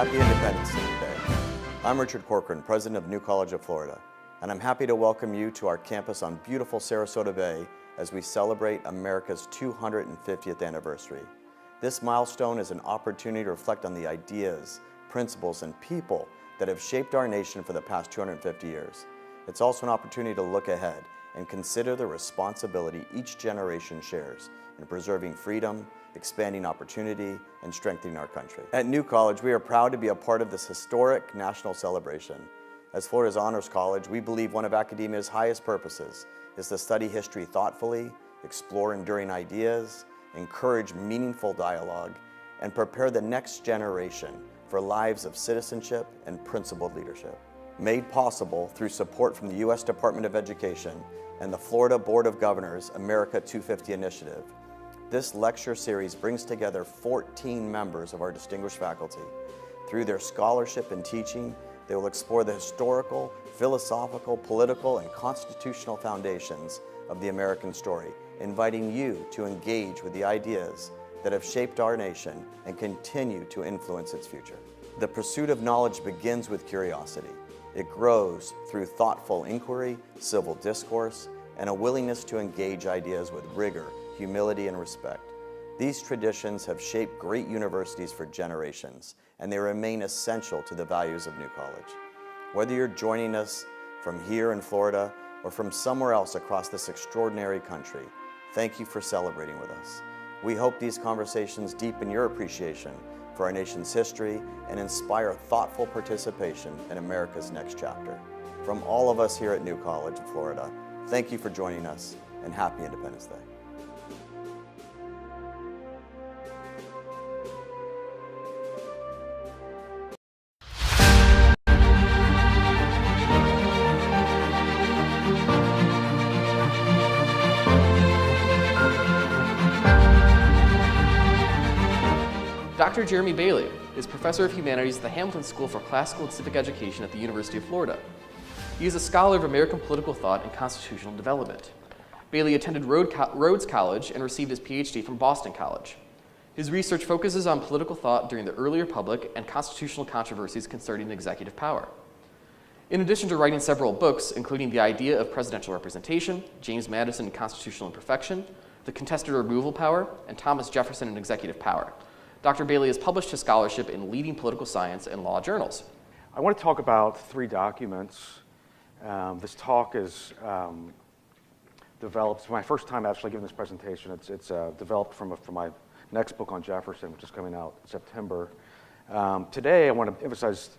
Happy Independence Day today. I'm Richard Corcoran, President of New College of Florida, and I'm happy to welcome you to our campus on beautiful Sarasota Bay as we celebrate America's 250th anniversary. This milestone is an opportunity to reflect on the ideas, principles, and people that have shaped our nation for the past 250 years. It's also an opportunity to look ahead and consider the responsibility each generation shares in preserving freedom, expanding opportunity, and strengthening our country. At New College, we are proud to be a part of this historic national celebration. As Florida's honors college, we believe one of academia's highest purposes is to study history thoughtfully, explore enduring ideas, encourage meaningful dialogue, and prepare the next generation for lives of citizenship and principled leadership. Made possible through support from the U.S. Department of Education and the Florida Board of Governors America 250 Initiative, this lecture series brings together 14 members of our distinguished faculty. Through their scholarship and teaching, they will explore the historical, philosophical, political, and constitutional foundations of the American story, inviting you to engage with the ideas that have shaped our nation and continue to influence its future. The pursuit of knowledge begins with curiosity. It grows through thoughtful inquiry, civil discourse, and a willingness to engage ideas with rigor, humility, and respect. These traditions have shaped great universities for generations, and they remain essential to the values of New College. Whether you're joining us from here in Florida or from somewhere else across this extraordinary country, thank you for celebrating with us. We hope these conversations deepen your appreciation for our nation's history and inspire thoughtful participation in America's next chapter. From all of us here at New College of Florida, thank you for joining us, and happy Independence Day. Dr. Jeremy Bailey is Professor of Humanities at the Hamilton School for Classical and Civic Education at the University of Florida. He is a scholar of American political thought and constitutional development. Bailey attended Rhodes College and received his PhD from Boston College. His research focuses on political thought during the early republic and constitutional controversies concerning executive power. In addition to writing several books, including The Idea of Presidential Representation, James Madison and Constitutional Imperfection, The Contested Removal Power, and Thomas Jefferson and Executive Power, Dr. Bailey has published his scholarship in leading political science and law journals. I want to talk about three documents. This talk is developed, it's my first time actually giving this presentation. It's developed from my next book on Jefferson, which is coming out in September. Today I want to emphasize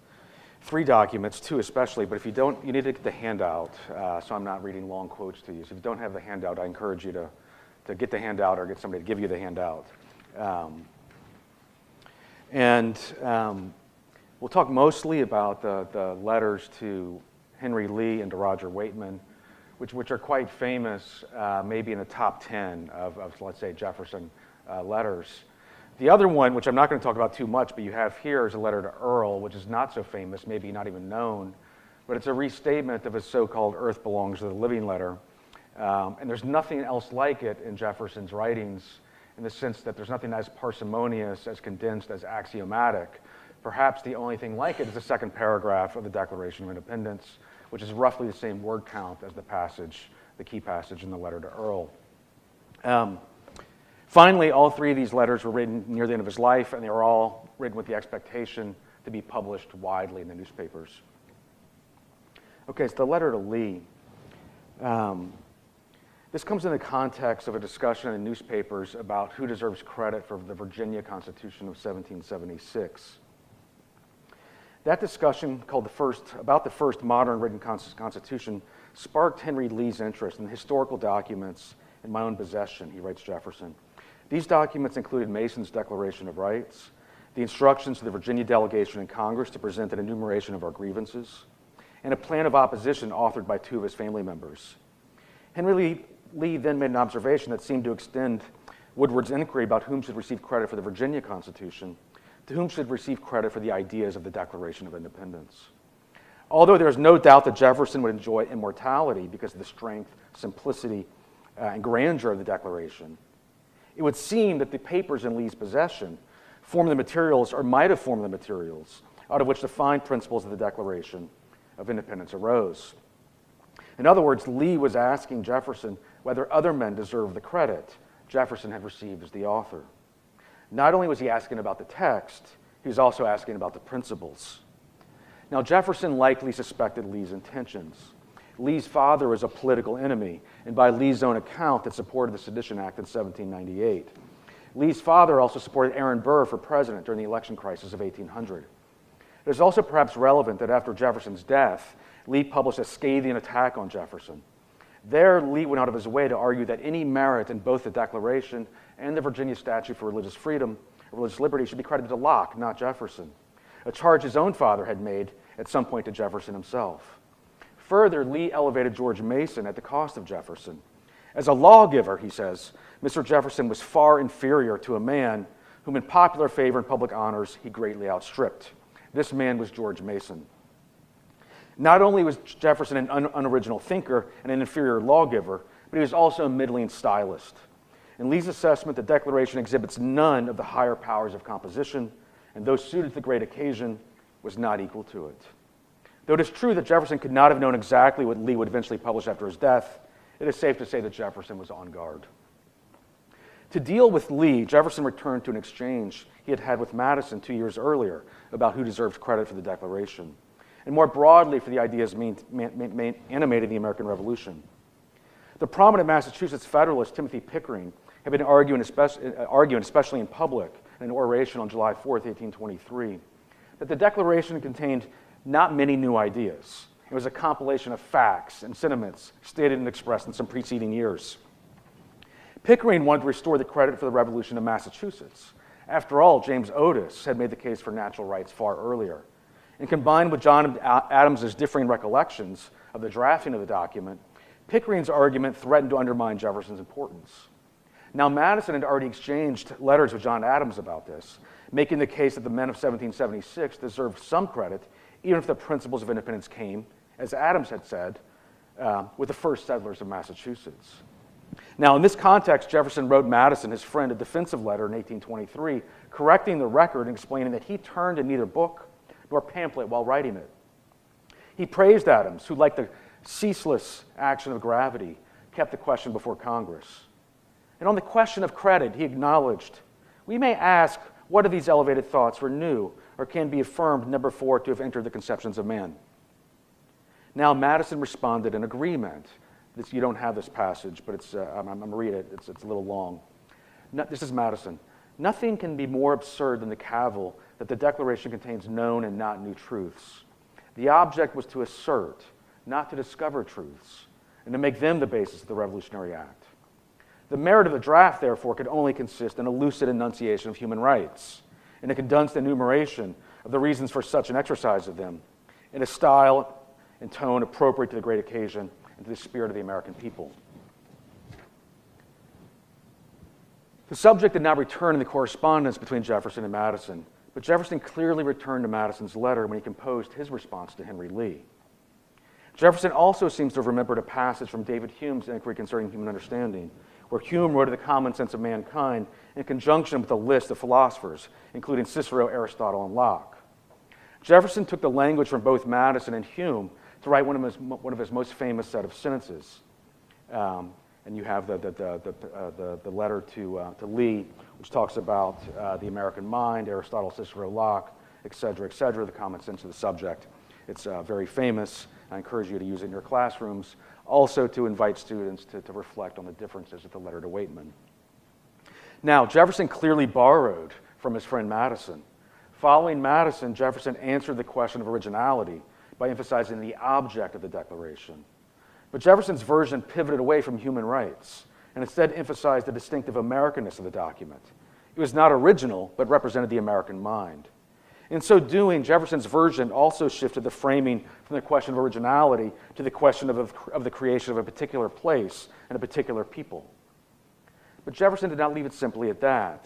three documents, two especially, but if you don't, you need to get the handout, so I'm not reading long quotes to you. So if you don't have the handout, I encourage you to get the handout or get somebody to give you the handout. We'll talk mostly about the letters to Henry Lee and to Roger Waitman, which are quite famous, maybe in the top 10 of let's say, Jefferson letters. The other one, which I'm not going to talk about too much, but you have here, is a letter to Earl, which is not so famous, maybe not even known, but it's a restatement of his so-called Earth Belongs to the Living letter. And there's nothing else like it in Jefferson's writings, in the sense that there's nothing as parsimonious, as condensed, as axiomatic. Perhaps the only thing like it is the second paragraph of the Declaration of Independence, which is roughly the same word count as the key passage in the letter to Earl. Finally, all three of these letters were written near the end of his life, and they were all written with the expectation to be published widely in the newspapers. Okay, so the letter to Lee. This comes in the context of a discussion in the newspapers about who deserves credit for the Virginia Constitution of 1776. That discussion, called about the first modern written constitution, sparked Henry Lee's interest in the historical documents in my own possession, he writes Jefferson. These documents included Mason's Declaration of Rights, the instructions to the Virginia delegation in Congress to present an enumeration of our grievances, and a plan of opposition authored by two of his family members. Henry Lee then made an observation that seemed to extend Woodward's inquiry about whom should receive credit for the Virginia Constitution to whom should receive credit for the ideas of the Declaration of Independence. Although there is no doubt that Jefferson would enjoy immortality because of the strength, simplicity, and grandeur of the Declaration, it would seem that the papers in Lee's possession form the materials, or might have formed the materials, out of which the fine principles of the Declaration of Independence arose. In other words, Lee was asking Jefferson whether other men deserved the credit Jefferson had received as the author. Not only was he asking about the text, he was also asking about the principles. Now, Jefferson likely suspected Lee's intentions. Lee's father was a political enemy, and by Lee's own account, had supported the Sedition Act in 1798. Lee's father also supported Aaron Burr for president during the election crisis of 1800. It is also perhaps relevant that after Jefferson's death, Lee published a scathing attack on Jefferson. There, Lee went out of his way to argue that any merit in both the Declaration and the Virginia Statute for Religious Freedom, religious liberty, should be credited to Locke, not Jefferson, a charge his own father had made at some point to Jefferson himself. Further, Lee elevated George Mason at the cost of Jefferson. As a lawgiver, he says, Mr. Jefferson was far inferior to a man whom in popular favor and public honors he greatly outstripped. This man was George Mason. Not only was Jefferson an unoriginal thinker and an inferior lawgiver, but he was also a middling stylist. In Lee's assessment, the Declaration exhibits none of the higher powers of composition, and though suited to the great occasion, was not equal to it. Though it is true that Jefferson could not have known exactly what Lee would eventually publish after his death, it is safe to say that Jefferson was on guard. To deal with Lee, Jefferson returned to an exchange he had had with Madison 2 years earlier about who deserved credit for the Declaration, and more broadly for the ideas animating the American Revolution. The prominent Massachusetts Federalist Timothy Pickering had been arguing, especially in public, in an oration on July 4th, 1823, that the Declaration contained not many new ideas. It was a compilation of facts and sentiments stated and expressed in some preceding years. Pickering wanted to restore the credit for the Revolution to Massachusetts. After all, James Otis had made the case for natural rights far earlier. And combined with John Adams's differing recollections of the drafting of the document, Pickering's argument threatened to undermine Jefferson's importance. Now, Madison had already exchanged letters with John Adams about this, making the case that the men of 1776 deserved some credit, even if the principles of independence came, as Adams had said, with the first settlers of Massachusetts. Now, in this context, Jefferson wrote Madison, his friend, a defensive letter in 1823, correcting the record and explaining that he turned to neither book nor pamphlet while writing it. He praised Adams, who, like the ceaseless action of gravity, kept the question before Congress. And on the question of credit, he acknowledged, we may ask, what of these elevated thoughts were new or can be affirmed never before to have entered the conceptions of man? Now, Madison responded in agreement. You don't have this passage, but I'm going to read it. It's a little long. This is Madison. Nothing can be more absurd than the cavil that the Declaration contains known and not new truths. The object was to assert, not to discover truths, and to make them the basis of the Revolutionary Act. The merit of the draft, therefore, could only consist in a lucid enunciation of human rights, in a condensed enumeration of the reasons for such an exercise of them, in a style and tone appropriate to the great occasion and to the spirit of the American people. The subject did not return in the correspondence between Jefferson and Madison, but Jefferson clearly returned to Madison's letter when he composed his response to Henry Lee. Jefferson also seems to have remembered a passage from David Hume's Inquiry Concerning Human Understanding, where Hume wrote of the common sense of mankind in conjunction with a list of philosophers, including Cicero, Aristotle, and Locke. Jefferson took the language from both Madison and Hume to write one of his most famous set of sentences. And you have the letter to Lee, which talks about the American mind, Aristotle, Cicero, Locke, et cetera, the common sense of the subject. It's very famous. I encourage you to use it in your classrooms, also to invite students to reflect on the differences of the letter to Waitman. Now, Jefferson clearly borrowed from his friend Madison. Following Madison, Jefferson answered the question of originality by emphasizing the object of the Declaration. But Jefferson's version pivoted away from human rights and instead emphasized the distinctive Americanness of the document. It was not original, but represented the American mind. In so doing, Jefferson's version also shifted the framing from the question of originality to the question of the creation of a particular place and a particular people. But Jefferson did not leave it simply at that.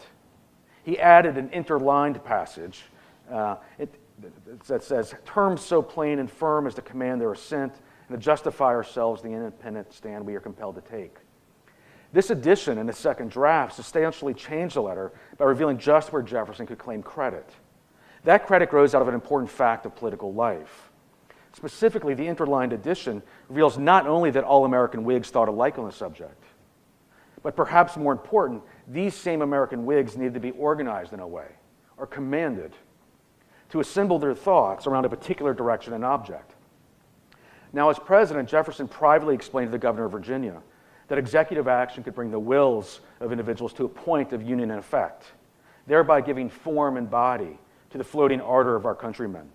He added an interlined passage that says, terms so plain and firm as to command their assent and to justify ourselves the independent stand we are compelled to take. This addition in the second draft substantially changed the letter by revealing just where Jefferson could claim credit. That credit grows out of an important fact of political life. Specifically, the interlined addition reveals not only that all American Whigs thought alike on the subject, but perhaps more important, these same American Whigs needed to be organized in a way, or commanded, to assemble their thoughts around a particular direction and object. Now, as president, Jefferson privately explained to the governor of Virginia that executive action could bring the wills of individuals to a point of union and effect, thereby giving form and body to the floating ardor of our countrymen.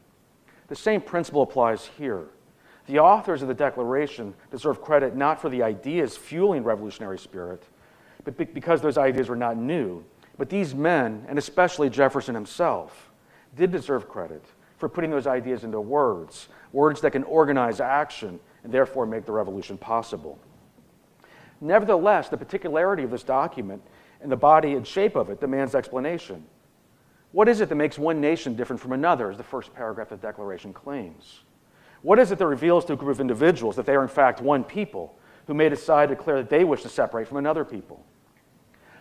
The same principle applies here. The authors of the Declaration deserve credit not for the ideas fueling revolutionary spirit, but because those ideas were not new. But these men, and especially Jefferson himself, did deserve credit for putting those ideas into words that can organize action and therefore make the revolution possible. Nevertheless, the particularity of this document and the body and shape of it demands explanation. What is it that makes one nation different from another, as the first paragraph of the Declaration claims? What is it that reveals to a group of individuals that they are in fact one people who may decide to declare that they wish to separate from another people?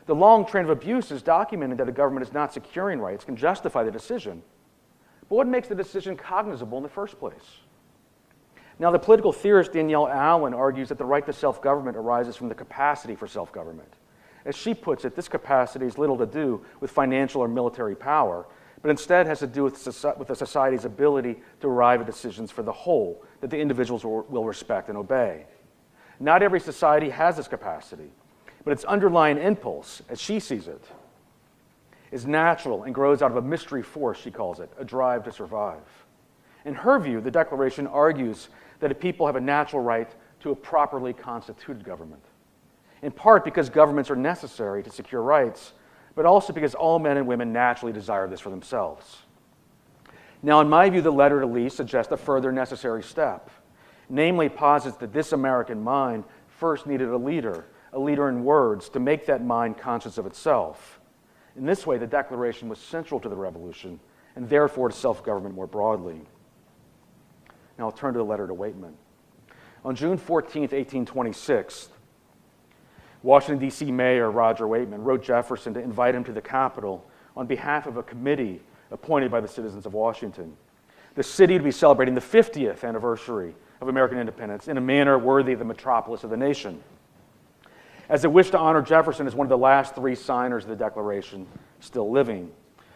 The long train of abuses documenting that a government is not securing rights can justify the decision, but what makes the decision cognizable in the first place? Now, the political theorist Danielle Allen argues that the right to self-government arises from the capacity for self-government. As she puts it, this capacity has little to do with financial or military power, but instead has to do with a society's ability to arrive at decisions for the whole that the individuals will respect and obey. Not every society has this capacity, but its underlying impulse, as she sees it, is natural and grows out of a mystery force, she calls it, a drive to survive. In her view, the Declaration argues that a people have a natural right to a properly constituted government, in part because governments are necessary to secure rights, but also because all men and women naturally desire this for themselves. Now, in my view, the letter to Lee suggests a further necessary step, namely posits that this American mind first needed a leader in words, to make that mind conscious of itself. In this way, the Declaration was central to the Revolution, and therefore to self-government more broadly. Now I'll turn to the letter to Waitman. On June 14, 1826, Washington, D.C. Mayor Roger Waitman wrote Jefferson to invite him to the Capitol on behalf of a committee appointed by the citizens of Washington. The city would be celebrating the 50th anniversary of American independence in a manner worthy of the metropolis of the nation. As a wish to honor Jefferson as one of the last three signers of the Declaration still living.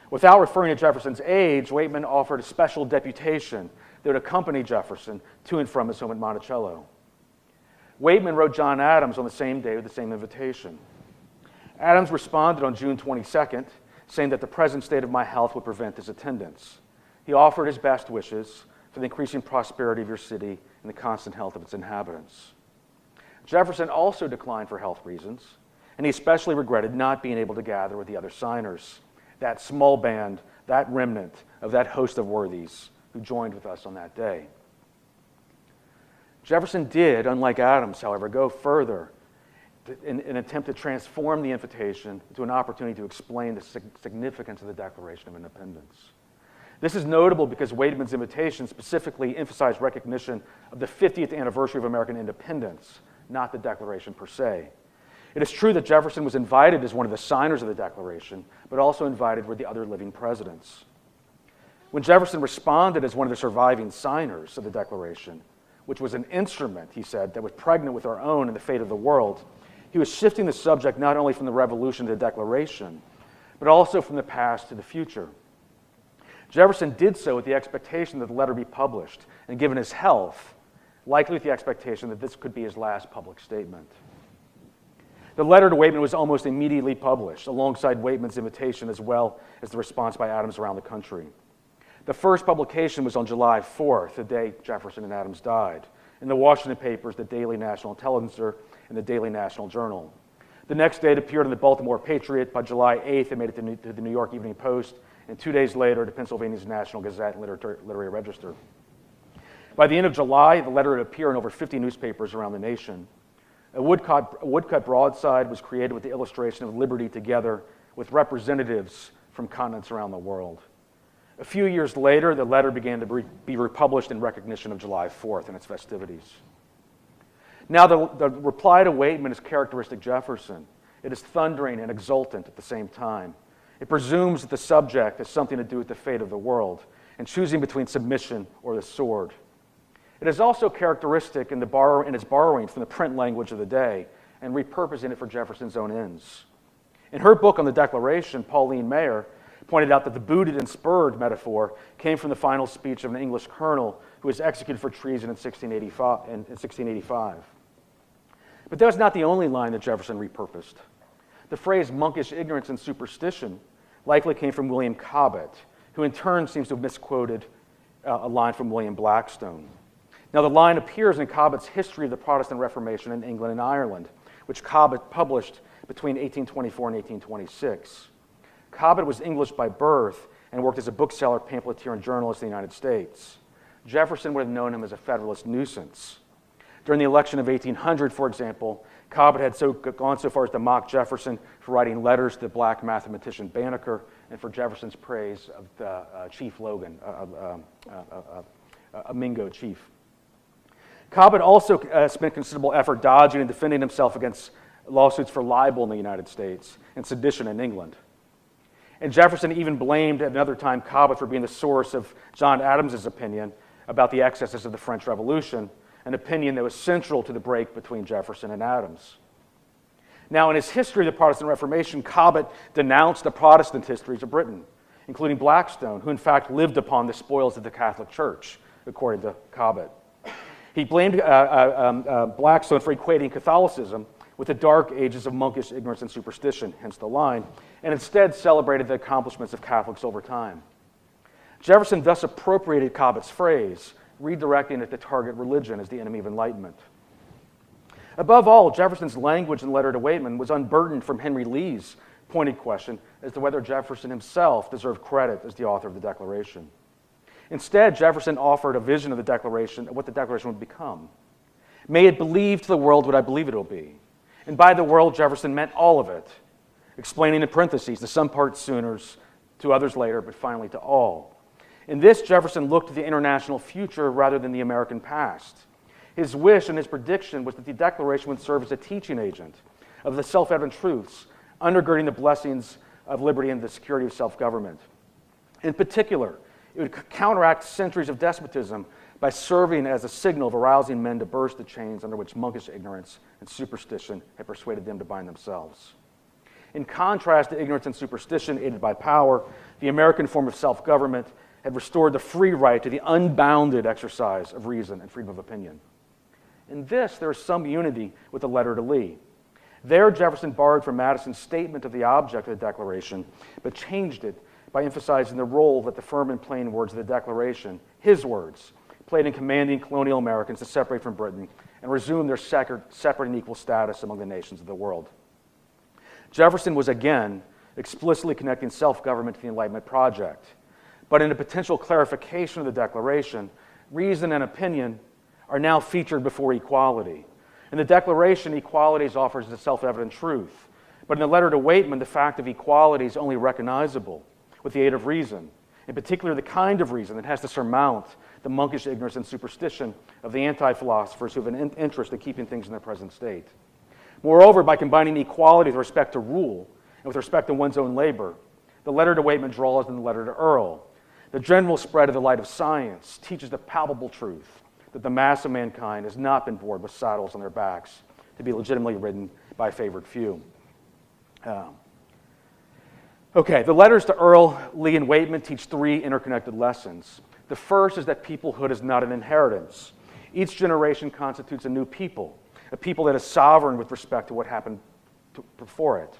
Without referring to Jefferson's age, Waitman offered a special deputation that would accompany Jefferson to and from his home at Monticello. Waitman wrote John Adams on the same day with the same invitation. Adams responded on June 22nd, saying that the present state of my health would prevent his attendance. He offered his best wishes for the increasing prosperity of your city and the constant health of its inhabitants. Jefferson also declined for health reasons, and he especially regretted not being able to gather with the other signers, that small band, that remnant of that host of worthies who joined with us on that day. Jefferson did, unlike Adams, however, go further in an attempt to transform the invitation into an opportunity to explain the significance of the Declaration of Independence. This is notable because Waitman's invitation specifically emphasized recognition of the 50th anniversary of American independence, not the Declaration per se. It is true that Jefferson was invited as one of the signers of the Declaration, but also invited were the other living presidents. When Jefferson responded as one of the surviving signers of the Declaration, which was an instrument, he said, that was pregnant with our own and the fate of the world, he was shifting the subject not only from the Revolution to the Declaration, but also from the past to the future. Jefferson did so with the expectation that the letter be published, and given his health, likely with the expectation that this could be his last public statement. The letter to Waitman was almost immediately published, alongside Waitman's invitation as well as the response by Adams around the country. The first publication was on July 4th, the day Jefferson and Adams died, in the Washington papers, the Daily National Intelligencer and the Daily National Journal. The next day it appeared in the Baltimore Patriot. By July 8th, it made it to the New York Evening Post, and 2 days later to Pennsylvania's National Gazette and Literary Register. By the end of July, the letter would appear in over 50 newspapers around the nation. A woodcut broadside was created with the illustration of liberty together with representatives from continents around the world. A few years later, the letter began to be republished in recognition of July 4th and its festivities. Now, the reply to Waitman is characteristic Jefferson. It is thundering and exultant at the same time. It presumes that the subject has something to do with the fate of the world and choosing between submission or the sword. It is also characteristic in its borrowing from the print language of the day and repurposing it for Jefferson's own ends. In her book on the Declaration, Pauline Maier pointed out that the booted and spurred metaphor came from the final speech of an English colonel who was executed for treason in 1685. But that was not the only line that Jefferson repurposed. The phrase monkish ignorance and superstition likely came from William Cobbett, who in turn seems to have misquoted a line from William Blackstone. Now, the line appears in Cobbett's History of the Protestant Reformation in England and Ireland, which Cobbett published between 1824 and 1826. Cobbett was English by birth and worked as a bookseller, pamphleteer, and journalist in the United States. Jefferson would have known him as a Federalist nuisance. During the election of 1800, for example, Cobbett had gone so far as to mock Jefferson for writing letters to the black mathematician Banneker and for Jefferson's praise of the Chief Logan, a Mingo chief. Cobbett also spent considerable effort dodging and defending himself against lawsuits for libel in the United States and sedition in England. And Jefferson even blamed at another time Cobbett for being the source of John Adams's opinion about the excesses of the French Revolution, an opinion that was central to the break between Jefferson and Adams. Now, in his History of the Protestant Reformation, Cobbett denounced the Protestant histories of Britain, including Blackstone, who in fact lived upon the spoils of the Catholic Church, according to Cobbett. He blamed Blackstone for equating Catholicism with the dark ages of monkish ignorance and superstition, hence the line, and instead celebrated the accomplishments of Catholics over time. Jefferson thus appropriated Cobbett's phrase, redirecting it to target religion as the enemy of enlightenment. Above all, Jefferson's language in the letter to Waitman was unburdened from Henry Lee's pointed question as to whether Jefferson himself deserved credit as the author of the Declaration. Instead, Jefferson offered a vision of the Declaration, of what the Declaration would become. May it believe to the world what I believe it will be. And by the world, Jefferson meant all of it, explaining in parentheses, to some parts sooners, to others later, but finally to all. In this, Jefferson looked to the international future rather than the American past. His wish and his prediction was that the Declaration would serve as a teaching agent of the self-evident truths, undergirding the blessings of liberty and the security of self-government. In particular, it would counteract centuries of despotism by serving as a signal of arousing men to burst the chains under which monkish ignorance and superstition had persuaded them to bind themselves. In contrast to ignorance and superstition aided by power, the American form of self-government had restored the free right to the unbounded exercise of reason and freedom of opinion. In this, there is some unity with the letter to Lee. There, Jefferson borrowed from Madison's statement of the object of the Declaration, but changed it by emphasizing the role that the firm and plain words of the Declaration, his words, played in commanding colonial Americans to separate from Britain and resume their separate and equal status among the nations of the world. Jefferson was again explicitly connecting self-government to the Enlightenment project. But in a potential clarification of the Declaration, reason and opinion are now featured before equality. In the Declaration, equality is offered as a self-evident truth. But in the letter to Waitman, the fact of equality is only recognizable with the aid of reason, in particular the kind of reason that has to surmount the monkish ignorance and superstition of the anti-philosophers who have an interest in keeping things in their present state. Moreover, by combining equality with respect to rule and with respect to one's own labor, the letter to Waitman draws on the letter to Earl. The general spread of the light of science teaches the palpable truth that the mass of mankind has not been born with saddles on their backs to be legitimately ridden by a favored few. The letters to Earl, Lee, and Waitman teach three interconnected lessons. The first is that peoplehood is not an inheritance. Each generation constitutes a new people, a people that is sovereign with respect to what happened before it.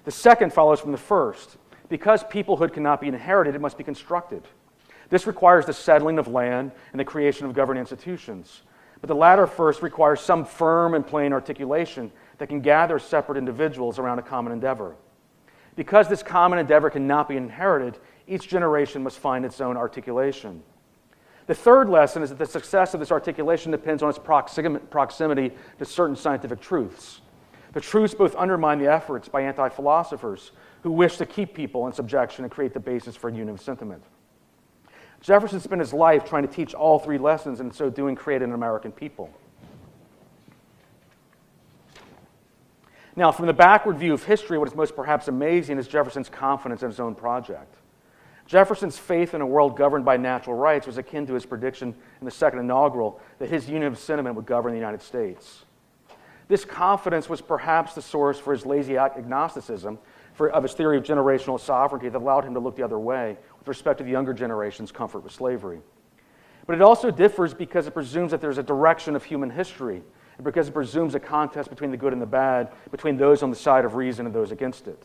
The second follows from the first. Because peoplehood cannot be inherited, it must be constructed. This requires the settling of land and the creation of governing institutions. But the latter first requires some firm and plain articulation that can gather separate individuals around a common endeavor. Because this common endeavor cannot be inherited, each generation must find its own articulation. The third lesson is that the success of this articulation depends on its proximity to certain scientific truths. The truths both undermine the efforts by anti-philosophers who wish to keep people in subjection and create the basis for a union of sentiment. Jefferson spent his life trying to teach all three lessons and in so doing create an American people. Now, from the backward view of history, what is most perhaps amazing is Jefferson's confidence in his own project. Jefferson's faith in a world governed by natural rights was akin to his prediction in the second inaugural that his union of sentiment would govern the United States. This confidence was perhaps the source for his lazy agnosticism of his theory of generational sovereignty that allowed him to look the other way with respect to the younger generation's comfort with slavery. But it also differs because it presumes that there's a direction of human history, and because it presumes a contest between the good and the bad, between those on the side of reason and those against it.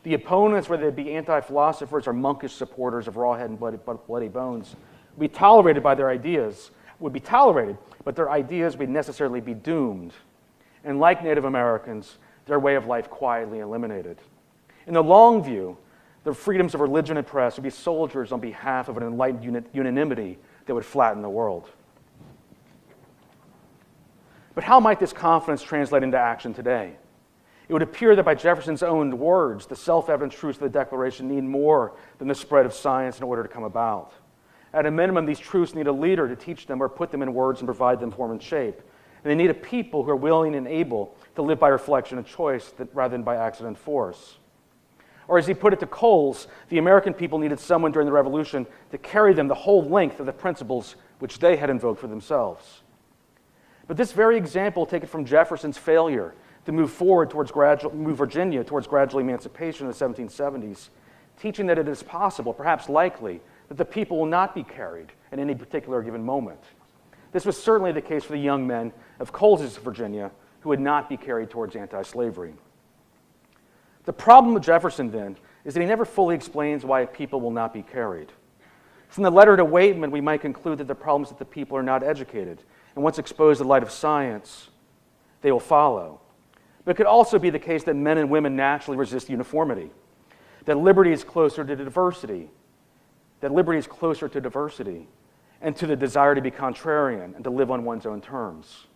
The opponents, whether they be anti-philosophers or monkish supporters of raw head and bloody bones, would be tolerated by their ideas, but their ideas would necessarily be doomed. And like Native Americans, their way of life quietly eliminated. In the long view, the freedoms of religion and press would be soldiers on behalf of an enlightened unanimity that would flatten the world. But how might this confidence translate into action today? It would appear that by Jefferson's own words, the self-evident truths of the Declaration need more than the spread of science in order to come about. At a minimum, these truths need a leader to teach them or put them in words and provide them form and shape. And they need a people who are willing and able to live by reflection and choice rather than by accident and force. Or as he put it to Coles, the American people needed someone during the Revolution to carry them the whole length of the principles which they had invoked for themselves. But this very example, taken from Jefferson's failure to move Virginia towards gradual emancipation in the 1770s, teaching that it is possible, perhaps likely, that the people will not be carried at any particular given moment. This was certainly the case for the young men of Coles's Virginia who would not be carried towards anti-slavery. The problem with Jefferson, then, is that he never fully explains why people will not be carried. From the letter to Waitman, we might conclude that the problem is that the people are not educated, and once exposed to the light of science, they will follow. But it could also be the case that men and women naturally resist uniformity, that liberty is closer to diversity, and to the desire to be contrarian and to live on one's own terms.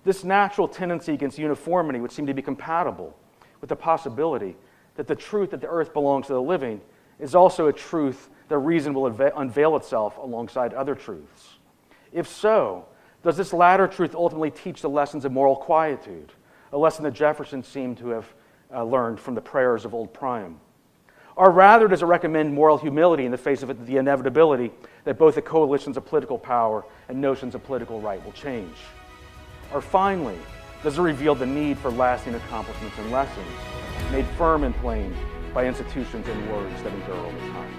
This natural tendency against uniformity would seem to be compatible with the possibility that the truth that the earth belongs to the living is also a truth that reason will unveil itself alongside other truths. If so, does this latter truth ultimately teach the lessons of moral quietude, a lesson that Jefferson seemed to have learned from the prayers of old Priam? Or rather, does it recommend moral humility in the face of the inevitability that both the coalitions of political power and notions of political right will change? Or finally, does it reveal the need for lasting accomplishments and lessons, made firm and plain by institutions and words that endure over time?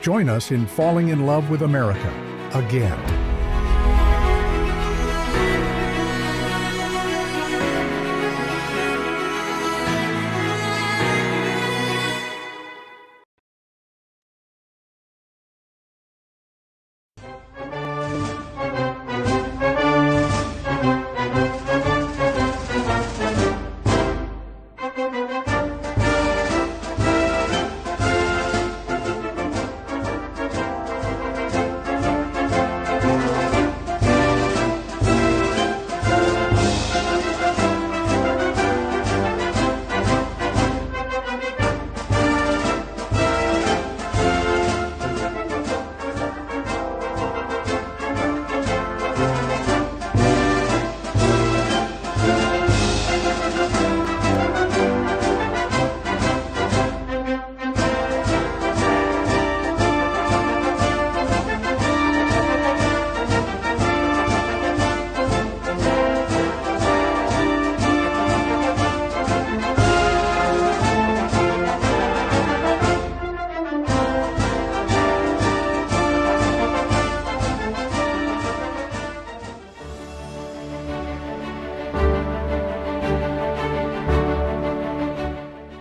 Join us in falling in love with America again.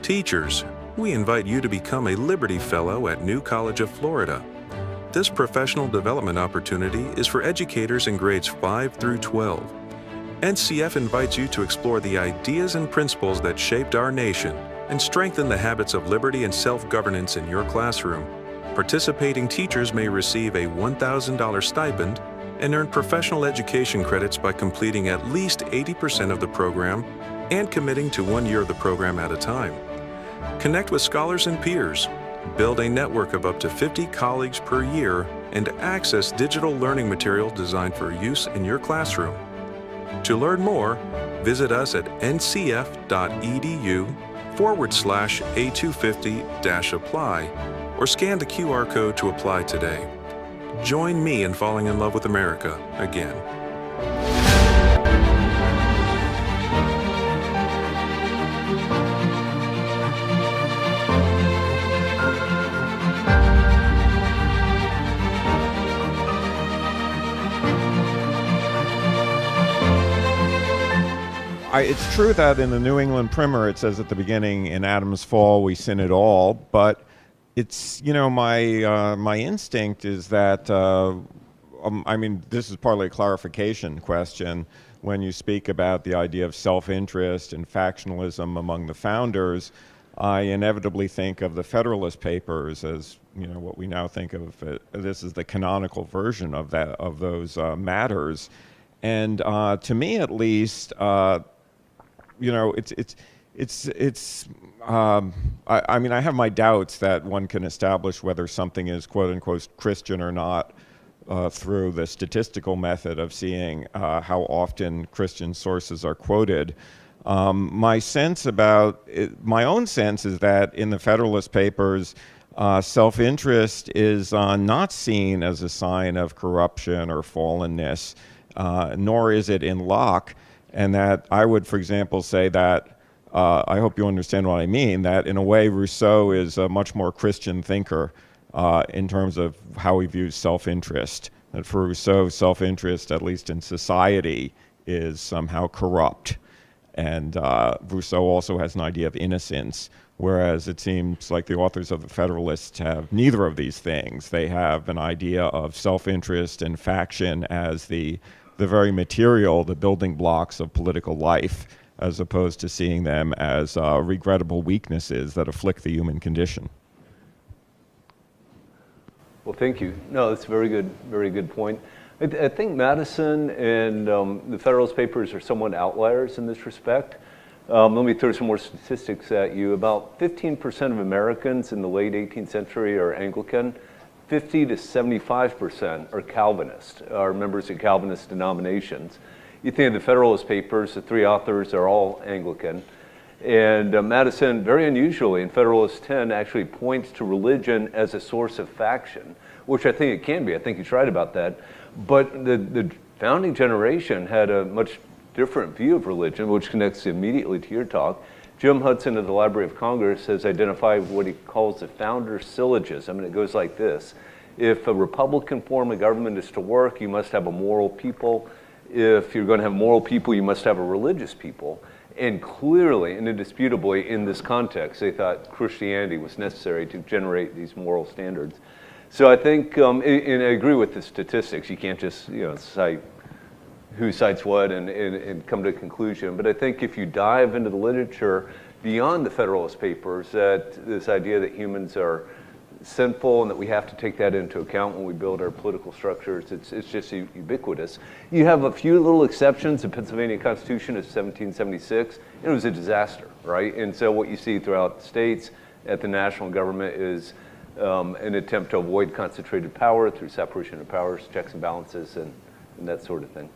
Teachers, we invite you to become a Liberty Fellow at New College of Florida. This professional development opportunity is for educators in grades 5 through 12. NCF invites you to explore the ideas and principles that shaped our nation and strengthen the habits of liberty and self-governance in your classroom. Participating teachers may receive a $1,000 stipend and earn professional education credits by completing at least 80% of the program and committing to 1 year of the program at a time. Connect with scholars and peers, build a network of up to 50 colleagues per year, and access digital learning material designed for use in your classroom. To learn more, Visit us at ncf.edu/A250-apply or scan the QR code to apply today. Join me in falling in love with America again. It's true that in the New England Primer it says at the beginning, in Adam's fall we sin it all, but it's, my instinct is that, this is partly a clarification question. When you speak about the idea of self-interest and factionalism among the founders, I inevitably think of the Federalist Papers as, what we now think of, this is the canonical version of those matters. And to me at least, I have my doubts that one can establish whether something is quote unquote Christian or not through the statistical method of seeing how often Christian sources are quoted. My own sense is that in the Federalist Papers, self-interest is not seen as a sign of corruption or fallenness, nor is it in Locke. And that I would, for example, say that, I hope you understand what I mean, that in a way Rousseau is a much more Christian thinker in terms of how he views self-interest. That for Rousseau, self-interest, at least in society, is somehow corrupt. And Rousseau also has an idea of innocence, whereas it seems like the authors of the Federalists have neither of these things. They have an idea of self-interest and faction as the very material, the building blocks of political life, as opposed to seeing them as regrettable weaknesses that afflict the human condition. Well, thank you. No, that's a very good point. I think Madison and the Federalist Papers are somewhat outliers in this respect. Let me throw some more statistics at you. About 15% of Americans in the late 18th century are Anglican. 50 to 75% are Calvinist, are members of Calvinist denominations. You think of the Federalist Papers, the three authors are all Anglican. And Madison, very unusually, in Federalist 10, actually points to religion as a source of faction, which I think it can be. I think he's right about that. But the founding generation had a much different view of religion, which connects immediately to your talk. Jim Hudson of the Library of Congress has identified what he calls the founder's syllogism, and it goes like this. If a Republican form of government is to work, you must have a moral people. If you're going to have moral people, you must have a religious people. And clearly and indisputably in this context, they thought Christianity was necessary to generate these moral standards. So I think, and I agree with the statistics, you can't just cite who cites what and come to a conclusion. But I think if you dive into the literature beyond the Federalist Papers, that this idea that humans are sinful and that we have to take that into account when we build our political structures, it's just ubiquitous. You have a few little exceptions. The Pennsylvania Constitution is 1776, and it was a disaster, right? And so what you see throughout the states at the national government is an attempt to avoid concentrated power through separation of powers, checks and balances, and that sort of thing.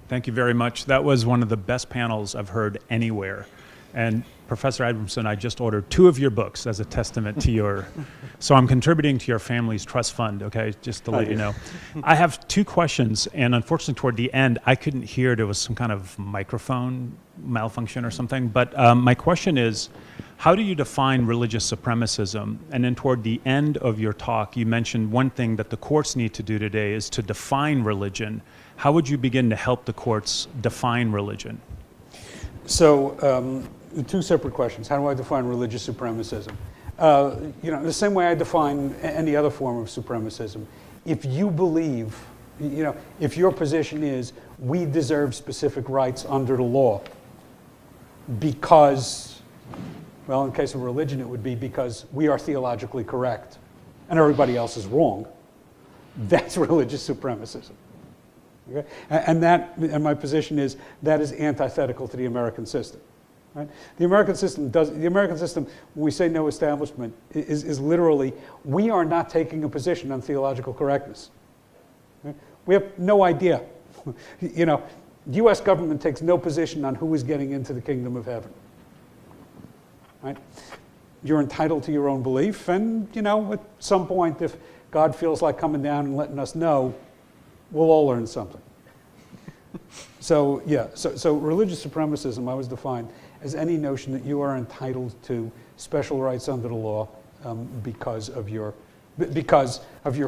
Thank you very much. That was one of the best panels I've heard anywhere. And Professor Abramson, I just ordered 2 of your books as a testament to your, so I'm contributing to your family's trust fund, okay, just to let you know. I have 2 questions, and unfortunately toward the end, I couldn't hear, there was some kind of microphone malfunction or something, but my question is, how do you define religious supremacism? And then toward the end of your talk, you mentioned one thing that the courts need to do today is to define religion. How would you begin to help the courts define religion? So, 2 separate questions. How do I define religious supremacism? The same way I define any other form of supremacism. If you believe, if your position is we deserve specific rights under the law because, well, in case of religion, it would be because we are theologically correct and everybody else is wrong, that's religious supremacism. Okay? And my position is that is antithetical to the American system. Right? The American system, when we say no establishment, is literally, we are not taking a position on theological correctness. Okay? We have no idea You know, the U.S. government takes no position on who is getting into the kingdom of heaven. Right? You're entitled to your own belief, and, you know, at some point, if God feels like coming down and letting us know, we'll all learn something. So, yeah, so religious supremacism, I was defined as any notion that you are entitled to special rights under the law because of your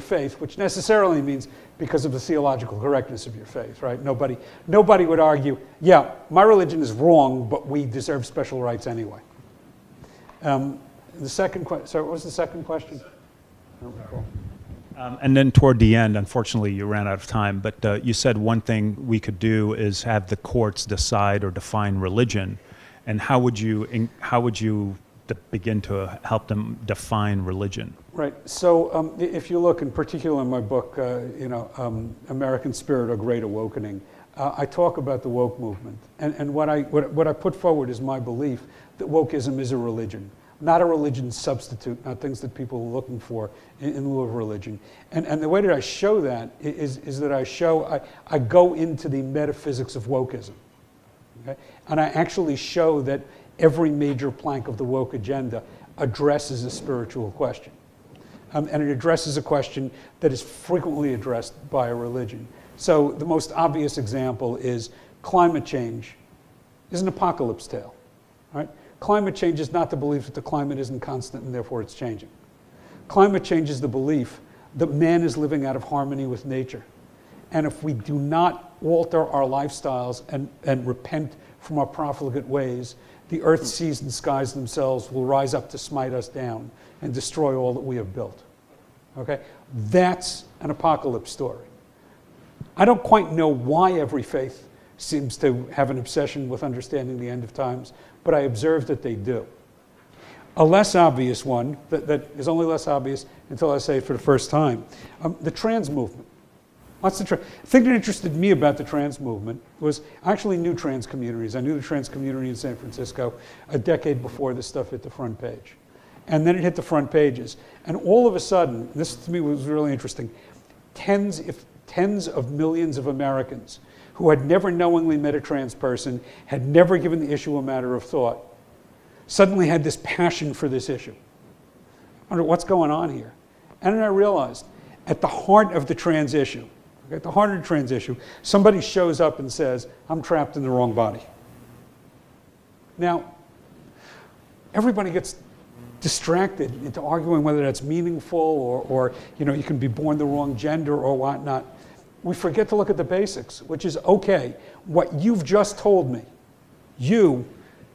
faith, which necessarily means because of the theological correctness of your faith, right? Nobody would argue, yeah, my religion is wrong, but we deserve special rights anyway. The second question, sorry, what was the second question? I don't recall. And then toward the end, unfortunately, you ran out of time, but you said one thing we could do is have the courts decide or define religion. And how would you begin to help them define religion? Right. So if you look, in particular in my book, American Spirit or Great Awakening, I talk about the woke movement. And what I put forward is my belief that wokeism is a religion, not a religion substitute, not things that people are looking for in lieu of religion. And the way that I show that is that I go into the metaphysics of wokeism. Okay? And I actually show that every major plank of the woke agenda addresses a spiritual question. And it addresses a question that is frequently addressed by a religion. So the most obvious example is climate change is an apocalypse tale. Right? Climate change is not the belief that the climate isn't constant and therefore it's changing. Climate change is the belief that man is living out of harmony with nature. And if we do not alter our lifestyles and repent from our profligate ways, the earth, seas, and skies themselves will rise up to smite us down and destroy all that we have built. Okay? That's an apocalypse story. I don't quite know why every faith seems to have an obsession with understanding the end of times, but I observe that they do. A less obvious one, that is only less obvious until I say it for the first time, the trans movement. What's the thing that interested me about the trans movement was I actually knew trans communities. I knew the trans community in San Francisco a decade before this stuff hit the front page. And then it hit the front pages. And all of a sudden, this to me was really interesting, tens of millions of Americans who had never knowingly met a trans person, had never given the issue a matter of thought, suddenly had this passion for this issue. I wonder what's going on here. And then I realized at the heart of the trans issue, at the heart of the trans issue, somebody shows up and says, I'm trapped in the wrong body. Now, everybody gets distracted into arguing whether that's meaningful or you can be born the wrong gender or whatnot. We forget to look at the basics, which is, okay, what you've just told me, you,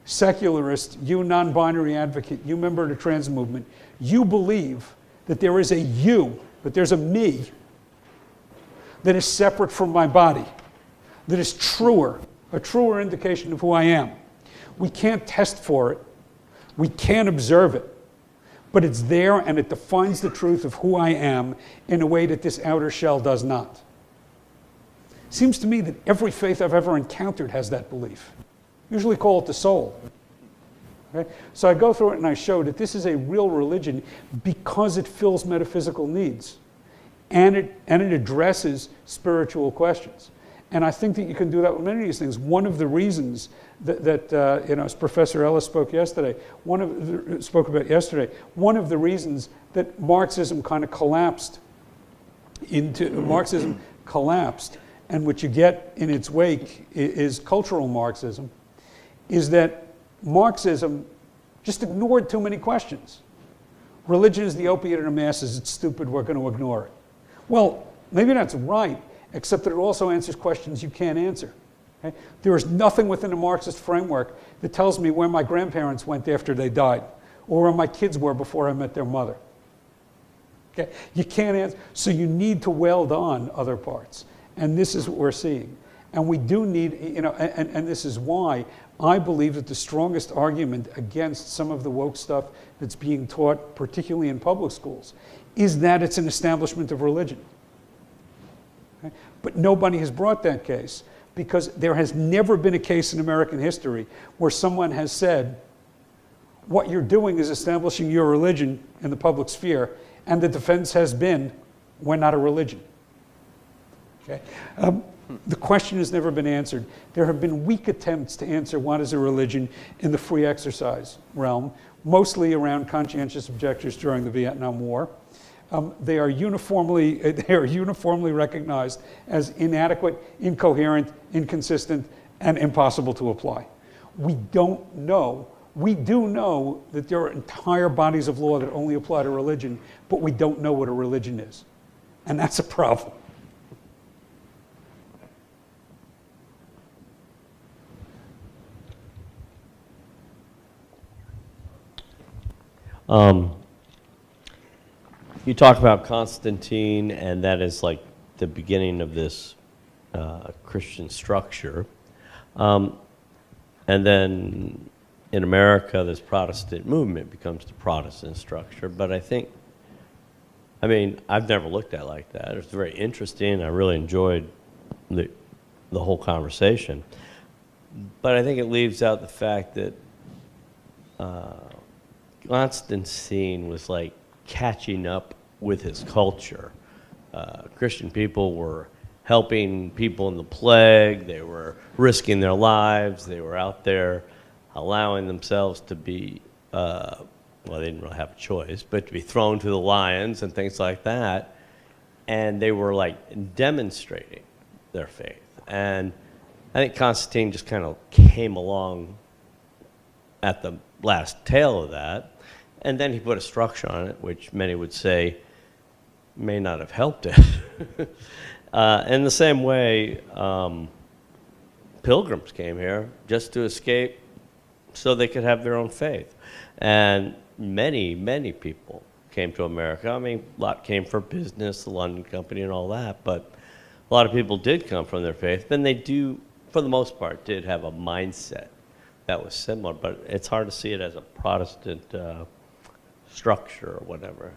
secularist, you non-binary advocate, you member of the trans movement, you believe that there is a you, that there's a me that is separate from my body, that is a truer indication of who I am. We can't test for it, we can't observe it, but it's there and it defines the truth of who I am in a way that this outer shell does not. Seems to me that every faith I've ever encountered has that belief. Usually call it the soul. Okay? So I go through it and I show that this is a real religion because it fills metaphysical needs. And it addresses spiritual questions. And I think that you can do that with many of these things. One of the reasons that as Professor Ellis spoke about yesterday, one of the reasons that Marxism kind of collapsed, and what you get in its wake is cultural Marxism, is that Marxism just ignored too many questions. Religion is the opiate of the masses, it's stupid, we're going to ignore it. Well, maybe that's right, except that it also answers questions you can't answer. Okay? There is nothing within the Marxist framework that tells me where my grandparents went after they died, or where my kids were before I met their mother. Okay? You can't answer, so you need to weld on other parts. And this is what we're seeing. And we do need, and this is why I believe that the strongest argument against some of the woke stuff that's being taught, particularly in public schools, is that it's an establishment of religion. Okay? But nobody has brought that case because there has never been a case in American history where someone has said, what you're doing is establishing your religion in the public sphere, and the defense has been, we're not a religion. Okay? The question has never been answered. There have been weak attempts to answer what is a religion in the free exercise realm, mostly around conscientious objectors during the Vietnam War. They are uniformly recognized as inadequate, incoherent, inconsistent, and impossible to apply. We don't know. We do know that there are entire bodies of law that only apply to religion, but we don't know what a religion is. And that's a problem. You talk about Constantine, and that is like the beginning of this Christian structure. And then in America, this Protestant movement becomes the Protestant structure. But I mean, I've never looked at it like that. It was very interesting. I really enjoyed the whole conversation. But I think it leaves out the fact that Constantine was like catching up with his culture. Christian people were helping people in the plague. They were risking their lives. They were out there allowing themselves to be, well, they didn't really have a choice, but to be thrown to the lions and things like that. And they were like demonstrating their faith. And I think Constantine just kind of came along at the last tail of that. And then he put a structure on it, which many would say may not have helped it. In the same way, pilgrims came here just to escape so they could have their own faith. And many, many people came to America. I mean, a lot came for business, the London Company and all that, but a lot of people did come from their faith. And they do, for the most part, did have a mindset that was similar, but it's hard to see it as a Protestant structure or whatever,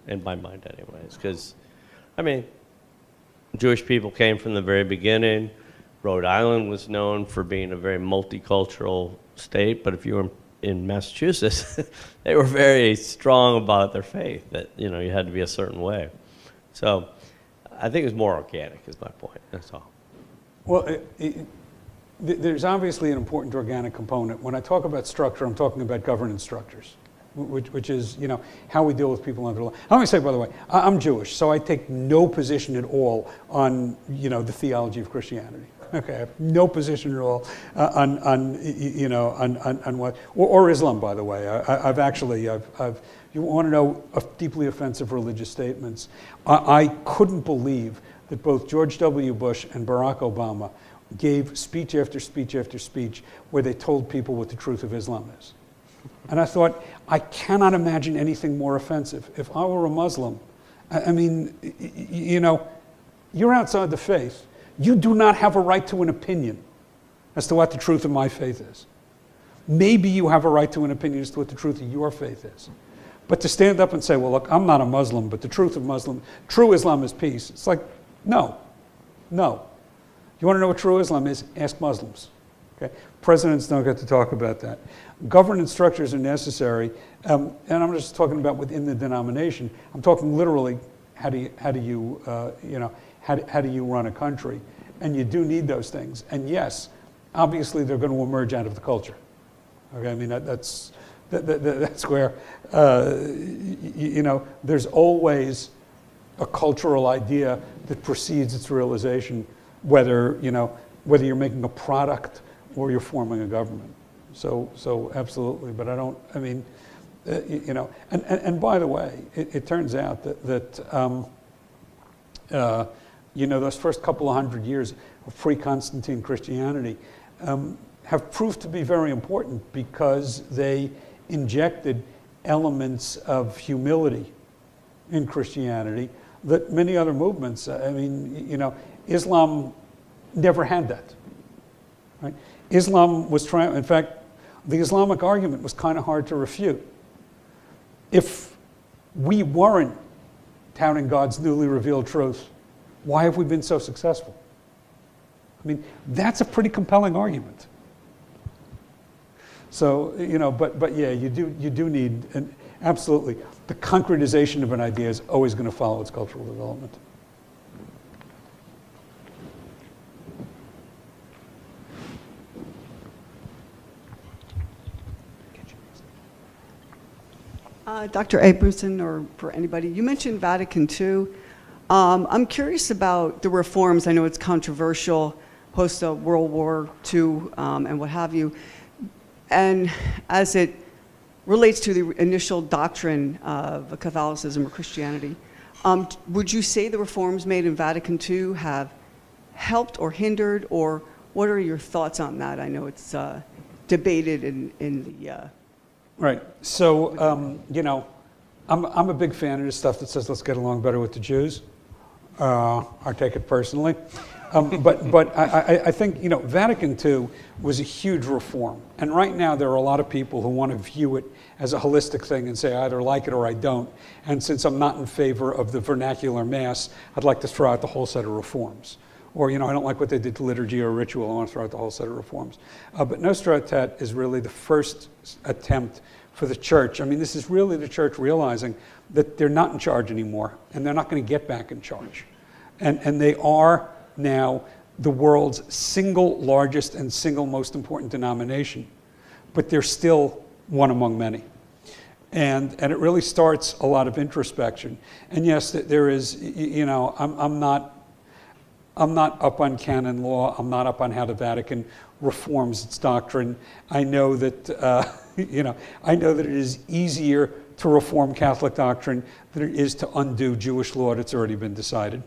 in my mind anyways, because, I mean, Jewish people came from the very beginning. Rhode Island was known for being a very multicultural state, but if you were in Massachusetts, they were very strong about their faith, that, you know, you had to be a certain way. So I think it's more organic is my point, that's all. Well, there's obviously an important organic component. When I talk about structure, I'm talking about governance structures, which is, you know, how we deal with people under law. Let me say, by the way, I'm Jewish, so I take no position at all on, you know, the theology of Christianity. Okay, I have no position at all on what, or Islam, by the way. You want to know deeply offensive religious statements. I couldn't believe that both George W. Bush and Barack Obama gave speech after speech after speech where they told people what the truth of Islam is. And I thought, I cannot imagine anything more offensive. If I were a Muslim, I mean, you know, you're outside the faith. You do not have a right to an opinion as to what the truth of my faith is. Maybe you have a right to an opinion as to what the truth of your faith is. But to stand up and say, well, look, I'm not a Muslim, but the truth of true Islam is peace. It's like, no. You want to know what true Islam is? Ask Muslims. Okay? Presidents don't get to talk about that. Governance structures are necessary, and I'm just talking about within the denomination. I'm talking literally, how do you run a country? And you do need those things. And yes, obviously they're going to emerge out of the culture. Okay, I mean that's where you know, there's always a cultural idea that precedes its realization, whether you're making a product or you're forming a government. So absolutely, but and by the way, it turns out that you know, those first couple of hundred years of pre-Constantine Christianity have proved to be very important because they injected elements of humility in Christianity that many other movements, I mean, you know, Islam never had that. Right? Islam was trying, in fact, the Islamic argument was kind of hard to refute. If we weren't touting God's newly revealed truth, why have we been so successful? I mean, that's a pretty compelling argument. So, you know, but yeah, you do need, and absolutely, the concretization of an idea is always going to follow its cultural development. Dr. Abramson, or for anybody, you mentioned Vatican II. I'm curious about the reforms. I know it's controversial post World War II and what have you. And as it relates to the initial doctrine of Catholicism or Christianity, would you say the reforms made in Vatican II have helped or hindered, or what are your thoughts on that? I know it's debated in the... Right. So, you know, I'm a big fan of the stuff that says let's get along better with the Jews. I take it personally. But I think, you know, Vatican II was a huge reform. And right now there are a lot of people who want to view it as a holistic thing and say I either like it or I don't. And since I'm not in favor of the vernacular Mass, I'd like to throw out the whole set of reforms. Or, you know, I don't like what they did to liturgy or ritual, I want to throw out the whole set of reforms. But Nostra Aetate is really the first attempt for the church. I mean, this is really the church realizing that they're not in charge anymore, and they're not going to get back in charge. And they are now the world's single largest and single most important denomination, but they're still one among many. And it really starts a lot of introspection. And yes, there is, you know, I'm not up on canon law. I'm not up on how the Vatican reforms its doctrine. I know that, you know, I know that it is easier to reform Catholic doctrine than it is to undo Jewish law that's already been decided.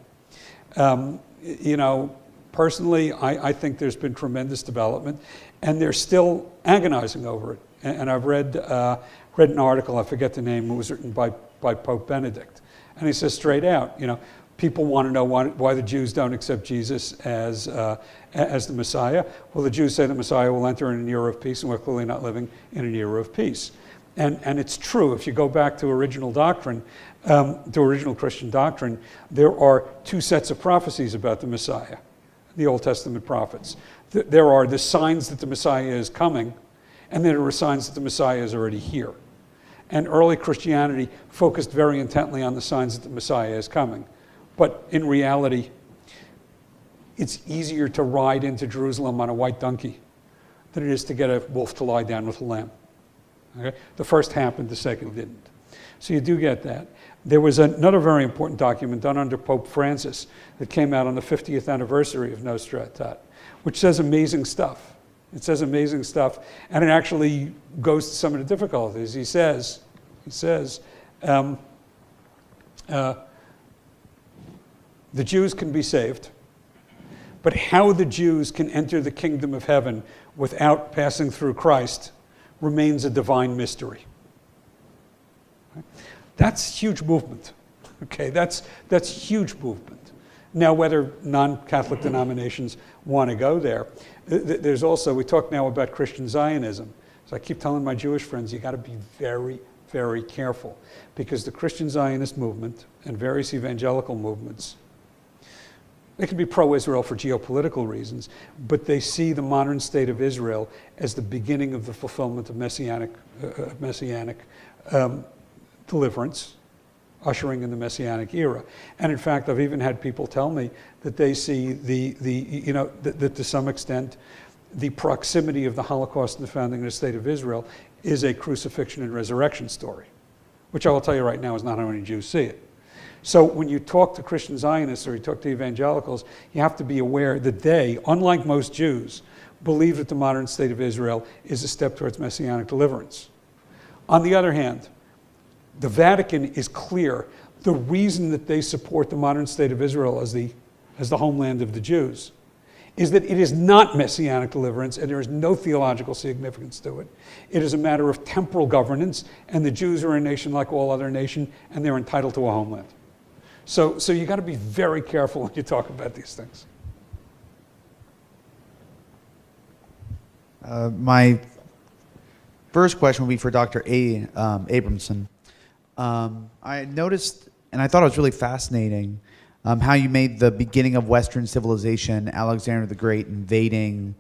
You know, personally, I think there's been tremendous development, and they're still agonizing over it. And I've read an article, I forget the name, it was written by Pope Benedict. And he says straight out, you know, people want to know why the Jews don't accept Jesus as the Messiah. Well, the Jews say the Messiah will enter in an era of peace, and we're clearly not living in an era of peace. And it's true, if you go back to original doctrine, to original Christian doctrine, there are two sets of prophecies about the Messiah, the Old Testament prophets. There are the signs that the Messiah is coming, and there are signs that the Messiah is already here. And early Christianity focused very intently on the signs that the Messiah is coming. But in reality, it's easier to ride into Jerusalem on a white donkey than it is to get a wolf to lie down with a lamb. Okay? The first happened, the second didn't. So you do get that. There was another very important document done under Pope Francis that came out on the 50th anniversary of Nostra Aetate, which says amazing stuff. It says amazing stuff, and it actually goes to some of the difficulties. He says, the Jews can be saved, but how the Jews can enter the kingdom of heaven without passing through Christ remains a divine mystery. That's huge movement. Okay, that's huge movement. Now, whether non-Catholic denominations want to go there, there's also, we talk now about Christian Zionism. So I keep telling my Jewish friends, you got to be very, very careful, because the Christian Zionist movement and various evangelical movements, they can be pro-Israel for geopolitical reasons, but they see the modern state of Israel as the beginning of the fulfillment of messianic deliverance, ushering in the Messianic era. And in fact, I've even had people tell me that they see that to some extent, the proximity of the Holocaust and the founding of the State of Israel is a crucifixion and resurrection story, which I will tell you right now is not how many Jews see it. So when you talk to Christian Zionists or you talk to evangelicals, you have to be aware that they, unlike most Jews, believe that the modern State of Israel is a step towards Messianic deliverance. On the other hand, the Vatican is clear. The reason that they support the modern State of Israel as the homeland of the Jews is that it is not Messianic deliverance, and there is no theological significance to it. It is a matter of temporal governance, and the Jews are a nation like all other nations, and they're entitled to a homeland. So you got to be very careful when you talk about these things. My first question will be for Dr. Abramson. I noticed, and I thought it was really fascinating, how you made the beginning of Western civilization, Alexander the Great invading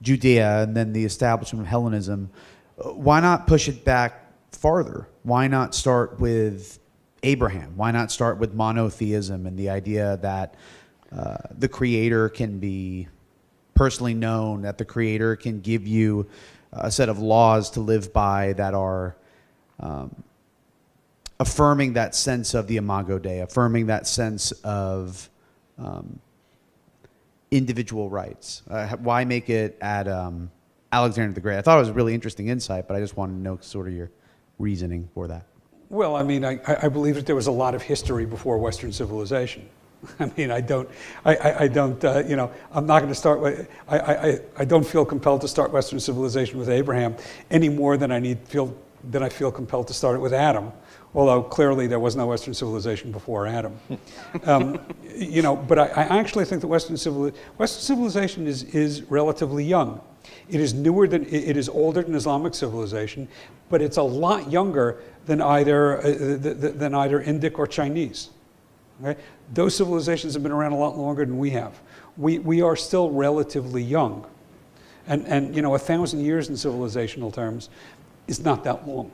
Judea, and then the establishment of Hellenism. Why not push it back farther? Why not start with Abraham? Why not start with monotheism and the idea that the Creator can be personally known, that the Creator can give you a set of laws to live by that are affirming that sense of the Imago Dei, affirming that sense of individual rights? Why make it at Alexander the Great? I thought it was a really interesting insight, but I just wanted to know sort of your reasoning for that. Well, I mean, I believe that there was a lot of history before Western civilization. I mean, I don't, you know, I'm not going to start with, I don't feel compelled to start Western civilization with Abraham any more than I feel compelled to start it with Adam. Although clearly there was no Western civilization before Adam. You know, but I actually think that Western civilization is relatively young. It is it is older than Islamic civilization, but it's a lot younger than either Indic or Chinese. Okay? Those civilizations have been around a lot longer than we have. We are still relatively young, and you know, 1,000 years in civilizational terms is not that long.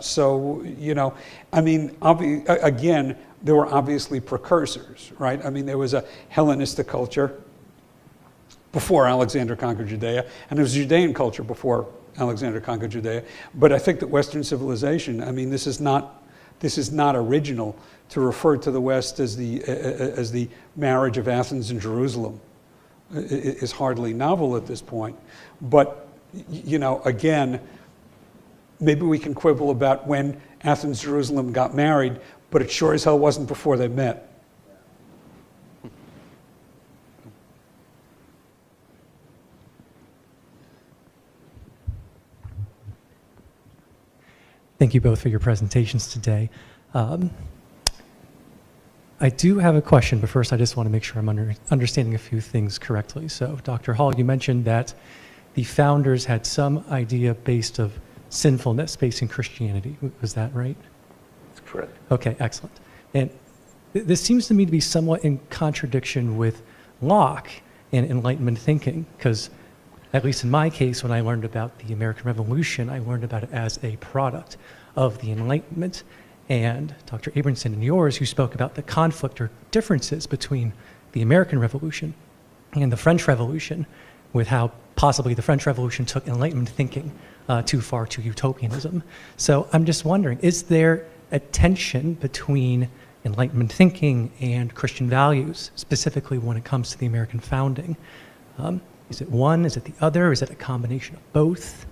So, you know, I mean, again, there were obviously precursors, right? I mean, there was a Hellenistic culture before Alexander conquered Judea, and there was a Judean culture before Alexander conquered Judea. But I think that Western civilization, I mean, this is not original to refer to the West as the marriage of Athens and Jerusalem. It is hardly novel at this point. But, you know, again, maybe we can quibble about when Athens and Jerusalem got married, but it sure as hell wasn't before they met. Thank you both for your presentations today. I do have a question, but first I just want to make sure I'm understanding a few things correctly. So, Dr. Hall, you mentioned that the founders had some idea based of sinfulness based in Christianity. Was that right? That's correct. Okay, excellent. And this seems to me to be somewhat in contradiction with Locke and Enlightenment thinking, because at least in my case, when I learned about the American Revolution, I learned about it as a product of the Enlightenment. And Dr. Abramson, in yours, you spoke about the conflict or differences between the American Revolution and the French Revolution, with how possibly the French Revolution took Enlightenment thinking too far to utopianism. So I'm just wondering, is there a tension between Enlightenment thinking and Christian values, specifically when it comes to the American founding? Is it one? Is it the other? Is it a combination of both?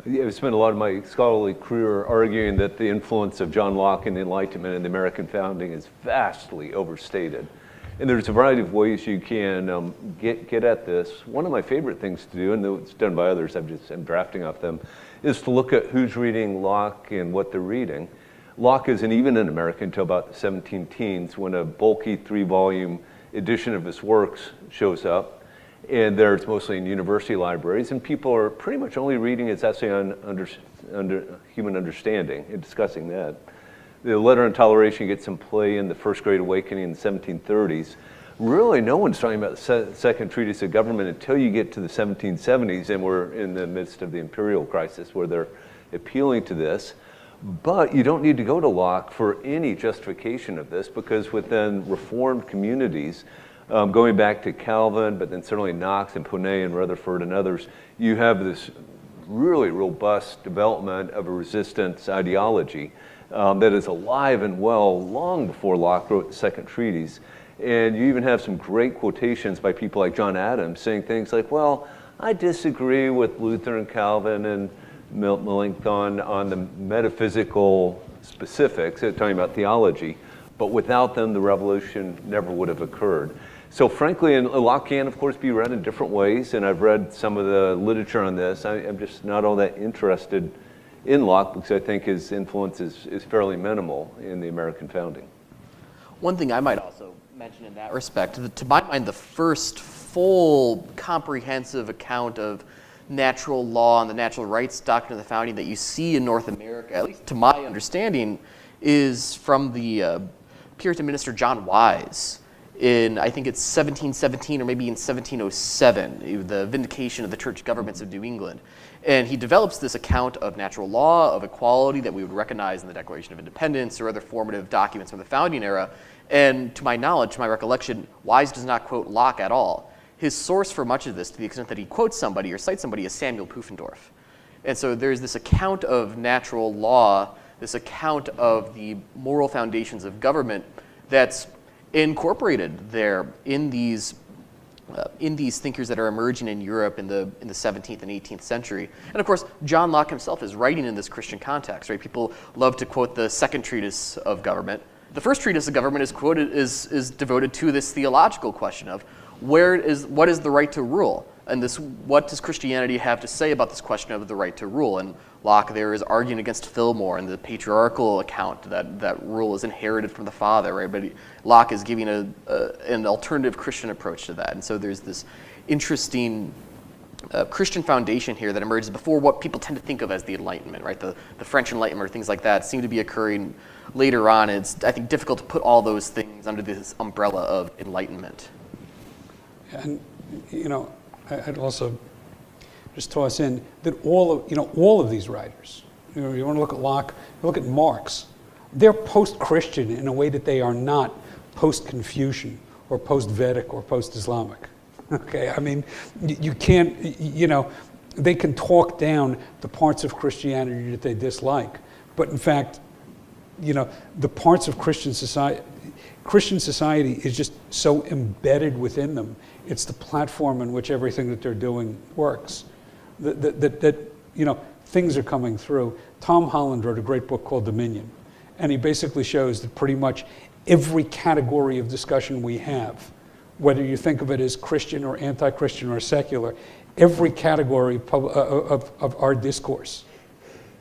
I've spent a lot of my scholarly career arguing that the influence of John Locke and the Enlightenment and the American founding is vastly overstated. And there's a variety of ways you can get at this. One of my favorite things to do, and it's done by others, I'm drafting off them, is to look at who's reading Locke and what they're reading. Locke isn't even in America until about the 17 teens, when a bulky 3-volume edition of his works shows up. And there it's mostly in university libraries, and people are pretty much only reading his essay on human understanding and discussing that. The Letter on Toleration gets some play in the First Great Awakening in the 1730s. Really, no one's talking about the Second Treatise of Government until you get to the 1770s, and we're in the midst of the imperial crisis where they're appealing to this. But you don't need to go to Locke for any justification of this, because within Reformed communities, going back to Calvin, but then certainly Knox and Ponet and Rutherford and others, you have this really robust development of a resistance ideology that is alive and well long before Locke wrote the Second Treatise. And you even have some great quotations by people like John Adams saying things like, well, I disagree with Luther and Calvin and Melanchthon on the metaphysical specifics, talking about theology, but without them the revolution never would have occurred. So frankly, and Locke can, of course, be read in different ways, and I've read some of the literature on this. I'm just not all that interested in Locke because I think his influence is fairly minimal in the American founding. One thing I might also mention in that respect, to my mind, the first full comprehensive account of natural law and the natural rights doctrine of the founding that you see in North America, at least to my understanding, is from the Puritan minister John Wise in, I think it's 1717 or maybe in 1707, the Vindication of the Church Governments of New England. And he develops this account of natural law, of equality that we would recognize in the Declaration of Independence or other formative documents from the founding era. And to my knowledge, to my recollection, Wise does not quote Locke at all. His source for much of this, to the extent that he quotes somebody or cites somebody, is Samuel Pufendorf. And so there's this account of natural law, this account of the moral foundations of government that's incorporated there in these thinkers that are emerging in Europe in the 17th and 18th century. And of course, John Locke himself is writing in this Christian context, right? People love to quote the second treatise of government. The first treatise of government is devoted to this theological question of what is the right to rule? And what does Christianity have to say about this question of the right to rule? And Locke there is arguing against Fillmore and the patriarchal account that rule is inherited from the father, right? But Locke is giving an alternative Christian approach to that. And so there's this interesting Christian foundation here that emerges before what people tend to think of as the Enlightenment, right? The French Enlightenment or things like that seem to be occurring later on. And it's, I think, difficult to put all those things under this umbrella of Enlightenment. And, I'd also just toss in that all of these writers, you want to look at Locke, look at Marx, they're post-Christian in a way that they are not post-Confucian or post-Vedic or post-Islamic. Okay, I mean, you can't, they can talk down the parts of Christianity that they dislike, but in fact, the parts of Christian society is just so embedded within them. It's the platform in which everything that they're doing works. That things are coming through. Tom Holland wrote a great book called Dominion, and he basically shows that pretty much every category of discussion we have, whether you think of it as Christian or anti-Christian or secular, every category of our discourse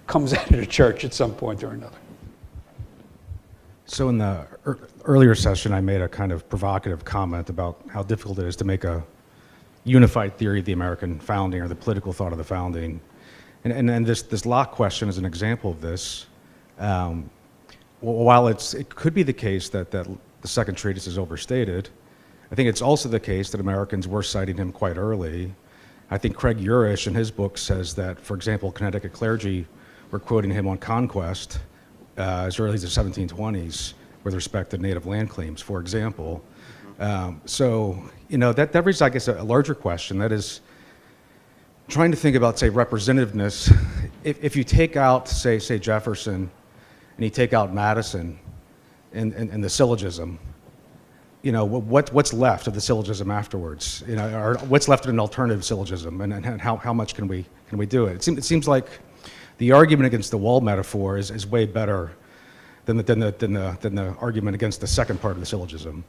comes out of the church at some point or another. So in the earlier session, I made a kind of provocative comment about how difficult it is to make a unified theory of the American founding or the political thought of the founding. And this Locke question is an example of this. While it could be the case that the second treatise is overstated, I think it's also the case that Americans were citing him quite early. I think Craig Urish in his book says that, for example, Connecticut clergy were quoting him on conquest as early as the 1720s with respect to native land claims, for example. So, that raises, I guess, a larger question. That is trying to think about, say, representativeness. If you take out, say Jefferson, and you take out Madison and the syllogism, what's left of the syllogism afterwards? Or what's left of an alternative syllogism, and how much can we do it? It seems like the argument against the wall metaphor is way better than the argument against the second part of the syllogism.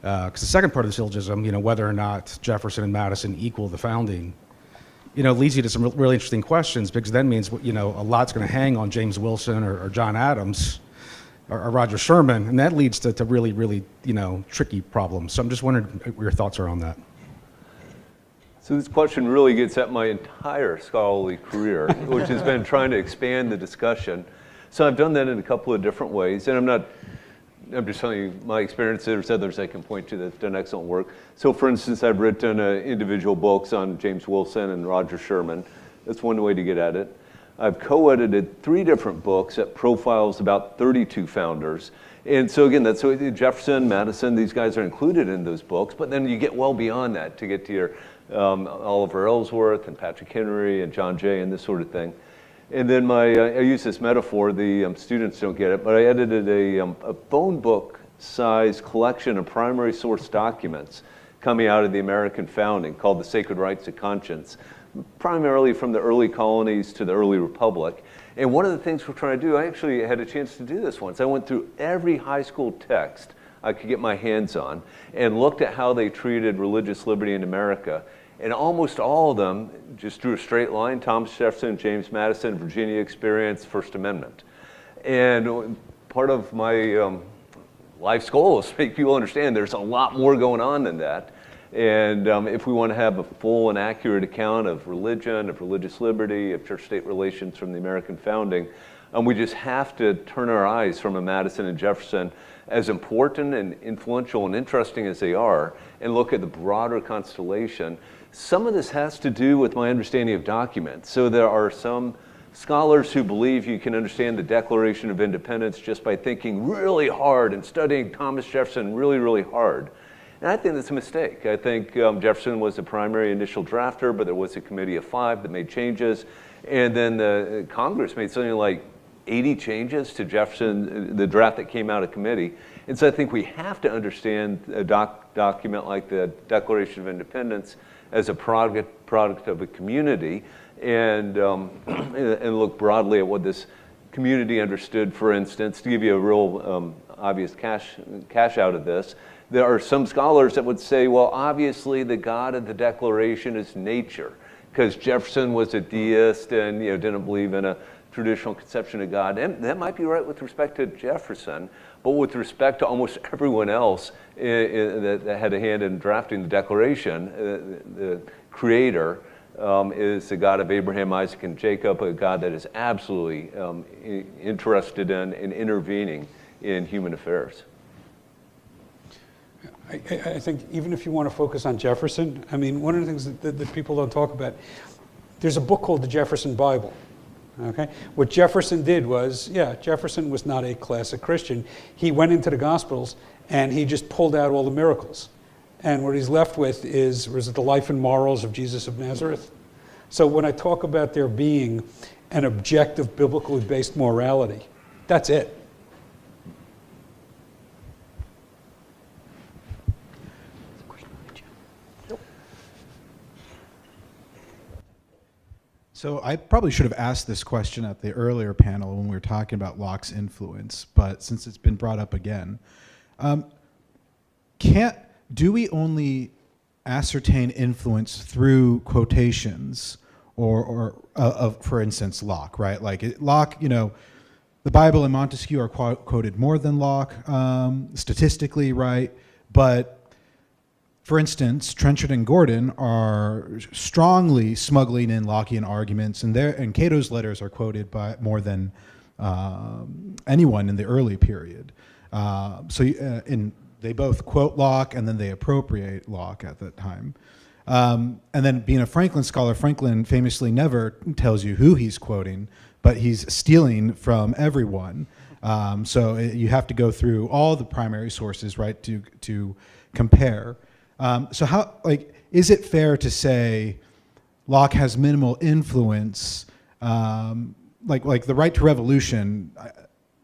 Because the second part of the syllogism, whether or not Jefferson and Madison equal the founding, leads you to some really interesting questions, because that means, a lot's going to hang on James Wilson or John Adams or Roger Sherman, and that leads to really, really, tricky problems. So I'm just wondering what your thoughts are on that. So this question really gets at my entire scholarly career, which has been trying to expand the discussion. So I've done that in a couple of different ways, and I'm just telling you my experience. There's others I can point to that's done excellent work. So for instance, I've written individual books on James Wilson and Roger Sherman. That's one way to get at it. I've co-edited 3 different books that profiles about 32 founders. And so again, that's Jefferson, Madison, these guys are included in those books, but then you get well beyond that to get to your Oliver Ellsworth and Patrick Henry and John Jay and this sort of thing. And then I use this metaphor, the students don't get it, but I edited a phone book size collection of primary source documents coming out of the American founding called the Sacred Rights of Conscience, primarily from the early colonies to the early republic. And one of the things we're trying to do, I actually had a chance to do this once. I went through every high school text I could get my hands on and looked at how they treated religious liberty in America. And almost all of them just drew a straight line: Thomas Jefferson, James Madison, Virginia experience, First Amendment. And part of my life's goal is to make people understand there's a lot more going on than that. And if we want to have a full and accurate account of religion, of religious liberty, of church-state relations from the American founding, we just have to turn our eyes from a Madison and Jefferson, as important and influential and interesting as they are, and look at the broader constellation. Some of this has to do with my understanding of documents. So there are some scholars who believe you can understand the Declaration of Independence just by thinking really hard and studying Thomas Jefferson really, really hard. And I think that's a mistake. I think Jefferson was the primary initial drafter, but there was a committee of 5 that made changes. And then the Congress made something like 80 changes to Jefferson, the draft that came out of committee. And so I think we have to understand a document like the Declaration of Independence as a product of a community, and look broadly at what this community understood. For instance, to give you a real obvious cash out of this, there are some scholars that would say, well, obviously the God of the Declaration is nature, because Jefferson was a deist and didn't believe in a traditional conception of God. And that might be right with respect to Jefferson, but with respect to almost everyone else that had a hand in drafting the Declaration, the creator is the God of Abraham, Isaac, and Jacob, a God that is absolutely interested in and intervening in human affairs. I think even if you want to focus on Jefferson, I mean, one of the things that people don't talk about, there's a book called the Jefferson Bible. Okay? What Jefferson did was, Jefferson was not a classic Christian. He went into the Gospels and he just pulled out all the miracles. And what he's left with was the life and morals of Jesus of Nazareth. So when I talk about there being an objective, biblically based morality, that's it. So I probably should have asked this question at the earlier panel when we were talking about Locke's influence, but since it's been brought up again, do we only ascertain influence through quotations or for instance, Locke, right? Like Locke, the Bible and Montesquieu are quoted more than Locke, statistically, right? But for instance, Trenchard and Gordon are strongly smuggling in Lockean arguments, and Cato's letters are quoted by more than anyone in the early period. They both quote Locke, and then they appropriate Locke at that time. And then being a Franklin scholar, Franklin famously never tells you who he's quoting, but he's stealing from everyone. So you have to go through all the primary sources, right, to compare. So how, is it fair to say Locke has minimal influence, like the right to revolution,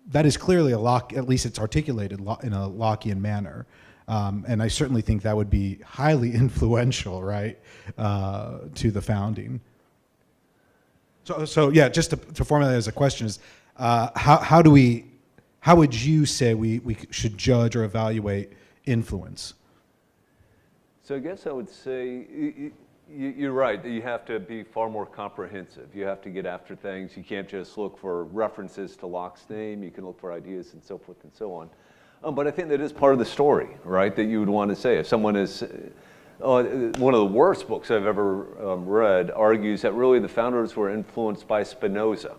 that is clearly a Locke, at least it's articulated in a Lockean manner. And I certainly think that would be highly influential, right, to the founding. So yeah, just to formulate as a question is, how would you say we should judge or evaluate influence? So I guess I would say you're right, that you have to be far more comprehensive. You have to get after things. You can't just look for references to Locke's name. You can look for ideas and so forth and so on. But I think that is part of the story, right, that you would want to say. If someone is, one of the worst books I've ever read argues that really the founders were influenced by Spinoza.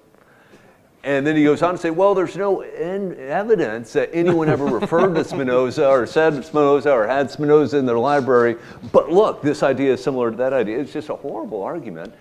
And then he goes on to say, well, there's no evidence that anyone ever referred to Spinoza or said Spinoza or had Spinoza in their library. But look, this idea is similar to that idea. It's just a horrible argument.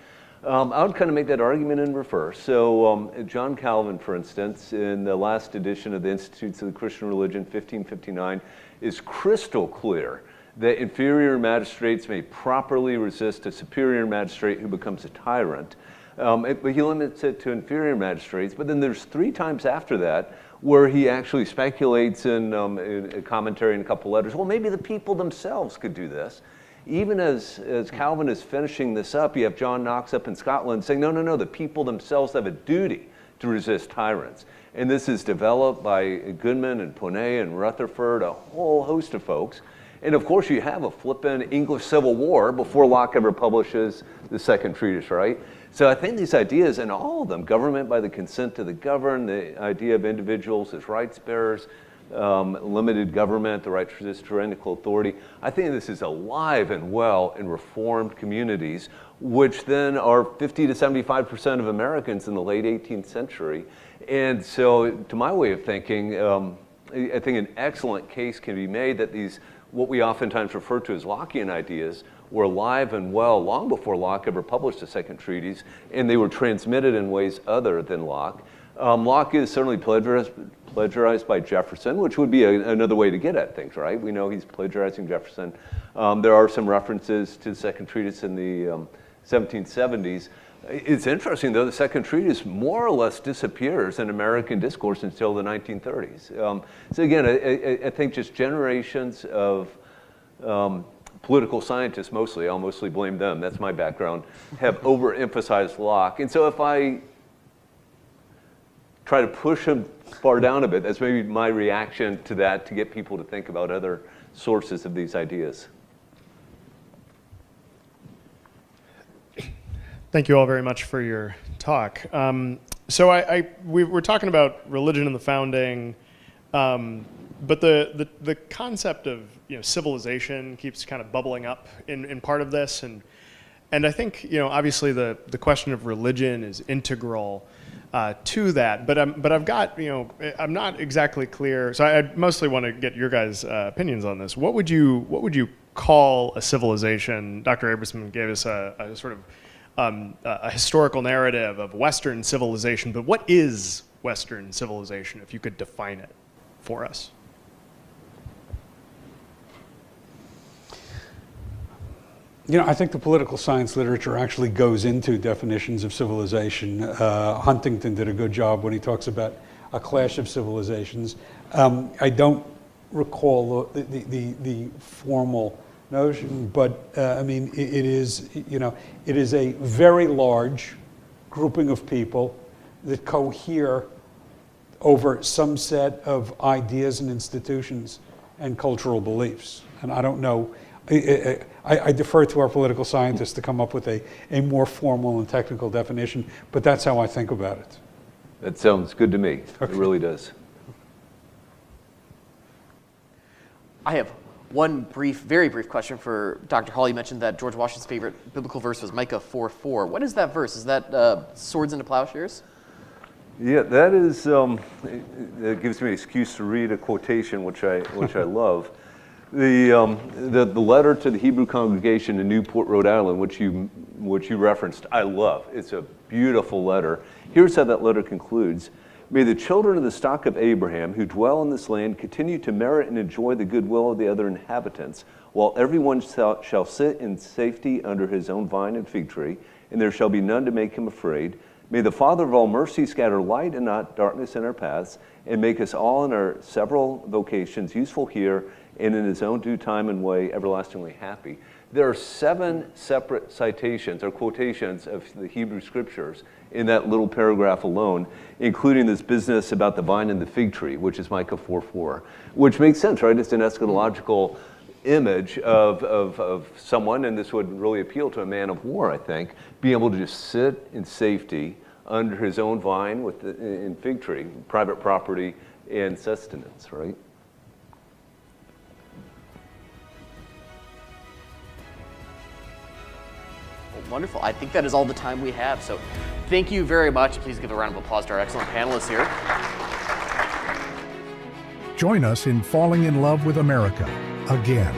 I would kind of make that argument in reverse. So John Calvin, for instance, in the last edition of the Institutes of the Christian Religion, 1559, is crystal clear that inferior magistrates may properly resist a superior magistrate who becomes a tyrant. But he limits it to inferior magistrates. But then there's 3 times after that where he actually speculates in a commentary in a couple letters, well, maybe the people themselves could do this. Even as Calvin is finishing this up, you have John Knox up in Scotland saying, no, the people themselves have a duty to resist tyrants. And this is developed by Goodman and Ponet and Rutherford, a whole host of folks. And of course, you have a flippin' English Civil War before Locke ever publishes the second treatise, right? So I think these ideas, and all of them, government by the consent of the governed, the idea of individuals as rights bearers, limited government, the right to resist tyrannical authority, I think this is alive and well in Reformed communities, which then are 50 to 75% of Americans in the late 18th century. And so to my way of thinking, I think an excellent case can be made that these, what we oftentimes refer to as Lockean ideas, were alive and well long before Locke ever published the second treatise, and they were transmitted in ways other than Locke. Locke is certainly plagiarized by Jefferson, which would be another way to get at things, right? We know he's plagiarizing Jefferson. There are some references to the second treatise in the 1770s, It's interesting, though, the second treatise more or less disappears in American discourse until the 1930s. So again, I think just generations of political scientists, mostly, I'll mostly blame them, that's my background, have overemphasized Locke. And so if I try to push him far down a bit, that's maybe my reaction to that, to get people to think about other sources of these ideas. Thank you all very much for your talk. So we were talking about religion and the founding, but the concept of civilization keeps kind of bubbling up in part of this, and I think obviously the question of religion is integral to that, but I've got I'm not exactly clear. So I mostly want to get your guys' opinions on this. What would you call a civilization? Dr. Abramson gave us a sort of a historical narrative of Western civilization, but what is Western civilization, if you could define it for us? I think the political science literature actually goes into definitions of civilization. Huntington did a good job when he talks about a clash of civilizations. I don't recall the formal notion, but I mean, it is a very large grouping of people that cohere over some set of ideas and institutions and cultural beliefs. And I don't know, I defer to our political scientists to come up with a more formal and technical definition, but that's how I think about it. That sounds good to me. Okay. It really does. I have one very brief question for Dr. Hall. You mentioned that George Washington's favorite biblical verse was Micah 4:4. What is that verse? Is that swords into plowshares? Yeah, that is. That gives me an excuse to read a quotation, which I love. The letter to the Hebrew congregation in Newport, Rhode Island, which you referenced, I love. It's a beautiful letter. Here's how that letter concludes. May the children of the stock of Abraham who dwell in this land continue to merit and enjoy the goodwill of the other inhabitants, while everyone shall sit in safety under his own vine and fig tree, and there shall be none to make him afraid. May the Father of all mercy scatter light and not darkness in our paths, and make us all in our several vocations useful here, and in his own due time and way everlastingly happy. There are 7 separate citations or quotations of the Hebrew scriptures in that little paragraph alone, including this business about the vine and the fig tree, which is Micah 4:4, which makes sense, right? It's an eschatological image of someone, and this would really appeal to a man of war, I think, being able to just sit in safety under his own vine in fig tree, private property and sustenance, right? Wonderful. I think that is all the time we have. So thank you very much. Please give a round of applause to our excellent panelists here. Join us in falling in love with America again.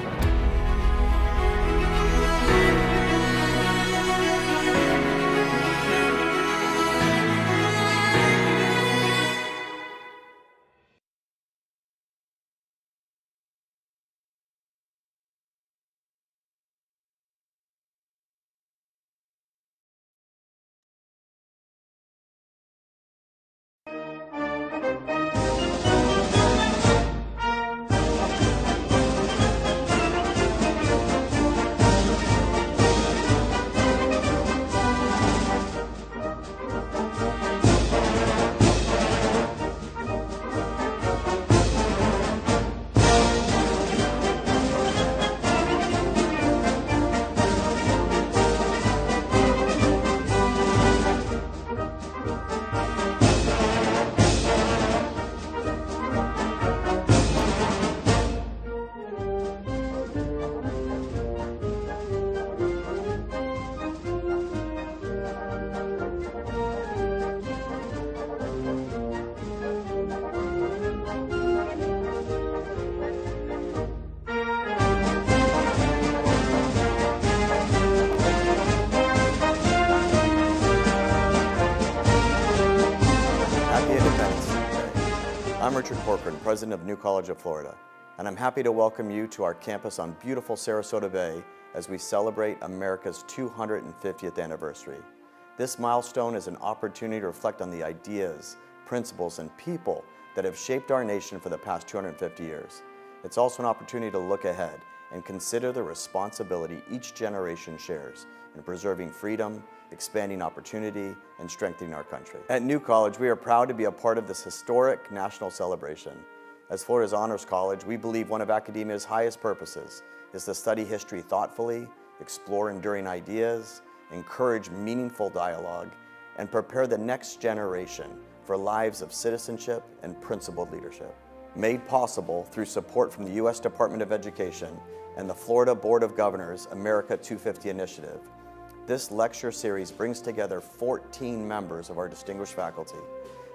I'm Richard Corcoran, president of New College of Florida, and I'm happy to welcome you to our campus on beautiful Sarasota Bay as we celebrate America's 250th anniversary. This milestone is an opportunity to reflect on the ideas, principles, and people that have shaped our nation for the past 250 years. It's also an opportunity to look ahead and consider the responsibility each generation shares in preserving freedom, expanding opportunity, and strengthening our country. At New College, we are proud to be a part of this historic national celebration. As Florida's honors college, we believe one of academia's highest purposes is to study history thoughtfully, explore enduring ideas, encourage meaningful dialogue, and prepare the next generation for lives of citizenship and principled leadership. Made possible through support from the U.S. Department of Education and the Florida Board of Governors America 250 Initiative, this lecture series brings together 14 members of our distinguished faculty.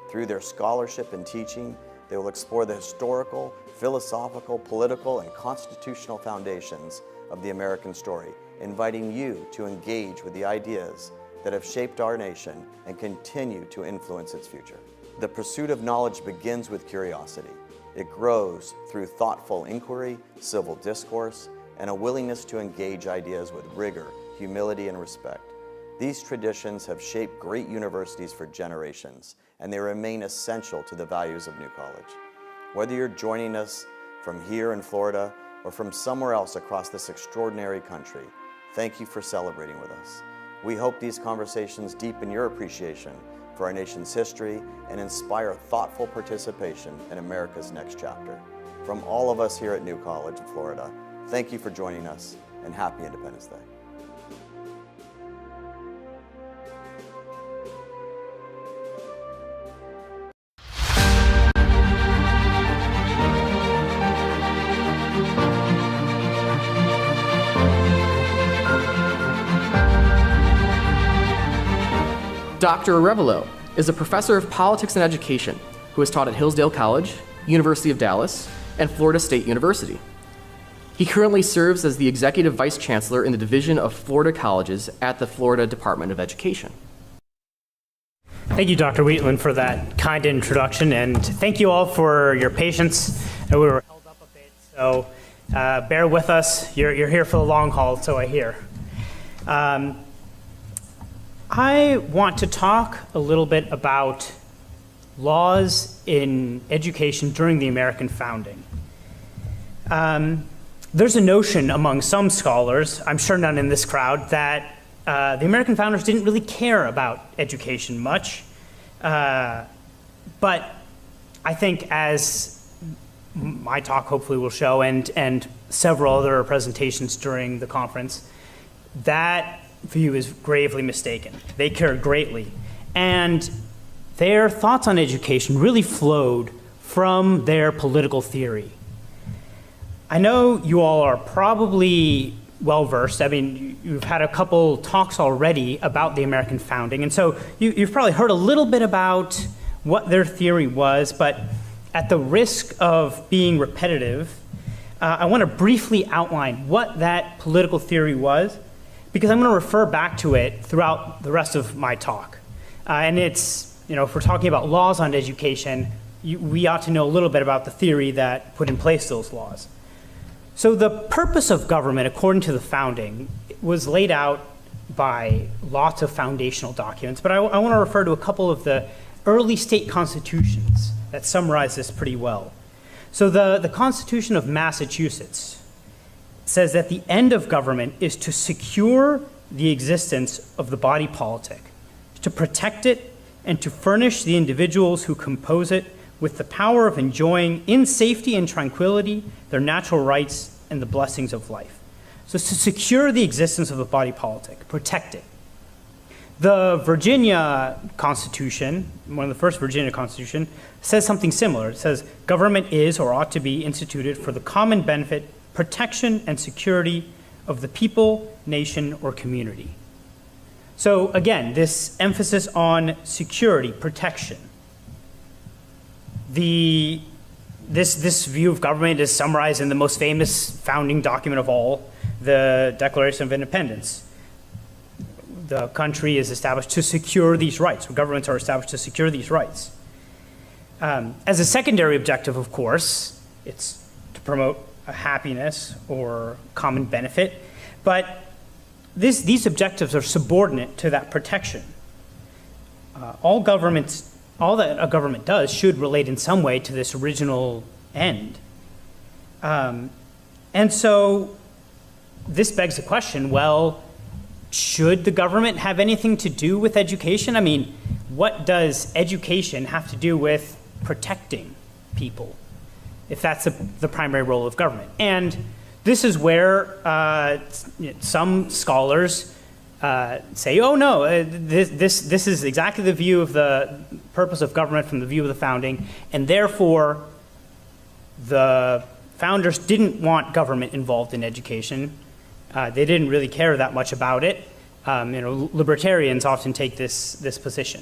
Through their scholarship and teaching, they will explore the historical, philosophical, political, and constitutional foundations of the American story, inviting you to engage with the ideas that have shaped our nation and continue to influence its future. The pursuit of knowledge begins with curiosity. It grows through thoughtful inquiry, civil discourse, and a willingness to engage ideas with rigor, humility, and respect. These traditions have shaped great universities for generations, and they remain essential to the values of New College. Whether you're joining us from here in Florida or from somewhere else across this extraordinary country, thank you for celebrating with us. We hope these conversations deepen your appreciation for our nation's history and inspire thoughtful participation in America's next chapter. From all of us here at New College of Florida, thank you for joining us, and happy Independence Day. Dr. Arevalo is a professor of politics and education who has taught at Hillsdale College, University of Dallas, and Florida State University. He currently serves as the Executive Vice Chancellor in the Division of Florida Colleges at the Florida Department of Education. Thank you, Dr. Wheatland, for that kind introduction, and thank you all for your patience. We were held up a bit, so bear with us. You're here for the long haul, so I hear. I want to talk a little bit about laws in education during the American founding. There's a notion among some scholars, I'm sure none in this crowd, that the American founders didn't really care about education much. But I think, as my talk hopefully will show, and several other presentations during the conference, that view is gravely mistaken. They cared greatly. And their thoughts on education really flowed from their political theory. I know you all are probably well-versed. I mean, you've had a couple talks already about the American founding, and so you've probably heard a little bit about what their theory was, but at the risk of being repetitive, I want to briefly outline what that political theory was, because I'm going to refer back to it throughout the rest of my talk. And it's, if we're talking about laws on education, we ought to know a little bit about the theory that put in place those laws. So the purpose of government, according to the founding, was laid out by lots of foundational documents, but I want to refer to a couple of the early state constitutions that summarize this pretty well. So the Constitution of Massachusetts says that the end of government is to secure the existence of the body politic, to protect it, and to furnish the individuals who compose it with the power of enjoying in safety and tranquility their natural rights and the blessings of life. So it's to secure the existence of the body politic, protect it. The Virginia Constitution, one of the first Virginia Constitution, says something similar. It says, government is or ought to be instituted for the common benefit, protection, and security of the people, nation, or community. So again, this emphasis on security, protection. This view of government is summarized in the most famous founding document of all, the Declaration of Independence. The country is established to secure these rights. Governments are established to secure these rights. As a secondary objective, of course, it's to promote a happiness or common benefit, but these objectives are subordinate to that protection. all that a government does should relate in some way to this original end. And so this begs the question, well, should the government have anything to do with education? I mean, what does education have to do with protecting people, if that's the primary role of government? And this is where some scholars say, oh no, this is exactly the view of the purpose of government from the view of the founding, and therefore the founders didn't want government involved in education. They didn't really care that much about it. Libertarians often take this position,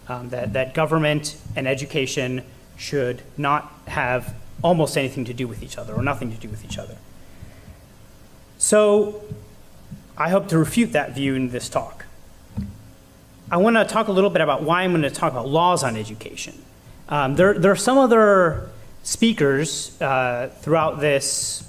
that government and education should not have almost anything to do with each other, or nothing to do with each other. So I hope to refute that view in this talk. I want to talk a little bit about why I'm going to talk about laws on education. There are some other speakers throughout this,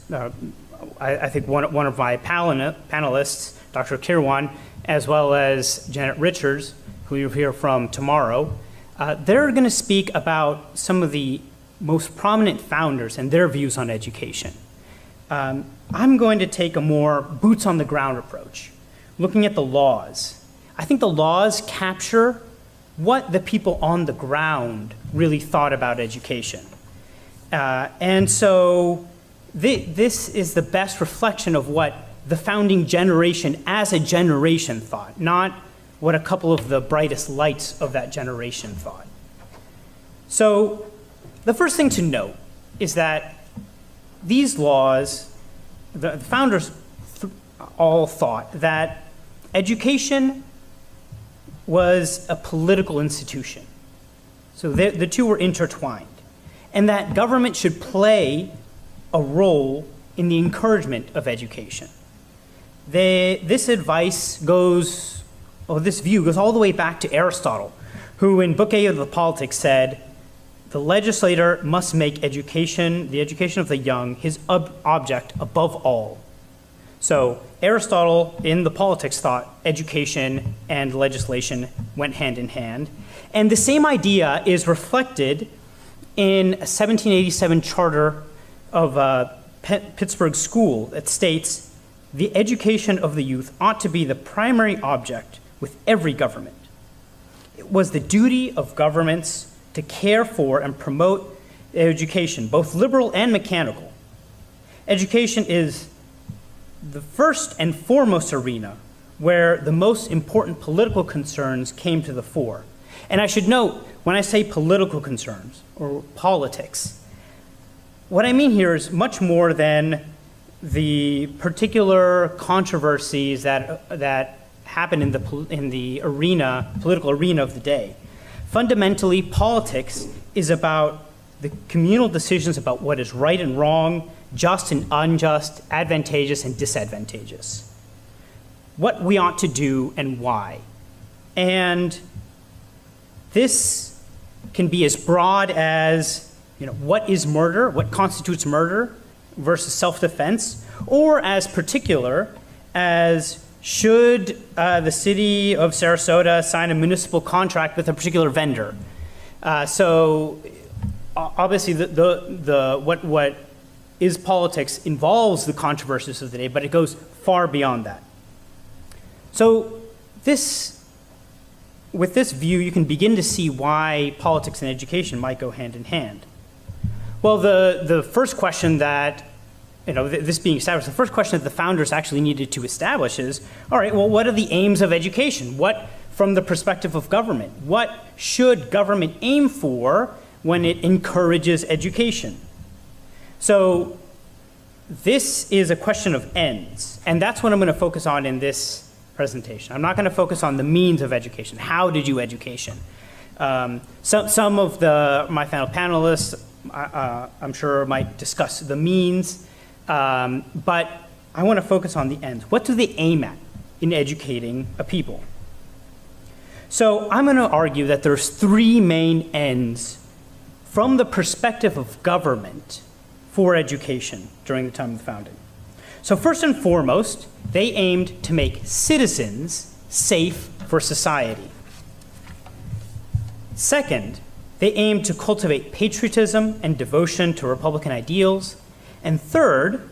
I think one of my panelists, Dr. Kirwan, as well as Janet Richards, who you'll hear from tomorrow. They're going to speak about some of the most prominent founders and their views on education. I'm going to take a more boots on the ground approach, looking at the laws. I think the laws capture what the people on the ground really thought about education. And so this is the best reflection of what the founding generation as a generation thought, not what a couple of the brightest lights of that generation thought. So the first thing to note is that these laws, the founders all thought that education was a political institution. So the two were intertwined, and that government should play a role in the encouragement of education. This view goes all the way back to Aristotle, who in Book A of the Politics said, the legislator must make education, the education of the young, his object above all. So Aristotle in the Politics thought education and legislation went hand in hand. And the same idea is reflected in a 1787 charter of Pittsburgh School that states, the education of the youth ought to be the primary object with every government. It was the duty of governments to care for and promote education, both liberal and mechanical. Education is the first and foremost arena where the most important political concerns came to the fore. And I should note, when I say political concerns or politics, what I mean here is much more than the particular controversies that happen in the political arena of the day. Fundamentally, politics is about the communal decisions about what is right and wrong, just and unjust, advantageous and disadvantageous. What we ought to do and why. And this can be as broad as, what is murder, what constitutes murder versus self-defense, or as particular as should the city of Sarasota sign a municipal contract with a particular vendor? So obviously what is politics involves the controversies of the day, but it goes far beyond that. So with this view, you can begin to see why politics and education might go hand in hand. Well, the first question that, this being established, the first question that the founders actually needed to establish is, all right, well, what are the aims of education? What, from the perspective of government, what should government aim for when it encourages education? So this is a question of ends, and that's what I'm going to focus on in this presentation. I'm not going to focus on the means of education. How to do education? Some of my panelists, I'm sure, might discuss the means, but I want to focus on the ends. What do they aim at in educating a people? So I'm going to argue that there's three main ends from the perspective of government for education during the time of the founding. So first and foremost, they aimed to make citizens safe for society. Second, they aimed to cultivate patriotism and devotion to Republican ideals. And third,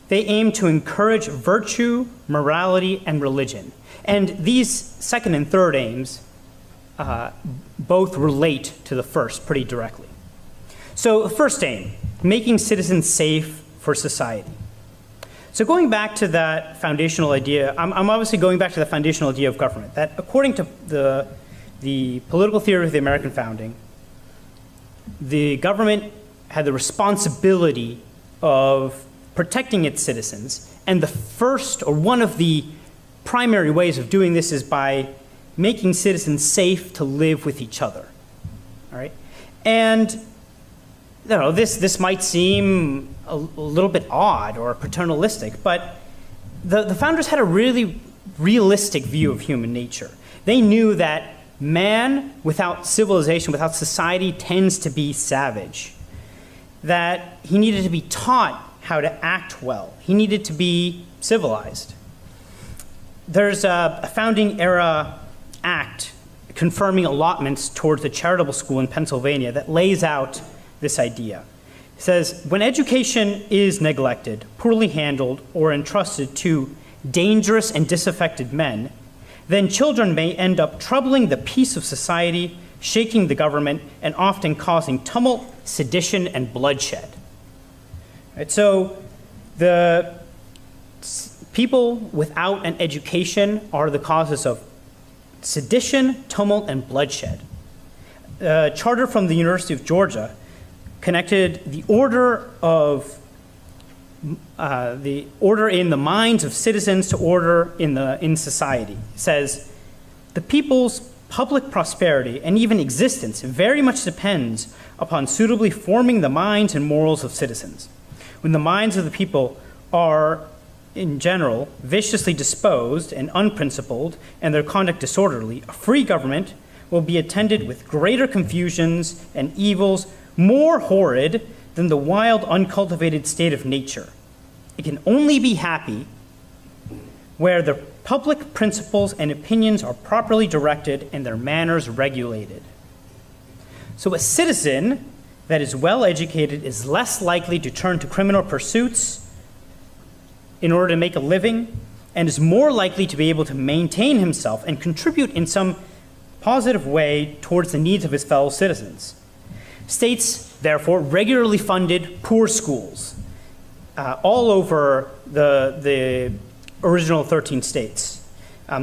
they aimed to encourage virtue, morality, and religion. And these second and third aims both relate to the first pretty directly. So the first aim, making citizens safe for society. So going back to that foundational idea, I'm obviously going back to the foundational idea of government, that according to the political theory of the American founding, the government had the responsibility of protecting its citizens, and the first, or one of the primary ways of doing this is by making citizens safe to live with each other. All right? And you know, this might seem a little bit odd or paternalistic, but the founders had a really realistic view of human nature. They knew that man without civilization, without society, tends to be savage, that he needed to be taught how to act well. He needed to be civilized. There's a founding era act confirming allotments towards the charitable school in Pennsylvania that lays out this idea. It says, when education is neglected, poorly handled, or entrusted to dangerous and disaffected men, then children may end up troubling the peace of society, shaking the government, and often causing tumult, sedition, and bloodshed. Right, so the people without an education are the causes of sedition, tumult, and bloodshed. A charter from the University of Georgia connected the order in the minds of citizens to order in society. It says, the people's public prosperity and even existence very much depends upon suitably forming the minds and morals of citizens. When the minds of the people are, in general, viciously disposed and unprincipled, and their conduct disorderly, a free government will be attended with greater confusions and evils more horrid than the wild, uncultivated state of nature. It can only be happy where the public principles and opinions are properly directed and their manners regulated. So a citizen that is well educated is less likely to turn to criminal pursuits in order to make a living, and is more likely to be able to maintain himself and contribute in some positive way towards the needs of his fellow citizens. States, therefore, regularly funded poor schools all over the original 13 states.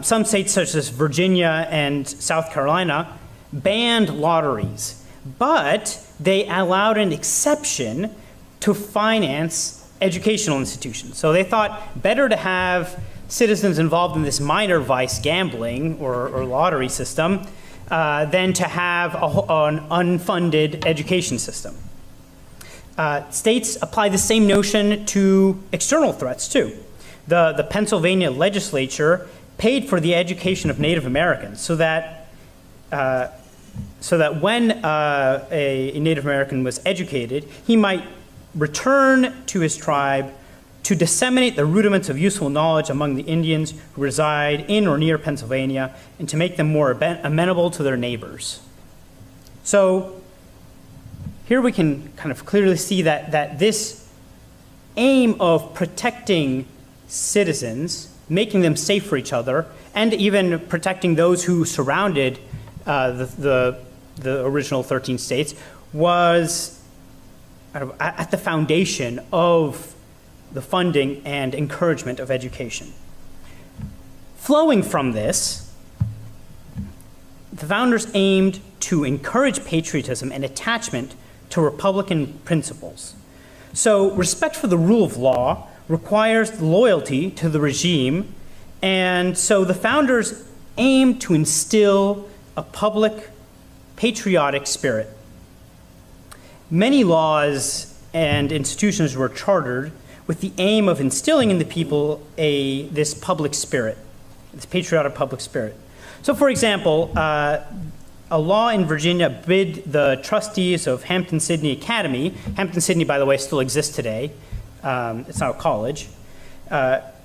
Some states, such as Virginia and South Carolina, banned lotteries, but they allowed an exception to finance educational institutions. So they thought better to have citizens involved in this minor vice, gambling or lottery system, than to have an unfunded education system. States apply the same notion to external threats too. The Pennsylvania legislature paid for the education of Native Americans so that when a Native American was educated, he might return to his tribe to disseminate the rudiments of useful knowledge among the Indians who reside in or near Pennsylvania, and to make them more amenable to their neighbors. So here we can kind of clearly see that this aim of protecting citizens, making them safe for each other, and even protecting those who surrounded the original 13 states was at the foundation of the funding and encouragement of education. Flowing from this, the founders aimed to encourage patriotism and attachment to Republican principles. So respect for the rule of law requires loyalty to the regime, and so the founders aimed to instill a public patriotic spirit. Many laws and institutions were chartered with the aim of instilling in the people this public spirit, this patriotic public spirit. So for example, a law in Virginia bid the trustees of Hampton-Sydney Academy, Hampton-Sydney, by the way, still exists today, it's now a college,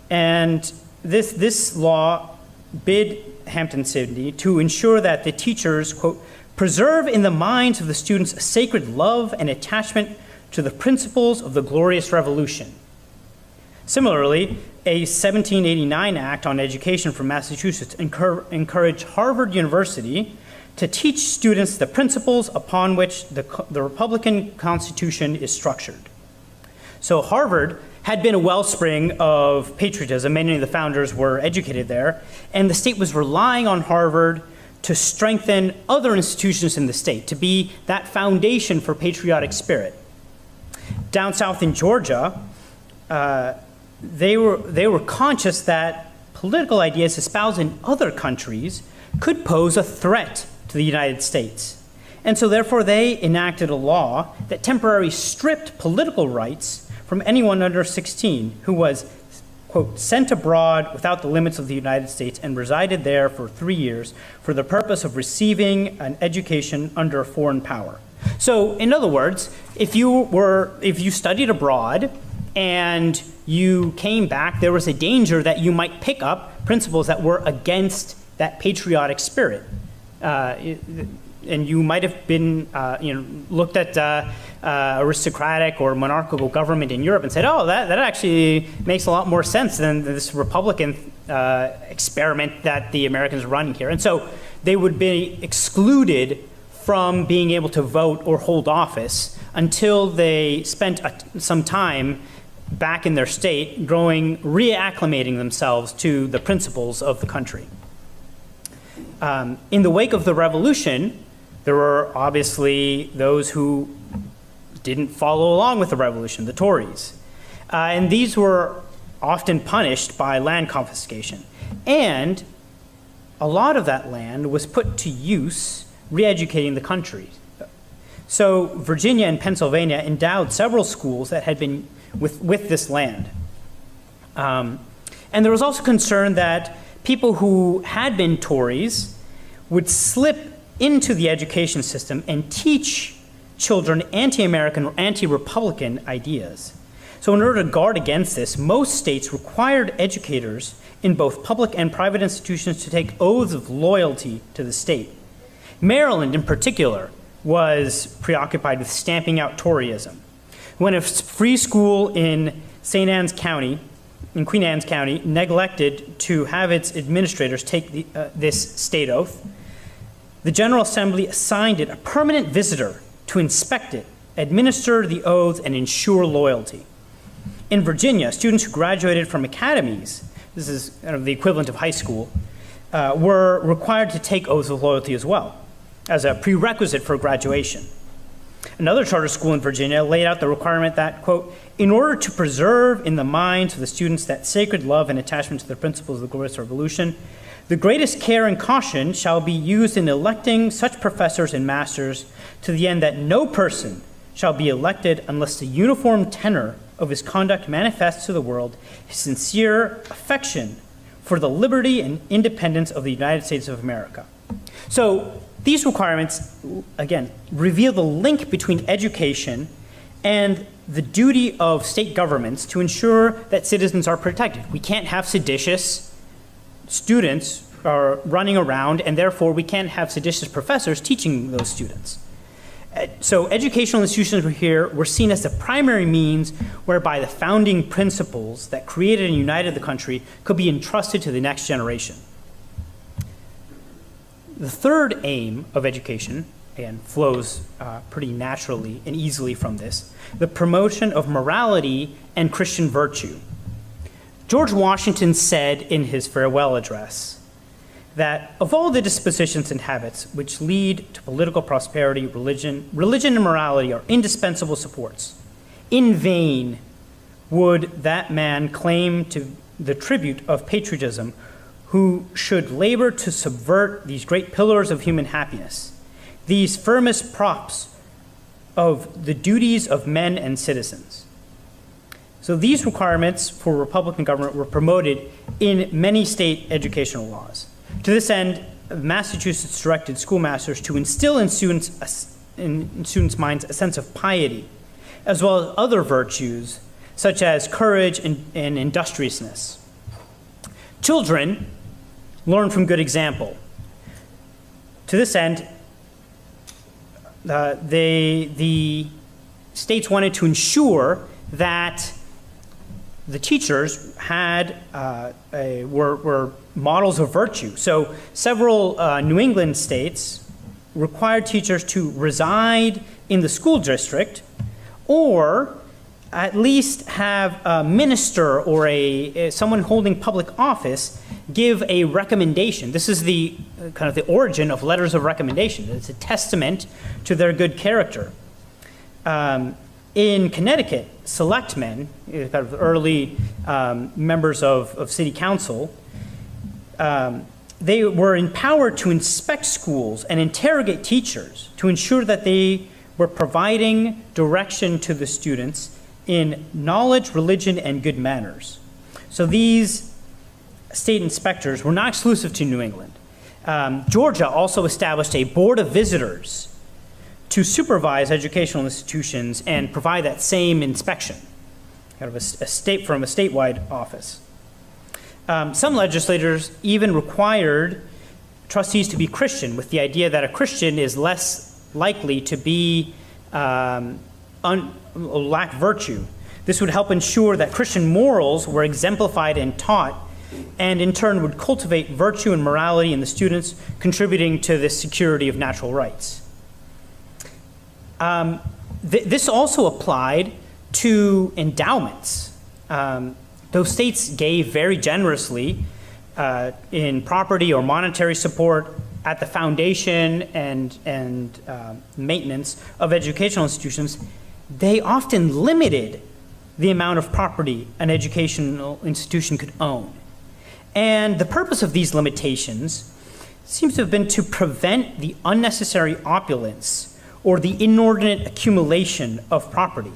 and this law bid Hampton-Sydney to ensure that the teachers, quote, preserve in the minds of the students a sacred love and attachment to the principles of the glorious revolution. Similarly, a 1789 Act on Education from Massachusetts encouraged Harvard University to teach students the principles upon which the Republican Constitution is structured. So Harvard had been a wellspring of patriotism. Many of the founders were educated there, and the state was relying on Harvard to strengthen other institutions in the state, to be that foundation for patriotic spirit. Down south in Georgia, they were conscious that political ideas espoused in other countries could pose a threat to the United States. And so therefore they enacted a law that temporarily stripped political rights from anyone under 16 who was, quote, sent abroad without the limits of the United States and resided there for 3 years for the purpose of receiving an education under a foreign power. So in other words, if you studied abroad and you came back, there was a danger that you might pick up principles that were against that patriotic spirit. And you might have been, looked at aristocratic or monarchical government in Europe and said, oh, that actually makes a lot more sense than this Republican experiment that the Americans are running here. And so they would be excluded from being able to vote or hold office until they spent some time back in their state reacclimating themselves to the principles of the country. In the wake of the revolution, there were obviously those who didn't follow along with the revolution, the Tories. And these were often punished by land confiscation. And a lot of that land was put to use re-educating the country. So Virginia and Pennsylvania endowed several schools that had been with this land. And there was also concern that people who had been Tories would slip into the education system and teach children anti-American or anti-Republican ideas. So in order to guard against this, most states required educators in both public and private institutions to take oaths of loyalty to the state. Maryland, in particular, was preoccupied with stamping out Toryism. When a free school in St. Anne's County, in Queen Anne's County, neglected to have its administrators take this state oath, the General Assembly assigned it a permanent visitor to inspect it, administer the oaths, and ensure loyalty. In Virginia, students who graduated from academies, this is kind of the equivalent of high school, were required to take oaths of loyalty as well, as a prerequisite for graduation. Another charter school in Virginia laid out the requirement that, quote, in order to preserve in the minds of the students that sacred love and attachment to the principles of the glorious revolution, the greatest care and caution shall be used in electing such professors and masters to the end that no person shall be elected unless the uniform tenor of his conduct manifests to the world his sincere affection for the liberty and independence of the United States of America. So these requirements, again, reveal the link between education and the duty of state governments to ensure that citizens are protected. We can't have seditious students are running around, and therefore we can't have seditious professors teaching those students. So educational institutions were seen as the primary means whereby the founding principles that created and united the country could be entrusted to the next generation. The third aim of education, again, flows pretty naturally and easily from this, the promotion of morality and Christian virtue. George Washington said in his farewell address that of all the dispositions and habits which lead to political prosperity, religion and morality are indispensable supports. In vain would that man claim to the tribute of patriotism who should labor to subvert these great pillars of human happiness, these firmest props of the duties of men and citizens. So these requirements for Republican government were promoted in many state educational laws. To this end, Massachusetts directed schoolmasters to instill in students' minds a sense of piety, as well as other virtues such as courage and industriousness. Children learn from good example. To this end, the states wanted to ensure that the teachers had were models of virtue. So several New England states required teachers to reside in the school district, or at least have a minister or someone holding public office give a recommendation. This is the kind of the origin of letters of recommendation. It's a testament to their good character. In Connecticut, selectmen, kind of early members of city council, they were empowered to inspect schools and interrogate teachers to ensure that they were providing direction to the students in knowledge, religion, and good manners. So these state inspectors were not exclusive to New England. Georgia also established a board of visitors to supervise educational institutions and provide that same inspection, kind of a statewide office. Some legislators even required trustees to be Christian, with the idea that a Christian is less likely to be lack virtue. This would help ensure that Christian morals were exemplified and taught, and in turn would cultivate virtue and morality in the students, contributing to the security of natural rights. This also applied to endowments. Those states gave very generously in property or monetary support at the foundation and maintenance of educational institutions. They often limited the amount of property an educational institution could own. And the purpose of these limitations seems to have been to prevent the unnecessary opulence or the inordinate accumulation of property.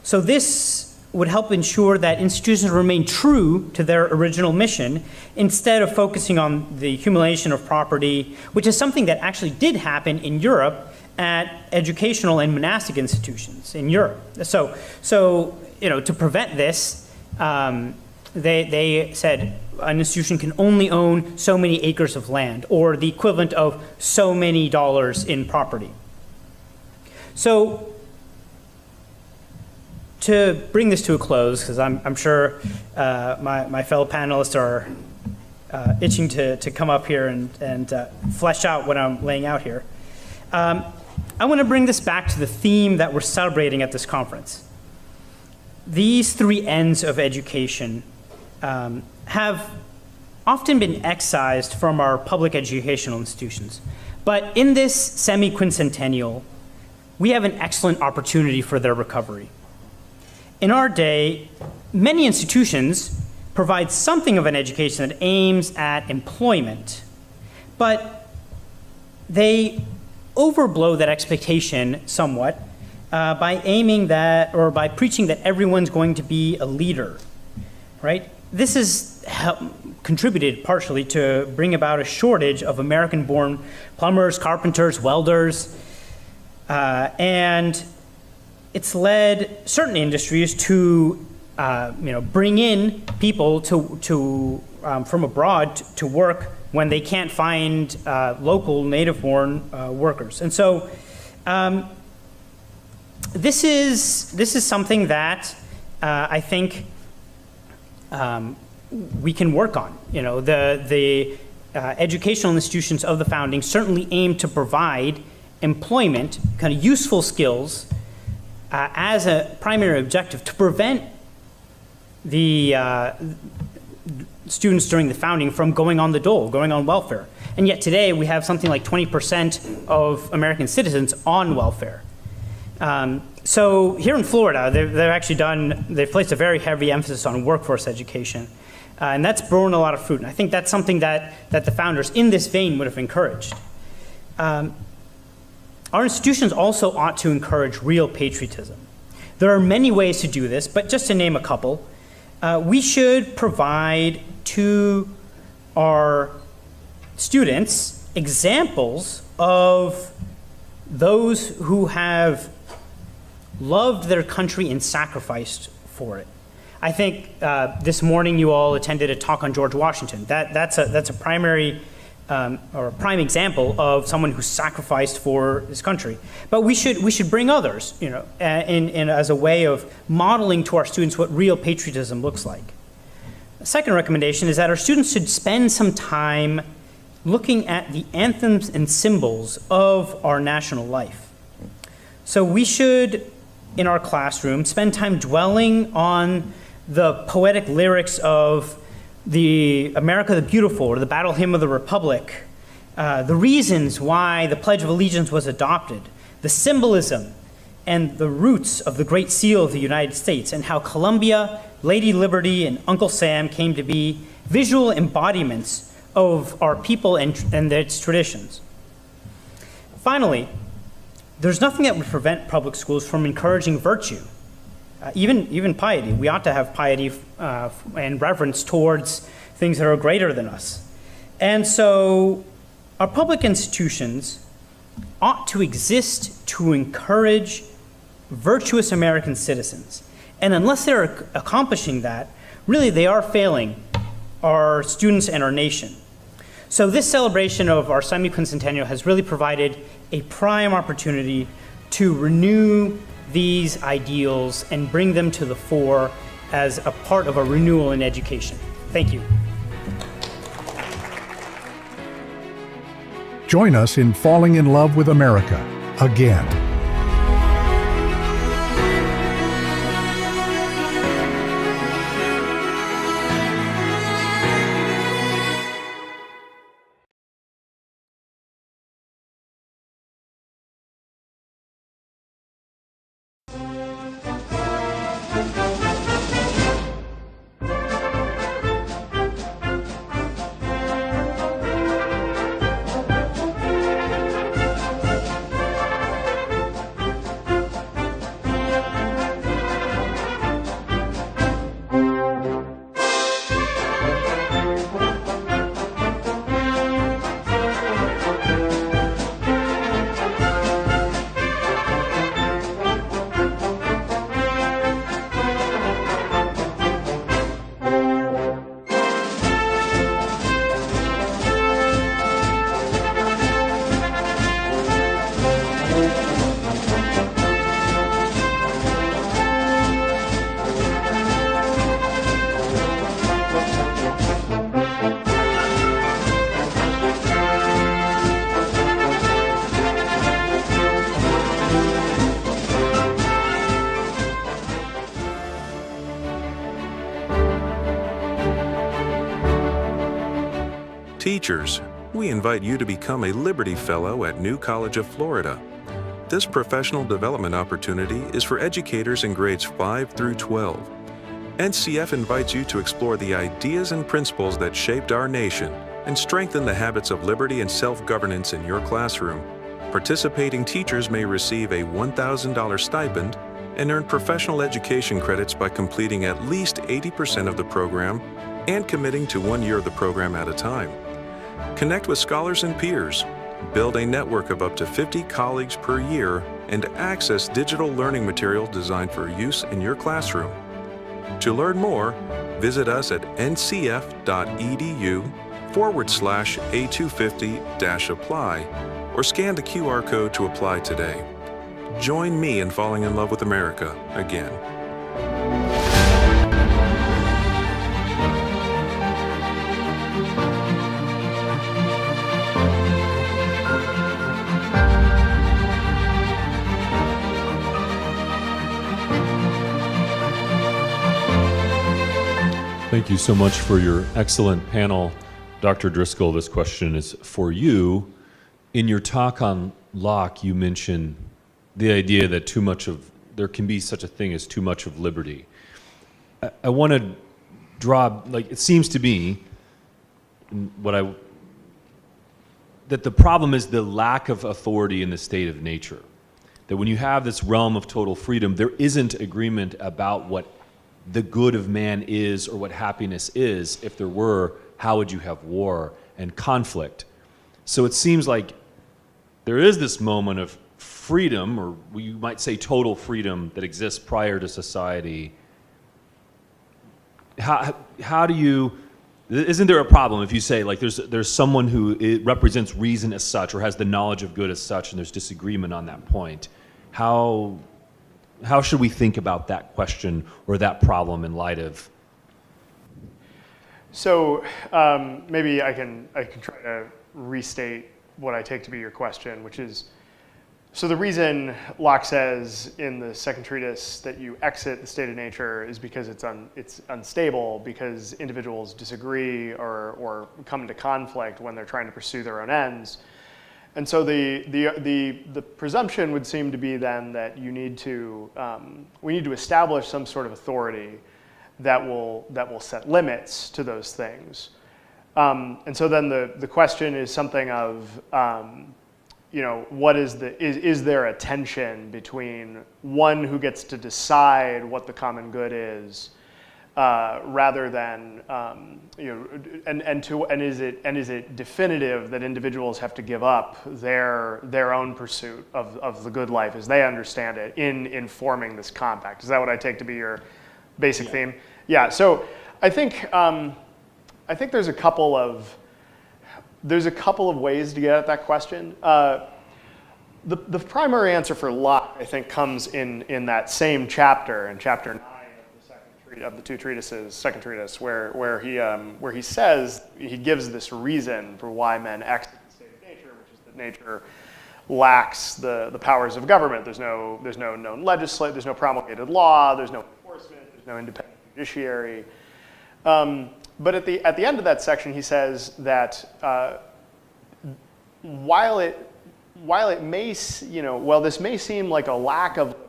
So this would help ensure that institutions remain true to their original mission instead of focusing on the accumulation of property, which is something that actually did happen in Europe at educational and monastic institutions in Europe. So to prevent this, they said an institution can only own so many acres of land, or the equivalent of so many dollars in property. So to bring this to a close, because I'm sure my fellow panelists are itching to come up here and flesh out what I'm laying out here. I want to bring this back to the theme that we're celebrating at this conference. These three ends of education have often been excised from our public educational institutions. But in this semi-quincentennial, we have an excellent opportunity for their recovery. In our day, many institutions provide something of an education that aims at employment, but they overblow that expectation somewhat by aiming that, or by preaching that everyone's going to be a leader, right? This has contributed partially to bring about a shortage of American-born plumbers, carpenters, welders, and it's led certain industries to bring in people from abroad to work when they can't find local native-born workers. And so this is something that I think we can work on. The educational institutions of the founding certainly aim to provide employment, kind of useful skills, as a primary objective to prevent the students during the founding from going on the dole, going on welfare. And yet today we have something like 20% of American citizens on welfare. So here in Florida, they've placed a very heavy emphasis on workforce education. And that's borne a lot of fruit. And I think that's something that the founders in this vein would have encouraged. Our institutions also ought to encourage real patriotism. There are many ways to do this, but just to name a couple, we should provide to our students examples of those who have loved their country and sacrificed for it. I think this morning you all attended a talk on George Washington. That's a primary or a prime example of someone who sacrificed for his country. But we should bring others, as a way of modeling to our students what real patriotism looks like. The second recommendation is that our students should spend some time looking at the anthems and symbols of our national life. So we should, in our classroom, spend time dwelling on the poetic lyrics of the America the Beautiful or the Battle Hymn of the Republic, the reasons why the Pledge of Allegiance was adopted, the symbolism and the roots of the Great Seal of the United States, and how Columbia, Lady Liberty, and Uncle Sam came to be visual embodiments of our people and its traditions. Finally, there's nothing that would prevent public schools from encouraging virtue, even piety. We ought to have piety and reverence towards things that are greater than us. And so our public institutions ought to exist to encourage virtuous American citizens. And unless they're accomplishing that, really they are failing our students and our nation. So this celebration of our semi-quincentennial has really provided a prime opportunity to renew these ideals and bring them to the fore as a part of a renewal in education. Thank you. Join us in falling in love with America again. Teachers, we invite you to become a Liberty Fellow at New College of Florida. This professional development opportunity is for educators in grades 5 through 12. NCF invites you to explore the ideas and principles that shaped our nation and strengthen the habits of liberty and self-governance in your classroom. Participating teachers may receive a $1,000 stipend and earn professional education credits by completing at least 80% of the program and committing to 1 year of the program at a time. Connect with scholars and peers, build a network of up to 50 colleagues per year, and access digital learning material designed for use in your classroom. To learn more, visit us at ncf.edu/A250-apply or scan the QR code to apply today. Join me in falling in love with America again. Thank you so much for your excellent panel. Dr. Driscoll, this question is for you. In your talk on Locke, you mentioned the idea that there can be such a thing as too much of liberty. I want to draw, it seems to me, that the problem is the lack of authority in the state of nature. That when you have this realm of total freedom, there isn't agreement about what the good of man is or what happiness is. If there were, how would you have war and conflict? So it seems like there is this moment of freedom, or you might say total freedom, that exists prior to society. How do you, Isn't there a problem if you say, like, there's someone who represents reason as such or has the knowledge of good as such, and there's disagreement on that point? How should we think about that question or that problem in light of? So maybe I can try to restate what I take to be your question, which is, so the reason Locke says in the second treatise that you exit the state of nature is because it's unstable, because individuals disagree or come into conflict when they're trying to pursue their own ends. And so the presumption would seem to be then that we need to establish some sort of authority that will set limits to those things. And so then the question is something of, what is there a tension between one who gets to decide what the common good is, rather than, and is it definitive that individuals have to give up their own pursuit of the good life as they understand it in forming this compact? Is that what I take to be your basic theme? Yeah. So I think there's a couple of ways to get at that question. The primary answer for Locke, I think, comes in that same chapter, in chapter 9 of the two treatises, second treatise, where he says, he gives this reason for why men exit the state of nature, which is that nature lacks the powers of government. There's no known legislation, there's no promulgated law, there's no enforcement, there's no independent judiciary. But at the end of that section, he says that while this may seem like a lack of liberty,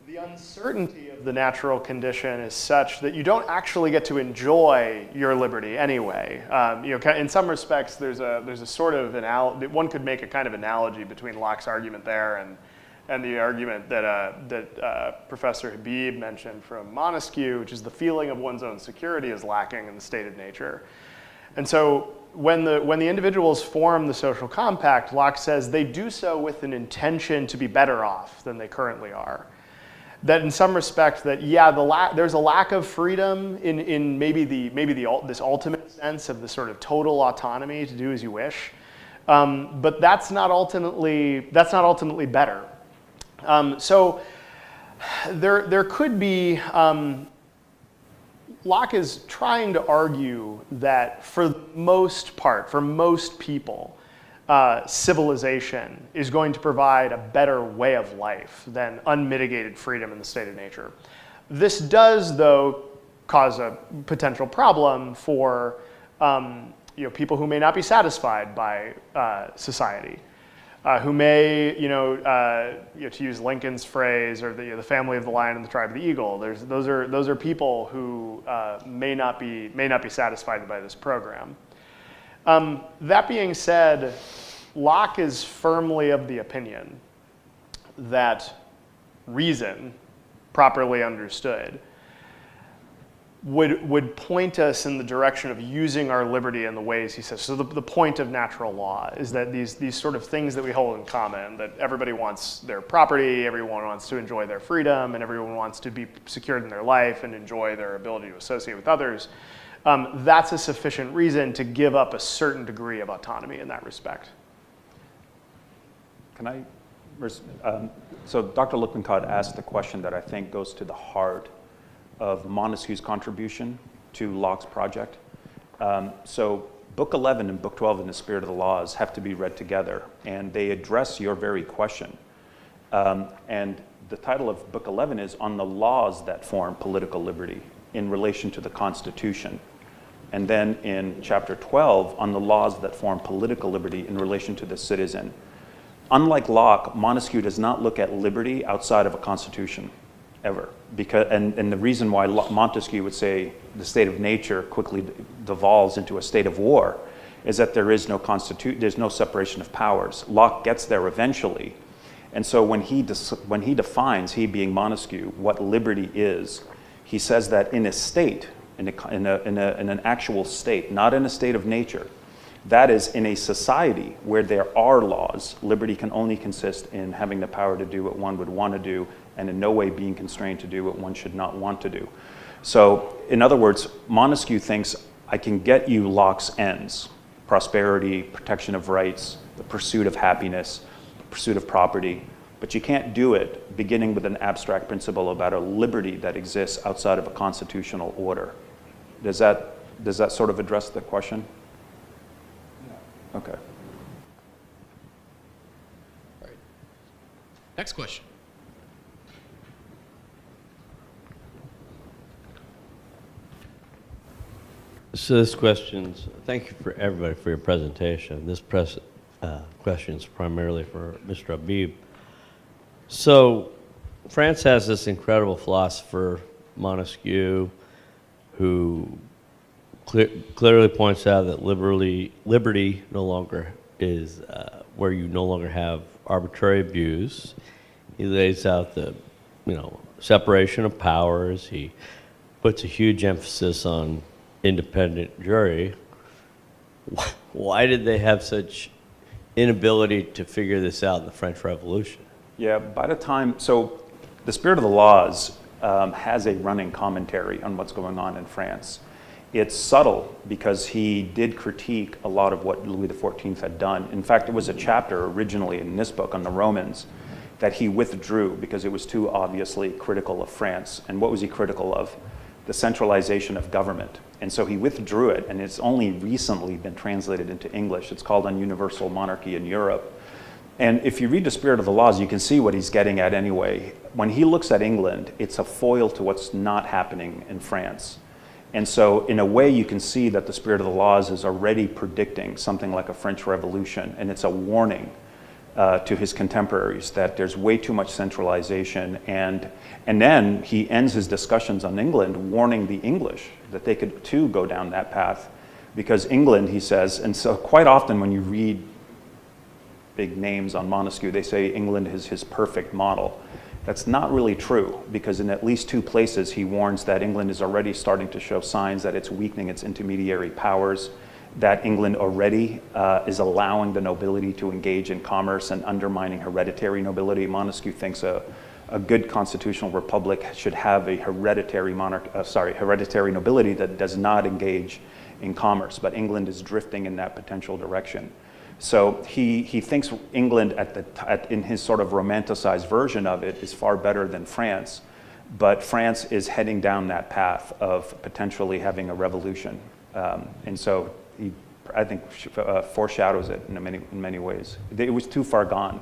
the uncertainty of the natural condition is such that you don't actually get to enjoy your liberty anyway. In some respects, there's a sort of one could make a kind of analogy between Locke's argument there and the argument that Professor Habib mentioned from Montesquieu, which is the feeling of one's own security is lacking in the state of nature. And so when the individuals form the social compact, Locke says they do so with an intention to be better off than they currently are. That in some respect, that there's a lack of freedom in this ultimate sense of the sort of total autonomy to do as you wish, but that's not ultimately better. So there could be, Locke is trying to argue that for the most part, for most people, civilization is going to provide a better way of life than unmitigated freedom in the state of nature. This does, though, cause a potential problem for people who may not be satisfied by society. Who may, to use Lincoln's phrase, or the family of the lion and the tribe of the eagle. Those are people who may not be satisfied by this program. That being said, Locke is firmly of the opinion that reason, properly understood, would point us in the direction of using our liberty in the ways he says. So the point of natural law is that these sort of things that we hold in common, that everybody wants their property, everyone wants to enjoy their freedom, and everyone wants to be secured in their life and enjoy their ability to associate with others, that's a sufficient reason to give up a certain degree of autonomy in that respect. Can I? So Dr. Lippincott asked a question that I think goes to the heart of Montesquieu's contribution to Locke's project. So Book 11 and Book 12 in the Spirit of the Laws have to be read together, and they address your very question. And the title of Book 11 is On the Laws That Form Political Liberty in relation to the Constitution. And then in chapter 12, on the laws that form political liberty in relation to the citizen. Unlike Locke, Montesquieu does not look at liberty outside of a constitution, ever. And the reason why Montesquieu would say the state of nature quickly devolves into a state of war is that there is no there's no separation of powers. Locke gets there eventually. And so when he defines, he being Montesquieu, what liberty is, he says that in a state, in an actual state, not in a state of nature, that is, in a society where there are laws, liberty can only consist in having the power to do what one would want to do and in no way being constrained to do what one should not want to do. So, in other words, Montesquieu thinks I can get you Locke's ends: prosperity, protection of rights, the pursuit of happiness, pursuit of property, but you can't do it beginning with an abstract principle about a liberty that exists outside of a constitutional order. Does that sort of address the question? No. Okay. All right. Next question. So this question's, thank you for everybody for your presentation. This question's primarily for Mr. Habib. So France has this incredible philosopher, Montesquieu, who clearly points out that liberty no longer is where you no longer have arbitrary abuse. He lays out the, separation of powers. He puts a huge emphasis on independent jury. Why did they have such inability to figure this out in the French Revolution? Yeah, by the time, so the Spirit of the Laws has a running commentary on what's going on in France. It's subtle because he did critique a lot of what Louis XIV had done. In fact, it was a chapter originally in this book on the Romans that he withdrew because it was too obviously critical of France. And what was he critical of? The centralization of government. And so he withdrew it, and it's only recently been translated into English. It's called On Universal Monarchy in Europe. And if you read The Spirit of the Laws, you can see what he's getting at anyway. When he looks at England, it's a foil to what's not happening in France. And so in a way, you can see that The Spirit of the Laws is already predicting something like a French Revolution, and it's a warning to his contemporaries that there's way too much centralization. And then he ends his discussions on England warning the English that they could too go down that path, because England, he says, and so quite often when you read big names on Montesquieu, they say England is his perfect model. That's not really true, because in at least two places he warns that England is already starting to show signs that it's weakening its intermediary powers, that England already is allowing the nobility to engage in commerce and undermining hereditary nobility. Montesquieu thinks a good constitutional republic should have a hereditary nobility that does not engage in commerce, but England is drifting in that potential direction. So he thinks England in his sort of romanticized version of it is far better than France, but France is heading down that path of potentially having a revolution. And so he, I think, foreshadows it in many ways. It was too far gone,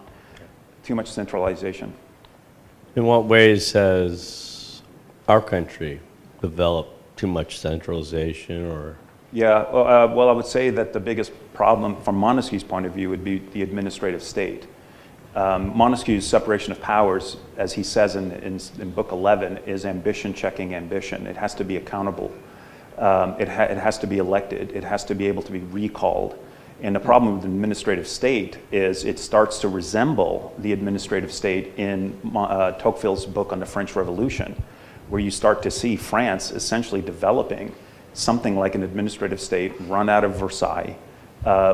too much centralization. In what ways has our country developed too much centralization or? Yeah, well, I would say that the biggest problem from Montesquieu's point of view would be the administrative state. Montesquieu's separation of powers, as he says in Book 11, is ambition checking ambition. It has to be accountable. It has to be elected. It has to be able to be recalled. And the problem with the administrative state is it starts to resemble the administrative state in Tocqueville's book on the French Revolution, where you start to see France essentially developing something like an administrative state run out of Versailles,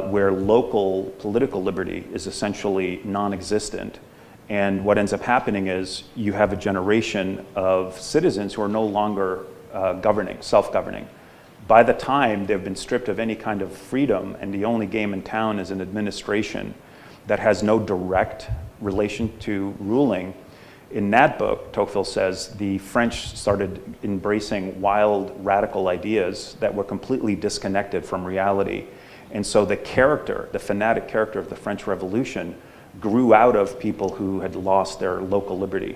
where local political liberty is essentially non-existent. And what ends up happening is you have a generation of citizens who are no longer self-governing. By the time they've been stripped of any kind of freedom and the only game in town is an administration that has no direct relation to ruling, in that book, Tocqueville says the French started embracing wild, radical ideas that were completely disconnected from reality. And so the fanatic character of the French Revolution grew out of people who had lost their local liberty.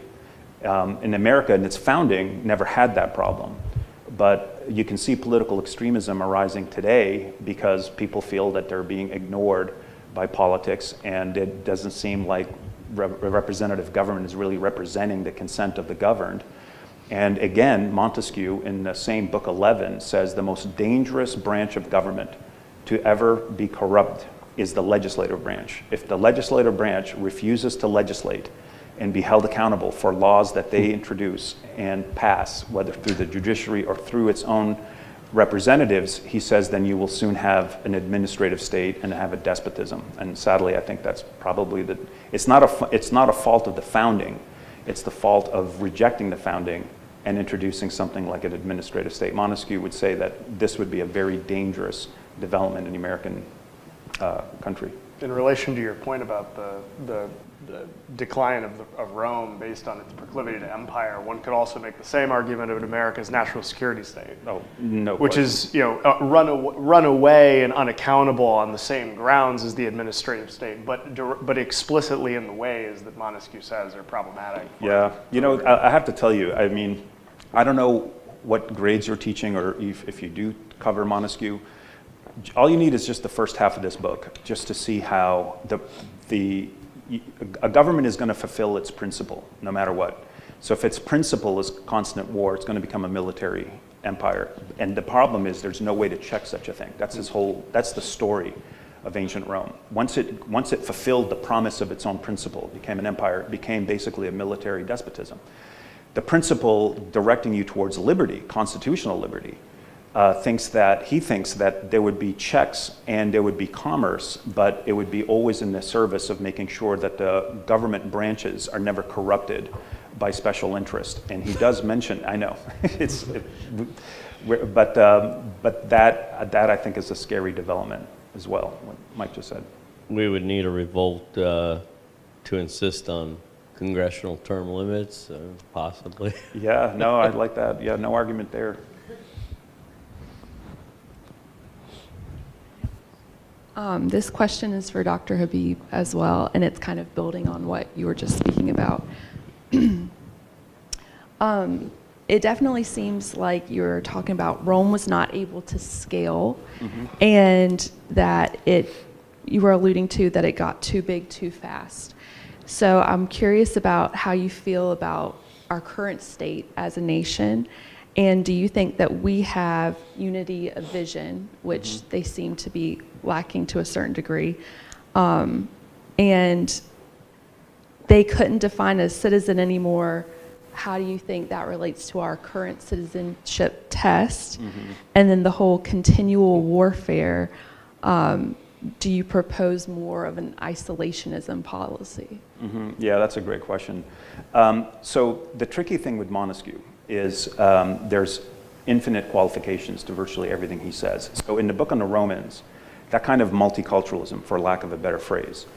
In America, in its founding, never had that problem. But you can see political extremism arising today because people feel that they're being ignored by politics, and it doesn't seem like representative government is really representing the consent of the governed. And again, Montesquieu in the same Book 11 says the most dangerous branch of government to ever be corrupt is the legislative branch. If the legislative branch refuses to legislate and be held accountable for laws that they introduce and pass, whether through the judiciary or through its own representatives, he says then you will soon have an administrative state and have a despotism. And sadly, I think that's probably it's not a fault of the founding, it's the fault of rejecting the founding and introducing something like an administrative state. Montesquieu would say that this would be a very dangerous development in the American country. In relation to your point about the decline of Rome based on its proclivity to empire, one could also make the same argument of America's national security state. Oh, no which question. is, run away and unaccountable on the same grounds as the administrative state, but explicitly in the ways that Montesquieu says are problematic. Yeah, I have to tell you, I mean, I don't know what grades you're teaching or if you do cover Montesquieu. All you need is just the first half of this book, just to see how a government is going to fulfill its principle, no matter what. So if its principle is constant war, it's going to become a military empire. And the problem is there's no way to check such a thing. That's the story of ancient Rome. Once it fulfilled the promise of its own principle, it became an empire, it became basically a military despotism. The principle directing you towards liberty, constitutional liberty, he thinks that there would be checks and there would be commerce, but it would be always in the service of making sure that the government branches are never corrupted by special interest. And he does mention, I know, but that I think is a scary development as well, what Mike just said. We would need a revolt to insist on congressional term limits, possibly. Yeah, no, I like that. Yeah, no argument there. This question is for Dr. Habib as well, and it's kind of building on what you were just speaking about. It definitely seems like you're talking about Rome was not able to scale, and that you were alluding to that it got too big too fast. So I'm curious about how you feel about our current state as a nation, and do you think that we have unity of vision, which they seem to be lacking to a certain degree, and they couldn't define a citizen anymore? How do you think that relates to our current citizenship test? And then the whole continual warfare, do you propose more of an isolationism policy? Yeah, that's a great question. So the tricky thing with Montesquieu is there's infinite qualifications to virtually everything he says. So in the book on the Romans, that kind of multiculturalism, for lack of a better phrase,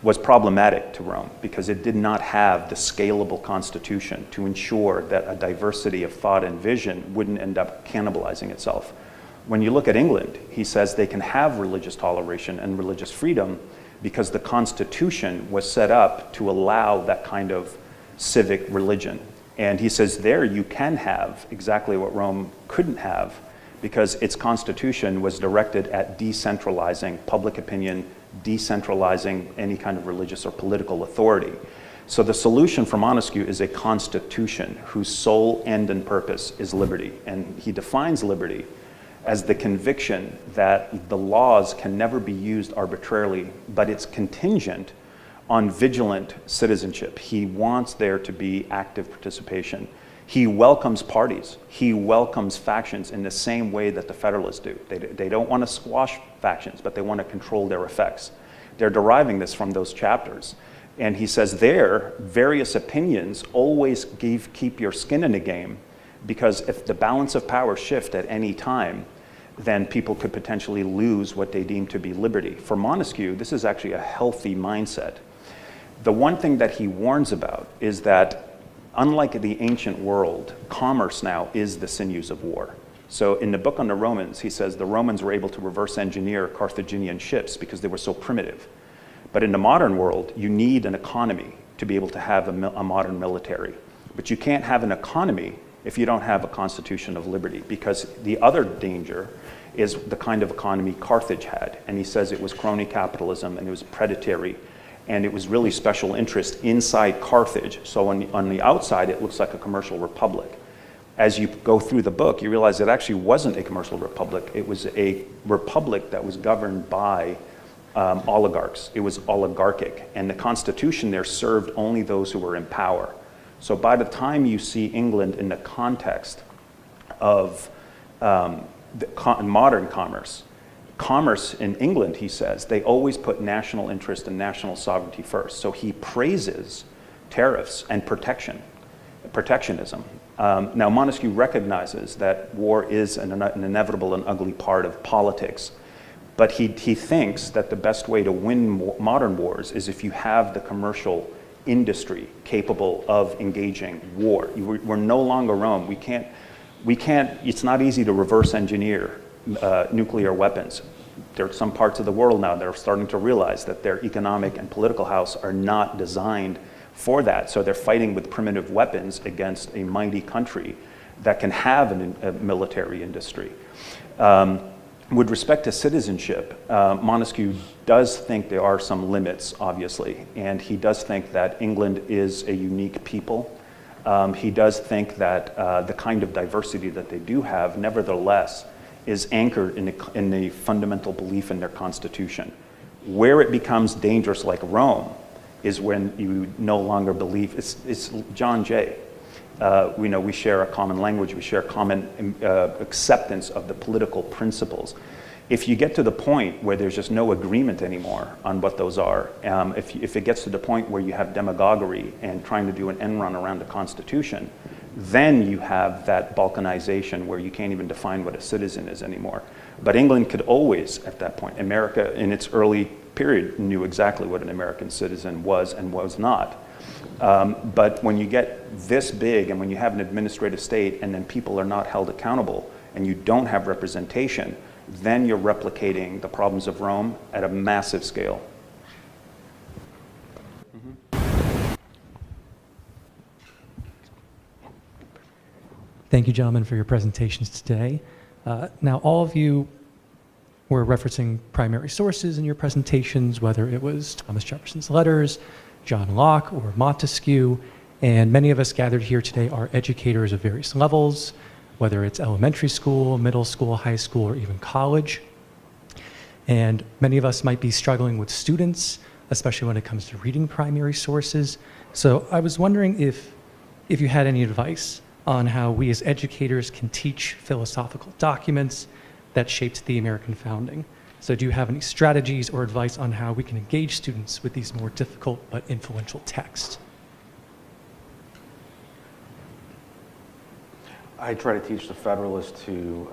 was problematic to Rome because it did not have the scalable constitution to ensure that a diversity of thought and vision wouldn't end up cannibalizing itself. When you look at England, he says they can have religious toleration and religious freedom because the Constitution was set up to allow that kind of civic religion. And he says there you can have exactly what Rome couldn't have because its Constitution was directed at decentralizing public opinion, decentralizing any kind of religious or political authority. So the solution for Montesquieu is a constitution whose sole end and purpose is liberty. And he defines liberty as the conviction that the laws can never be used arbitrarily, but it's contingent on vigilant citizenship. He wants there to be active participation. He welcomes parties. He welcomes factions in the same way that the Federalists do. They don't want to squash factions, but they want to control their effects. They're deriving this from those chapters. And he says there, various opinions always keep your skin in the game, because if the balance of power shift at any time, then people could potentially lose what they deem to be liberty. For Montesquieu, this is actually a healthy mindset. The one thing that he warns about is that unlike the ancient world, commerce now is the sinews of war. So in the book on the Romans, he says the Romans were able to reverse engineer Carthaginian ships because they were so primitive. But in the modern world, you need an economy to be able to have a modern military. But you can't have an economy if you don't have a constitution of liberty, because the other danger is the kind of economy Carthage had. And he says it was crony capitalism and it was predatory. And it was really special interest inside Carthage. So on the outside, it looks like a commercial republic. As you go through the book, you realize it actually wasn't a commercial republic. It was a republic that was governed by oligarchs. It was oligarchic. And the Constitution there served only those who were in power. So by the time you see England in the context of modern commerce, commerce in England, he says, they always put national interest and national sovereignty first. So he praises tariffs and protection. protectionism. Now, Montesquieu recognizes that war is an inevitable and ugly part of politics, but he thinks that the best way to win modern wars is if you have the commercial industry capable of engaging war. We're no longer Rome. We can't, it's not easy to reverse engineer nuclear weapons. There are some parts of the world now that are starting to realize that their economic and political house are not designed for that. So they're fighting with primitive weapons against a mighty country that can have a military industry. With respect to citizenship, Montesquieu does think there are some limits, obviously, and he does think that England is a unique people. He does think that the kind of diversity that they do have, nevertheless, is anchored in the fundamental belief in their constitution. Where it becomes dangerous, like Rome, is when you no longer believe, it's John Jay. We share a common language, we share common acceptance of the political principles. If you get to the point where there's just no agreement anymore on what those are, if it gets to the point where you have demagoguery and trying to do an end run around the Constitution, then you have that balkanization where you can't even define what a citizen is anymore. But England could always, at that point, America in its early period knew exactly what an American citizen was and was not. But when you get this big and when you have an administrative state and then people are not held accountable and you don't have representation, then you're replicating the problems of Rome at a massive scale. Thank you, gentlemen, for your presentations today. Now, all of you were referencing primary sources in your presentations, whether it was Thomas Jefferson's letters, John Locke, or Montesquieu, and many of us gathered here today are educators of various levels, whether it's elementary school, middle school, high school, or even college. And many of us might be struggling with students, especially when it comes to reading primary sources. So I was wondering if you had any advice on how we as educators can teach philosophical documents that shaped the American founding. So do you have any strategies or advice on how we can engage students with these more difficult but influential texts? I try to teach the Federalist to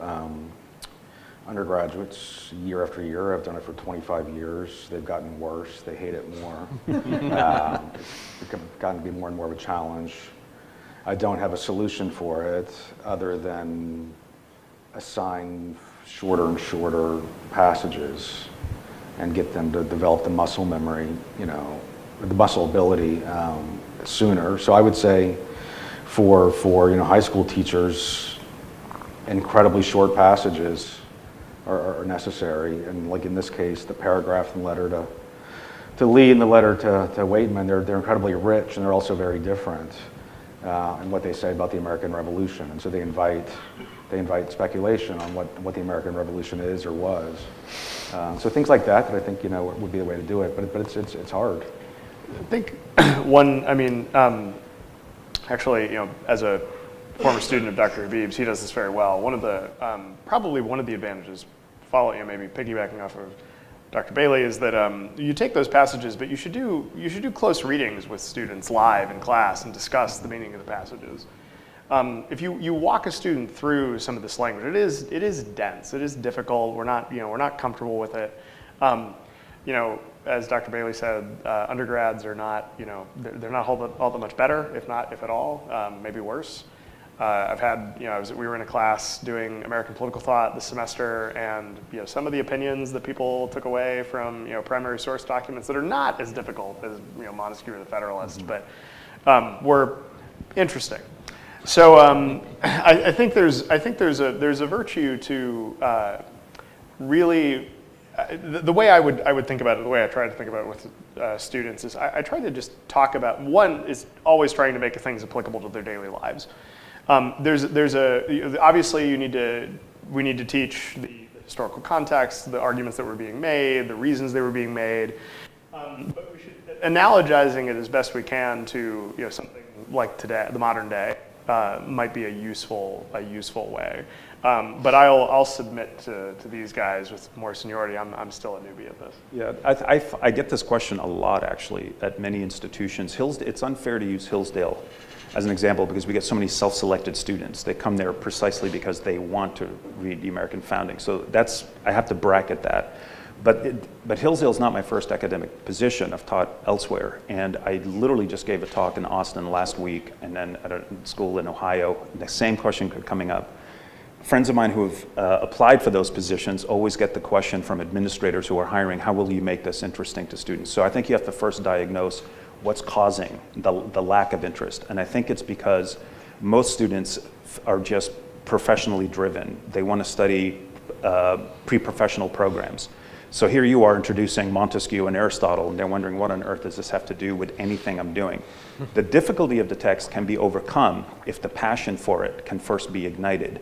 undergraduates year after year. I've done it for 25 years. They've gotten worse. They hate it more. It's gotten to be more and more of a challenge. I don't have a solution for it other than assign shorter and shorter passages and get them to develop the muscle memory, the muscle ability sooner. So I would say for high school teachers, incredibly short passages are necessary. And like in this case, the paragraph in the letter to Lee and the letter to Waitman, they're incredibly rich and they're also very different in what they say about the American Revolution. And so they invite speculation on what the American Revolution is or was. So things like that I think would be the way to do it. But it's hard. I think actually, as a former student of Dr. Habib's, he does this very well. One of the probably one of the advantages, maybe piggybacking off of Dr. Bailey, is that you take those passages, but you should do close readings with students live in class and discuss the meaning of the passages. If you walk a student through some of this language, it is dense, it is difficult. We're not comfortable with it. As Dr. Bailey said, undergrads are not they're not all that much better, if at all, maybe worse. I've had we were in a class doing American political thought this semester, and some of the opinions that people took away from primary source documents that are not as difficult as Montesquieu or the Federalist, but were interesting. So I think there's a virtue to really the way I would think about it, the way I try to think about it with students is I try to just talk about, one is always trying to make things applicable to their daily lives. Obviously we need to teach the historical context, the arguments that were being made, the reasons they were being made, but we should analogizing it as best we can to something like today, the modern day. might be a useful way. But I'll submit to these guys with more seniority. I'm still a newbie at this. Yeah, I get this question a lot, actually, at many institutions. It's unfair to use Hillsdale as an example because we get so many self-selected students. They come there precisely because they want to read the American founding. So I have to bracket that. But Hillsdale's not my first academic position. I've taught elsewhere. And I literally just gave a talk in Austin last week and then at a school in Ohio. The same question coming up. Friends of mine who have applied for those positions always get the question from administrators who are hiring, how will you make this interesting to students? So I think you have to first diagnose what's causing the lack of interest. And I think it's because most students are just professionally driven. They want to study pre-professional programs. So here you are introducing Montesquieu and Aristotle, and they're wondering what on earth does this have to do with anything I'm doing? The difficulty of the text can be overcome if the passion for it can first be ignited.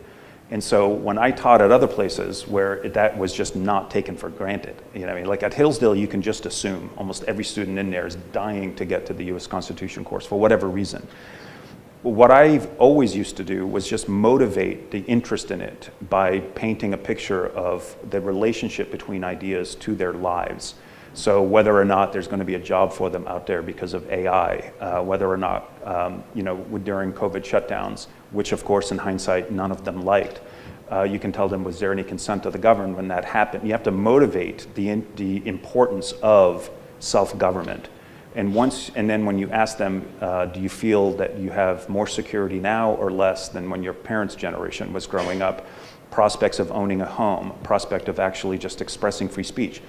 And so when I taught at other places where that was just not taken for granted, like at Hillsdale, you can just assume almost every student in there is dying to get to the US Constitution course for whatever reason. What I've always used to do was just motivate the interest in it by painting a picture of the relationship between ideas to their lives. So whether or not there's going to be a job for them out there because of AI, whether or not, during COVID shutdowns, which of course in hindsight none of them liked, you can tell them, was there any consent of the governed when that happened? You have to motivate the importance of self-government. And then when you ask them, do you feel that you have more security now or less than when your parents' generation was growing up? Prospects of owning a home, prospect of actually just expressing free speech.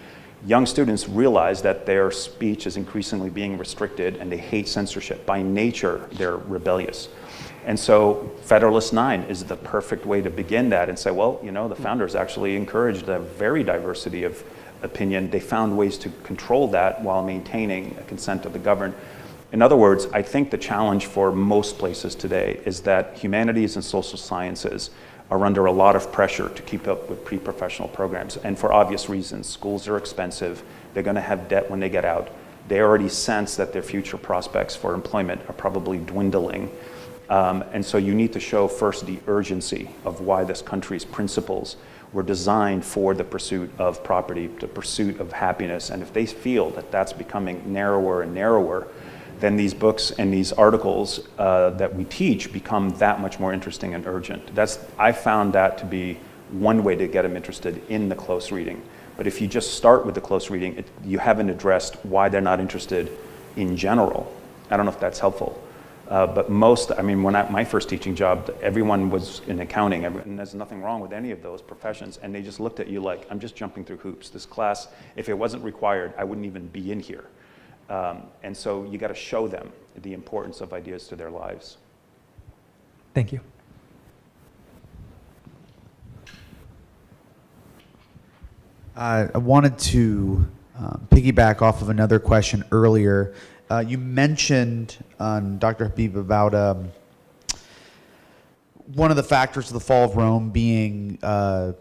Young students realize that their speech is increasingly being restricted and they hate censorship. By nature, they're rebellious. And so Federalist 9 is the perfect way to begin that and say, well, the founders actually encouraged a very diversity of opinion. They found ways to control that while maintaining a consent of the governed. In other words, I think the challenge for most places today is that humanities and social sciences are under a lot of pressure to keep up with pre-professional programs. And for obvious reasons, schools are expensive. They're going to have debt when they get out. They already sense that their future prospects for employment are probably dwindling. And so you need to show first the urgency of why this country's principles were designed for the pursuit of property, the pursuit of happiness. And if they feel that that's becoming narrower and narrower, then these books and these articles that we teach become that much more interesting and urgent. I found that to be one way to get them interested in the close reading. But if you just start with the close reading, you haven't addressed why they're not interested in general. I don't know if that's helpful. But my first teaching job, everyone was in accounting, and there's nothing wrong with any of those professions, and they just looked at you like, I'm just jumping through hoops. This class, if it wasn't required, I wouldn't even be in here. And so you got to show them the importance of ideas to their lives. Thank you. I wanted to piggyback off of another question earlier. You mentioned, Dr. Habib, about one of the factors of the fall of Rome being the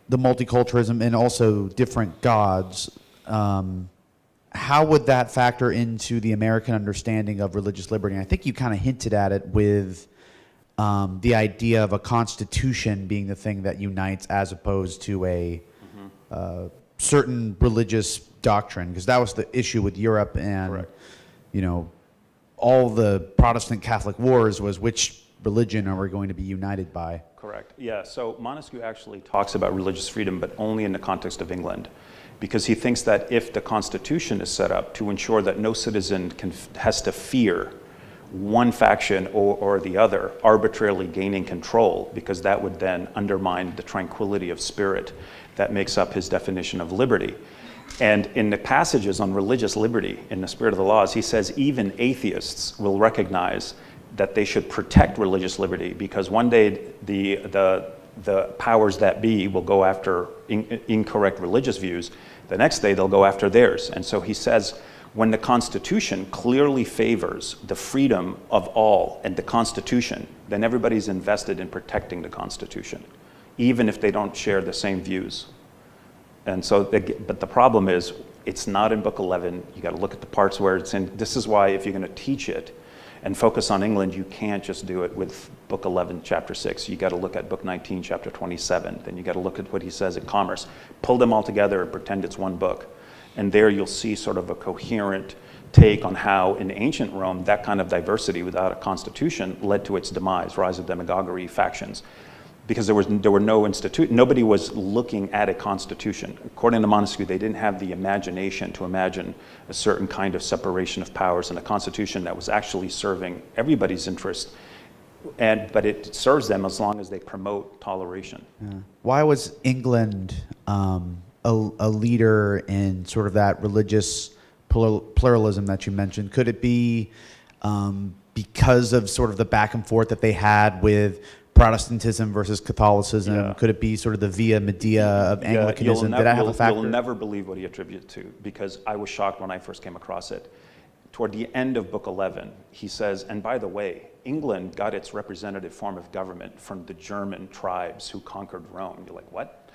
multiculturalism and also different gods. How would that factor into the American understanding of religious liberty? And I think you kind of hinted at it with the idea of a constitution being the thing that unites as opposed to a certain religious doctrine, because that was the issue with Europe and Correct. All the Protestant Catholic wars was which religion are we going to be united by? Correct. Yeah, so Montesquieu actually talks about religious freedom, but only in the context of England, because he thinks that if the Constitution is set up to ensure that no citizen has to fear one faction or the other arbitrarily gaining control, because that would then undermine the tranquility of spirit that makes up his definition of liberty. And in the passages on religious liberty, in the spirit of the laws, he says even atheists will recognize that they should protect religious liberty, because one day the powers that be will go after incorrect religious views. The next day they'll go after theirs. And so he says, when the Constitution clearly favors the freedom of all and the Constitution, then everybody's invested in protecting the Constitution, even if they don't share the same views. And so, but the problem is, it's not in Book 11. You got to look at the parts where it's in. This is why, if you're going to teach it, and focus on England, you can't just do it with book 11, chapter 6. You got to look at book 19, chapter 27. Then you got to look at what he says in Commerce. Pull them all together and pretend it's one book. And there you'll see sort of a coherent take on how in ancient Rome, that kind of diversity without a constitution led to its demise, rise of demagoguery, factions. Because there were no nobody was looking at a constitution. According to Montesquieu, they didn't have the imagination to imagine a certain kind of separation of powers and a constitution that was actually serving everybody's interest. But it serves them as long as they promote toleration. Yeah. Why was England a leader in sort of that religious pluralism that you mentioned? Could it be because of sort of the back and forth that they had with Protestantism versus Catholicism? Yeah. Could it be sort of the Via Media of Anglicanism? Did I have a factor? You'll never believe what he attributes to, because I was shocked when I first came across it. Toward the end of book 11, he says, and by the way, England got its representative form of government from the German tribes who conquered Rome. You're like, what?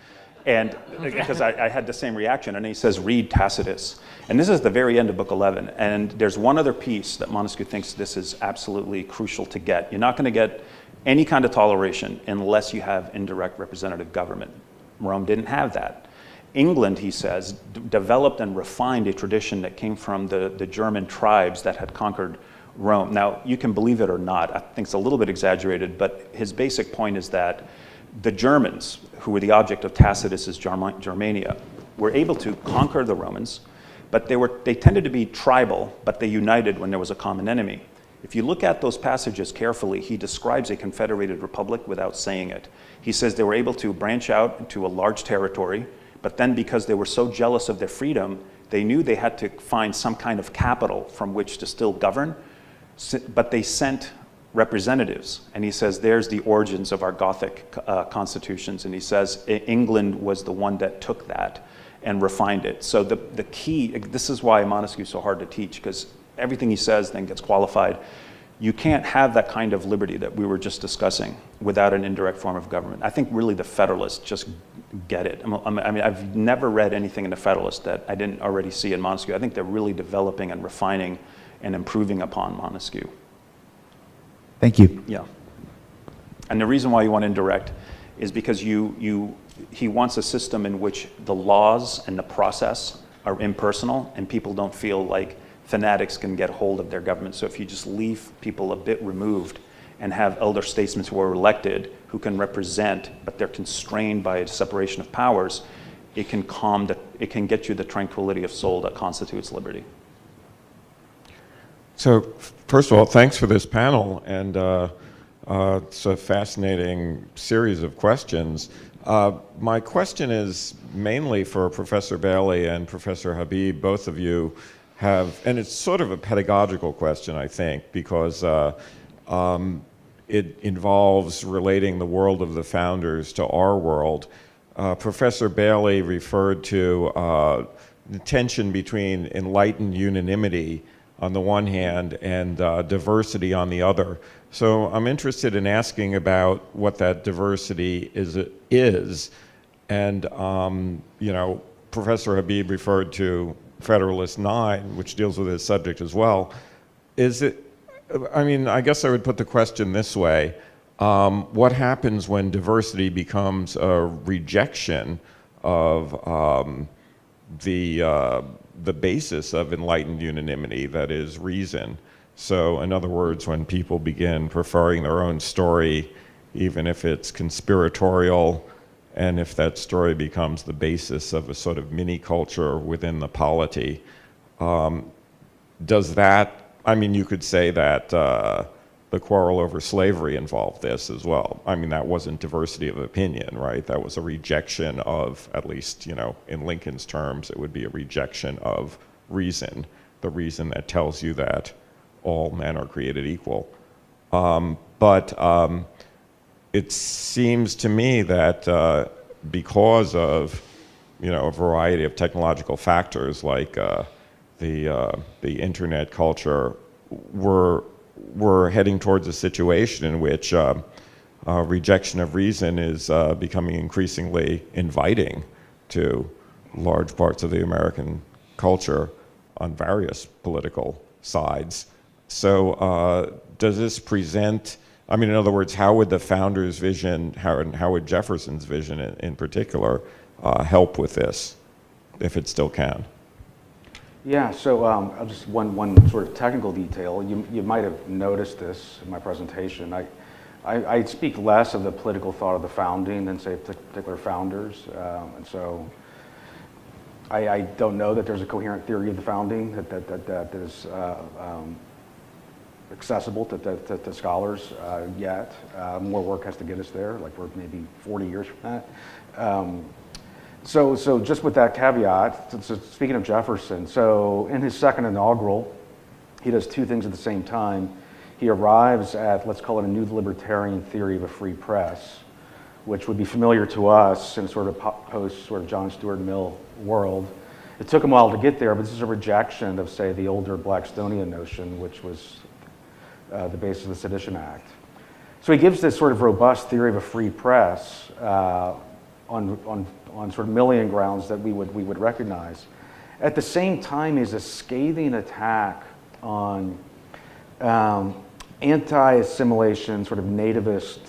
And because I had the same reaction, and he says, read Tacitus. And this is the very end of book 11. And there's one other piece that Montesquieu thinks this is absolutely crucial to get. You're not going to get any kind of toleration unless you have indirect representative government. Rome didn't have that. England, he says, developed and refined a tradition that came from the German tribes that had conquered Rome. Now, you can believe it or not. I think it's a little bit exaggerated, but his basic point is that the Germans, who were the object of Tacitus's Germania, were able to conquer the Romans, but they tended to be tribal, but they united when there was a common enemy. If you look at those passages carefully, he describes a confederated republic without saying it. He says they were able to branch out into a large territory, but then because they were so jealous of their freedom, they knew they had to find some kind of capital from which to still govern, but they sent representatives. And he says, there's the origins of our Gothic constitutions. And he says, England was the one that took that and refined it. So the key, this is why Montesquieu is so hard to teach, because everything he says then gets qualified. You can't have that kind of liberty that we were just discussing without an indirect form of government. I think really the Federalists just get it. I mean, I've never read anything in the Federalists that I didn't already see in Montesquieu. I think they're really developing and refining and improving upon Montesquieu. Thank you. Yeah. And the reason why you want indirect is because he wants a system in which the laws and the process are impersonal and people don't feel like fanatics can get hold of their government. So if you just leave people a bit removed and have elder statesmen who are elected who can represent, but they're constrained by a separation of powers, it can get you the tranquility of soul that constitutes liberty. So, first of all, thanks for this panel, and it's a fascinating series of questions. My question is mainly for Professor Bailey and Professor Habib. Both of you have, and it's sort of a pedagogical question, I think, because it involves relating the world of the founders to our world. Professor Bailey referred to the tension between enlightened unanimity on the one hand and diversity on the other. So I'm interested in asking about what that diversity is. And you know, Professor Habib referred to Federalist 9, which deals with this subject as well. I guess I would put the question this way. What happens when diversity becomes a rejection of the basis of enlightened unanimity, that is reason? So in other words, when people begin preferring their own story, even if it's conspiratorial, and if that story becomes the basis of a sort of mini culture within the polity, does that, I mean, you could say that the quarrel over slavery involved this as well. I mean, that wasn't diversity of opinion, right? That was a rejection of, at least, you know, in Lincoln's terms, it would be a rejection of reason, the reason that tells you that all men are created equal. But it seems to me that because of, you know, a variety of technological factors like the internet culture, we're heading towards a situation in which rejection of reason is becoming increasingly inviting to large parts of the American culture on various political sides. So does this present, I mean, in other words, how would the founders' vision, how would Jefferson's vision in particular help with this, if it still can? Yeah, so I'll just one sort of technical detail. You might have noticed this in my presentation. I speak less of the political thought of the founding than, say, particular founders. And so I don't know that there's a coherent theory of the founding that is accessible to scholars yet. More work has to get us there, like we're maybe 40 years from that. So just with that caveat, so speaking of Jefferson, so in his second inaugural, he does two things at the same time. He arrives at, let's call it a new libertarian theory of a free press, which would be familiar to us in sort of post sort of John Stuart Mill world. It took him a while to get there, but this is a rejection of, say, the older Blackstonian notion, which was the basis of the Sedition Act. So he gives this sort of robust theory of a free press on sort of Millian grounds that we would recognize. At the same time, is a scathing attack on anti-assimilation, sort of nativist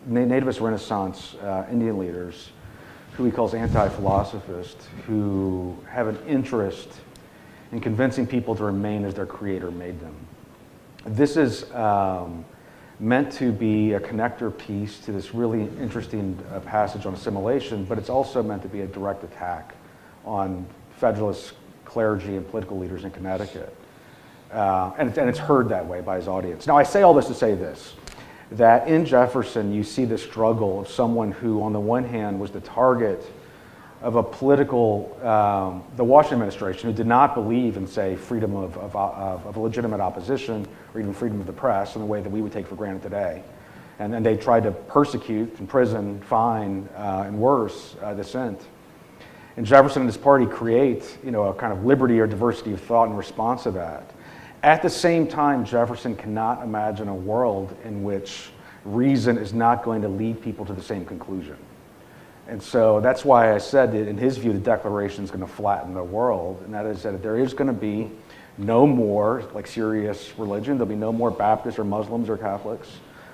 Renaissance Indian leaders, who he calls anti-philosophists, who have an interest in convincing people to remain as their creator made them. This is meant to be a connector piece to this really interesting passage on assimilation, but it's also meant to be a direct attack on Federalist clergy and political leaders in Connecticut. And it's heard that way by his audience. Now, I say all this to say this, that in Jefferson, you see the struggle of someone who, on the one hand, was the target of a political, the Washington administration, who did not believe in, say, freedom of legitimate opposition or even freedom of the press in the way that we would take for granted today. And then they tried to persecute, imprison, fine, and worse, dissent. And Jefferson and his party create, a kind of liberty or diversity of thought in response to that. At the same time, Jefferson cannot imagine a world in which reason is not going to lead people to the same conclusion. And so that's why I said that in his view, the Declaration is going to flatten the world, and that is that there is going to be no more like serious religion. There'll be no more Baptists or Muslims or Catholics.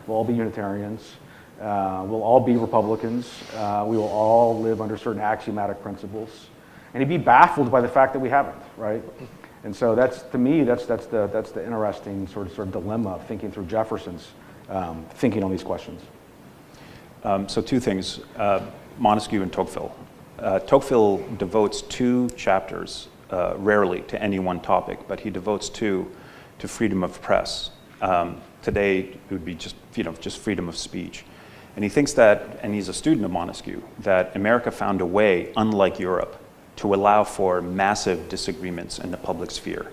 We'll all be Unitarians. We'll all be Republicans. We will all live under certain axiomatic principles. And he'd be baffled by the fact that we haven't, right? And so that's, to me, that's the interesting sort of dilemma of thinking through Jefferson's thinking on these questions. So two things, Montesquieu and Tocqueville. Tocqueville devotes 2 chapters, rarely to any one topic, but he devotes 2 to freedom of press. Today, it would be just freedom of speech. And he thinks that, and he's a student of Montesquieu, that America found a way, unlike Europe, to allow for massive disagreements in the public sphere.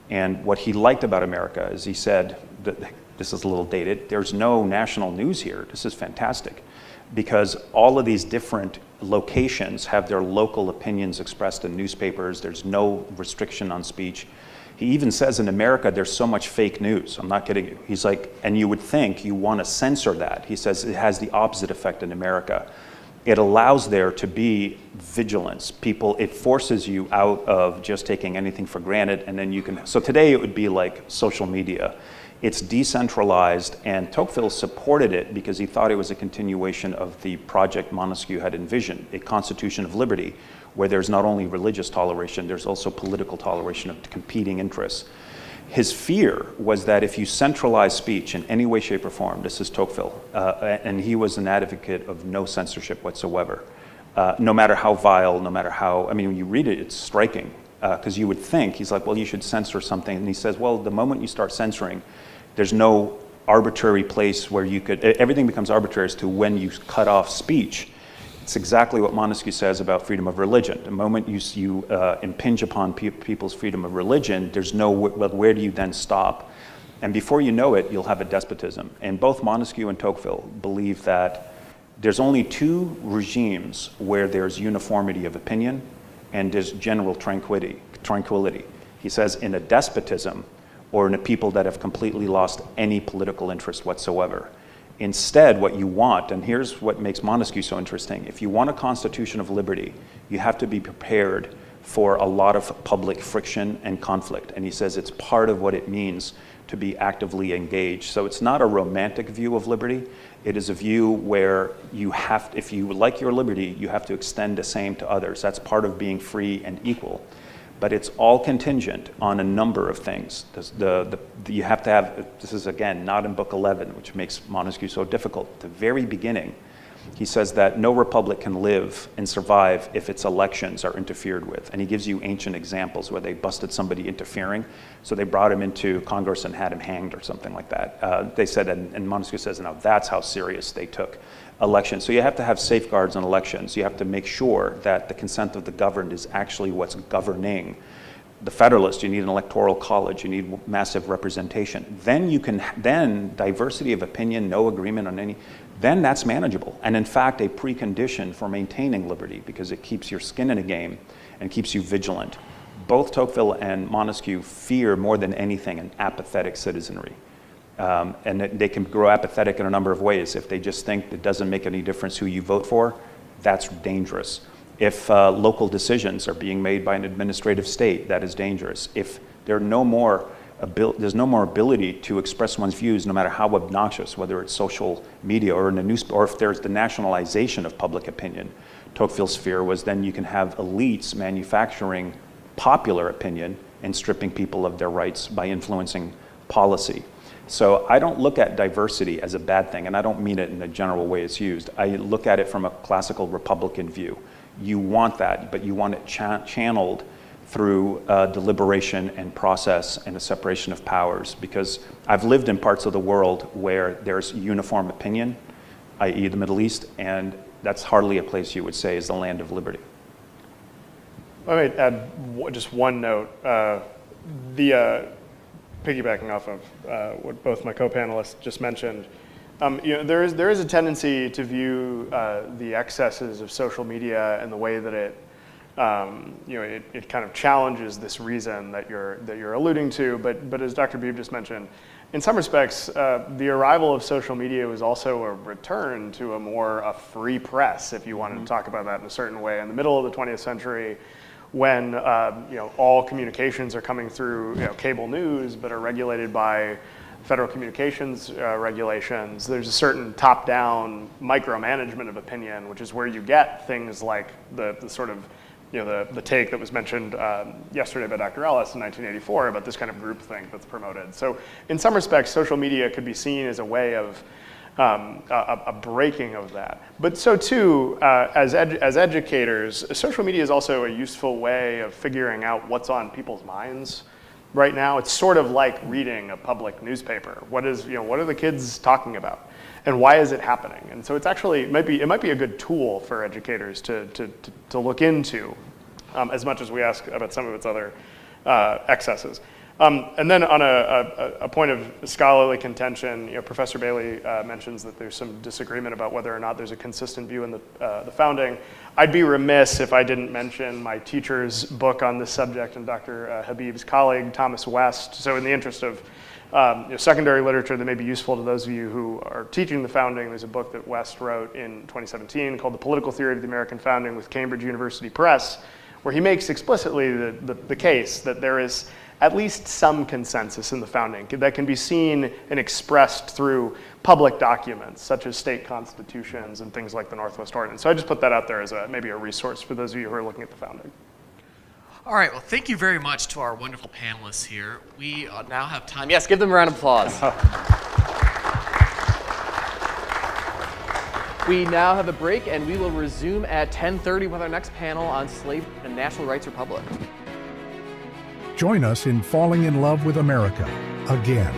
And what he liked about America is he said, this is a little dated, there's no national news here. This is fantastic. Because all of these different locations have their local opinions expressed in newspapers. There's no restriction on speech. He even says in America, there's so much fake news. I'm not kidding you. He's like, and you would think you want to censor that. He says it has the opposite effect in America. It allows there to be vigilance. It forces you out of just taking anything for granted, and then you can, so today it would be like social media. It's decentralized, and Tocqueville supported it because he thought it was a continuation of the project Montesquieu had envisioned, a constitution of liberty, where there's not only religious toleration, there's also political toleration of competing interests. His fear was that if you centralize speech in any way, shape, or form, this is Tocqueville, and he was an advocate of no censorship whatsoever, no matter how vile, no matter how, I mean, when you read it, it's striking, because you would think, he's like, well, you should censor something, and he says, well, the moment you start censoring, there's no arbitrary place where you could, everything becomes arbitrary as to when you cut off speech. It's exactly what Montesquieu says about freedom of religion. The moment you impinge upon people's freedom of religion, there's no, well, where do you then stop? And before you know it, you'll have a despotism. And both Montesquieu and Tocqueville believe that there's only 2 regimes where there's uniformity of opinion and there's general tranquility. He says in a despotism or in a people that have completely lost any political interest whatsoever. Instead, what you want, and here's what makes Montesquieu so interesting, if you want a constitution of liberty, you have to be prepared for a lot of public friction and conflict. And he says it's part of what it means to be actively engaged. So it's not a romantic view of liberty. It is a view where you have, if you like your liberty, you have to extend the same to others. That's part of being free and equal. But it's all contingent on a number of things. You have to have, this is again not in Book 11, which makes Montesquieu so difficult. At the very beginning, he says that no republic can live and survive if its elections are interfered with. And he gives you ancient examples where they busted somebody interfering. So they brought him into Congress and had him hanged or something like that. They said, and Montesquieu says, now that's how serious they took elections. So you have to have safeguards on elections. You have to make sure that the consent of the governed is actually what's governing. The Federalists, you need an electoral college, you need massive representation. Then diversity of opinion, no agreement on any, then that's manageable. And in fact, a precondition for maintaining liberty, because it keeps your skin in the game and keeps you vigilant. Both Tocqueville and Montesquieu fear more than anything an apathetic citizenry. And they can grow apathetic in a number of ways. If they just think it doesn't make any difference who you vote for, that's dangerous. If local decisions are being made by an administrative state, that is dangerous. If there's no more ability to express one's views, no matter how obnoxious, whether it's social media or in a newspaper, or if there's the nationalization of public opinion. Tocqueville's fear was then you can have elites manufacturing popular opinion and stripping people of their rights by influencing policy. So I don't look at diversity as a bad thing, and I don't mean it in the general way it's used. I look at it from a classical Republican view. You want that, but you want it channeled through deliberation and process and a separation of powers, because I've lived in parts of the world where there's uniform opinion, i.e. the Middle East, and that's hardly a place you would say is the land of liberty. I might add just one note. Piggybacking off of what both my co-panelists just mentioned, there is a tendency to view the excesses of social media and the way that it kind of challenges this reason that you're alluding to. But as Dr. Beebe just mentioned, in some respects, the arrival of social media was also a return to a free press, if you wanted to talk about that in a certain way. In the middle of the 20th century, when all communications are coming through cable news, but are regulated by federal communications regulations, there's a certain top-down micromanagement of opinion, which is where you get things like the sort of the take that was mentioned yesterday by Dr. Ellis in 1984 about this kind of groupthink that's promoted. So in some respects, social media could be seen as a way of a breaking of that. But so too, as educators, social media is also a useful way of figuring out what's on people's minds right now. It's sort of like reading a public newspaper. What are the kids talking about? And why is it happening? And so it's actually, it might be a good tool for educators to look into, as much as we ask about some of its other excesses. And then on a point of scholarly contention, Professor Bailey mentions that there's some disagreement about whether or not there's a consistent view in the founding. I'd be remiss if I didn't mention my teacher's book on this subject and Dr. Habib's colleague, Thomas West. So in the interest of secondary literature that may be useful to those of you who are teaching the founding, there's a book that West wrote in 2017 called The Political Theory of the American Founding with Cambridge University Press, where he makes explicitly the case that there is at least some consensus in the founding that can be seen and expressed through public documents, such as state constitutions and things like the Northwest Ordinance. So I just put that out there as maybe a resource for those of you who are looking at the founding. All right, well, thank you very much to our wonderful panelists here. We now have time. Yes, give them a round of applause. We now have a break, and we will resume at 10:30 with our next panel on slavery and National Rights Republic. Join us in falling in love with America again.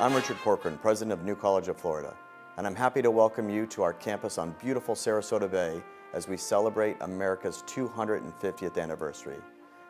I'm Richard Corcoran, president of New College of Florida, and I'm happy to welcome you to our campus on beautiful Sarasota Bay as we celebrate America's 250th anniversary.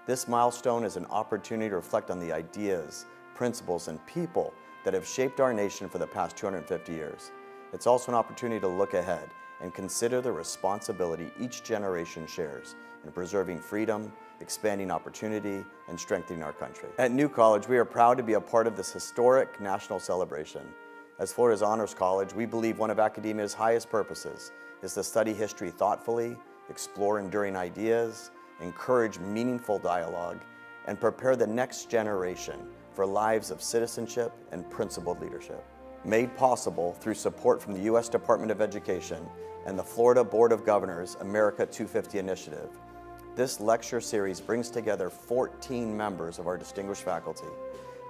This milestone is an opportunity to reflect on the ideas, principles, and people that have shaped our nation for the past 250 years. It's also an opportunity to look ahead and consider the responsibility each generation shares in preserving freedom, expanding opportunity, and strengthening our country. At New College, we are proud to be a part of this historic national celebration. As Florida's honors college, we believe one of academia's highest purposes is to study history thoughtfully, explore enduring ideas, encourage meaningful dialogue, and prepare the next generation for lives of citizenship and principled leadership. Made possible through support from the U.S. Department of Education and the Florida Board of Governors America 250 Initiative, this lecture series brings together 14 members of our distinguished faculty.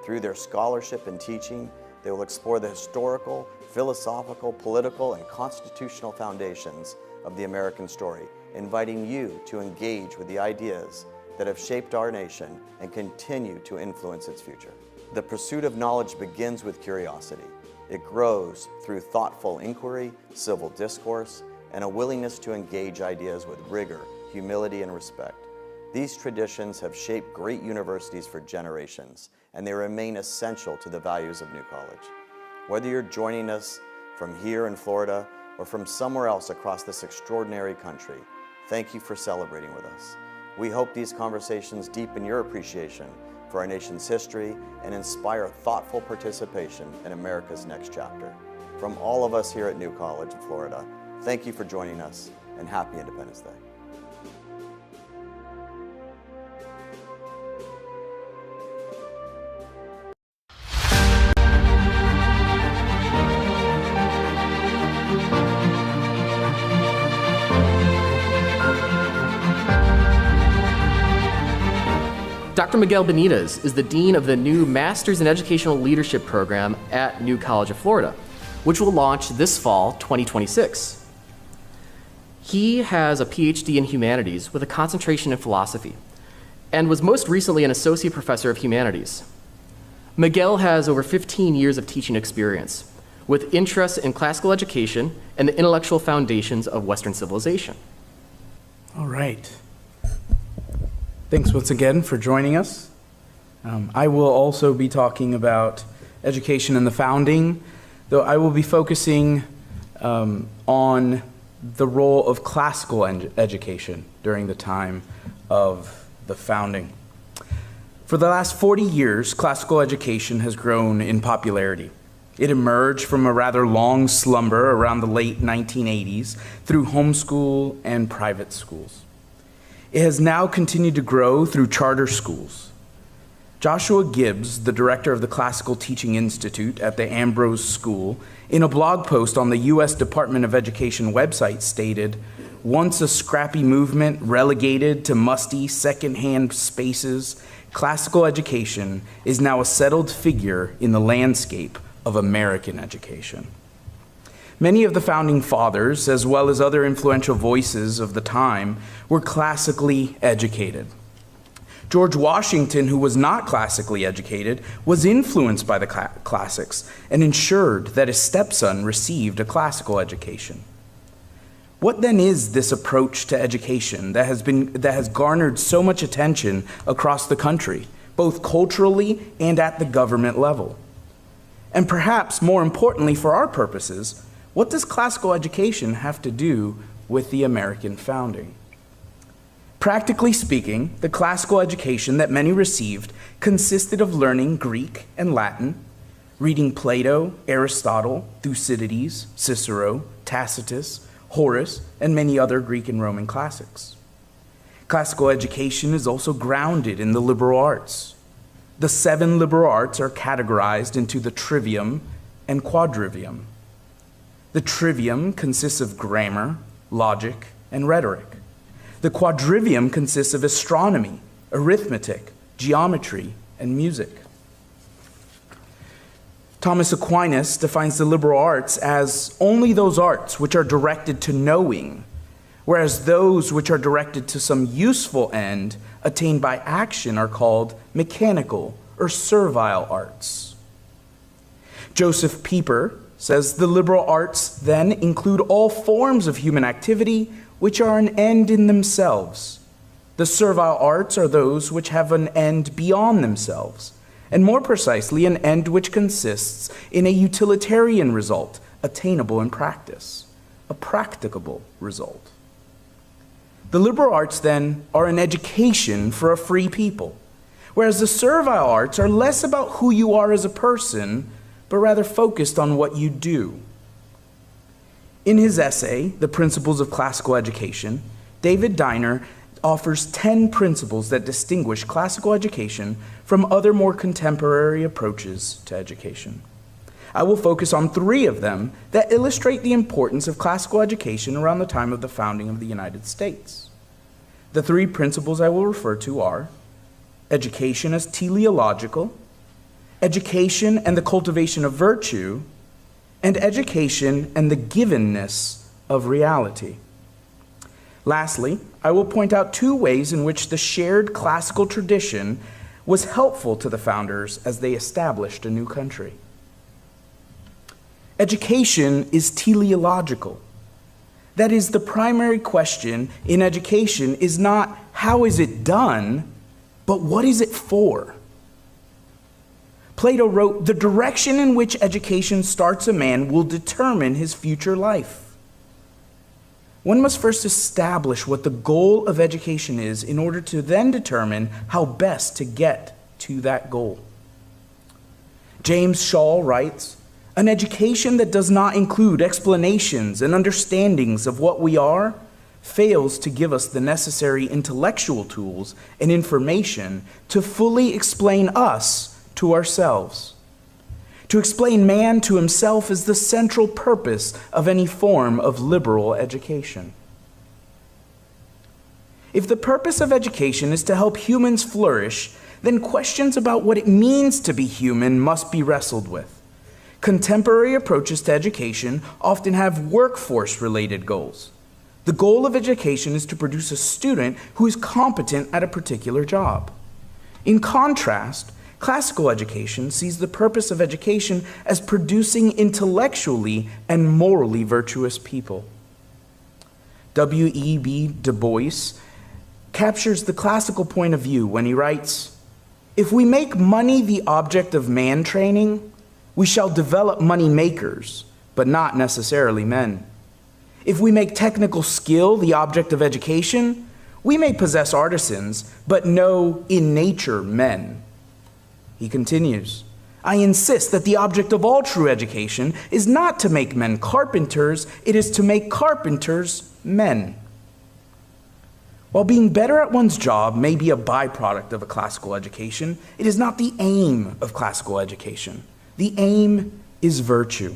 Through their scholarship and teaching, they will explore the historical, philosophical, political, and constitutional foundations of the American story, inviting you to engage with the ideas that have shaped our nation and continue to influence its future. The pursuit of knowledge begins with curiosity. It grows through thoughtful inquiry, civil discourse, and a willingness to engage ideas with rigor, humility, and respect. These traditions have shaped great universities for generations, and they remain essential to the values of New College. Whether you're joining us from here in Florida or from somewhere else across this extraordinary country, thank you for celebrating with us. We hope these conversations deepen your appreciation for our nation's history and inspire thoughtful participation in America's next chapter. From all of us here at New College of Florida, thank you for joining us, and happy Independence Day. Dr. Miguel Benitez is the Dean of the new Masters in Educational Leadership program at New College of Florida, which will launch this fall, 2026. He has a PhD in humanities with a concentration in philosophy and was most recently an associate professor of humanities. Miguel has over 15 years of teaching experience with interests in classical education and the intellectual foundations of Western civilization. All right. Thanks once again for joining us. I will also be talking about education and the founding, though I will be focusing on the role of classical education during the time of the founding. For the last 40 years, classical education has grown in popularity. It emerged from a rather long slumber around the late 1980s through homeschool and private schools. It has now continued to grow through charter schools. Joshua Gibbs, the director of the Classical Teaching Institute at the Ambrose School, in a blog post on the U.S. Department of Education website stated, "Once a scrappy movement relegated to musty secondhand spaces, classical education is now a settled figure in the landscape of American education." Many of the founding fathers, as well as other influential voices of the time, were classically educated. George Washington, who was not classically educated, was influenced by the classics and ensured that his stepson received a classical education. What then is this approach to education that has garnered so much attention across the country, both culturally and at the government level? And perhaps more importantly for our purposes, what does classical education have to do with the American founding? Practically speaking, the classical education that many received consisted of learning Greek and Latin, reading Plato, Aristotle, Thucydides, Cicero, Tacitus, Horace, and many other Greek and Roman classics. Classical education is also grounded in the liberal arts. The 7 liberal arts are categorized into the trivium and quadrivium. The trivium consists of grammar, logic, and rhetoric. The quadrivium consists of astronomy, arithmetic, geometry, and music. Thomas Aquinas defines the liberal arts as only those arts which are directed to knowing, whereas those which are directed to some useful end attained by action are called mechanical or servile arts. Joseph Pieper says the liberal arts then include all forms of human activity which are an end in themselves. The servile arts are those which have an end beyond themselves, and more precisely, an end which consists in a utilitarian result attainable in practice, a practicable result. The liberal arts, then, are an education for a free people, whereas the servile arts are less about who you are as a person, but rather focused on what you do. In his essay, The Principles of Classical Education, David Diner offers 10 principles that distinguish classical education from other more contemporary approaches to education. I will focus on 3 of them that illustrate the importance of classical education around the time of the founding of the United States. The 3 principles I will refer to are education as teleological, education and the cultivation of virtue, and education and the givenness of reality. Lastly, I will point out 2 ways in which the shared classical tradition was helpful to the founders as they established a new country. Education is teleological. That is, the primary question in education is not how is it done, but what is it for? Plato wrote, "The direction in which education starts a man will determine his future life." One must first establish what the goal of education is in order to then determine how best to get to that goal. James Shaw writes, "An education that does not include explanations and understandings of what we are fails to give us the necessary intellectual tools and information to fully explain us to ourselves. To explain man to himself is the central purpose of any form of liberal education." If the purpose of education is to help humans flourish, then questions about what it means to be human must be wrestled with. Contemporary approaches to education often have workforce-related goals. The goal of education is to produce a student who is competent at a particular job. In contrast, classical education sees the purpose of education as producing intellectually and morally virtuous people. W.E.B. Du Bois captures the classical point of view when he writes, "If we make money the object of man training, we shall develop money makers, but not necessarily men. If we make technical skill the object of education, we may possess artisans, but no in nature men." He continues, "I insist that the object of all true education is not to make men carpenters, it is to make carpenters men." While being better at one's job may be a byproduct of a classical education, it is not the aim of classical education. The aim is virtue.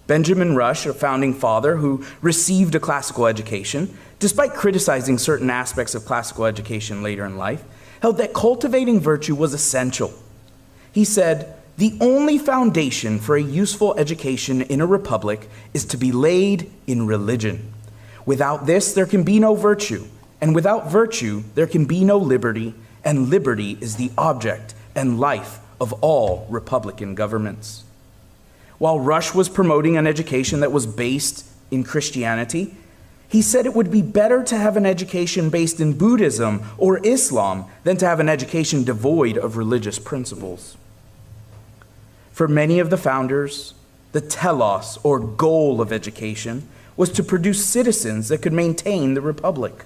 Benjamin Rush, a founding father who received a classical education, despite criticizing certain aspects of classical education later in life, held that cultivating virtue was essential. He said, "The only foundation for a useful education in a republic is to be laid in religion. Without this, there can be no virtue, and without virtue, there can be no liberty, and liberty is the object and life of all republican governments." While Rush was promoting an education that was based in Christianity, he said it would be better to have an education based in Buddhism or Islam than to have an education devoid of religious principles. For many of the founders, the telos, or goal of education, was to produce citizens that could maintain the republic.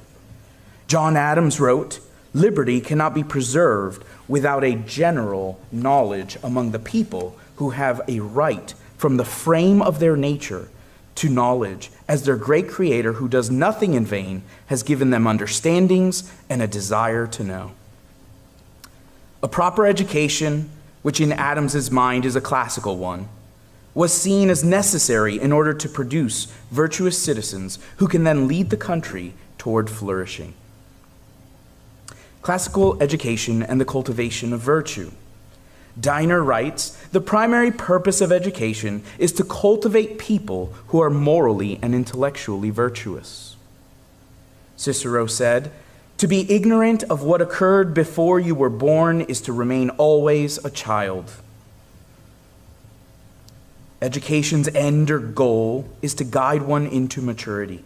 John Adams wrote, "Liberty cannot be preserved without a general knowledge among the people who have a right from the frame of their nature to knowledge, as their great Creator, who does nothing in vain, has given them understandings and a desire to know." A proper education, which in Adams's mind is a classical one, was seen as necessary in order to produce virtuous citizens who can then lead the country toward flourishing. Classical education and the cultivation of virtue. Diner writes, "The primary purpose of education is to cultivate people who are morally and intellectually virtuous." Cicero said, "To be ignorant of what occurred before you were born is to remain always a child." Education's end or goal is to guide one into maturity.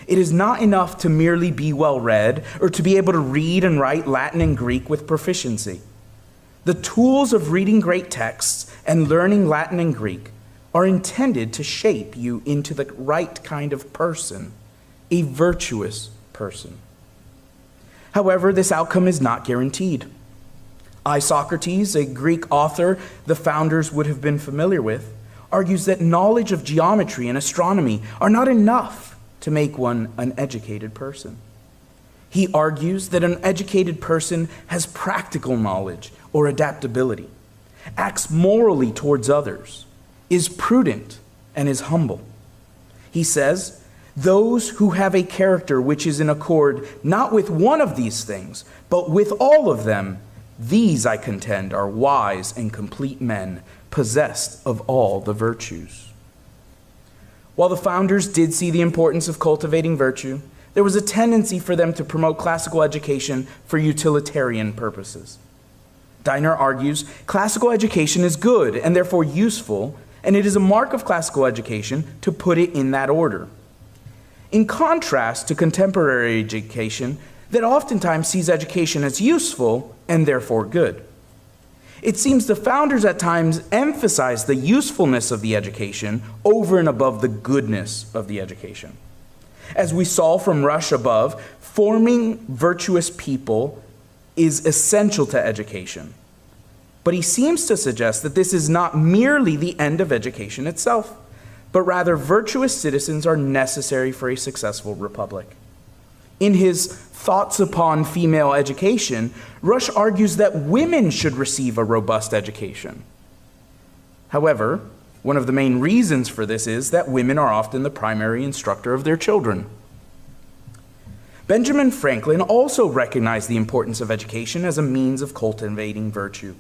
It is not enough to merely be well-read or to be able to read and write Latin and Greek with proficiency. The tools of reading great texts and learning Latin and Greek are intended to shape you into the right kind of person, a virtuous person. However, this outcome is not guaranteed. Isocrates, a Greek author the founders would have been familiar with, argues that knowledge of geometry and astronomy are not enough to make one an educated person. He argues that an educated person has practical knowledge or adaptability, acts morally towards others, is prudent, and is humble. He says, those who have a character which is in accord not with one of these things, but with all of them, these, I contend, are wise and complete men, possessed of all the virtues. While the founders did see the importance of cultivating virtue, there was a tendency for them to promote classical education for utilitarian purposes. Diner argues classical education is good and therefore useful, and it is a mark of classical education to put it in that order. In contrast to contemporary education that oftentimes sees education as useful and therefore good. It seems the founders at times emphasized the usefulness of the education over and above the goodness of the education. As we saw from Rush above, forming virtuous people is essential to education. But he seems to suggest that this is not merely the end of education itself, but rather virtuous citizens are necessary for a successful republic. In his Thoughts upon Female Education, Rush argues that women should receive a robust education. However, one of the main reasons for this is that women are often the primary instructor of their children. Benjamin Franklin also recognized the importance of education as a means of cultivating virtue.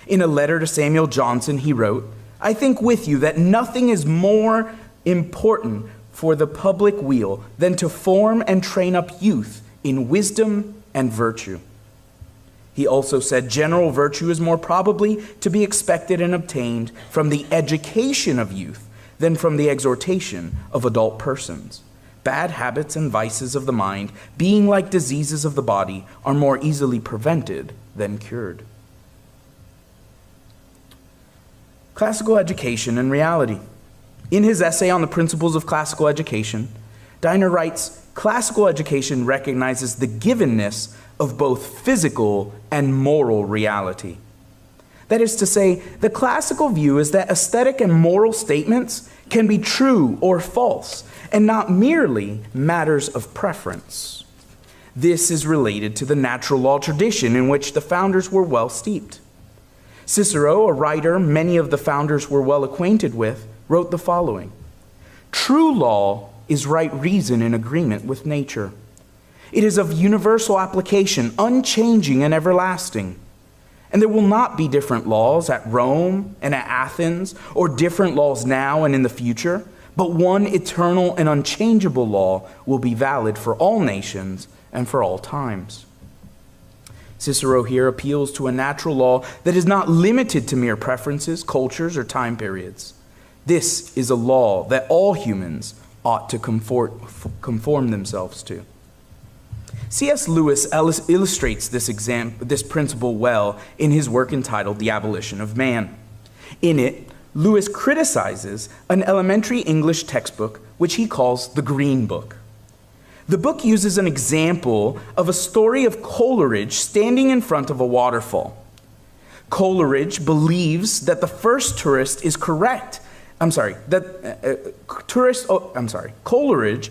In a letter to Samuel Johnson, he wrote, "I think with you that nothing is more important for the public weal than to form and train up youth in wisdom and virtue." He also said general virtue is more probably to be expected and obtained from the education of youth than from the exhortation of adult persons. Bad habits and vices of the mind, being like diseases of the body, are more easily prevented than cured. Classical education and reality. In his essay on the principles of classical education, Diner writes, classical education recognizes the givenness of both physical and moral reality. That is to say, the classical view is that aesthetic and moral statements can be true or false, and not merely matters of preference. This is related to the natural law tradition in which the founders were well steeped. Cicero, a writer many of the founders were well acquainted with, wrote the following: "True law is right reason in agreement with nature. It is of universal application, unchanging and everlasting. And there will not be different laws at Rome and at Athens, or different laws now and in the future, but one eternal and unchangeable law will be valid for all nations and for all times." Cicero here appeals to a natural law that is not limited to mere preferences, cultures, or time periods. This is a law that all humans ought to conform themselves to. C.S. Lewis illustrates this principle well in his work entitled The Abolition of Man. In it, Lewis criticizes an elementary English textbook which he calls the Green Book. The book uses an example of a story of Coleridge standing in front of a waterfall. Coleridge believes that the first tourist is correct. Coleridge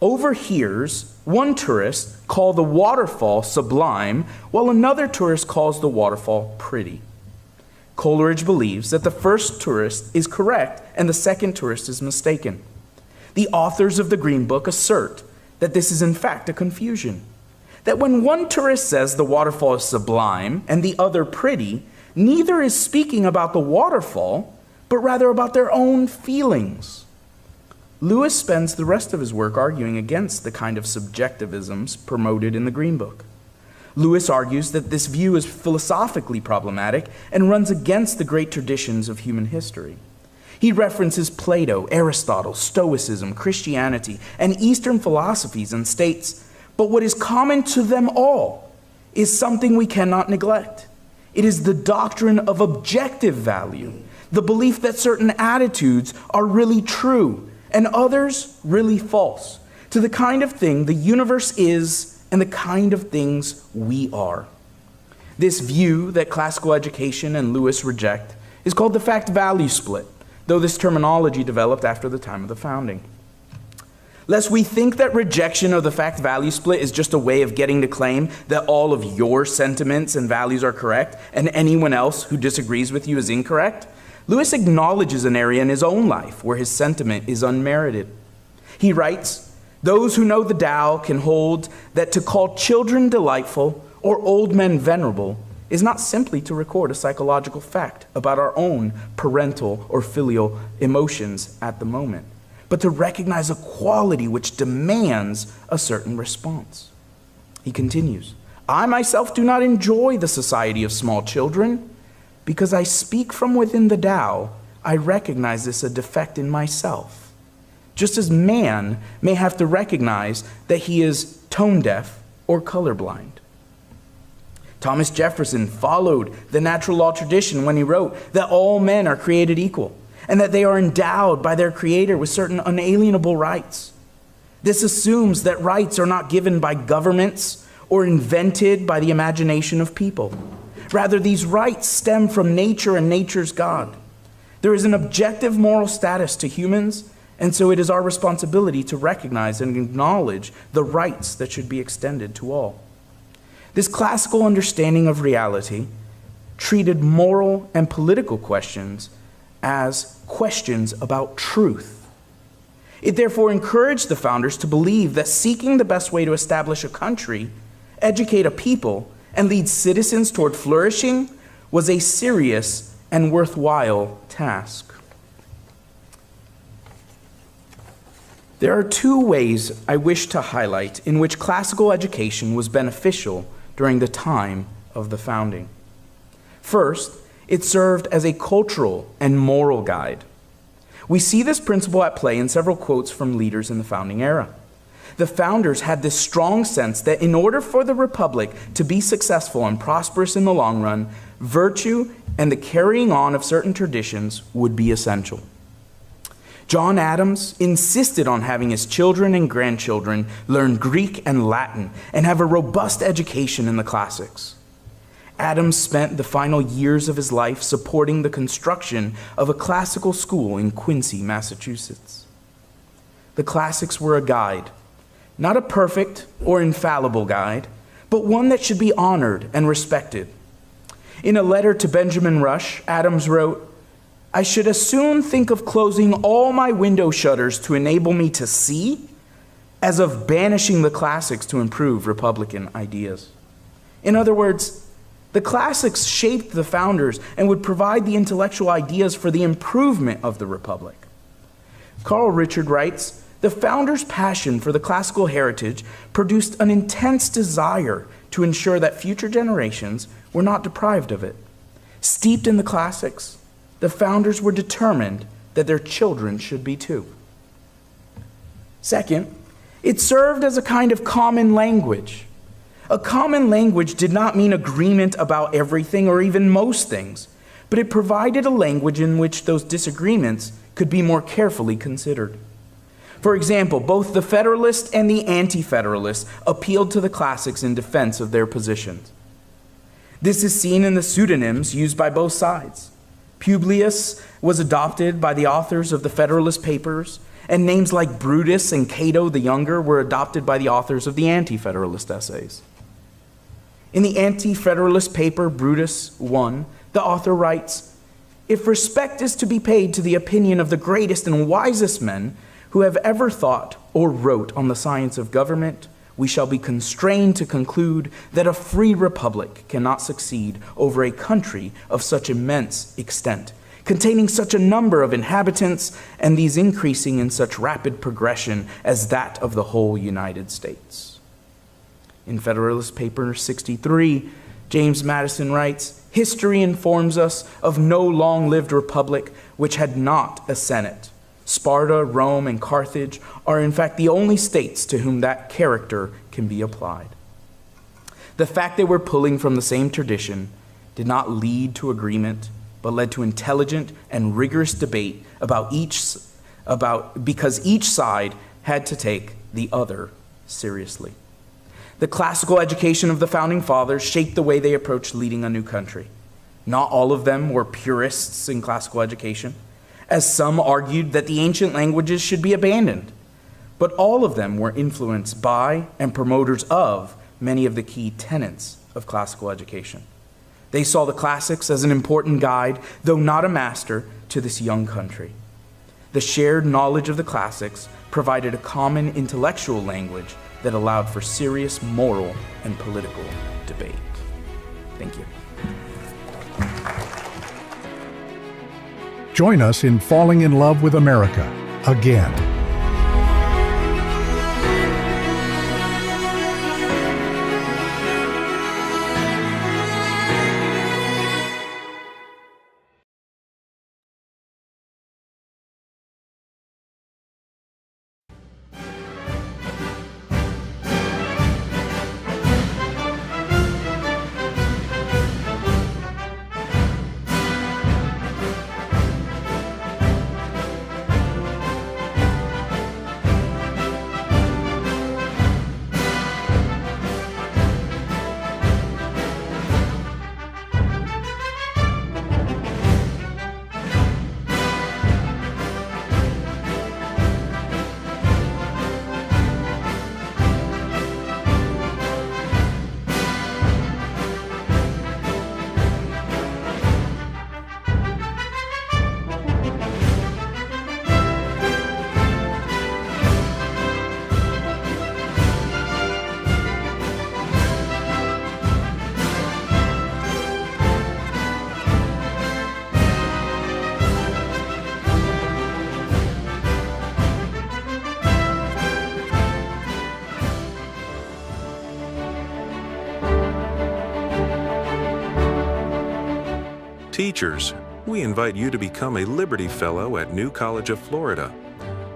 overhears one tourist call the waterfall sublime, while another tourist calls the waterfall pretty. Coleridge believes that the first tourist is correct and the second tourist is mistaken. The authors of the Green Book assert that this is in fact a confusion, that when one tourist says the waterfall is sublime and the other pretty, neither is speaking about the waterfall, but rather about their own feelings. Lewis spends the rest of his work arguing against the kind of subjectivisms promoted in the Green Book. Lewis argues that this view is philosophically problematic and runs against the great traditions of human history. He references Plato, Aristotle, Stoicism, Christianity, and Eastern philosophies and states, but what is common to them all is something we cannot neglect. It is the doctrine of objective value, the belief that certain attitudes are really true and others really false, to the kind of thing the universe is and the kind of things we are. This view that classical education and Lewis reject is called the fact-value split, though this terminology developed after the time of the founding. Lest we think that rejection of the fact-value split is just a way of getting to claim that all of your sentiments and values are correct and anyone else who disagrees with you is incorrect, Lewis acknowledges an area in his own life where his sentiment is unmerited. He writes, "Those who know the Tao can hold that to call children delightful or old men venerable is not simply to record a psychological fact about our own parental or filial emotions at the moment, but to recognize a quality which demands a certain response." He continues, "I myself do not enjoy the society of small children. Because I speak from within the Tao, I recognize this a defect in myself. Just as man may have to recognize that he is tone deaf or colorblind." Thomas Jefferson followed the natural law tradition when he wrote that all men are created equal and that they are endowed by their Creator with certain unalienable rights. This assumes that rights are not given by governments or invented by the imagination of people. Rather, these rights stem from nature and nature's God. There is an objective moral status to humans, and so it is our responsibility to recognize and acknowledge the rights that should be extended to all. This classical understanding of reality treated moral and political questions as questions about truth. It therefore encouraged the founders to believe that seeking the best way to establish a country, educate a people, and lead citizens toward flourishing was a serious and worthwhile task. There are two ways I wish to highlight in which classical education was beneficial during the time of the founding. First, it served as a cultural and moral guide. We see this principle at play in several quotes from leaders in the founding era. The founders had this strong sense that in order for the Republic to be successful and prosperous in the long run, virtue and the carrying on of certain traditions would be essential. John Adams insisted on having his children and grandchildren learn Greek and Latin and have a robust education in the classics. Adams spent the final years of his life supporting the construction of a classical school in Quincy, Massachusetts. The classics were a guide, not a perfect or infallible guide, but one that should be honored and respected. In a letter to Benjamin Rush, Adams wrote, "I should as soon think of closing all my window shutters to enable me to see, as of banishing the classics to improve Republican ideas." In other words, the classics shaped the founders and would provide the intellectual ideas for the improvement of the Republic. Carl Richard writes, "The founders' passion for the classical heritage produced an intense desire to ensure that future generations were not deprived of it. Steeped in the classics, the founders were determined that their children should be too." Second, it served as a kind of common language. A common language did not mean agreement about everything or even most things, but it provided a language in which those disagreements could be more carefully considered. For example, both the Federalists and the Anti-Federalists appealed to the classics in defense of their positions. This is seen in the pseudonyms used by both sides. Publius was adopted by the authors of the Federalist Papers, and names like Brutus and Cato the Younger were adopted by the authors of the Anti-Federalist essays. In the Anti-Federalist paper, Brutus 1, the author writes, "If respect is to be paid to the opinion of the greatest and wisest men who have ever thought or wrote on the science of government, we shall be constrained to conclude that a free republic cannot succeed over a country of such immense extent, containing such a number of inhabitants, and these increasing in such rapid progression as that of the whole United States." In Federalist Paper 63, James Madison writes, "History informs us of no long-lived republic which had not a Senate. Sparta, Rome, and Carthage are in fact the only states to whom that character can be applied." The fact that we're pulling from the same tradition did not lead to agreement, but led to intelligent and rigorous debate because each side had to take the other seriously. The classical education of the Founding Fathers shaped the way they approached leading a new country. Not all of them were purists in classical education, as some argued that the ancient languages should be abandoned, but all of them were influenced by and promoters of many of the key tenets of classical education. They saw the classics as an important guide, though not a master, to this young country. The shared knowledge of the classics provided a common intellectual language that allowed for serious moral and political debate. Thank you. Join us in falling in love with America again. Teachers, we invite you to become a Liberty Fellow at New College of Florida.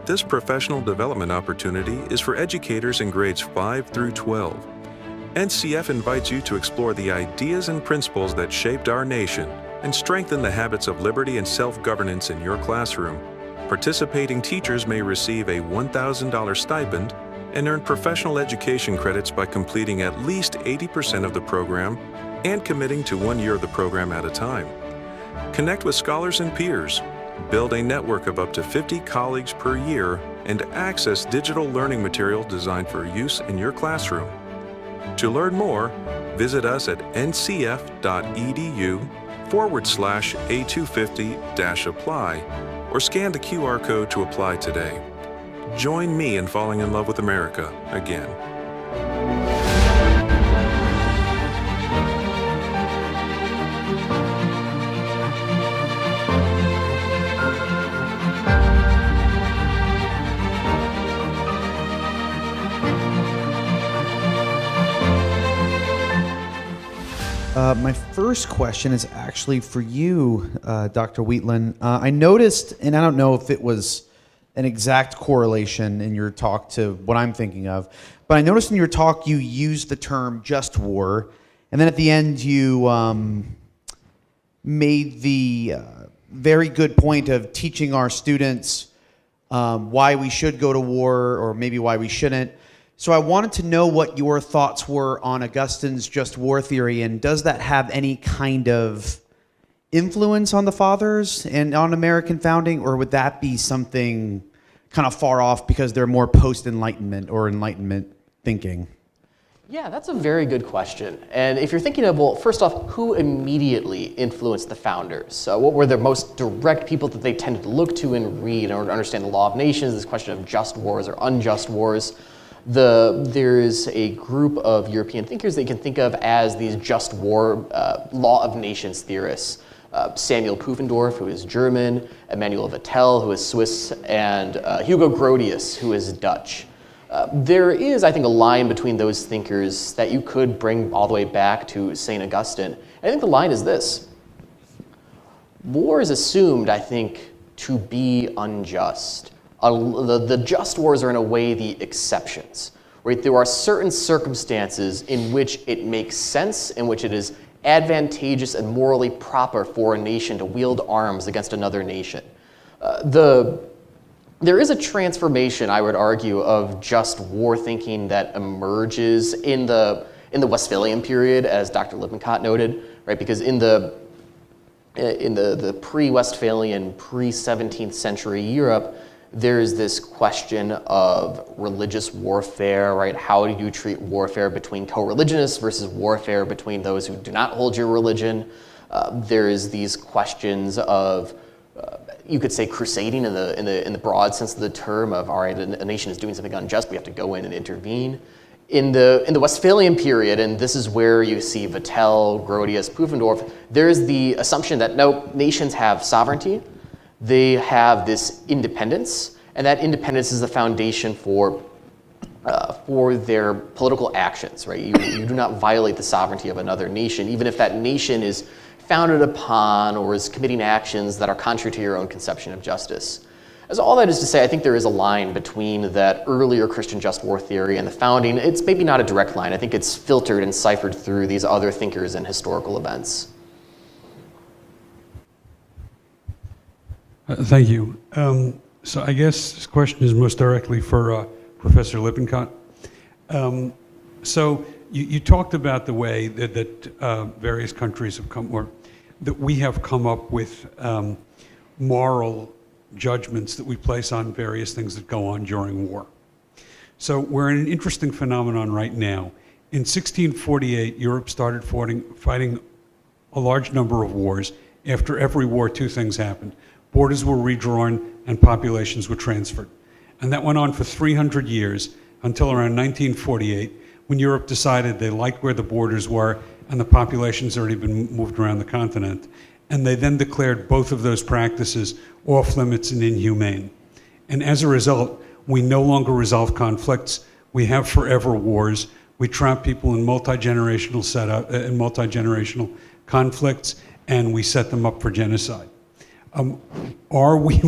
This professional development opportunity is for educators in grades 5 through 12. NCF invites you to explore the ideas and principles that shaped our nation and strengthen the habits of liberty and self-governance in your classroom. Participating teachers may receive a $1,000 stipend and earn professional education credits by completing at least 80% of the program and committing to 1 year of the program at a time. Connect with scholars and peers, build a network of up to 50 colleagues per year, and access digital learning material designed for use in your classroom. To learn more, visit us at ncf.edu/A250-apply or scan the QR code to apply today. Join me in falling in love with America again. My first question is actually for you, Dr. Wheatland. I noticed, and I don't know if it was an exact correlation in your talk to what I'm thinking of, but I noticed in your talk you used the term just war, and then at the end you made the very good point of teaching our students why we should go to war or maybe why we shouldn't. So I wanted to know what your thoughts were on Augustine's just war theory, and does that have any kind of influence on the fathers and on American founding, or would that be something kind of far off because they're more post-Enlightenment or Enlightenment thinking? Yeah, that's a very good question. And if you're thinking of, well, first off, who immediately influenced the founders? What were the most direct people that they tended to look to and read in order to understand the law of nations, this question of just wars or unjust wars? There's a group of European thinkers that you can think of as these just war law of nations theorists. Samuel Pufendorf, who is German, Emmanuel Vattel, who is Swiss, and Hugo Grotius, who is Dutch. There is, I think, a line between those thinkers that you could bring all the way back to St. Augustine. I think the line is this. War is assumed, I think, to be unjust. The just wars are in a way the exceptions, right? There are certain circumstances in which it makes sense, in which it is advantageous and morally proper for a nation to wield arms against another nation. There is a transformation, I would argue, of just war thinking that emerges in the Westphalian period, as Dr. Lippincott noted, right? Because in the pre-Westphalian, pre-17th century Europe, there's this question of religious warfare, right? How do you treat warfare between co-religionists versus warfare between those who do not hold your religion? There's these questions of you could say crusading in the broad sense of the term of, all right, a nation is doing something unjust, we have to go in and intervene. In the Westphalian period, and this is where you see Vattel, Grotius, Pufendorf, there's the assumption that no, nations have sovereignty, they have this independence, and that independence is the foundation for their political actions, right? You do not violate the sovereignty of another nation, even if that nation is founded upon or is committing actions that are contrary to your own conception of justice. As all that is to say, I think there is a line between that earlier Christian just war theory and the founding. It's maybe not a direct line. I think it's filtered and ciphered through these other thinkers and historical events. Thank you. So I guess this question is most directly for Professor Lippincott. So you talked about the way that various countries have come, or that we have come up with moral judgments that we place on various things that go on during war. So we're in an interesting phenomenon right now. In 1648, Europe started fighting a large number of wars. After every war, two things happened. Borders were redrawn and populations were transferred. And that went on for 300 years until around 1948, when Europe decided they liked where the borders were and the populations had already been moved around the continent. And they then declared both of those practices off limits and inhumane. And as a result, we no longer resolve conflicts. We have forever wars. We trap people in multi-generational conflicts, and we set them up for genocide. Are we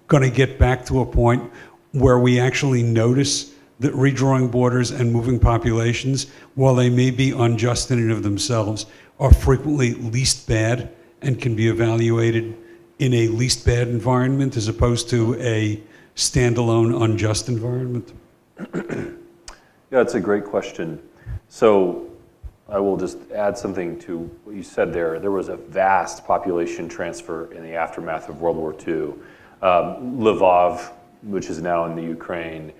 going to get back to a point where we actually notice that redrawing borders and moving populations, while they may be unjust in and of themselves, are frequently least bad and can be evaluated in a least bad environment as opposed to a standalone unjust environment? Yeah, it's a great question. So I will just add something to what you said there. There was a vast population transfer in the aftermath of World War II. Lvov, which is now in the Ukraine,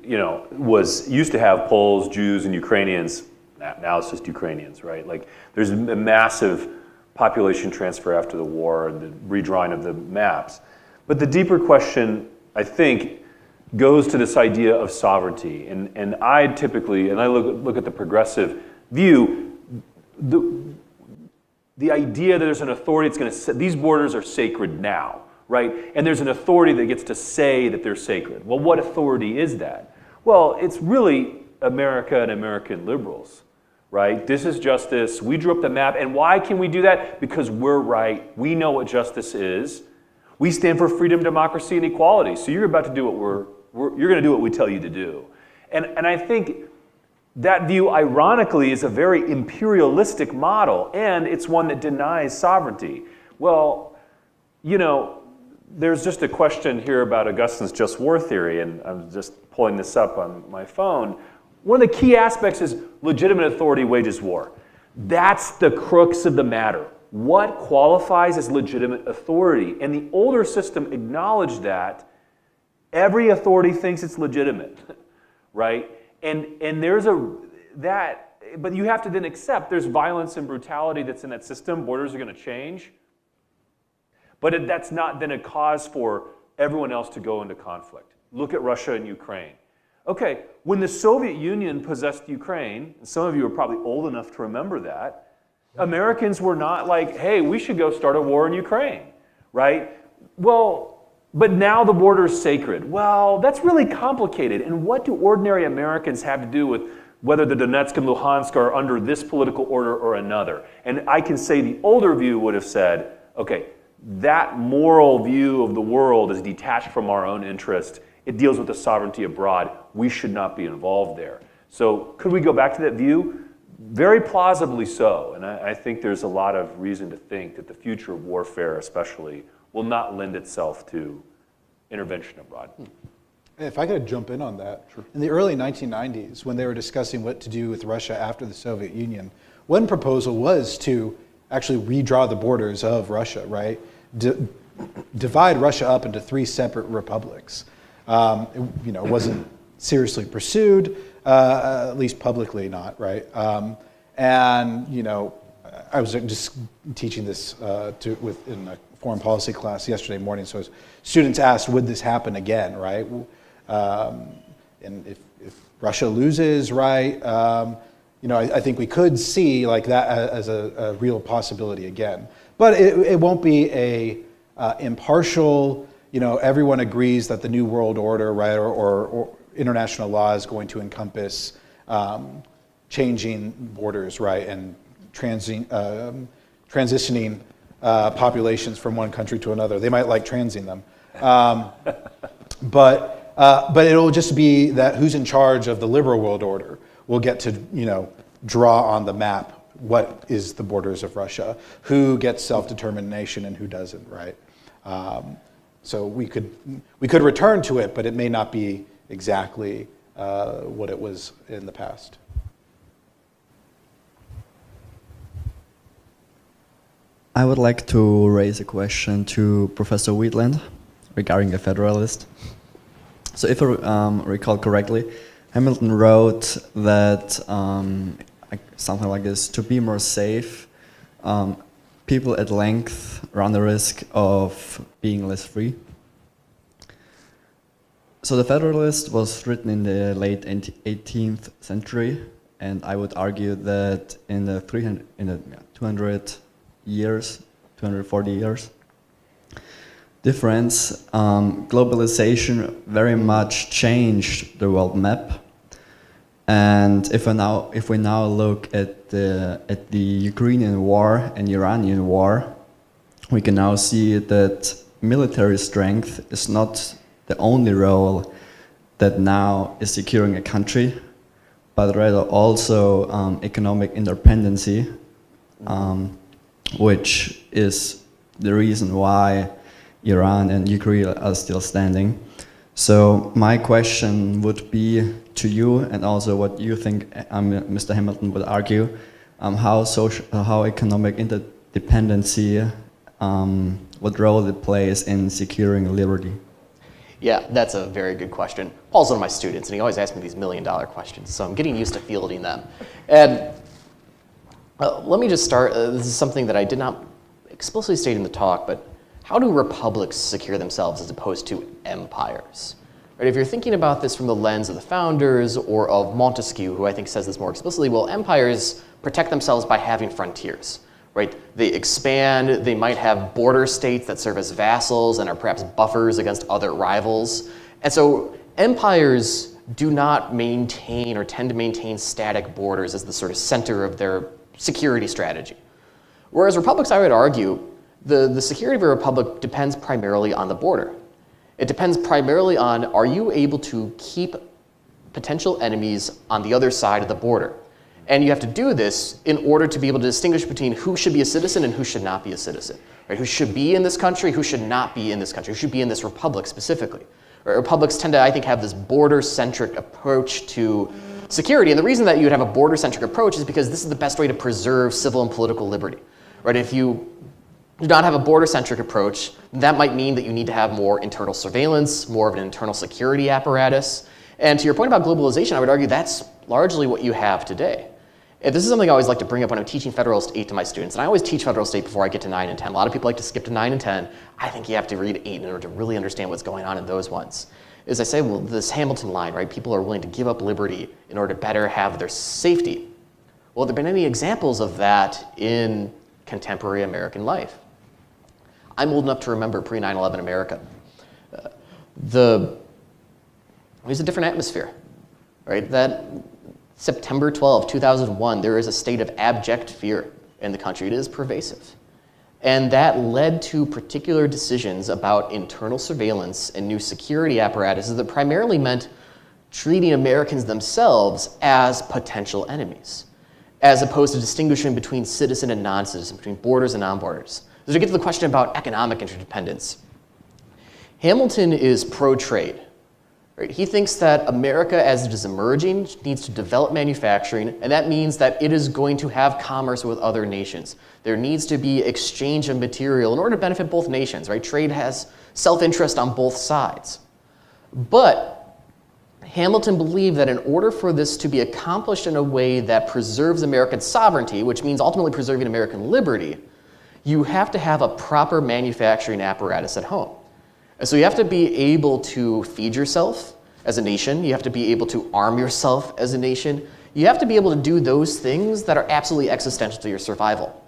used to have Poles, Jews, and Ukrainians. Now it's just Ukrainians, right? Like, there's a massive population transfer after the war and the redrawing of the maps. But the deeper question, I think, goes to this idea of sovereignty. And I typically, and I look at the progressive view, the idea that there's an authority that's going to say, these borders are sacred now, right? And there's an authority that gets to say that they're sacred. Well, what authority is that? Well, it's really America and American liberals, right? This is justice. We drew up the map. And why can we do that? Because we're right. We know what justice is. We stand for freedom, democracy, and equality. So you're about to do what you're going to do what we tell you to do. And I think that view, ironically, is a very imperialistic model, and it's one that denies sovereignty. Well, there's just a question here about Augustine's just war theory, and I'm just pulling this up on my phone. One of the key aspects is legitimate authority wages war. That's the crux of the matter. What qualifies as legitimate authority? And the older system acknowledged that every authority thinks it's legitimate, right? And there's but you have to then accept there's violence and brutality that's in that system. Borders are going to change. But that's not then a cause for everyone else to go into conflict. Look at Russia and Ukraine. Okay, when the Soviet Union possessed Ukraine, and some of you are probably old enough to remember that, Americans were not like, hey, we should go start a war in Ukraine, right? Well, But now the border is sacred. Well, that's really complicated. And what do ordinary Americans have to do with whether the Donetsk and Luhansk are under this political order or another? And I can say the older view would have said, okay, that moral view of the world is detached from our own interest. It deals with the sovereignty abroad. We should not be involved there. So could we go back to that view? Very plausibly so. And I think there's a lot of reason to think that the future of warfare especially will not lend itself to intervention abroad. If I could jump in on that. Sure. In the early 1990s, when they were discussing what to do with Russia after the Soviet Union, one proposal was to actually redraw the borders of Russia, right? Divide Russia up into 3 separate republics. It wasn't seriously pursued, at least publicly not, right? I was just teaching this in a foreign policy class yesterday morning, so students asked, would this happen again, right? And if Russia loses, right, I think we could see like that as a real possibility again. But it won't be a impartial, everyone agrees that the New World Order, right, or international law is going to encompass changing borders, right, and transitioning populations from one country to another. They might like transing them. But it'll just be that who's in charge of the liberal world order will get to, draw on the map what is the borders of Russia, who gets self-determination and who doesn't, right? So we could return to it, but it may not be exactly what it was in the past. I would like to raise a question to Professor Wheatland regarding a federalist. So if I recall correctly, Hamilton wrote that something like this: to be more safe, people at length run the risk of being less free. So the Federalist was written in the late 18th century, and I would argue that in the 240 years difference, globalization very much changed the world map. And if we now look at the Ukrainian war and Iranian war, we can now see that military strength is not the only role that now is securing a country, but rather also economic independency, which is the reason why Iran and Ukraine are still standing. So my question would be to you, and also what you think Mr. Hamilton would argue, how economic interdependency, what role it plays in securing liberty. Yeah, that's a very good question. Paul's one of my students, and he always asks me these million-dollar questions, so I'm getting used to fielding them. And let me just start. This is something that I did not explicitly state in the talk, but how do republics secure themselves as opposed to empires? Right, if you're thinking about this from the lens of the founders or of Montesquieu, who I think says this more explicitly, well, empires protect themselves by having frontiers. Right? They expand, they might have border states that serve as vassals and are perhaps buffers against other rivals. And so empires do not maintain or tend to maintain static borders as the sort of center of their security strategy. Whereas republics, I would argue, the security of a republic depends primarily on the border. It depends primarily on, are you able to keep potential enemies on the other side of the border? And you have to do this in order to be able to distinguish between who should be a citizen and who should not be a citizen. Right? Who should be in this country, who should not be in this country, who should be in this republic specifically. Right? Republics tend to, I think, have this border-centric approach to security. And the reason that you would have a border-centric approach is because this is the best way to preserve civil and political liberty. Right? If you do not have a border-centric approach, that might mean that you need to have more internal surveillance, more of an internal security apparatus. And to your point about globalization, I would argue that's largely what you have today. And this is something I always like to bring up when I'm teaching Federalist 8 to my students. And I always teach Federalist 8 before I get to 9 and 10. A lot of people like to skip to 9 and 10. I think you have to read 8 in order to really understand what's going on in those ones. As I say, well, this Hamilton line, right? People are willing to give up liberty in order to better have their safety. Well, have there been any examples of that in contemporary American life? I'm old enough to remember pre-9/11 America. There's a different atmosphere, right? That September 12, 2001, there is a state of abject fear in the country. It is pervasive. And that led to particular decisions about internal surveillance and new security apparatuses that primarily meant treating Americans themselves as potential enemies, as opposed to distinguishing between citizen and non-citizen, between borders and non-borders. As we get to the question about economic interdependence, Hamilton is pro-trade. Right? He thinks that America, as it is emerging, needs to develop manufacturing, and that means that it is going to have commerce with other nations. There needs to be exchange of material in order to benefit both nations. Right? Trade has self-interest on both sides. But Hamilton believed that in order for this to be accomplished in a way that preserves American sovereignty, which means ultimately preserving American liberty, you have to have a proper manufacturing apparatus at home. And so you have to be able to feed yourself as a nation. You have to be able to arm yourself as a nation. You have to be able to do those things that are absolutely existential to your survival.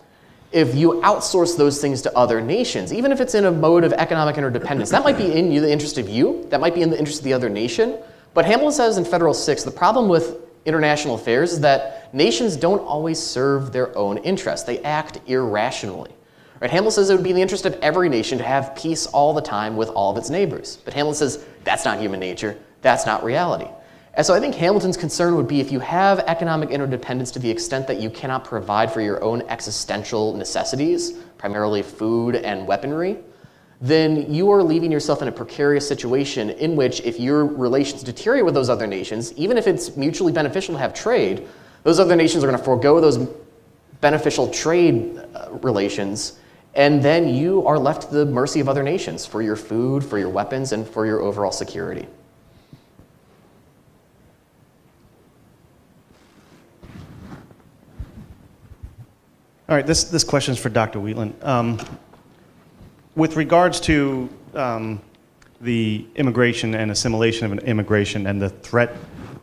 If you outsource those things to other nations, even if it's in a mode of economic interdependence, that might be in the interest of you, that might be in the interest of the other nation. But Hamilton says in Federal 6, the problem with international affairs is that nations don't always serve their own interests. They act irrationally. Right? Hamilton says it would be in the interest of every nation to have peace all the time with all of its neighbors. But Hamilton says that's not human nature, that's not reality. And so I think Hamilton's concern would be if you have economic interdependence to the extent that you cannot provide for your own existential necessities, primarily food and weaponry, then you are leaving yourself in a precarious situation in which if your relations deteriorate with those other nations, even if it's mutually beneficial to have trade, those other nations are going to forego those beneficial trade relations, and then you are left to the mercy of other nations for your food, for your weapons, and for your overall security. All right, this question is for Dr. Wheatland. With regards to the immigration and assimilation of an immigration and the threat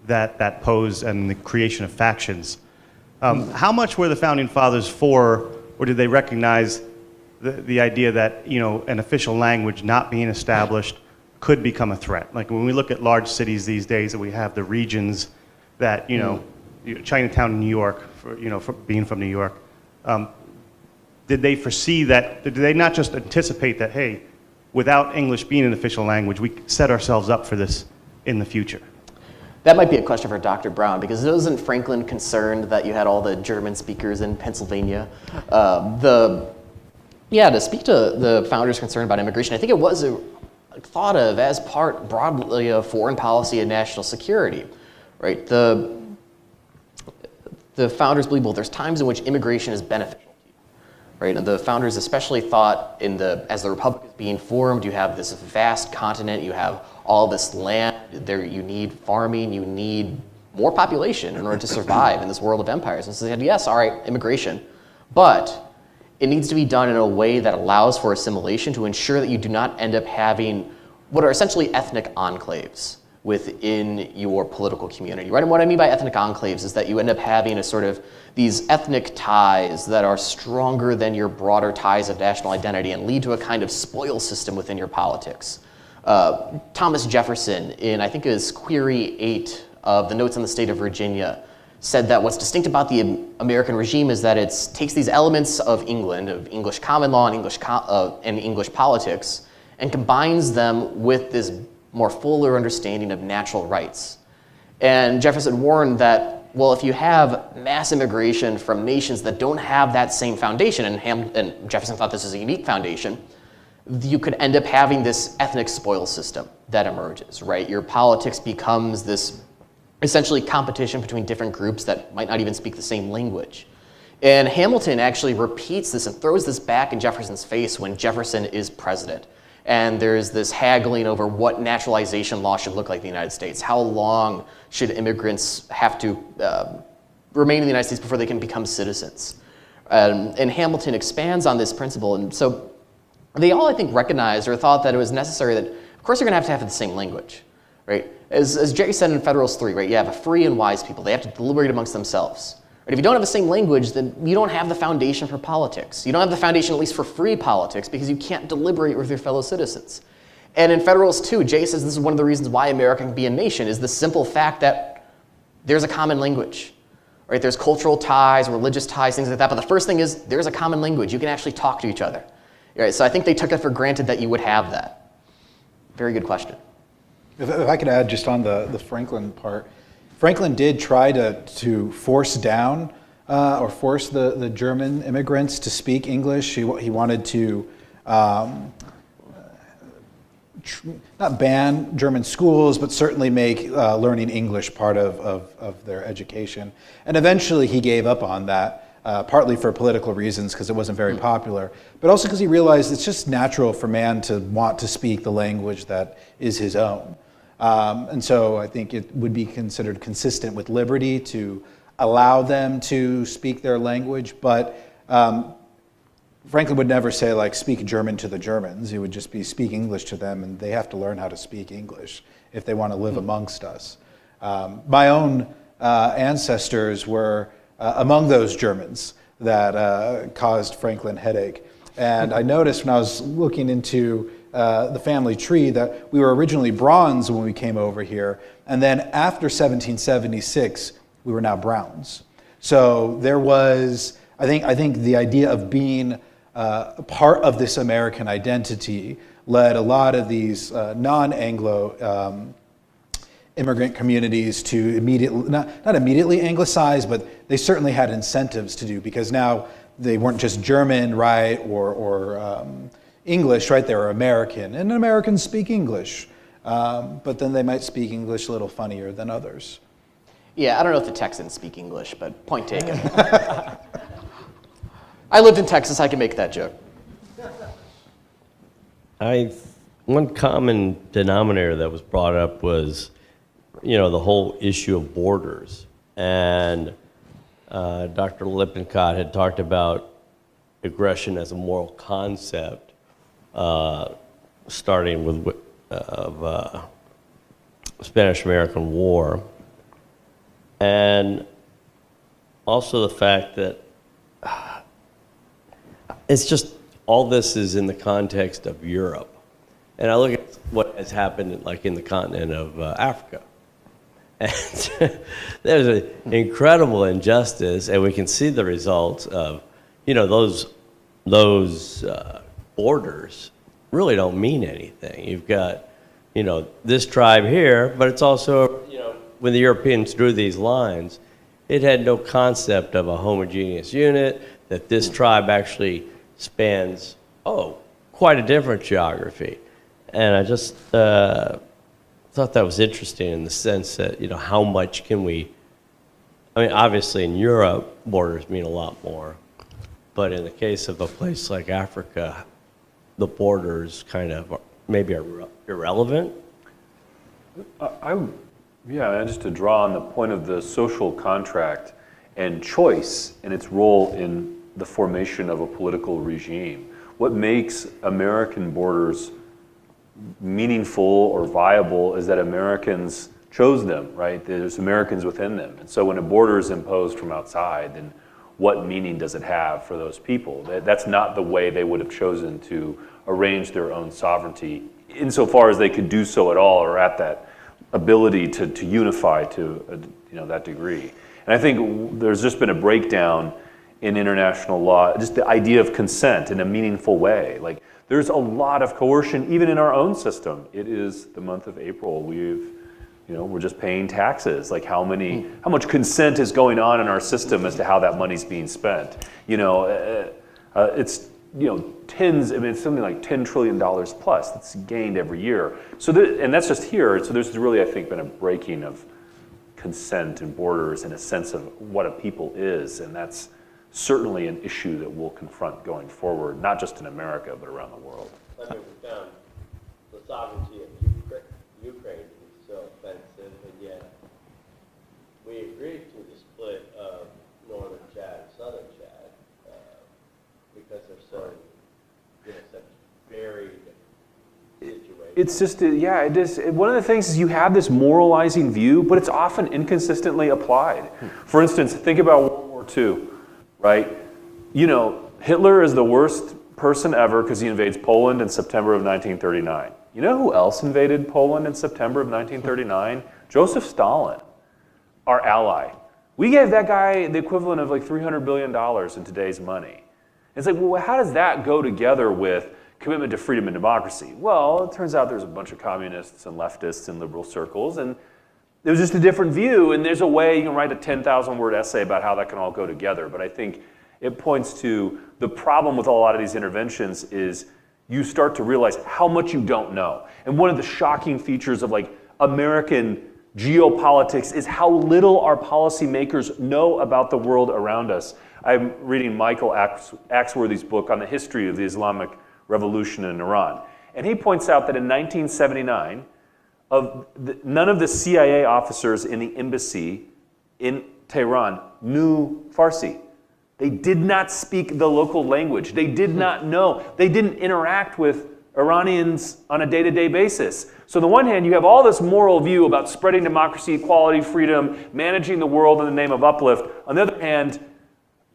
that posed and the creation of factions, how much were the Founding Fathers for, or did they recognize the idea that an official language not being established could become a threat? Like when we look at large cities these days, that we have the regions that Chinatown in New York, for being from New York. Did they foresee that? Did they not just anticipate that, hey, without English being an official language, we set ourselves up for this in the future? That might be a question for Dr. Brown, because isn't Franklin concerned that you had all the German speakers in Pennsylvania? To speak to the founders' concern about immigration, I think it was thought of as part broadly of foreign policy and national security, right? The founders believe, well, there's times in which immigration is beneficial. Right? And the founders especially thought as the Republic is being formed, you have this vast continent, you have all this land, there you need farming, you need more population in order to survive in this world of empires. And so they said, yes, all right, immigration, but it needs to be done in a way that allows for assimilation to ensure that you do not end up having what are essentially ethnic enclaves within your political community, right? And what I mean by ethnic enclaves is that you end up having a sort of these ethnic ties that are stronger than your broader ties of national identity and lead to a kind of spoil system within your politics. Thomas Jefferson, in I think it was Query 8 of the Notes on the State of Virginia, said that what's distinct about the American regime is that it takes these elements of England, of English common law and English politics, and combines them with this more fuller understanding of natural rights. And Jefferson warned that, well, if you have mass immigration from nations that don't have that same foundation, and Jefferson thought this was a unique foundation, you could end up having this ethnic spoil system that emerges, right? Your politics becomes this essentially competition between different groups that might not even speak the same language. And Hamilton actually repeats this and throws this back in Jefferson's face when Jefferson is president. And there's this haggling over what naturalization law should look like in the United States. How long should immigrants have to remain in the United States before they can become citizens? And Hamilton expands on this principle. And so they all, I think, recognized or thought that it was necessary that, of course, you're going to have the same language, right? As Jerry said in Federalist 3, right, you have a free and wise people. They have to deliberate amongst themselves. Right? If you don't have the same language, then you don't have the foundation for politics. You don't have the foundation, at least for free politics, because you can't deliberate with your fellow citizens. And in Federalist 2, Jay says this is one of the reasons why America can be a nation, is the simple fact that there's a common language. Right? There's cultural ties, religious ties, things like that. But the first thing is there's a common language. You can actually talk to each other. Right? So I think they took it for granted that you would have that. Very good question. If I could add just on the Franklin part, Franklin did try to force down or force the German immigrants to speak English. He wanted to not ban German schools, but certainly make learning English part of their education. And eventually he gave up on that, partly for political reasons because it wasn't very popular, but also because he realized it's just natural for man to want to speak the language that is his own. And so I think it would be considered consistent with liberty to allow them to speak their language, but Franklin would never say, like, speak German to the Germans. He would just be speak English to them, and they have to learn how to speak English if they want to live amongst us. My own ancestors were among those Germans that caused Franklin headache. And I noticed when I was looking into the family tree that we were originally bronze when we came over here, and then after 1776, we were now browns. So there was, I think the idea of being part of this American identity led a lot of these non-Anglo immigrant communities to immediately, not immediately anglicize, but they certainly had incentives to do, because now they weren't just German, right, or English, right, they were American, and Americans speak English, but then they might speak English a little funnier than others. Yeah, I don't know if the Texans speak English, but point taken. I lived in Texas, I can make that joke. One common denominator that was brought up was, the whole issue of borders. And Dr. Lippincott had talked about aggression as a moral concept, starting with Spanish-American War. And also the fact that it's just, all this is in the context of Europe. And I look at what has happened like in the continent of Africa. And there's an incredible injustice, and we can see the results of, those borders really don't mean anything. You've got, this tribe here, but it's also, when the Europeans drew these lines, it had no concept of a homogeneous unit, that this tribe actually spans, quite a different geography. And I just thought that was interesting in the sense that, how much can we, obviously in Europe, borders mean a lot more. But in the case of a place like Africa, the borders kind of maybe are irrelevant. Just to draw on the point of the social contract and choice and its role in the formation of a political regime. What makes American borders meaningful or viable is that Americans chose them, right? There's Americans within them. And so when a border is imposed from outside, then what meaning does it have for those people? That's not the way they would have chosen to arrange their own sovereignty, insofar as they could do so at all, or at that ability to unify to that degree. And I think there's just been a breakdown in international law, just the idea of consent in a meaningful way. Like, there's a lot of coercion even in our own system. It is the month of April. We're just paying taxes. Like, how much consent is going on in our system as to how that money's being spent? It's tens. It's something like $10 trillion plus that's gained every year. So and that's just here. So there's really, I think, been a breaking of consent and borders and a sense of what a people is, and that's certainly an issue that we'll confront going forward, not just in America, but around the world. We found the sovereignty of Ukraine to be so offensive, and yet we agreed to the split of northern Chad and southern Chad because they're so, such varied situations. It's just, it is. One of the things is you have this moralizing view, but it's often inconsistently applied. For instance, think about World War II. Right? Hitler is the worst person ever because he invades Poland in September of 1939. You know who else invaded Poland in September of 1939? Joseph Stalin, our ally. We gave that guy the equivalent of like $300 billion in today's money. It's like, well, how does that go together with commitment to freedom and democracy? Well, it turns out there's a bunch of communists and leftists in liberal circles, and it was just a different view, and there's a way you can write a 10,000-word essay about how that can all go together. But I think it points to the problem with a lot of these interventions is you start to realize how much you don't know. And one of the shocking features of like American geopolitics is how little our policymakers know about the world around us. I'm reading Michael Axworthy's book on the history of the Islamic Revolution in Iran. And he points out that in 1979, none of the CIA officers in the embassy in Tehran knew Farsi. They did not speak the local language. They did not know. They didn't interact with Iranians on a day-to-day basis. So on the one hand, you have all this moral view about spreading democracy, equality, freedom, managing the world in the name of uplift. On the other hand,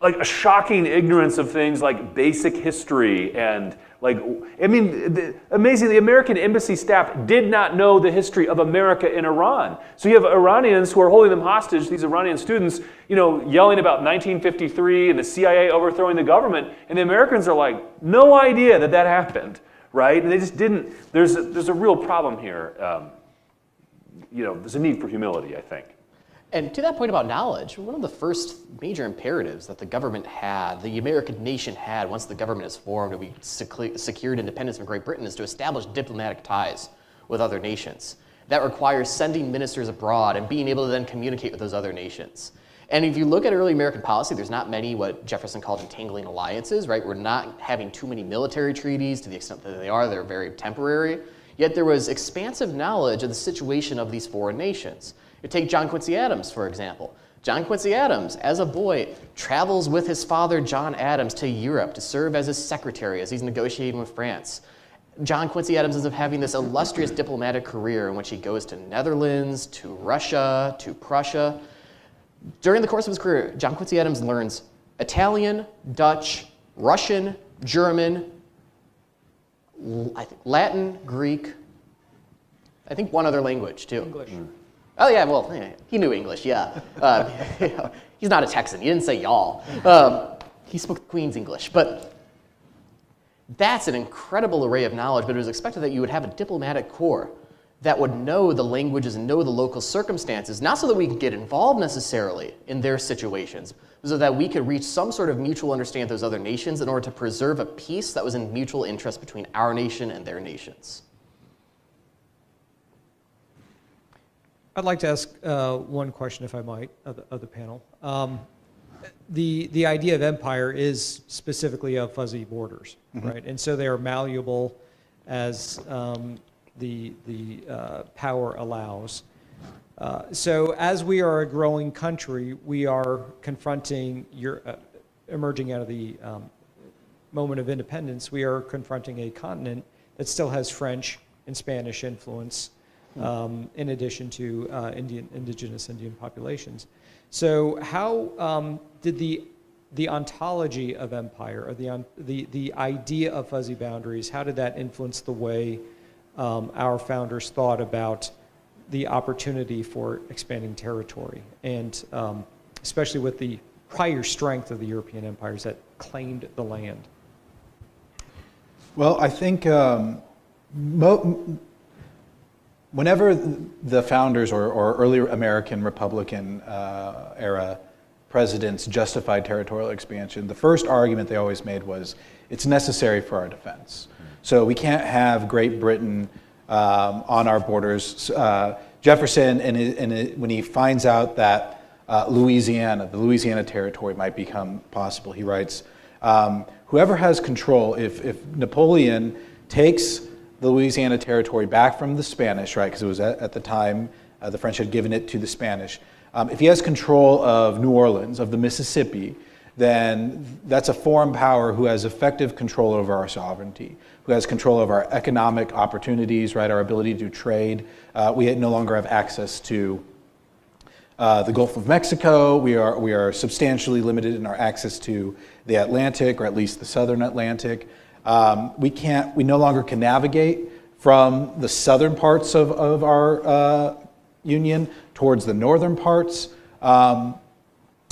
like a shocking ignorance of things like basic history and like, I mean, amazingly, the American embassy staff did not know the history of America in Iran. So you have Iranians who are holding them hostage, these Iranian students, you know, yelling about 1953 and the CIA overthrowing the government, and the Americans are like, no idea that that happened, right? And they just didn't. There's a real problem here. You know, there's a need for humility, I think. And to that point about knowledge, one of the first major imperatives that the government had, the American nation had once the government is formed and we secured independence from Great Britain, is to establish diplomatic ties with other nations. That requires sending ministers abroad and being able to then communicate with those other nations. And if you look at early American policy, there's not many what Jefferson called entangling alliances, right? We're not having too many military treaties. To the extent that they are, they're very temporary. Yet there was expansive knowledge of the situation of these foreign nations. You take John Quincy Adams, for example. John Quincy Adams, as a boy, travels with his father, John Adams, to Europe to serve as his secretary as he's negotiating with France. John Quincy Adams ends up having this illustrious diplomatic career in which he goes to Netherlands, to Russia, to Prussia. During the course of his career, John Quincy Adams learns Italian, Dutch, Russian, German, Latin, Greek, I think one other language too. English. Oh yeah, well, he knew English, yeah. He's not a Texan, he didn't say y'all. He spoke Queen's English, but that's an incredible array of knowledge, but it was expected that you would have a diplomatic corps that would know the languages and know the local circumstances, not so that we could get involved necessarily in their situations, but so that we could reach some sort of mutual understanding with those other nations in order to preserve a peace that was in mutual interest between our nation and their nations. I'd like to ask one question, if I might, of the panel. The idea of empire is specifically of fuzzy borders, right? And so they are malleable as the power allows. So as we are a growing country, we are confronting, emerging out of the moment of independence, we are confronting a continent that still has French and Spanish influence, in addition to indigenous Indian populations. So how did the ontology of empire, or the idea of fuzzy boundaries, how did that influence the way our founders thought about the opportunity for expanding territory, and especially with the prior strength of the European empires that claimed the land? Well, I think whenever the founders or early American Republican era presidents justified territorial expansion, the first argument they always made was it's necessary for our defense. So we can't have Great Britain on our borders. Jefferson, when he finds out that the Louisiana territory might become possible, he writes, whoever has control, if Napoleon takes the Louisiana territory back from the Spanish, right, because it was at the time the French had given it to the Spanish, if he has control of New Orleans, of the Mississippi, then that's a foreign power who has effective control over our sovereignty, who has control over our economic opportunities, right, our ability to trade. We no longer have access to the Gulf of Mexico. We are substantially limited in our access to the Atlantic, or at least the southern Atlantic. We no longer can navigate from the southern parts of our union towards the northern parts.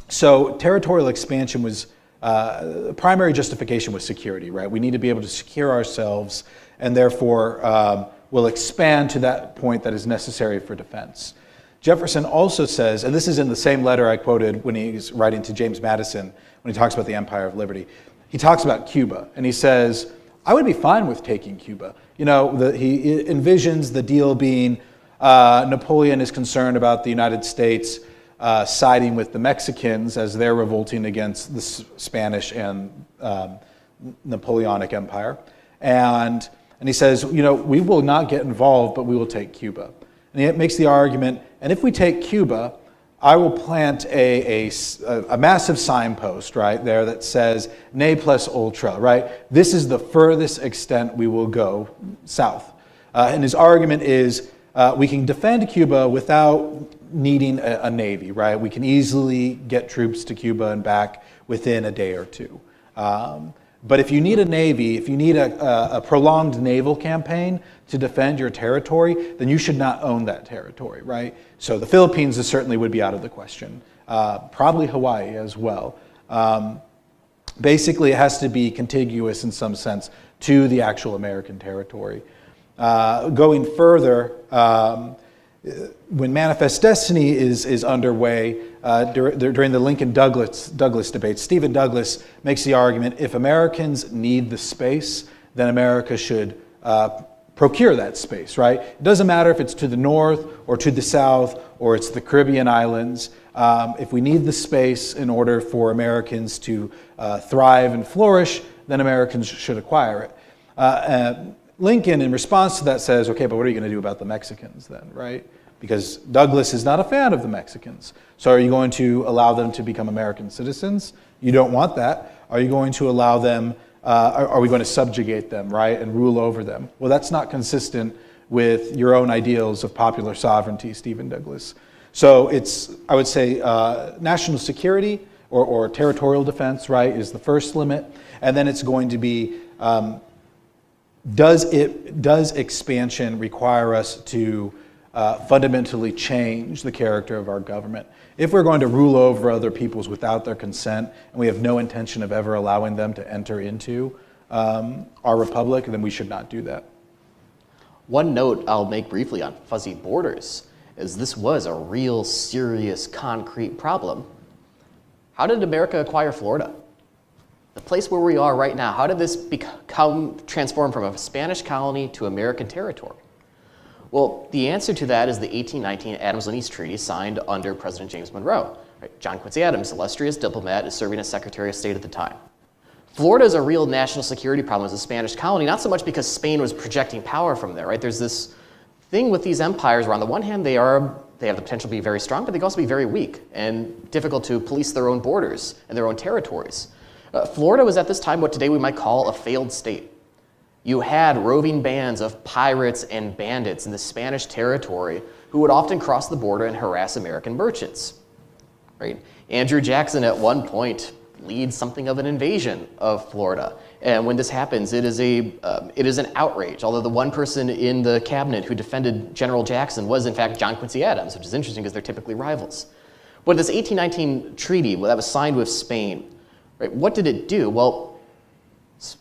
So territorial expansion was, the primary justification was security, right? We need to be able to secure ourselves, and therefore will expand to that point that is necessary for defense. Jefferson also says, and this is in the same letter I quoted when he's writing to James Madison, when he talks about the Empire of Liberty. He talks about Cuba, and he says, I would be fine with taking Cuba. You know, he envisions the deal being Napoleon is concerned about the United States siding with the Mexicans as they're revolting against the Spanish and Napoleonic Empire. And he says, you know, we will not get involved, but we will take Cuba. And he makes the argument, and if we take Cuba, I will plant a massive signpost right there that says ne plus ultra, right? This is the furthest extent we will go south. And his argument is we can defend Cuba without needing a navy, right? We can easily get troops to Cuba and back within a day or two. But if you need a navy, if you need a prolonged naval campaign to defend your territory, then you should not own that territory, right? So the Philippines certainly would be out of the question. Probably Hawaii as well. Basically, it has to be contiguous in some sense to the actual American territory. Going further, when Manifest Destiny is underway, during the Lincoln-Douglas debate, Stephen Douglas makes the argument, if Americans need the space, then America should procure that space, right? It doesn't matter if it's to the north or to the south or it's the Caribbean islands. If we need the space in order for Americans to thrive and flourish, then Americans should acquire it. Lincoln, in response to that, says, okay, but what are you going to do about the Mexicans then, right? Because Douglas is not a fan of the Mexicans. So are you going to allow them to become American citizens? You don't want that. Are you going to allow them, are we going to subjugate them, right, and rule over them? Well, that's not consistent with your own ideals of popular sovereignty, Stephen Douglas. So it's, I would say, national security or territorial defense, right, is the first limit. And then it's going to be, does expansion require us to fundamentally change the character of our government? If we're going to rule over other peoples without their consent, and we have no intention of ever allowing them to enter into our republic, then we should not do that. One note I'll make briefly on fuzzy borders is this was a real serious concrete problem. How did America acquire Florida? The place where we are right now, how did this transform from a Spanish colony to American territory? Well, the answer to that is the 1819 Adams-Lenease Treaty signed under President James Monroe. Right? John Quincy Adams, illustrious diplomat, is serving as Secretary of State at the time. Florida is a real national security problem as a Spanish colony, not so much because Spain was projecting power from there, right? There's this thing with these empires where on the one hand they have the potential to be very strong, but they can also be very weak and difficult to police their own borders and their own territories. Florida was at this time what today we might call a failed state. You had roving bands of pirates and bandits in the Spanish territory who would often cross the border and harass American merchants. Right? Andrew Jackson at one point leads something of an invasion of Florida. And when this happens, it is an outrage. Although the one person in the cabinet who defended General Jackson was in fact John Quincy Adams, which is interesting because they're typically rivals. But this 1819 treaty that was signed with Spain, right, what did it do? Well,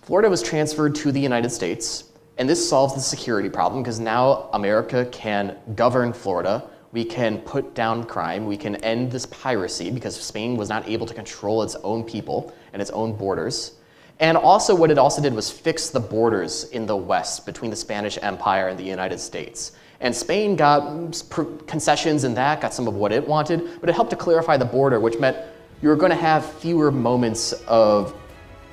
Florida was transferred to the United States, and this solves the security problem because now America can govern Florida. We can put down crime. We can end this piracy because Spain was not able to control its own people and its own borders. And also what it also did was fix the borders in the West between the Spanish Empire and the United States. And Spain got concessions in that, got some of what it wanted, but it helped to clarify the border, which meant you were going to have fewer moments of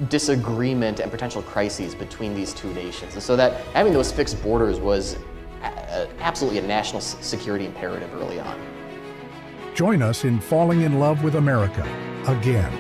disagreement and potential crises between these two nations. And so that having those fixed borders was absolutely a national security imperative early on. Join us in falling in love with America again.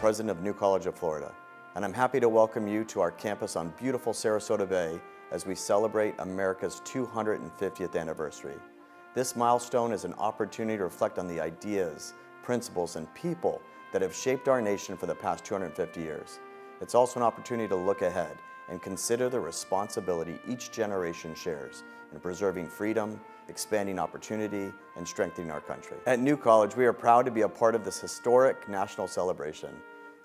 president of New College of Florida, and I'm happy to welcome you to our campus on beautiful Sarasota Bay as we celebrate America's 250th anniversary. This milestone is an opportunity to reflect on the ideas, principles, and people that have shaped our nation for the past 250 years. It's also an opportunity to look ahead and consider the responsibility each generation shares in preserving freedom, expanding opportunity, and strengthening our country. At New College, we are proud to be a part of this historic national celebration.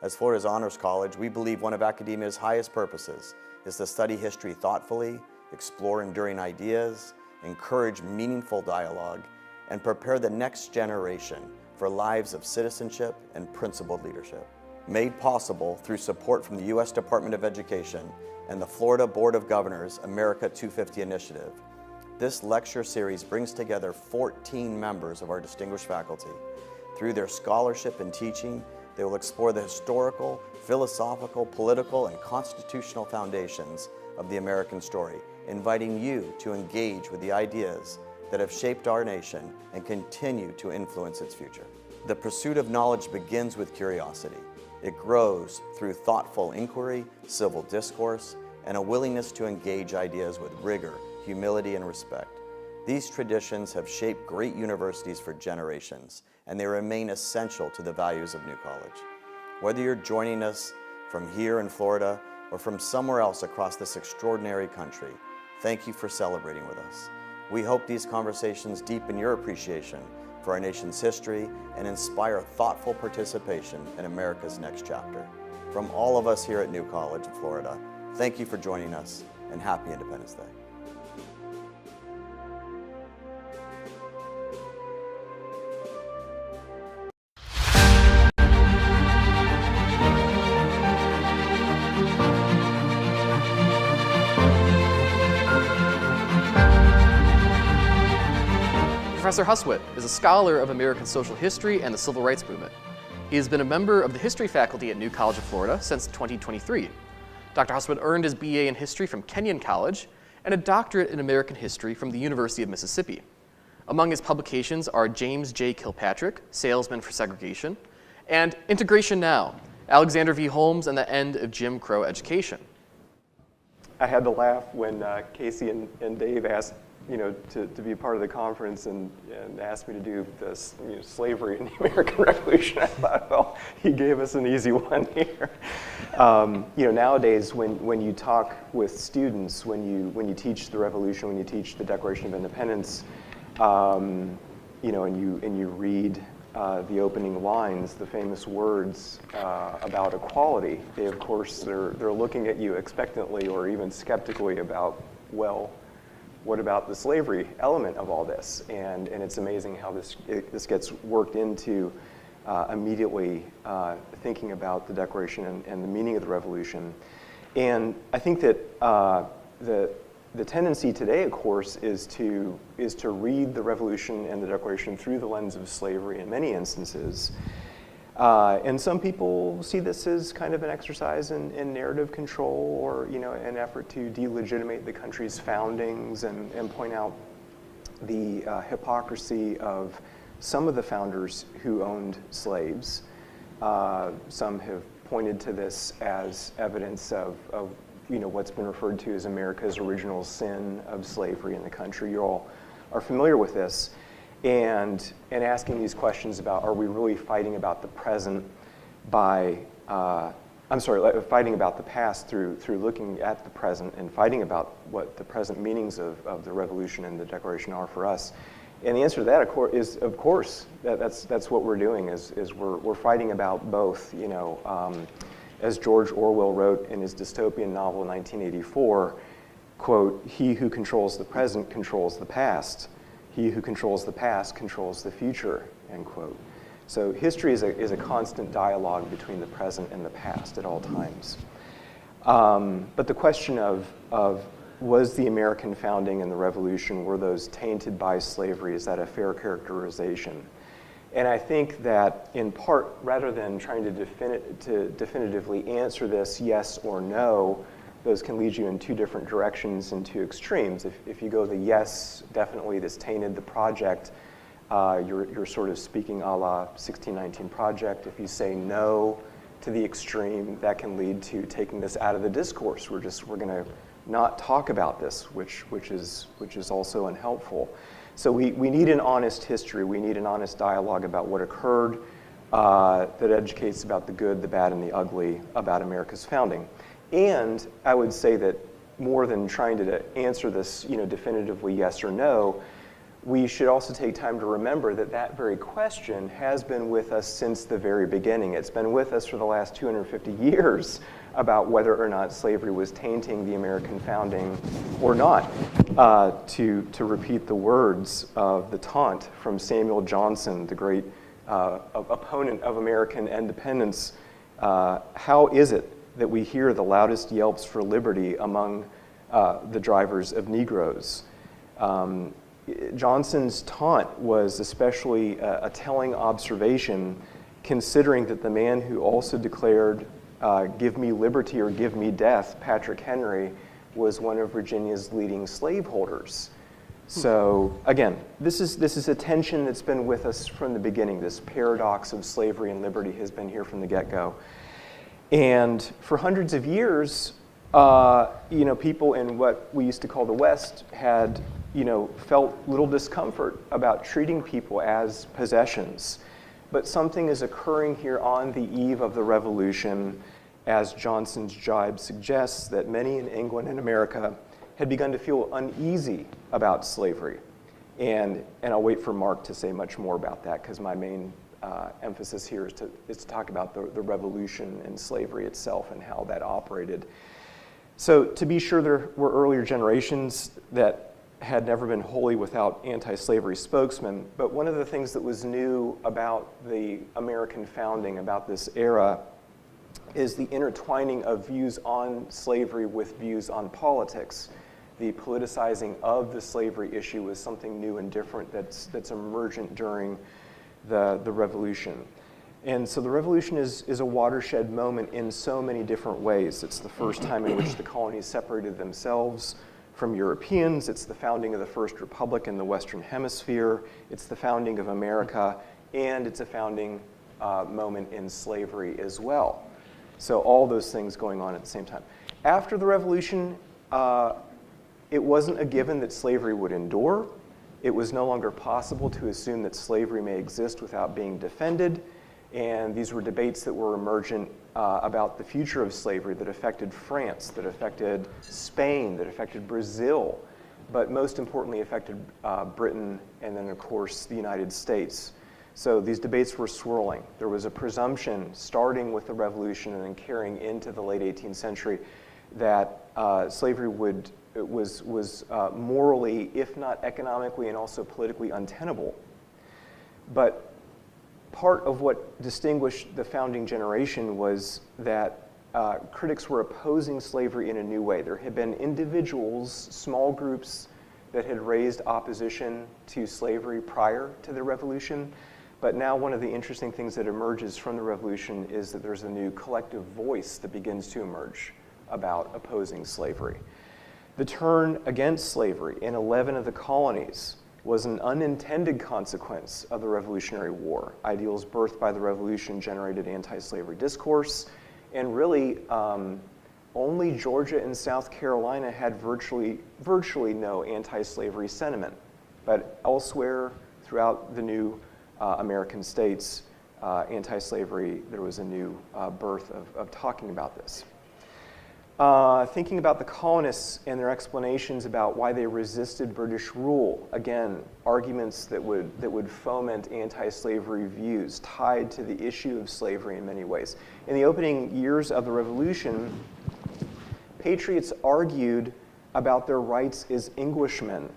As Florida's honors college, we believe one of academia's highest purposes is to study history thoughtfully, explore enduring ideas, encourage meaningful dialogue, and prepare the next generation for lives of citizenship and principled leadership. Made possible through support from the U.S. Department of Education and the Florida Board of Governors America 250 Initiative, this lecture series brings together 14 members of our distinguished faculty. Through their scholarship and teaching, they will explore the historical, philosophical, political, and constitutional foundations of the American story, inviting you to engage with the ideas that have shaped our nation and continue to influence its future. The pursuit of knowledge begins with curiosity. It grows through thoughtful inquiry, civil discourse, and a willingness to engage ideas with rigor, humility, and respect. These traditions have shaped great universities for generations, and they remain essential to the values of New College. Whether you're joining us from here in Florida or from somewhere else across this extraordinary country, thank you for celebrating with us. We hope these conversations deepen your appreciation for our nation's history and inspire thoughtful participation in America's next chapter. From all of us here at New College of Florida, thank you for joining us, and happy Independence Day. Professor Huswit is a scholar of American social history and the civil rights movement. He has been a member of the history faculty at New College of Florida since 2023. Dr. Huswit earned his BA in history from Kenyon College and a doctorate in American history from the University of Mississippi. Among his publications are James J. Kilpatrick, Salesman for Segregation, and Integration Now, Alexander V. Holmes and the End of Jim Crow Education. I had to laugh when Casey and Dave asked to be a part of the conference and asked me to do this slavery in the American Revolution. I thought, well, he gave us an easy one here. Nowadays, when you talk with students, when you teach the Revolution, when you teach the Declaration of Independence, and you read the opening lines, the famous words about equality, they're looking at you expectantly or even skeptically about, well, what about the slavery element of all this? And it's amazing how this gets worked into immediately thinking about the Declaration and the meaning of the Revolution. And I think that the tendency today, of course, is to read the Revolution and the Declaration through the lens of slavery in many instances. And some people see this as kind of an exercise in narrative control or an effort to delegitimate the country's foundings and point out the hypocrisy of some of the founders who owned slaves. Some have pointed to this as evidence of what's been referred to as America's original sin of slavery in the country. You all are familiar with this. And asking these questions about, are we really fighting about the present by, fighting about the past through looking at the present and fighting about what the present meanings of the Revolution and the Declaration are for us. And the answer to that, of course, that's what we're doing, is we're fighting about both, as George Orwell wrote in his dystopian novel 1984, quote, "He who controls the present controls the past. He who controls the past controls the future," end quote. So history is a constant dialogue between the present and the past at all times. But the question of was the American founding and the Revolution, were those tainted by slavery? Is that a fair characterization? And I think that in part, rather than trying to definitively answer this yes or no, those can lead you in two different directions and two extremes. If you go the yes, definitely this tainted the project, you're sort of speaking a la 1619 Project. If you say no, to the extreme, that can lead to taking this out of the discourse. We're going to not talk about this, which is also unhelpful. So we need an honest history. We need an honest dialogue about what occurred that educates about the good, the bad, and the ugly about America's founding. And I would say that more than trying to answer this, definitively yes or no, we should also take time to remember that that very question has been with us since the very beginning. It's been with us for the last 250 years about whether or not slavery was tainting the American founding or not. To repeat the words of the taunt from Samuel Johnson, the great opponent of American independence, how is it that we hear the loudest yelps for liberty among the drivers of Negroes? Johnson's taunt was especially a telling observation, considering that the man who also declared, "Give me liberty or give me death," Patrick Henry, was one of Virginia's leading slaveholders. So again, this is a tension that's been with us from the beginning. This paradox of slavery and liberty has been here from the get-go. And for hundreds of years, people in what we used to call the West had, felt little discomfort about treating people as possessions. But something is occurring here on the eve of the Revolution, as Johnson's jibe suggests, that many in England and America had begun to feel uneasy about slavery. And I'll wait for Mark to say much more about that, because my main emphasis here is to talk about the revolution and slavery itself and how that operated. So to be sure, there were earlier generations that had never been wholly without anti-slavery spokesmen, but one of the things that was new about the American founding, about this era, is the intertwining of views on slavery with views on politics. The politicizing of the slavery issue was something new and different that's emergent during the Revolution. And so the Revolution is a watershed moment in so many different ways. It's the first time in which the colonies separated themselves from Europeans. It's the founding of the first republic in the Western Hemisphere. It's the founding of America, and it's a founding moment in slavery as well. So all those things going on at the same time. After the Revolution, it wasn't a given that slavery would endure. It was no longer possible to assume that slavery may exist without being defended. And these were debates that were emergent about the future of slavery that affected France, that affected Spain, that affected Brazil, but most importantly affected Britain and then, of course, the United States. So these debates were swirling. There was a presumption, starting with the Revolution and then carrying into the late 18th century, that slavery was morally, if not economically and also politically untenable. But part of what distinguished the founding generation was that critics were opposing slavery in a new way. There had been individuals, small groups, that had raised opposition to slavery prior to the Revolution. But now one of the interesting things that emerges from the Revolution is that there's a new collective voice that begins to emerge about opposing slavery. The turn against slavery in 11 of the colonies was an unintended consequence of the Revolutionary War. Ideals birthed by the Revolution generated anti-slavery discourse, and really only Georgia and South Carolina had virtually no anti-slavery sentiment. But elsewhere throughout the new American states, anti-slavery, there was a new birth of talking about this. Thinking about the colonists and their explanations about why they resisted British rule. Again, arguments that would foment anti-slavery views tied to the issue of slavery in many ways. In the opening years of the Revolution, patriots argued about their rights as Englishmen.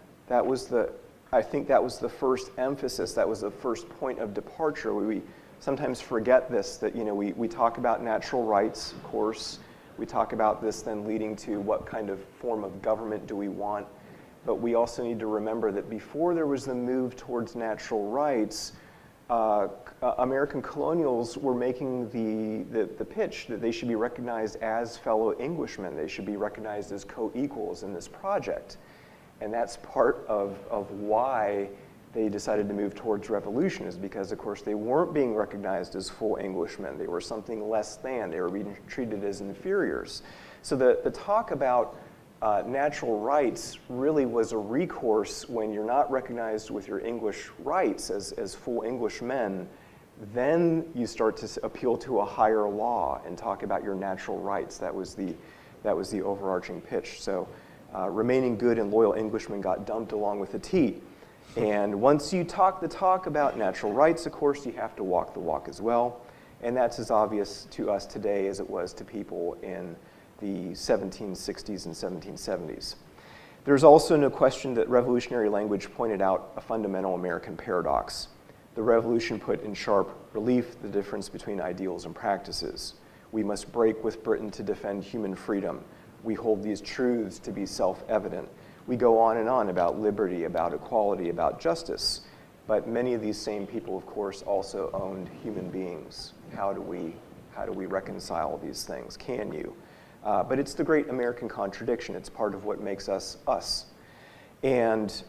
I think that was the first emphasis. That was the first point of departure. We sometimes forget this, that we talk about natural rights, of course. We talk about this then leading to what kind of form of government do we want. But we also need to remember that before there was the move towards natural rights, American colonials were making the pitch that they should be recognized as fellow Englishmen. They should be recognized as co-equals in this project. And that's part of why they decided to move towards revolution is because, of course, they weren't being recognized as full Englishmen. They were something less than. They were being treated as inferiors. So the talk about natural rights really was a recourse when you're not recognized with your English rights as full Englishmen. Then you start to appeal to a higher law and talk about your natural rights. That was the overarching pitch. So remaining good and loyal Englishmen got dumped along with the tea. And once you talk the talk about natural rights, of course, you have to walk the walk as well. And that's as obvious to us today as it was to people in the 1760s and 1770s. There's also no question that revolutionary language pointed out a fundamental American paradox. The revolution put in sharp relief the difference between ideals and practices. We must break with Britain to defend human freedom. We hold these truths to be self-evident. We go on and on about liberty, about equality, about justice. But many of these same people, of course, also owned human beings. How do we reconcile these things? Can you? But it's the great American contradiction. It's part of what makes us us. And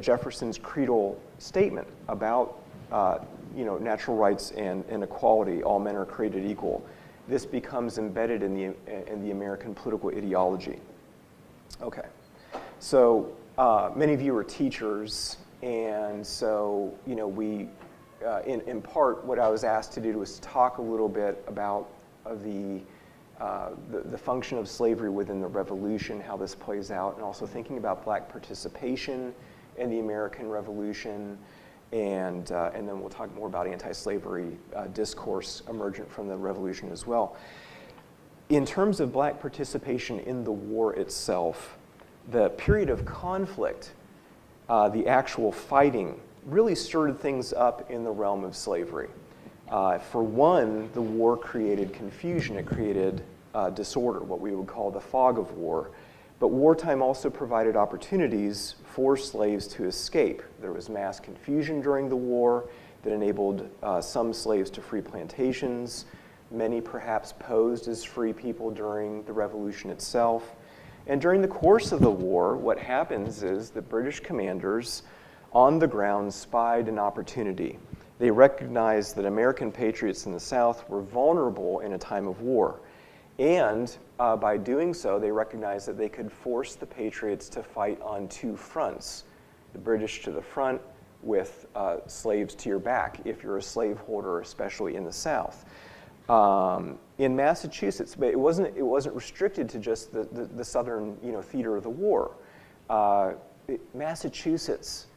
Jefferson's creedal statement about natural rights and equality, all men are created equal, this becomes embedded in the American political ideology. Okay, so many of you are teachers, and so we, in part, what I was asked to do was talk a little bit about the function of slavery within the Revolution, how this plays out, and also thinking about Black participation in the American Revolution, and then we'll talk more about anti-slavery discourse emergent from the Revolution as well. In terms of Black participation in the war itself, the period of conflict, the actual fighting, really stirred things up in the realm of slavery. For one, the war created confusion. It created disorder, what we would call the fog of war. But wartime also provided opportunities for slaves to escape. There was mass confusion during the war that enabled some slaves to free plantations. Many perhaps posed as free people during the Revolution itself. And during the course of the war, what happens is the British commanders on the ground spied an opportunity. They recognized that American patriots in the South were vulnerable in a time of war. And by doing so, they recognized that they could force the patriots to fight on two fronts. The British to the front with slaves to your back, if you're a slaveholder, especially in the South. In Massachusetts, but it wasn't restricted to just the southern theater of the war. Massachusetts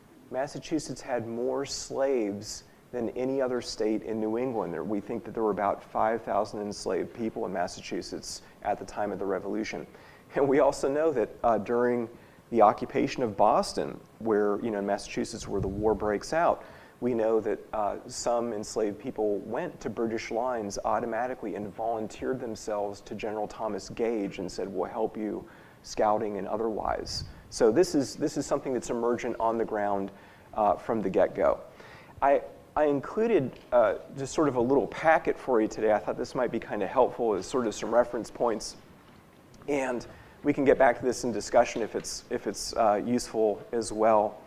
had more slaves than any other state in New England. We think that there were about 5,000 enslaved people in Massachusetts at the time of the Revolution. And we also know that during the occupation of Boston, where, in Massachusetts, where the war breaks out, we know that some enslaved people went to British lines automatically and volunteered themselves to General Thomas Gage and said, we'll help you scouting and otherwise. So this is something that's emergent on the ground from the get-go. I included just sort of a little packet for you today. I thought this might be kind of helpful as sort of some reference points. And we can get back to this in discussion if it's useful as well.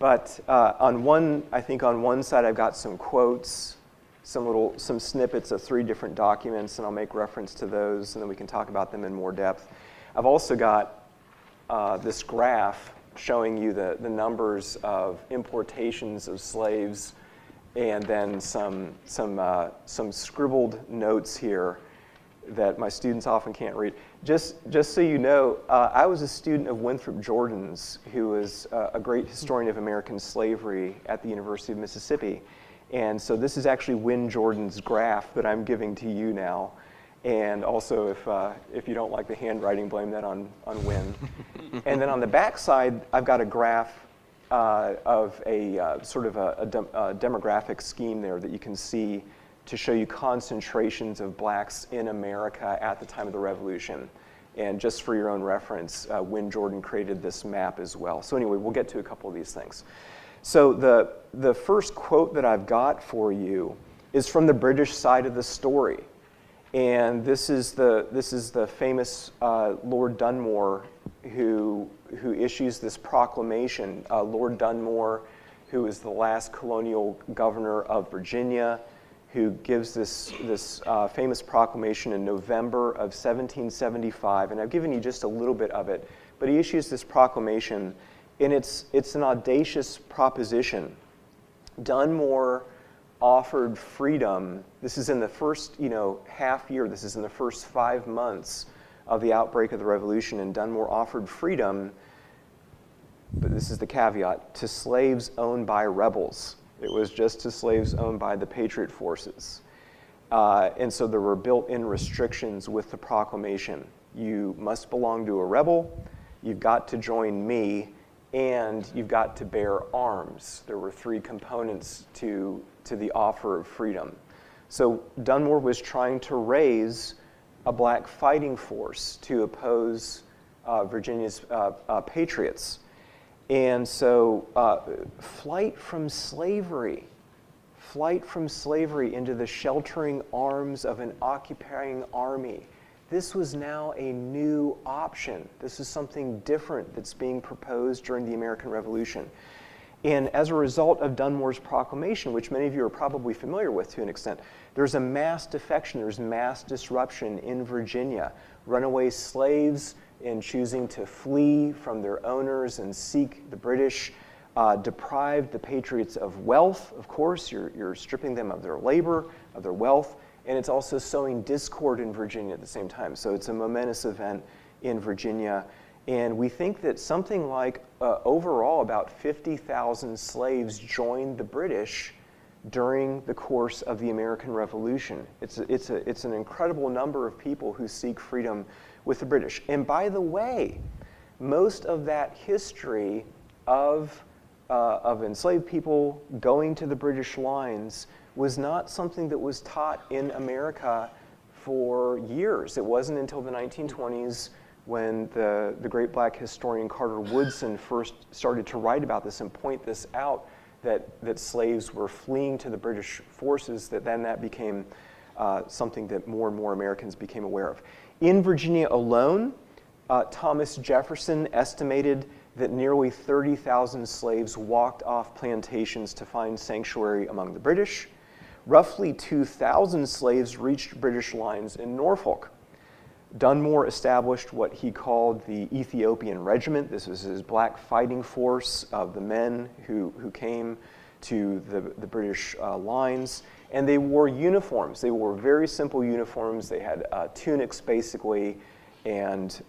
But I think on one side I've got some quotes, some snippets of 3 different documents, and I'll make reference to those, and then we can talk about them in more depth. I've also got this graph showing you the numbers of importations of slaves, and then some scribbled notes here that my students often can't read. Just so you know, I was a student of Winthrop Jordan's, who was a great historian of American slavery at the University of Mississippi. And so this is actually Win Jordan's graph that I'm giving to you now. And also, if you don't like the handwriting, blame that on Win. And then on the back side, I've got a graph of a sort of a demographic scheme there that you can see to show you concentrations of blacks in America at the time of the Revolution. And just for your own reference, Win Jordan created this map as well. So anyway, we'll get to a couple of these things. So the first quote that I've got for you is from the British side of the story. And this is the famous Lord Dunmore who issues this proclamation. Lord Dunmore who was the last colonial governor of Virginia, who gives this famous proclamation in November of 1775. And I've given you just a little bit of it, but he issues this proclamation, and it's an audacious proposition. Dunmore offered freedom. This is in the first, half year. This is in the first 5 months of the outbreak of the Revolution, and Dunmore offered freedom, but this is the caveat, to slaves owned by rebels. It was just to slaves owned by the Patriot forces. And so there were built-in restrictions with the proclamation. You must belong to a rebel, you've got to join me, and you've got to bear arms. There were 3 components to the offer of freedom. So Dunmore was trying to raise a black fighting force to oppose Virginia's patriots. And so flight from slavery into the sheltering arms of an occupying army. This was now a new option. This is something different that's being proposed during the American Revolution. And as a result of Dunmore's proclamation, which many of you are probably familiar with to an extent, there's a mass defection, there's mass disruption in Virginia. Runaway slaves, in choosing to flee from their owners and seek the British, deprived the Patriots of wealth. Of course, you're stripping them of their labor, of their wealth, and it's also sowing discord in Virginia at the same time. So it's a momentous event in Virginia. And we think that something like overall about 50,000 slaves joined the British during the course of the American Revolution. It's an incredible number of people who seek freedom with the British. And by the way, most of that history of enslaved people going to the British lines was not something that was taught in America for years. It wasn't until the 1920s when the great black historian Carter Woodson first started to write about this and point this out, that slaves were fleeing to the British forces, that became something that more and more Americans became aware of. In Virginia alone, Thomas Jefferson estimated that nearly 30,000 slaves walked off plantations to find sanctuary among the British. Roughly 2,000 slaves reached British lines in Norfolk. Dunmore established what he called the Ethiopian Regiment. This was his black fighting force of the men who came to the British lines. And they wore uniforms. They wore very simple uniforms. They had tunics, basically, and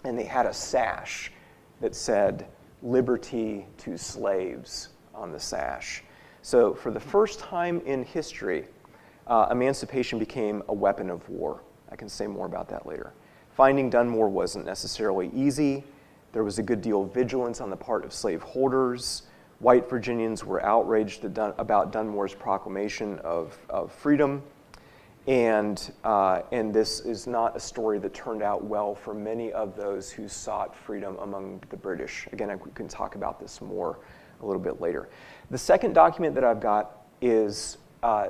they had a sash that said, "Liberty to slaves," on the sash. So for the first time in history, emancipation became a weapon of war. I can say more about that later. Finding Dunmore wasn't necessarily easy. There was a good deal of vigilance on the part of slaveholders. White Virginians were outraged about Dunmore's proclamation of freedom. And this is not a story that turned out well for many of those who sought freedom among the British. Again, we can talk about this more a little bit later. The second document that I've got is,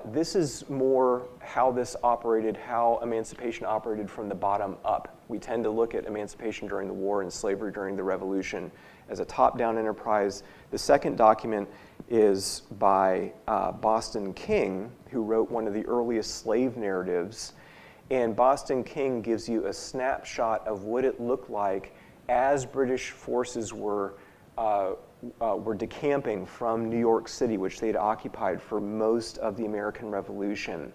this is more how this operated, how emancipation operated from the bottom up. We tend to look at emancipation during the war and slavery during the Revolution as a top-down enterprise. The second document is by Boston King, who wrote one of the earliest slave narratives. And Boston King gives you a snapshot of what it looked like as British forces were decamping from New York City, which they'd occupied for most of the American Revolution.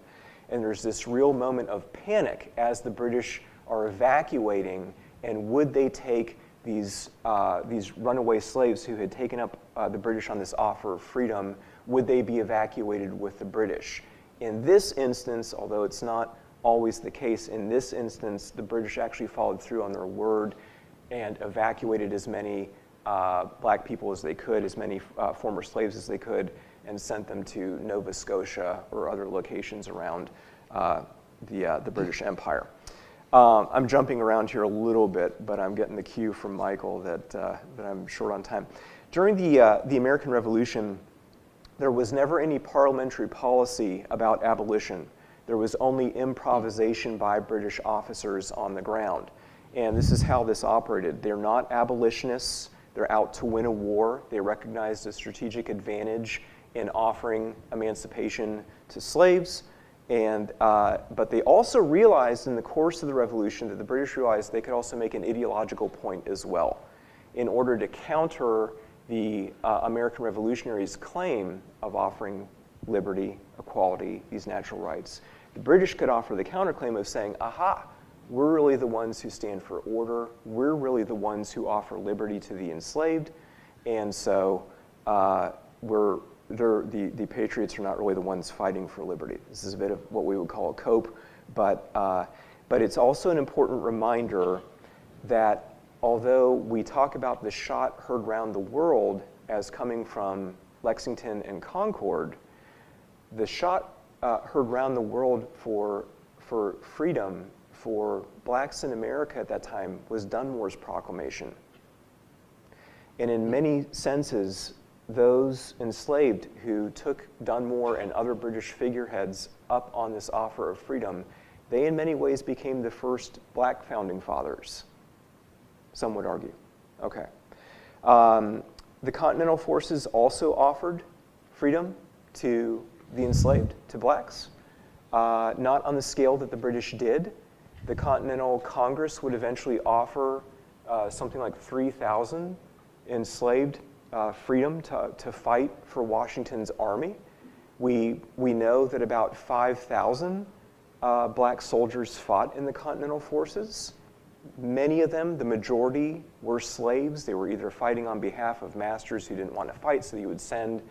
And there's this real moment of panic as the British are evacuating, and would they take these runaway slaves who had taken up the British on this offer of freedom, would they be evacuated with the British? In this instance, although it's not always the case, in this instance, the British actually followed through on their word and evacuated as many black people as they could, as many former slaves as they could, and sent them to Nova Scotia or other locations around the British Empire. I'm jumping around here a little bit, but I'm getting the cue from Michael that I'm short on time. During the American Revolution, there was never any parliamentary policy about abolition. There was only improvisation by British officers on the ground. And this is how this operated. They're not abolitionists. They're out to win a war. They recognized a strategic advantage in offering emancipation to slaves. But they also realized in the course of the revolution that the British realized they could also make an ideological point as well in order to counter the American revolutionaries' claim of offering liberty, equality, these natural rights. The British could offer the counterclaim of saying, aha, we're really the ones who stand for order. We're really the ones who offer liberty to the enslaved. And so the patriots are not really the ones fighting for liberty. This is a bit of what we would call a cope. But it's also an important reminder that although we talk about the shot heard round the world as coming from Lexington and Concord, the shot heard round the world for freedom for blacks in America at that time was Dunmore's proclamation. And in many senses, those enslaved who took Dunmore and other British figureheads up on this offer of freedom, they in many ways became the first black founding fathers, some would argue. Okay. The Continental Forces also offered freedom to the enslaved, to blacks, not on the scale that the British did. The Continental Congress would eventually offer something like 3,000 enslaved freedom to fight for Washington's army. We know that about 5,000 black soldiers fought in the Continental Forces. Many of them, the majority, were slaves. They were either fighting on behalf of masters who didn't want to fight, so you would send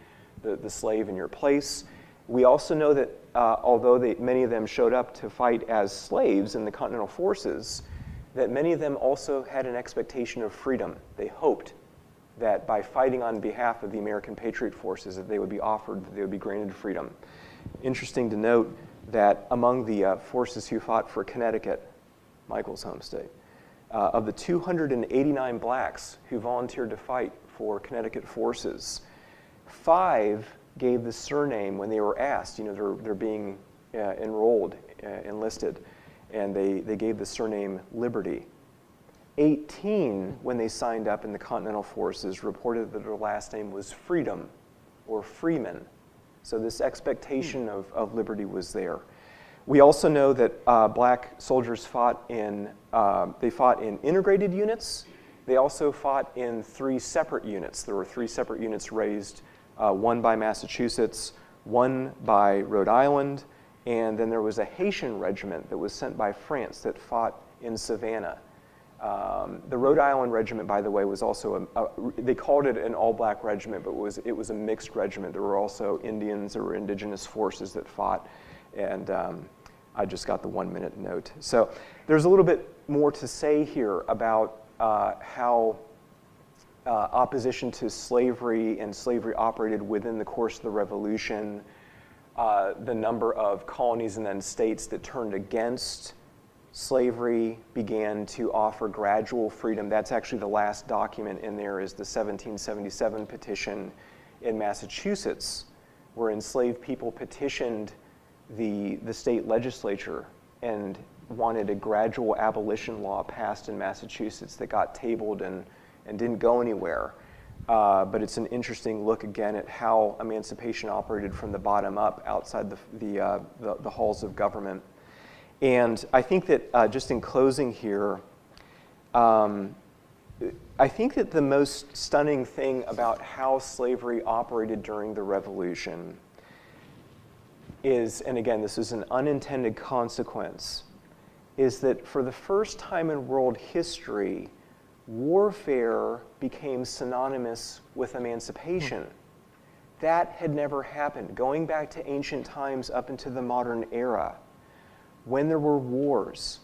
the slave in your place. We also know that although many of them showed up to fight as slaves in the Continental Forces, that many of them also had an expectation of freedom. They hoped that by fighting on behalf of the American Patriot Forces, that they would be offered, that they would be granted freedom. Interesting to note that among the forces who fought for Connecticut, Michael's home state, of the 289 blacks who volunteered to fight for Connecticut forces, 5 gave the surname when they were asked, they're being enrolled, enlisted, and they gave the surname Liberty. 18, when they signed up in the Continental Forces, reported that their last name was Freedom or Freeman. So this expectation of liberty was there. We also know that black soldiers fought in integrated units. They also fought in 3 separate units. There were 3 separate units raised, one by Massachusetts, one by Rhode Island, and then there was a Haitian regiment that was sent by France that fought in Savannah. The Rhode Island regiment, by the way, was also they called it an all-black regiment, but it was a mixed regiment. There were also Indians, there were indigenous forces that fought, and I just got the 1-minute note. So there's a little bit more to say here about how opposition to slavery and slavery operated within the course of the Revolution, the number of colonies and then states that turned against slavery began to offer gradual freedom. That's actually the last document in there is the 1777 petition in Massachusetts, where enslaved people petitioned the state legislature and wanted a gradual abolition law passed in Massachusetts that got tabled and didn't go anywhere. But it's an interesting look again at how emancipation operated from the bottom up outside the halls of government. And I think that just in closing here, I think that the most stunning thing about how slavery operated during the Revolution is, and again, this is an unintended consequence, is that for the first time in world history, warfare became synonymous with emancipation. That had never happened. Going back to ancient times up into the modern era, when there were wars,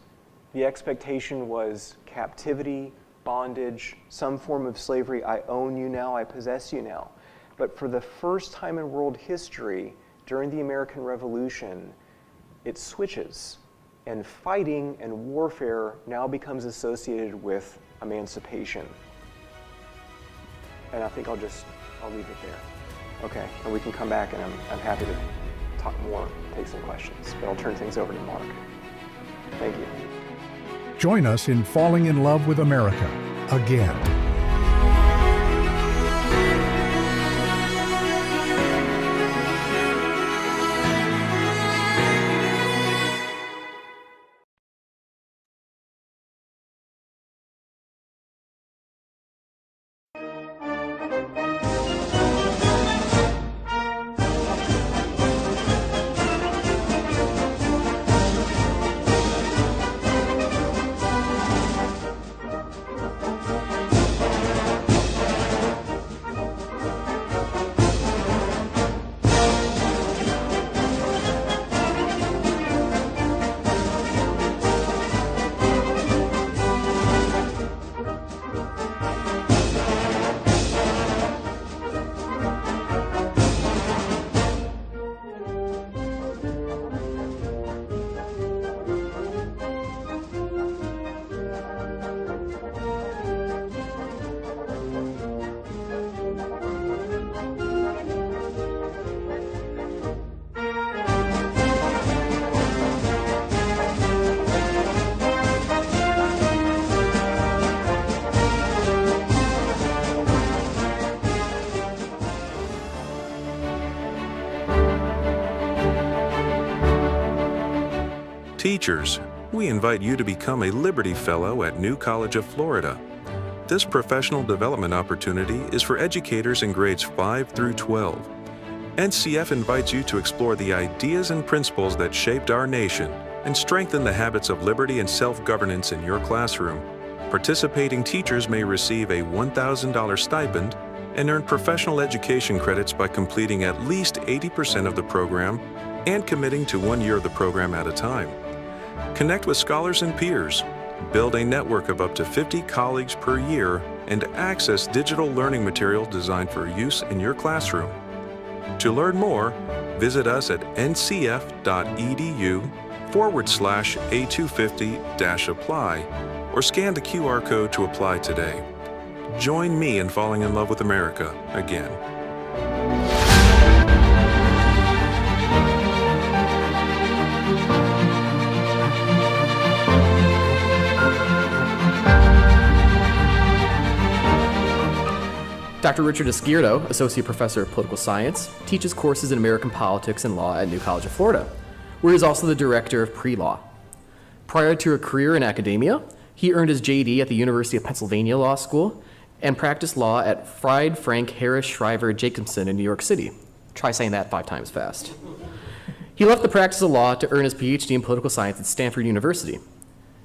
the expectation was captivity, bondage, some form of slavery. I own you now, I possess you now. But for the first time in world history, during the American Revolution, it switches. And fighting and warfare now becomes associated with emancipation. And I think I'll leave it there. Okay, and we can come back and I'm happy to talk more, take some questions, but I'll turn things over to Mark. Thank you. Join us in falling in love with America again. Teachers, we invite you to become a Liberty Fellow at New College of Florida. This professional development opportunity is for educators in grades 5 through 12. NCF invites you to explore the ideas and principles that shaped our nation and strengthen the habits of liberty and self-governance in your classroom. Participating teachers may receive a $1,000 stipend and earn professional education credits by completing at least 80% of the program and committing to 1 year of the program at a time. Connect with scholars and peers, build a network of up to 50 colleagues per year, and access digital learning material designed for use in your classroom. To learn more, visit us at ncf.edu/A250-apply or scan the QR code to apply today. Join me in falling in love with America again. Dr. Richard Izquierdo, Associate Professor of Political Science, teaches courses in American politics and law at New College of Florida, where he is also the Director of Pre-Law. Prior to a career in academia, he earned his JD at the University of Pennsylvania Law School and practiced law at Fried, Frank, Harris, Shriver, Jacobson in New York City. Try saying that 5 times fast. He left the practice of law to earn his PhD in political science at Stanford University.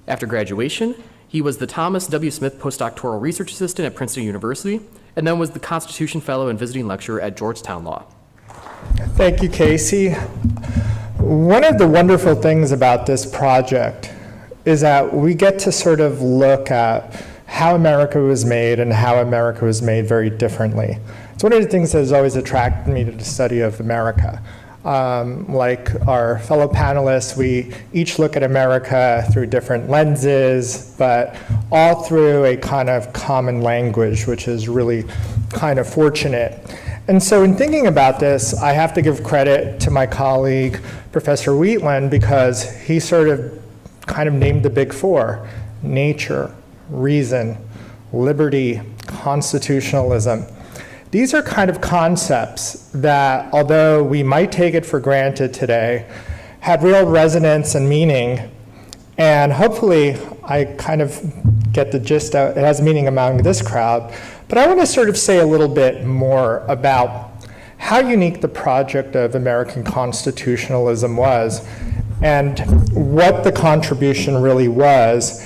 After graduation, he was the Thomas W. Smith Postdoctoral Research Assistant at Princeton University, and then was the Constitution Fellow and Visiting Lecturer at Georgetown Law. Thank you, Casey. One of the wonderful things about this project is that we get to sort of look at how America was made and how America was made very differently. It's one of the things that has always attracted me to the study of America. Like our fellow panelists, we each look at America through different lenses, but all through a kind of common language, which is really kind of fortunate. And so in thinking about this, I have to give credit to my colleague, Professor Wheatland, because he sort of kind of named the big four: nature, reason, liberty, constitutionalism. These are kind of concepts that, although we might take it for granted today, had real resonance and meaning. And hopefully, I kind of get the gist out, it has meaning among this crowd. But I want to sort of say a little bit more about how unique the project of American constitutionalism was and what the contribution really was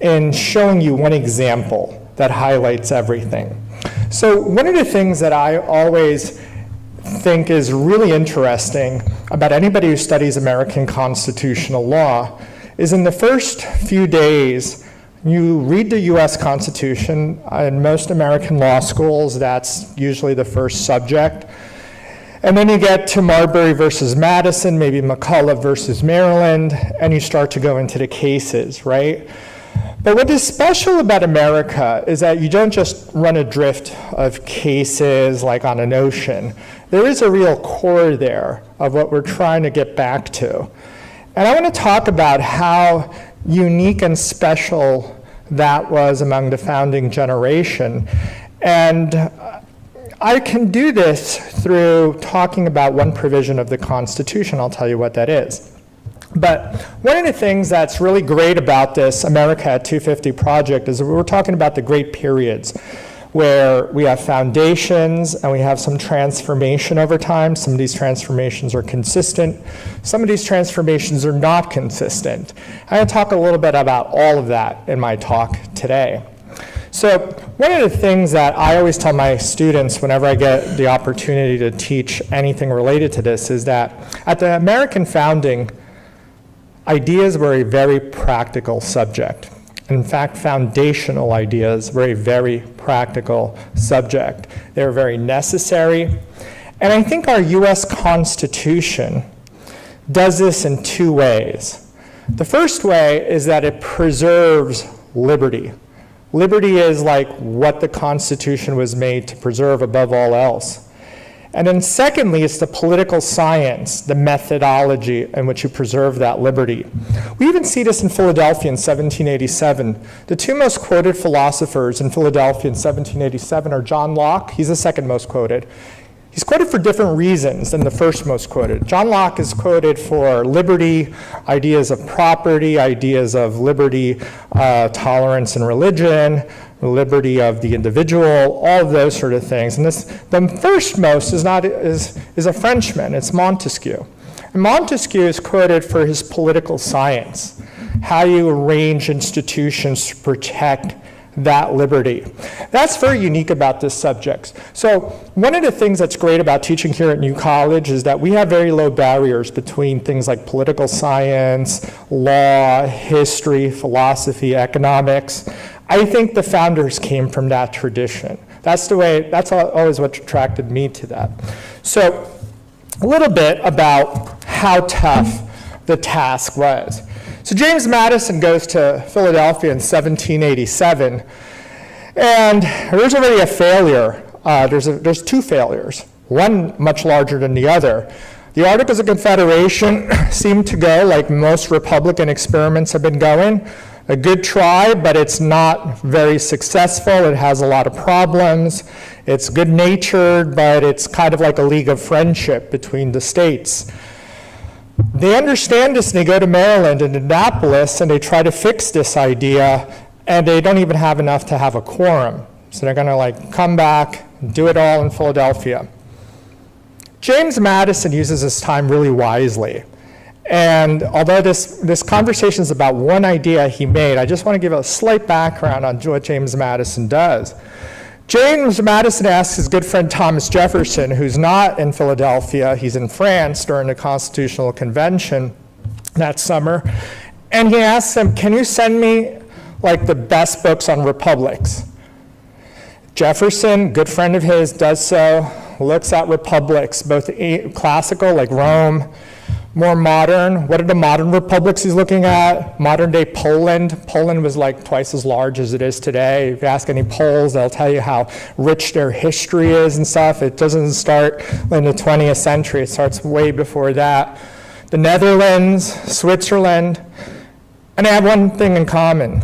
in showing you one example that highlights everything. So one of the things that I always think is really interesting about anybody who studies American constitutional law is in the first few days, you read the US Constitution. In most American law schools, that's usually the first subject. And then you get to Marbury versus Madison, maybe McCulloch versus Maryland, and you start to go into the cases, right? But what is special about America is that you don't just run a drift of cases like on an ocean. There is a real core there of what we're trying to get back to. And I want to talk about how unique and special that was among the founding generation. And I can do this through talking about one provision of the Constitution. I'll tell you what that is. But one of the things that's really great about this America at 250 project is that we're talking about the great periods where we have foundations and we have some transformation over time. Some of these transformations are consistent. Some of these transformations are not consistent. I'm going to talk a little bit about all of that in my talk today. So one of the things that I always tell my students whenever I get the opportunity to teach anything related to this is that at the American founding, ideas were a very practical subject. In fact, foundational ideas were a very practical subject. They were very necessary. And I think our US Constitution does this in 2 ways. The first way is that it preserves liberty. Liberty is like what the Constitution was made to preserve above all else. And then secondly, it's the political science, the methodology in which you preserve that liberty. We even see this in Philadelphia in 1787. The 2 most quoted philosophers in Philadelphia in 1787 are John Locke, he's the second most quoted, He's quoted for different reasons than the first most quoted. John Locke is quoted for liberty, ideas of property, ideas of liberty, tolerance and religion, liberty of the individual, all of those sort of things. And the first most is a Frenchman, it's Montesquieu. And Montesquieu is quoted for his political science, how you arrange institutions to protect that liberty. That's very unique about this subject. So one of the things that's great about teaching here at New College is that we have very low barriers between things like political science, law, history, philosophy, economics. I think the founders came from that tradition. That's always what attracted me to that. So a little bit about how tough the task was. So James Madison goes to Philadelphia in 1787, and there's already a failure. There's two failures, one much larger than the other. The Articles of Confederation seem to go like most Republican experiments have been going. A good try, but it's not very successful. It has a lot of problems. It's good-natured, but it's kind of like a league of friendship between the states. They understand this and they go to Maryland and Annapolis and they try to fix this idea, and they don't even have enough to have a quorum. So they're gonna come back and do it all in Philadelphia. James Madison uses his time really wisely. And although this conversation is about one idea he made, I just want to give a slight background on what James Madison does. James Madison asks his good friend Thomas Jefferson, who's not in Philadelphia, he's in France during the Constitutional Convention that summer, and he asks him, can you send me the best books on republics? Jefferson, good friend of his, does so, looks at republics, both classical like Rome, more modern. What are the modern republics he's looking at? Modern day Poland. Poland was twice as large as it is today. If you ask any Poles, they'll tell you how rich their history is and stuff. It doesn't start in the 20th century. It starts way before that. The Netherlands, Switzerland, and they have one thing in common.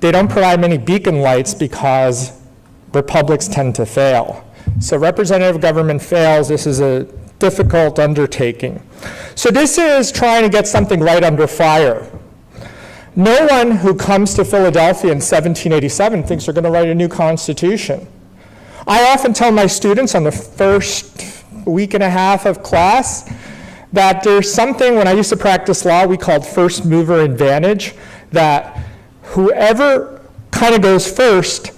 They don't provide many beacon lights because republics tend to fail. So representative government fails. This is a difficult undertaking. So this is trying to get something right under fire. No one who comes to Philadelphia in 1787 thinks they're going to write a new constitution. I often tell my students on the first week and a half of class that there's something, when I used to practice law, we called first mover advantage, that whoever kind of goes first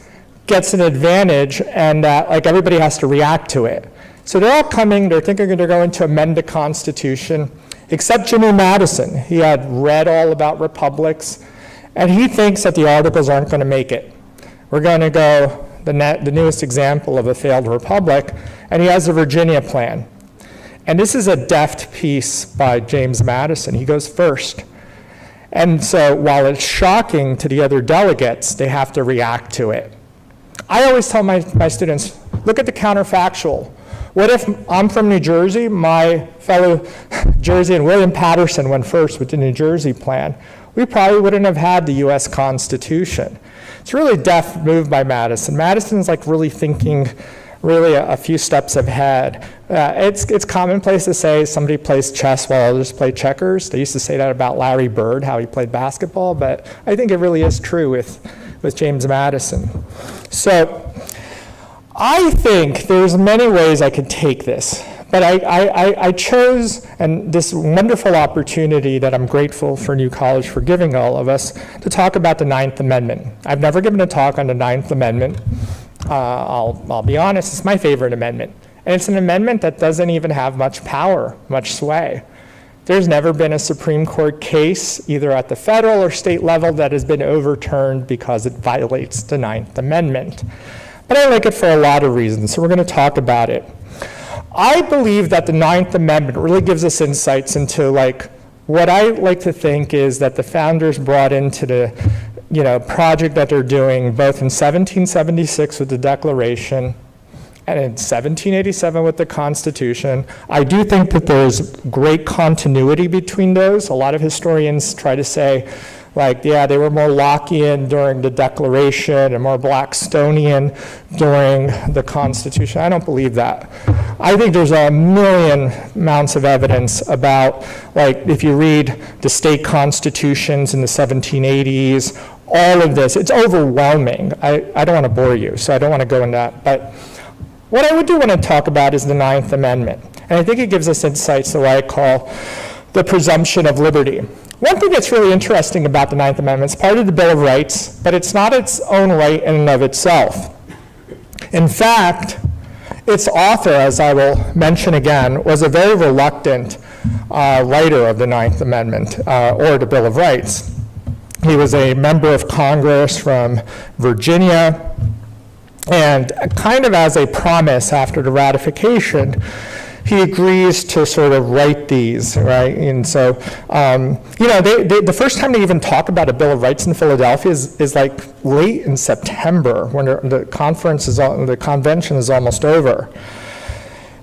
gets an advantage, and that everybody has to react to it. So they're all coming, they're thinking they're going to amend the Constitution, except Jimmy Madison. He had read all about republics, and he thinks that the Articles aren't going to make it. We're going to go the newest example of a failed republic, and he has a Virginia plan. And this is a deft piece by James Madison. He goes first. And so while it's shocking to the other delegates, they have to react to it. I always tell my students, look at the counterfactual. What if I'm from New Jersey, my fellow Jerseyan William Patterson went first with the New Jersey plan? We probably wouldn't have had the US Constitution. It's a really deft move by Madison. Madison's really thinking a few steps ahead. It's commonplace to say somebody plays chess while others play checkers. They used to say that about Larry Bird, how he played basketball, but I think it really is true with James Madison. So I think there's many ways I could take this, but I chose this wonderful opportunity that I'm grateful for New College for giving all of us to talk about the Ninth Amendment. I've never given a talk on the Ninth Amendment. I'll be honest, it's my favorite amendment. And it's an amendment that doesn't even have much power, much sway. There's never been a Supreme Court case, either at the federal or state level, that has been overturned because it violates the Ninth Amendment. But I like it for a lot of reasons, so we're going to talk about it. I believe that the Ninth Amendment really gives us insights into what I like to think is that the founders brought into the project that they're doing, both in 1776 with the Declaration and in 1787 with the Constitution. I do think that there's great continuity between those. A lot of historians try to say like, yeah, they were more Lockean during the Declaration and more Blackstonian during the Constitution. I don't believe that. I think there's a million amounts of evidence about, like, if you read the state constitutions in the 1780s, all of this, it's overwhelming. I don't want to bore you, so I don't want to go into that. But what I do want to talk about is the 9th Amendment. And I think it gives us insights to what I call the presumption of liberty. One thing that's really interesting about the 9th Amendment, it's part of the Bill of Rights, but it's not its own right in and of itself. In fact, its author, as I will mention again, was a very reluctant writer of the 9th Amendment or the Bill of Rights. He was a member of Congress from Virginia, and kind of as a promise after the ratification, he agrees to sort of write these, right? And so, the first time they even talk about a Bill of Rights in Philadelphia is like late in September, when the convention is almost over.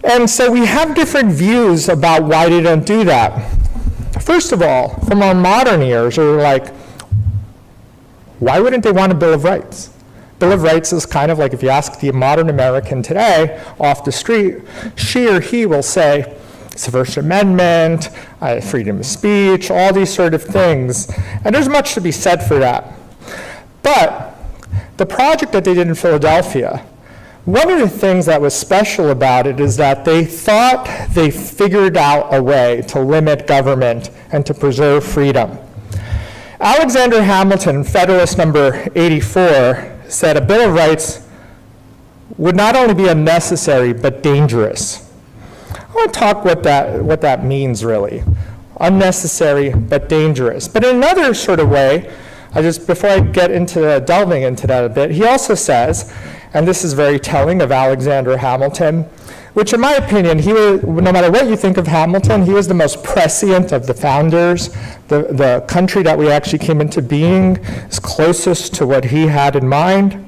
And so we have different views about why they don't do that. First of all, from our modern ears, we're like, why wouldn't they want a Bill of Rights? Bill of Rights is kind of like if you ask the modern American today off the street, she or he will say, it's the First Amendment, freedom of speech, all these sort of things. And there's much to be said for that. But the project that they did in Philadelphia, one of the things that was special about it is that they thought they figured out a way to limit government and to preserve freedom. Alexander Hamilton, Federalist number 84, said a Bill of Rights would not only be unnecessary, but dangerous. I want to talk what that means, really. Unnecessary, but dangerous. But in another sort of way, before I get into delving into that a bit, he also says, and this is very telling of Alexander Hamilton, which in my opinion, no matter what you think of Hamilton, he was the most prescient of the founders. The country that we actually came into being is closest to what he had in mind.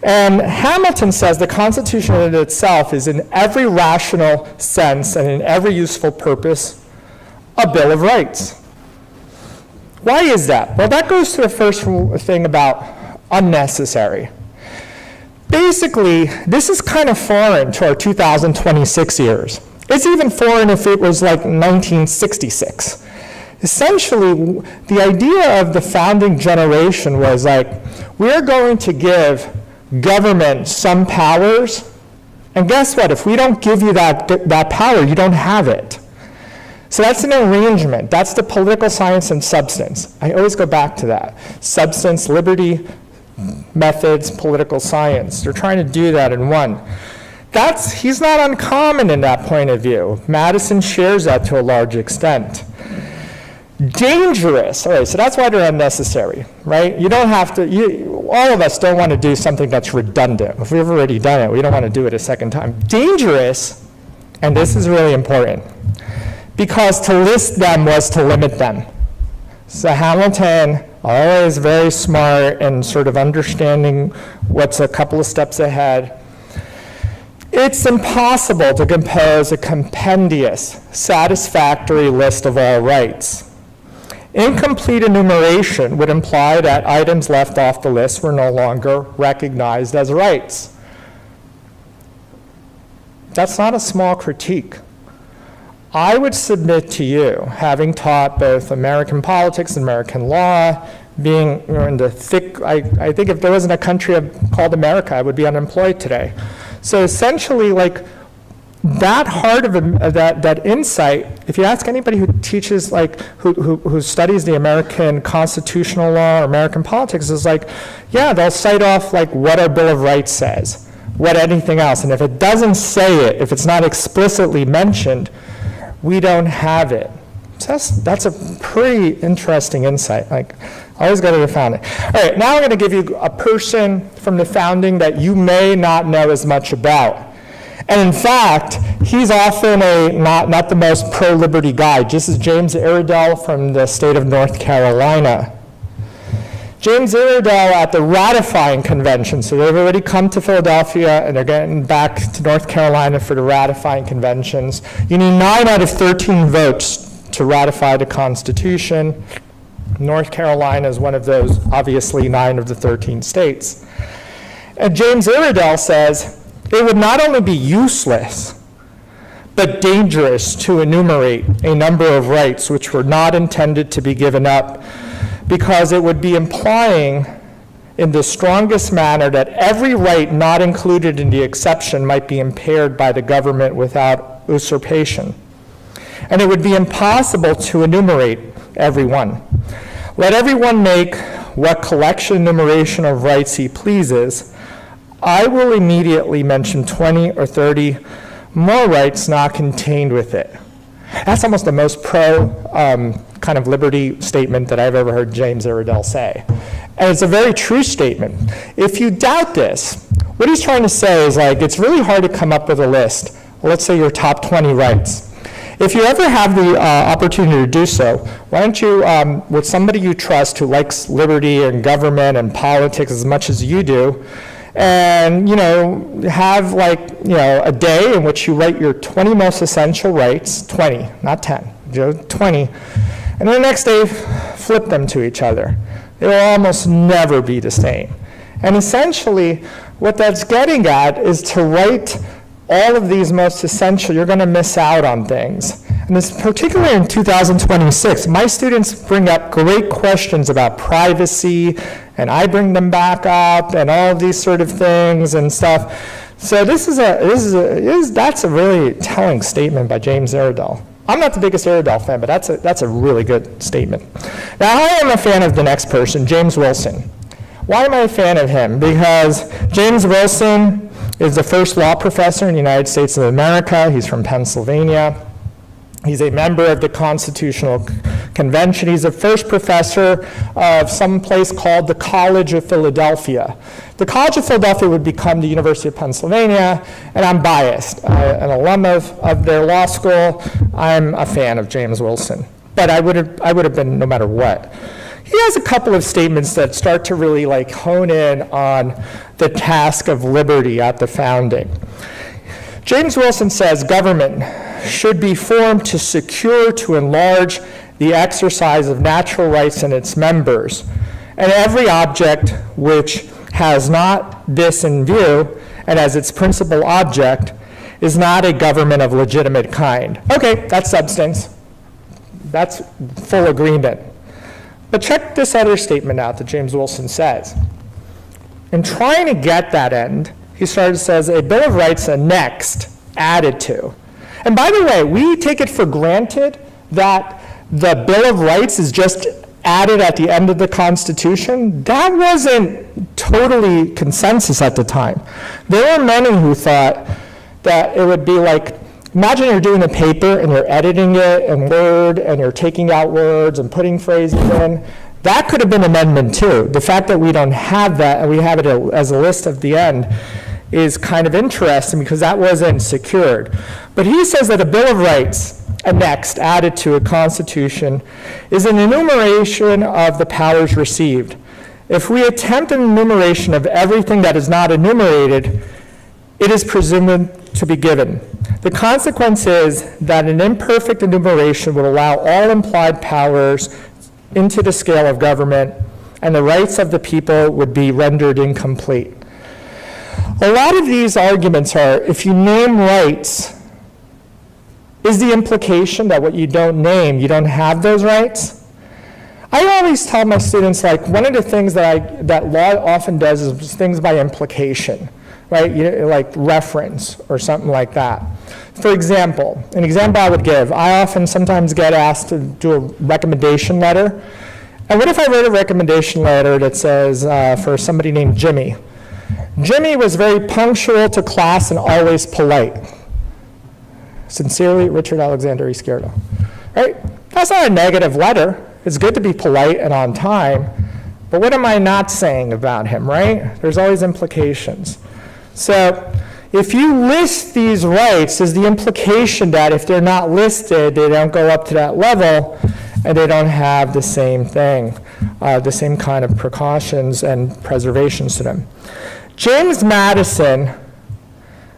And Hamilton says the Constitution in itself is in every rational sense and in every useful purpose a Bill of Rights. Why is that? Well, that goes to the first thing about unnecessary. Basically, this is kind of foreign to our 2026 years. It's even foreign if it was like 1966. Essentially, the idea of the founding generation was like, we're going to give government some powers, and guess what? If we don't give you that power, you don't have it. So that's an arrangement. That's the political science and substance. I always go back to that. Substance, liberty, methods, political science. They're trying to do that in one. He's not uncommon in that point of view. Madison shares that to a large extent. Dangerous. All right, so that's why they're unnecessary, right? You don't have to, all of us don't want to do something that's redundant. If we've already done it, we don't want to do it a second time. Dangerous, and this is really important, because to list them was to limit them. So Hamilton, always very smart and sort of understanding what's a couple of steps ahead. It's impossible to compose a compendious, satisfactory list of all rights. Incomplete enumeration would imply that items left off the list were no longer recognized as rights. That's not a small critique. I would submit to you, having taught both American politics and American law, being in the thick, I think if there wasn't a country called America, I would be unemployed today. So essentially, like, that heart of that insight, if you ask anybody who teaches, like, who studies the American constitutional law or American politics, is like, yeah, they'll cite off, like, what our Bill of Rights says, what anything else. And if it doesn't say it, if it's not explicitly mentioned, we don't have it. So that's a pretty interesting insight. Like, I always go to the founding. All right, now I'm going to give you a person from the founding that you may not know as much about. And in fact, he's often not the most pro-liberty guy. This is James Iredell from the state of North Carolina. James Iredell at the ratifying convention, so they've already come to Philadelphia and they're getting back to North Carolina for the ratifying conventions. You need 9 out of 13 votes to ratify the Constitution. North Carolina is one of those, obviously 9 of the 13 states. And James Iredell says, it would not only be useless, but dangerous to enumerate a number of rights which were not intended to be given up, because it would be implying in the strongest manner that every right not included in the exception might be impaired by the government without usurpation. And it would be impossible to enumerate every one. Let everyone make what collection enumeration of rights he pleases. I will immediately mention 20 or 30 more rights not contained with it. That's almost the most pro kind of liberty statement that I've ever heard James Iredell say. And it's a very true statement. If you doubt this, what he's trying to say is, like, it's really hard to come up with a list. Let's say your top 20 rights. If you ever have the opportunity to do so, why don't you, with somebody you trust who likes liberty and government and politics as much as you do, and, you know, have, like, you know, a day in which you write your 20 most essential rights, 20, not 10, 20, and then the next day flip them to each other. They will almost never be the same. And essentially, what that's getting at is to write all of these most essential, you're going to miss out on things. And this, particularly in 2026, my students bring up great questions about privacy, and I bring them back up, and all of these sort of things and stuff. So that's a really telling statement by James Iredell. I'm not the biggest Iredell fan, but that's a really good statement. Now, I am a fan of the next person, James Wilson. Why am I a fan of him? Because James Wilson is the first law professor in the United States of America. He's from Pennsylvania. He's a member of the Constitutional Convention. He's the first professor of some place called the College of Philadelphia. The College of Philadelphia would become the University of Pennsylvania, and I'm biased. An alum of their law school. I'm a fan of James Wilson, but I would have been no matter what. He has a couple of statements that start to really, like, hone in on the task of liberty at the founding. James Wilson says government should be formed to secure, to enlarge the exercise of natural rights in its members, and every object which has not this in view and as its principal object is not a government of legitimate kind. Okay, that's substance. That's full agreement. But check this other statement out that James Wilson says. In trying to get that end, he says, a Bill of Rights annexed, added to. And by the way, we take it for granted that the Bill of Rights is just added at the end of the Constitution. That wasn't totally consensus at the time. There were many who thought that it would be like, imagine you're doing a paper and you're editing it in Word and you're taking out words and putting phrases in. That could have been Amendment 2. The fact that we don't have that and we have it as a list at the end is kind of interesting because that wasn't secured. But he says that a Bill of Rights annexed, added to a Constitution, is an enumeration of the powers received. If we attempt an enumeration of everything that is not enumerated, it is presumed to be given. The consequence is that an imperfect enumeration would allow all implied powers into the scale of government, and the rights of the people would be rendered incomplete. A lot of these arguments are, if you name rights, is the implication that what you don't name, you don't have those rights? I always tell my students, like, one of the things that law often does is things by implication, right? Like reference or something like that. For example, an example I would give, I often sometimes get asked to do a recommendation letter. And what if I wrote a recommendation letter that says, for somebody named Jimmy, Jimmy was very punctual to class and always polite. Sincerely, Richard Alexander Izquierdo. Right? That's not a negative letter. It's good to be polite and on time. But what am I not saying about him, right? There's always implications. So if you list these rights, is the implication that if they're not listed, they don't go up to that level and they don't have the same thing, the same kind of precautions and preservations to them. James Madison,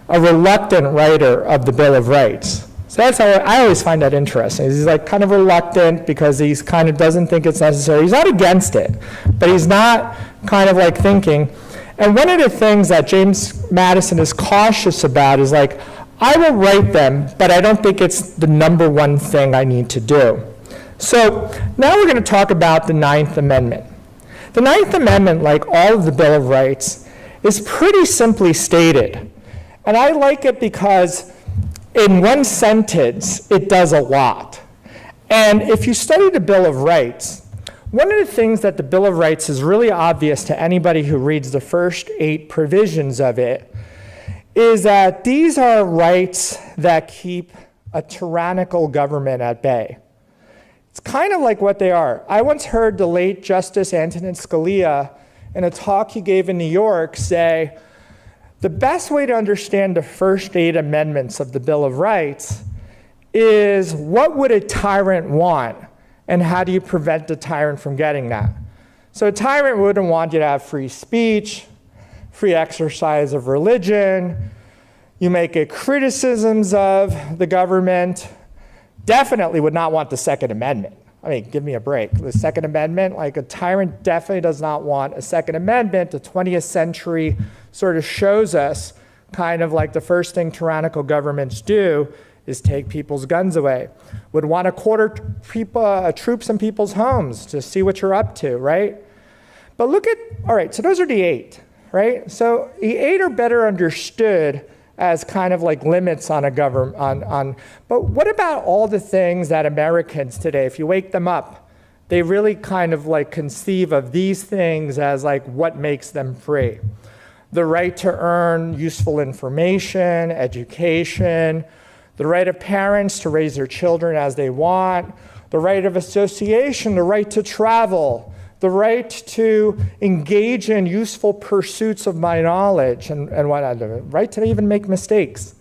a reluctant writer of the Bill of Rights, So that's how I always find that interesting. He's like kind of reluctant because he's kind of doesn't think it's necessary. He's not against it, but he's not kind of like thinking. And one of the things that James Madison is cautious about is like, I will write them, but I don't think it's the number one thing I need to do. So now we're going to talk about the Ninth Amendment. The Ninth Amendment, like all of the Bill of Rights, is pretty simply stated. And I like it because in one sentence, it does a lot. And if you study the Bill of Rights, one of the things that the Bill of Rights is really obvious to anybody who reads the first 8 provisions of it is that these are rights that keep a tyrannical government at bay. It's kind of like what they are. I once heard the late Justice Antonin Scalia in a talk he gave in New York say, the best way to understand the first 8 amendments of the Bill of Rights is what would a tyrant want and how do you prevent the tyrant from getting that? So a tyrant wouldn't want you to have free speech, free exercise of religion, you make it criticisms of the government, definitely would not want the Second Amendment. I mean, give me a break. The Second Amendment, like a tyrant definitely does not want a Second Amendment. The 20th century sort of shows us kind of like the first thing tyrannical governments do is take people's guns away. Would want to quarter troops in people's homes to see what you're up to, right? But look at, all right, so those are the 8, right? So the 8 are better understood as kind of like limits on a government, but what about all the things that Americans today, if you wake them up, they really kind of like conceive of these things as like what makes them free. The right to earn useful information, education, the right of parents to raise their children as they want, the right of association, the right to travel, the right to engage in useful pursuits of my knowledge and whatnot, the right to even make mistakes.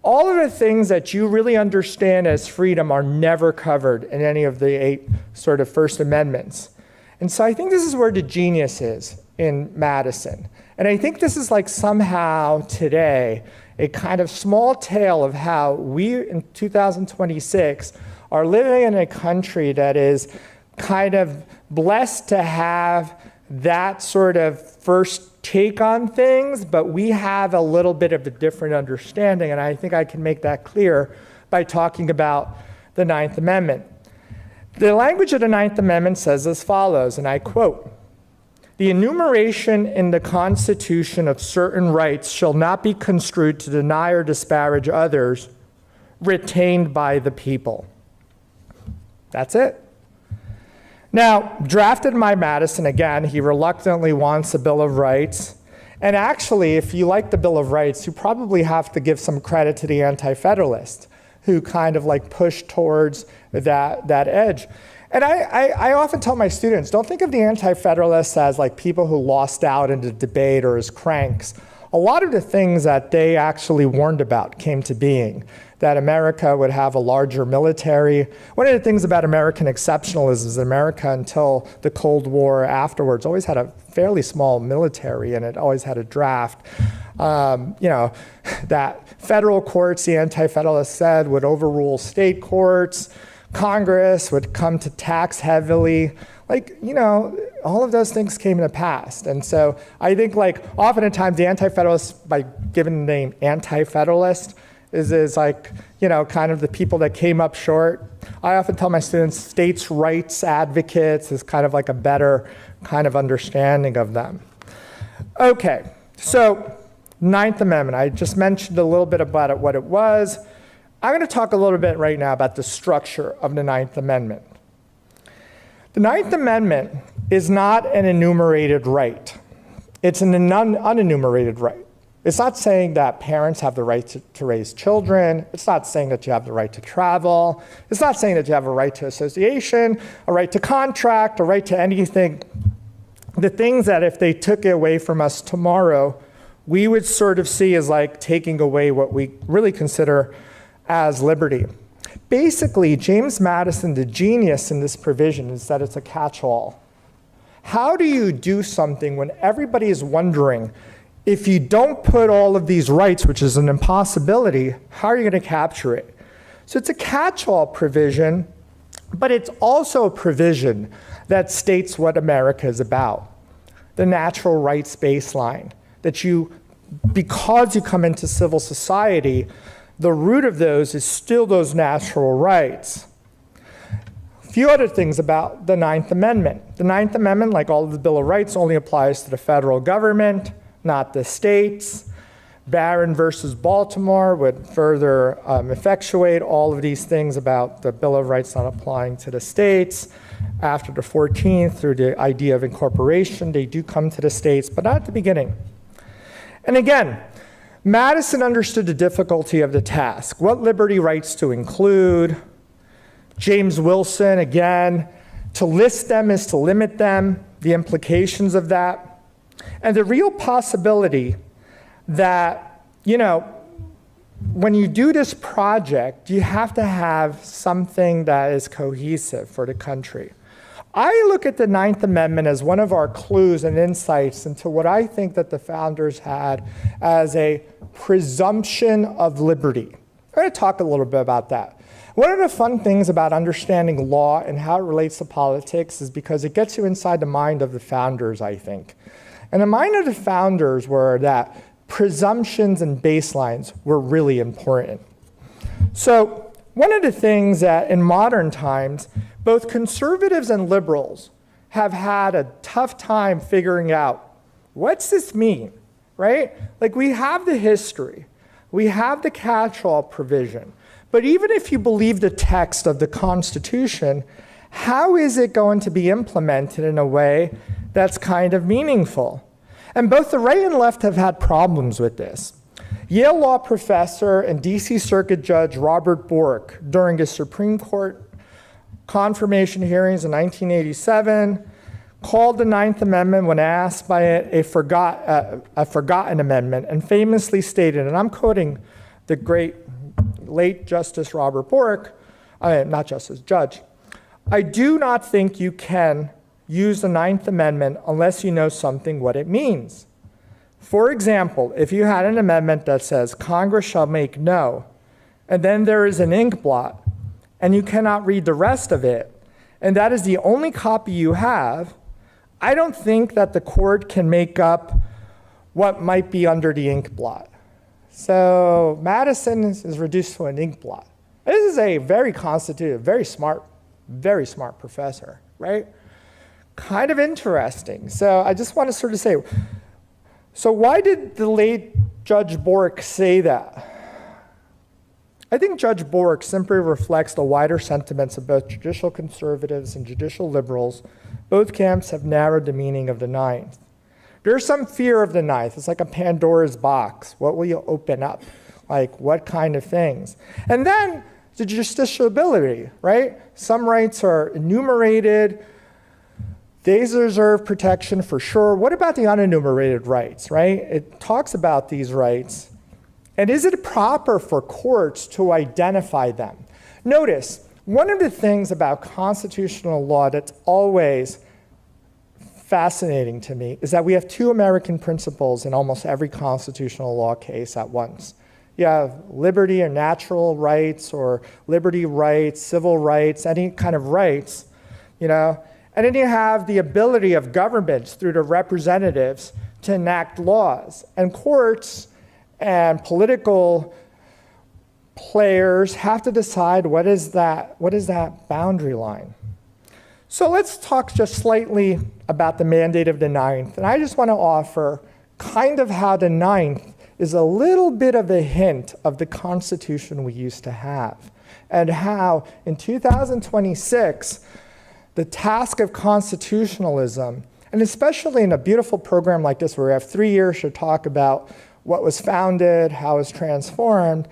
All of the things that you really understand as freedom are never covered in any of the 8 sort of First Amendments. And so I think this is where the genius is in Madison. And I think this is like somehow today a kind of small tale of how we in 2026 are living in a country that is kind of blessed to have that sort of first take on things, but we have a little bit of a different understanding, and I think I can make that clear by talking about the Ninth Amendment. The language of the Ninth Amendment says as follows, and I quote, "The enumeration in the Constitution of certain rights shall not be construed to deny or disparage others retained by the people." That's it. Now, drafted by Madison, again, he reluctantly wants a Bill of Rights. And actually, if you like the Bill of Rights, you probably have to give some credit to the Anti-Federalists who kind of like pushed towards that edge. And I often tell my students, don't think of the Anti-Federalists as like people who lost out in the debate or as cranks. A lot of the things that they actually warned about came to being. That America would have a larger military. One of the things about American exceptionalism is America, until the Cold War afterwards, always had a fairly small military, and it always had a draft. That federal courts, the Anti-Federalists said, would overrule state courts. Congress would come to tax heavily. All of those things came to pass. And so I think oftentimes the Anti-Federalists, by giving the name Anti-Federalist, is kind of the people that came up short. I often tell my students states' rights advocates is kind of like a better kind of understanding of them. Okay, so Ninth Amendment. I just mentioned a little bit about it, what it was. I'm going to talk a little bit right now about the structure of the Ninth Amendment. The Ninth Amendment is not an enumerated right. It's an unenumerated right. It's not saying that parents have the right to raise children. It's not saying that you have the right to travel. It's not saying that you have a right to association, a right to contract, a right to anything. The things that if they took it away from us tomorrow, we would sort of see as like taking away what we really consider as liberty. Basically, James Madison, the genius in this provision is that it's a catch-all. How do you do something when everybody is wondering, if you don't put all of these rights, which is an impossibility, how are you going to capture it? So it's a catch-all provision, but it's also a provision that states what America is about. The natural rights baseline, that because you come into civil society, the root of those is still those natural rights. A few other things about the Ninth Amendment. The Ninth Amendment, like all of the Bill of Rights, only applies to the federal government, not the states. Barron versus Baltimore would further effectuate all of these things about the Bill of Rights not applying to the states. After the 14th, through the idea of incorporation, they do come to the states, but not at the beginning. And again, Madison understood the difficulty of the task, what liberty rights to include. James Wilson, again, to list them is to limit them, the implications of that, and the real possibility that, when you do this project, you have to have something that is cohesive for the country. I look at the Ninth Amendment as one of our clues and insights into what I think that the founders had as a presumption of liberty. I'm going to talk a little bit about that. One of the fun things about understanding law and how it relates to politics is because it gets you inside the mind of the founders, I think. And the mind of the founders were that presumptions and baselines were really important. So one of the things that in modern times, both conservatives and liberals have had a tough time figuring out, what's this mean, right? Like, we have the history, we have the catch-all provision, but even if you believe the text of the Constitution, how is it going to be implemented in a way that's kind of meaningful? And both the right and left have had problems with this. Yale law professor and DC Circuit Judge Robert Bork, during his Supreme Court confirmation hearings in 1987, called the Ninth Amendment, when asked by it, a forgotten amendment, and famously stated, and I'm quoting the great late Justice Robert Bork, Judge, "I do not think you can use the Ninth Amendment unless you know something what it means. For example, if you had an amendment that says Congress shall make no, and then there is an ink blot, and you cannot read the rest of it, and that is the only copy you have, I don't think that the court can make up what might be under the ink blot." So Madison is reduced to an ink blot. This is a very constituted, very smart professor, right? Kind of interesting. So I just want to sort of say, so why did the late Judge Bork say that? I think Judge Bork simply reflects the wider sentiments of both judicial conservatives and judicial liberals. Both camps have narrowed the meaning of the Ninth. There's some fear of the Ninth. It's like a Pandora's box. What will you open up? Like, what kind of things? And then the justiciability, right? Some rights are enumerated. They deserve protection for sure. What about the unenumerated rights, right? It talks about these rights. And is it proper for courts to identify them? Notice, one of the things about constitutional law that's always fascinating to me is that we have two American principles in almost every constitutional law case at once. You have liberty or natural rights, or liberty rights, civil rights, any kind of rights, and then you have the ability of governments through the representatives to enact laws. And courts and political players have to decide what is that boundary line. So let's talk just slightly about the mandate of the Ninth. And I just want to offer kind of how the Ninth is a little bit of a hint of the Constitution we used to have, and how in 2026, the task of constitutionalism, and especially in a beautiful program like this where we have 3 years to talk about what was founded, how it's transformed,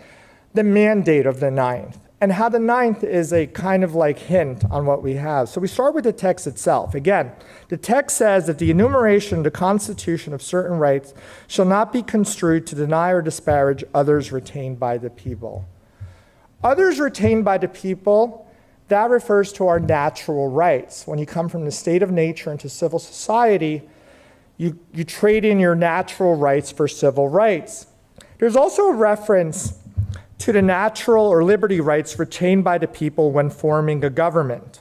the mandate of the Ninth, and how the Ninth is a kind of like hint on what we have. So we start with the text itself. Again, the text says that the enumeration of the Constitution of certain rights shall not be construed to deny or disparage others retained by the people. Others retained by the people, that refers to our natural rights. When you come from the state of nature into civil society, you trade in your natural rights for civil rights. There's also a reference to the natural or liberty rights retained by the people when forming a government.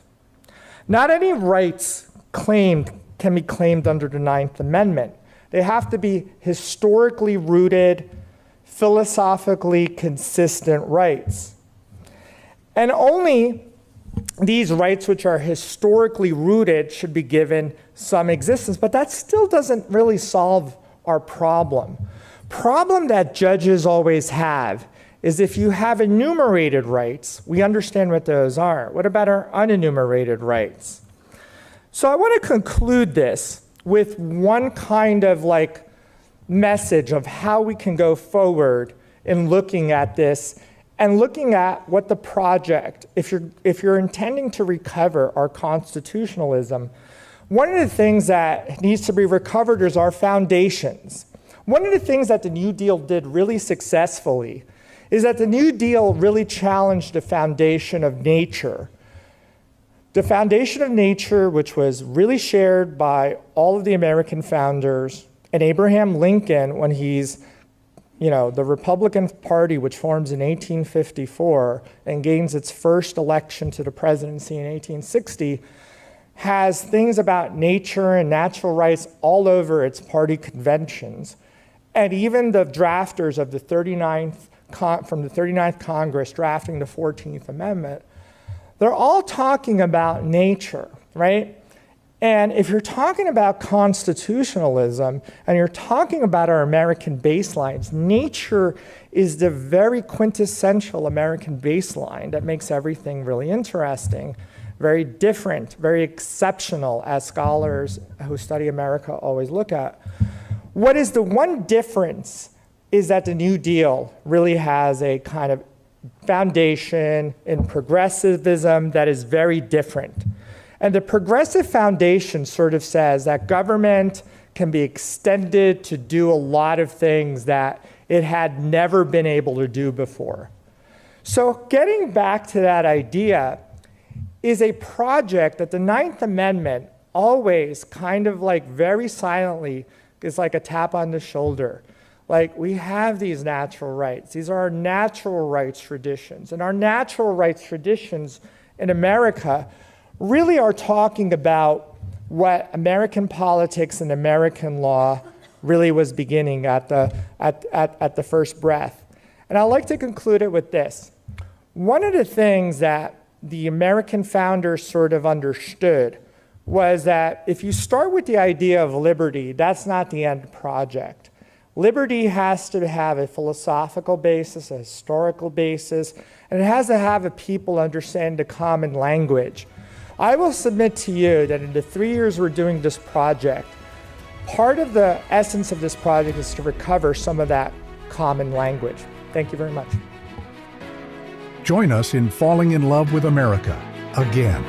Not any rights claimed can be claimed under the Ninth Amendment. They have to be historically rooted, philosophically consistent rights. And only these rights which are historically rooted should be given some existence, but that still doesn't really solve our problem. Problem that judges always have is if you have enumerated rights, we understand what those are. What about our unenumerated rights? So I want to conclude this with one kind of message of how we can go forward in looking at this and looking at what the project, if you're intending to recover our constitutionalism, one of the things that needs to be recovered is our foundations. One of the things that the New Deal did really successfully is that the New Deal really challenged the foundation of nature. The foundation of nature, which was really shared by all of the American founders, and Abraham Lincoln, when he's, the Republican Party, which forms in 1854 and gains its first election to the presidency in 1860, has things about nature and natural rights all over its party conventions. And even the drafters of the 39th Congress drafting the 14th Amendment, they're all talking about nature, right? And if you're talking about constitutionalism and you're talking about our American baselines, nature is the very quintessential American baseline that makes everything really interesting, very different, very exceptional, as scholars who study America always look at. What is the one difference is that the New Deal really has a kind of foundation in progressivism that is very different. And the progressive foundation sort of says that government can be extended to do a lot of things that it had never been able to do before. So getting back to that idea is a project that the Ninth Amendment always kind of very silently is like a tap on the shoulder. We have these natural rights. These are our natural rights traditions. And our natural rights traditions in America really are talking about what American politics and American law really was beginning at the first breath. And I'd like to conclude it with this. One of the things that the American founders sort of understood was that if you start with the idea of liberty, that's not the end project. Liberty has to have a philosophical basis, a historical basis, and it has to have a people understand the common language. I will submit to you that in the 3 years we're doing this project, part of the essence of this project is to recover some of that common language. Thank you very much. Join us in falling in love with America again.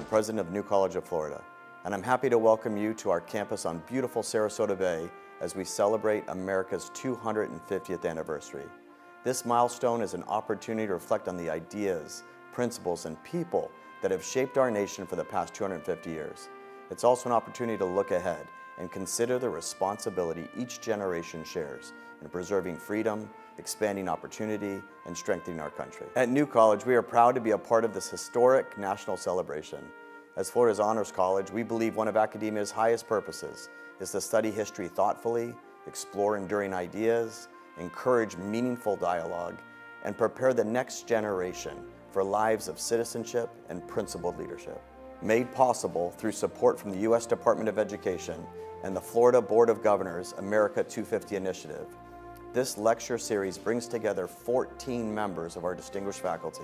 President of New College of Florida, and I'm happy to welcome you to our campus on beautiful Sarasota Bay as we celebrate America's 250th anniversary. This milestone is an opportunity to reflect on the ideas, principles, and people that have shaped our nation for the past 250 years. It's also an opportunity to look ahead and consider the responsibility each generation shares in preserving freedom, expanding opportunity, and strengthening our country. At New College, we are proud to be a part of this historic national celebration. As Florida's Honors College, we believe one of academia's highest purposes is to study history thoughtfully, explore enduring ideas, encourage meaningful dialogue, and prepare the next generation for lives of citizenship and principled leadership. Made possible through support from the U.S. Department of Education and the Florida Board of Governors America 250 Initiative, this lecture series brings together 14 members of our distinguished faculty.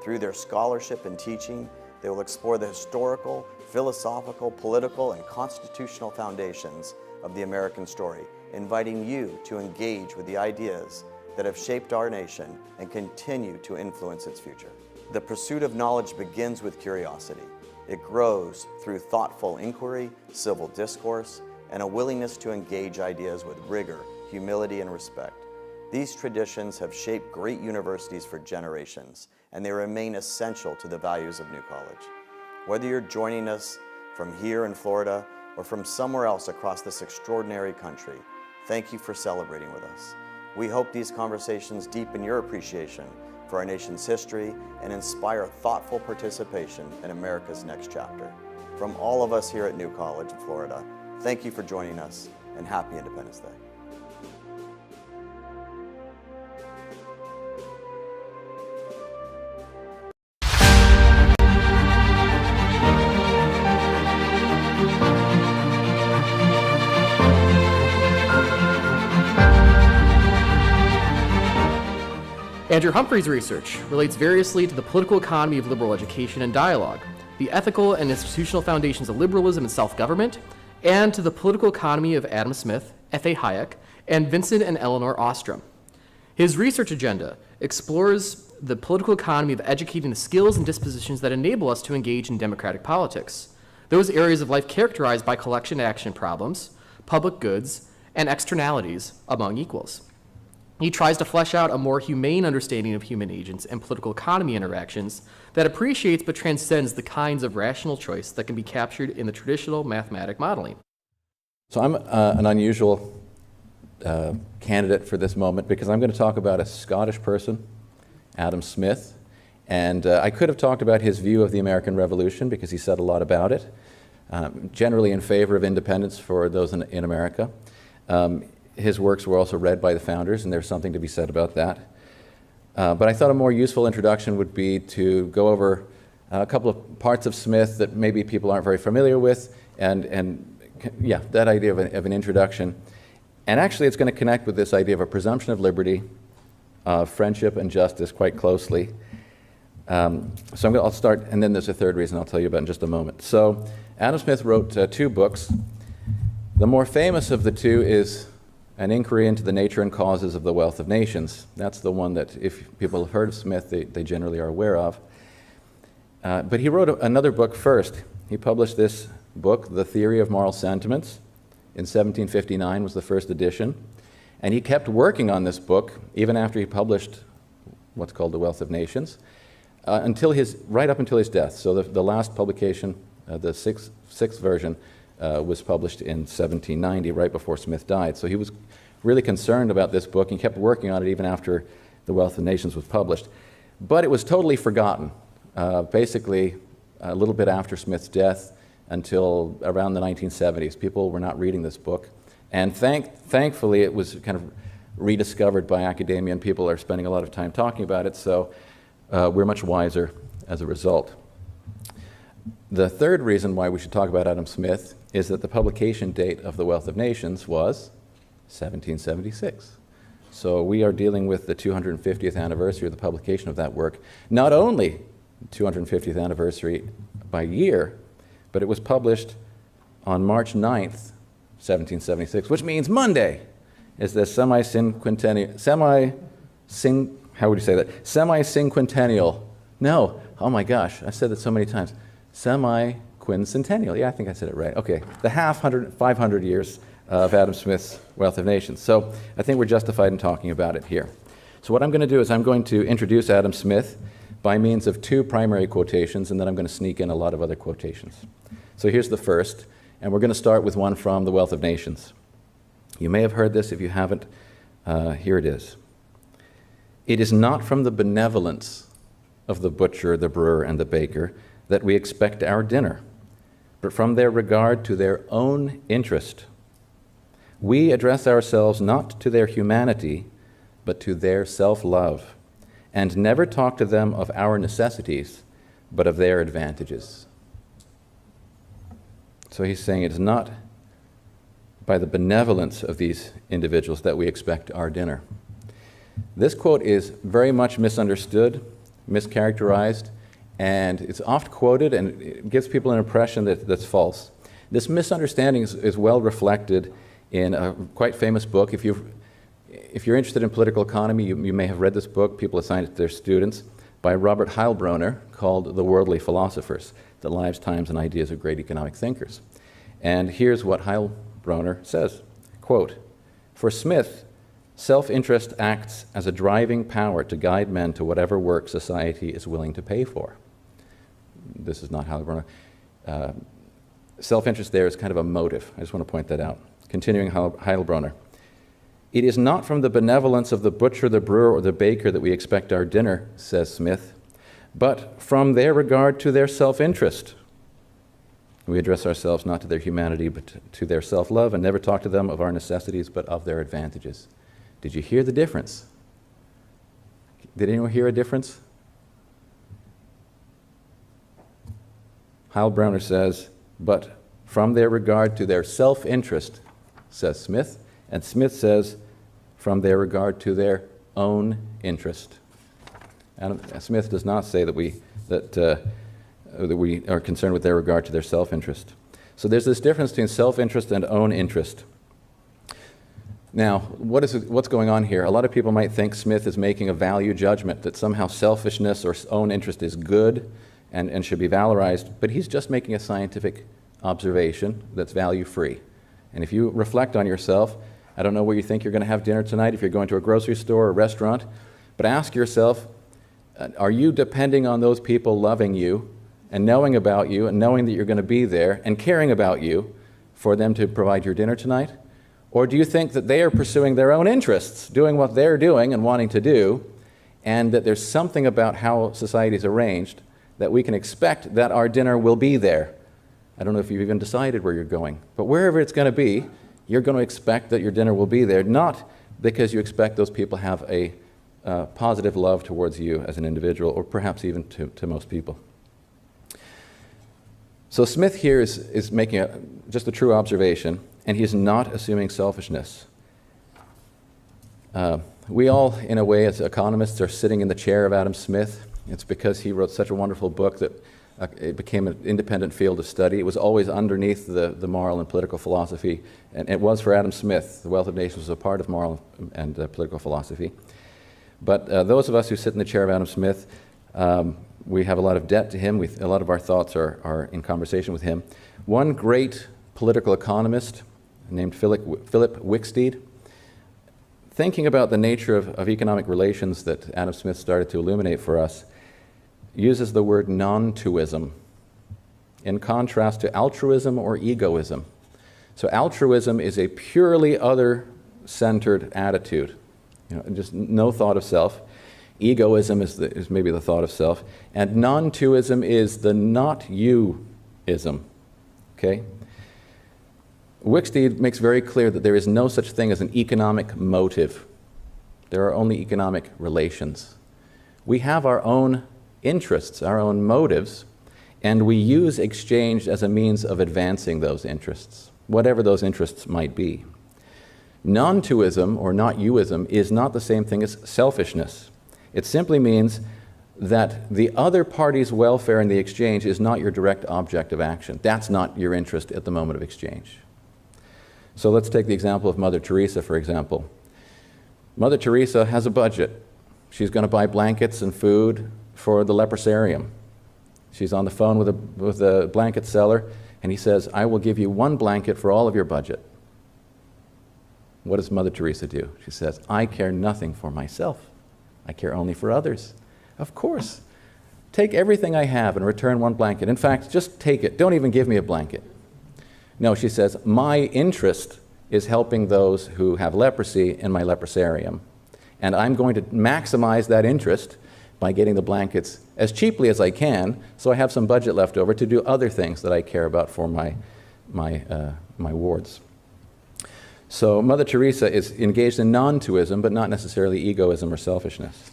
Through their scholarship and teaching, they will explore the historical, philosophical, political, and constitutional foundations of the American story, inviting you to engage with the ideas that have shaped our nation and continue to influence its future. The pursuit of knowledge begins with curiosity. It grows through thoughtful inquiry, civil discourse, and a willingness to engage ideas with rigor, humility, and respect. These traditions have shaped great universities for generations, and they remain essential to the values of New College. Whether you're joining us from here in Florida or from somewhere else across this extraordinary country, thank you for celebrating with us. We hope these conversations deepen your appreciation for our nation's history and inspire thoughtful participation in America's next chapter. From all of us here at New College of Florida, thank you for joining us, and happy Independence Day. Andrew Humphrey's research relates variously to the political economy of liberal education and dialogue, the ethical and institutional foundations of liberalism and self-government, and to the political economy of Adam Smith, F.A. Hayek, and Vincent and Eleanor Ostrom. His research agenda explores the political economy of educating the skills and dispositions that enable us to engage in democratic politics, those areas of life characterized by collection action problems, public goods, and externalities among equals. He tries to flesh out a more humane understanding of human agents and political economy interactions that appreciates but transcends the kinds of rational choice that can be captured in the traditional mathematic modeling. So I'm an unusual candidate for this moment because I'm going to talk about a Scottish person, Adam Smith, and I could have talked about his view of the American Revolution because he said a lot about it, generally in favor of independence for those in America. His works were also read by the founders, and there's something to be said about that. But I thought a more useful introduction would be to go over a couple of parts of Smith that maybe people aren't very familiar with, and yeah, that idea of an introduction. And actually, it's going to connect with this idea of a presumption of liberty, friendship, and justice quite closely. So I'll start, and then there's a third reason I'll tell you about in just a moment. So Adam Smith wrote two books. The more famous of the two is An Inquiry into the Nature and Causes of the Wealth of Nations. That's the one that, if people have heard of Smith, they generally are aware of. But he wrote another book first. He published this book, The Theory of Moral Sentiments, in 1759 was the first edition. And he kept working on this book, even after he published what's called The Wealth of Nations, right up until his death. So the last publication, the sixth version, was published in 1790, right before Smith died. So he was really concerned about this book and kept working on it even after The Wealth of Nations was published. But it was totally forgotten, basically a little bit after Smith's death until around the 1970s. People were not reading this book. And thankfully, it was kind of rediscovered by academia, and people are spending a lot of time talking about it, so we're much wiser as a result. The third reason why we should talk about Adam Smith is that the publication date of The Wealth of Nations was 1776. So we are dealing with the 250th anniversary of the publication of that work. Not only 250th anniversary by year, but it was published on March 9th, 1776, which means Monday is the semi-cinquentennial. No, oh my gosh, I've said that so many times. Semi-quincentennial. Yeah, I think I said it right. Okay, the 500 years of Adam Smith's Wealth of Nations. So I think we're justified in talking about it here. So what I'm going to do is I'm going to introduce Adam Smith by means of two primary quotations, and then I'm going to sneak in a lot of other quotations. So here's the first. And we're going to start with one from The Wealth of Nations. You may have heard this. If you haven't, here it is. It is not from the benevolence of the butcher, the brewer, and the baker that we expect our dinner, but from their regard to their own interest. We address ourselves not to their humanity, but to their self-love, and never talk to them of our necessities, but of their advantages. So he's saying it is not by the benevolence of these individuals that we expect our dinner. This quote is very much misunderstood, mischaracterized, and it's oft quoted, and it gives people an impression that's false. This misunderstanding is well reflected in a quite famous book. If you're interested in political economy, you may have read this book. People assign it to their students, by Robert Heilbroner, called The Worldly Philosophers, The Lives, Times, and Ideas of Great Economic Thinkers. And here's what Heilbroner says, quote, "For Smith, self-interest acts as a driving power to guide men to whatever work society is willing to pay for." This is not Heilbroner. Self-interest there is kind of a motive. I just want to point that out. Continuing Heilbroner. "It is not from the benevolence of the butcher, the brewer, or the baker that we expect our dinner," says Smith, "but from their regard to their self-interest. We address ourselves not to their humanity, but to their self-love, and never talk to them of our necessities, but of their advantages." Did you hear the difference? Did anyone hear a difference? Heilbroner says, "But from their regard to their self-interest," says Smith, and Smith says, "from their regard to their own interest." Adam Smith does not say that we are concerned with their regard to their self-interest. So there's this difference between self-interest and own interest. Now, what's going on here? A lot of people might think Smith is making a value judgment, that somehow selfishness or own interest is good and should be valorized, but he's just making a scientific observation that's value-free. And if you reflect on yourself, I don't know where you think you're going to have dinner tonight, if you're going to a grocery store or a restaurant, but ask yourself, are you depending on those people loving you and knowing about you and knowing that you're going to be there and caring about you for them to provide your dinner tonight? Or do you think that they are pursuing their own interests, doing what they're doing and wanting to do, and that there's something about how society is arranged that we can expect that our dinner will be there? I don't know if you've even decided where you're going, but wherever it's going to be, you're going to expect that your dinner will be there, not because you expect those people have a positive love towards you as an individual, or perhaps even to most people. So Smith here is making just a true observation, and he's not assuming selfishness. We all, in a way, as economists, are sitting in the chair of Adam Smith. It's because he wrote such a wonderful book that it became an independent field of study. It was always underneath the moral and political philosophy, and it was for Adam Smith. The Wealth of Nations was a part of moral and political philosophy. But those of us who sit in the chair of Adam Smith, we have a lot of debt to him. A lot of our thoughts are in conversation with him. One great political economist named Philip Wicksteed, thinking about the nature of economic relations that Adam Smith started to illuminate for us, uses the word non-tuism in contrast to altruism or egoism. So altruism is a purely other-centered attitude, just no thought of self. Egoism is maybe the thought of self, and non-tuism is the not-you-ism. Okay? Wicksteed makes very clear that there is no such thing as an economic motive. There are only economic relations. We have our own interests, our own motives, and we use exchange as a means of advancing those interests, whatever those interests might be. Non-tuism or not-youism is not the same thing as selfishness. It simply means that the other party's welfare in the exchange is not your direct object of action. That's not your interest at the moment of exchange. So let's take the example of Mother Teresa, for example. Mother Teresa has a budget. She's going to buy blankets and food for the leprosarium. She's on the phone with a blanket seller, and he says, "I will give you one blanket for all of your budget." What does Mother Teresa do? She says, "I care nothing for myself. I care only for others." Of course. Take everything I have and return one blanket. In fact, just take it. Don't even give me a blanket. No, she says, my interest is helping those who have leprosy in my leprosarium. And I'm going to maximize that interest by getting the blankets as cheaply as I can, so I have some budget left over to do other things that I care about for my wards. So Mother Teresa is engaged in non-tuism, but not necessarily egoism or selfishness.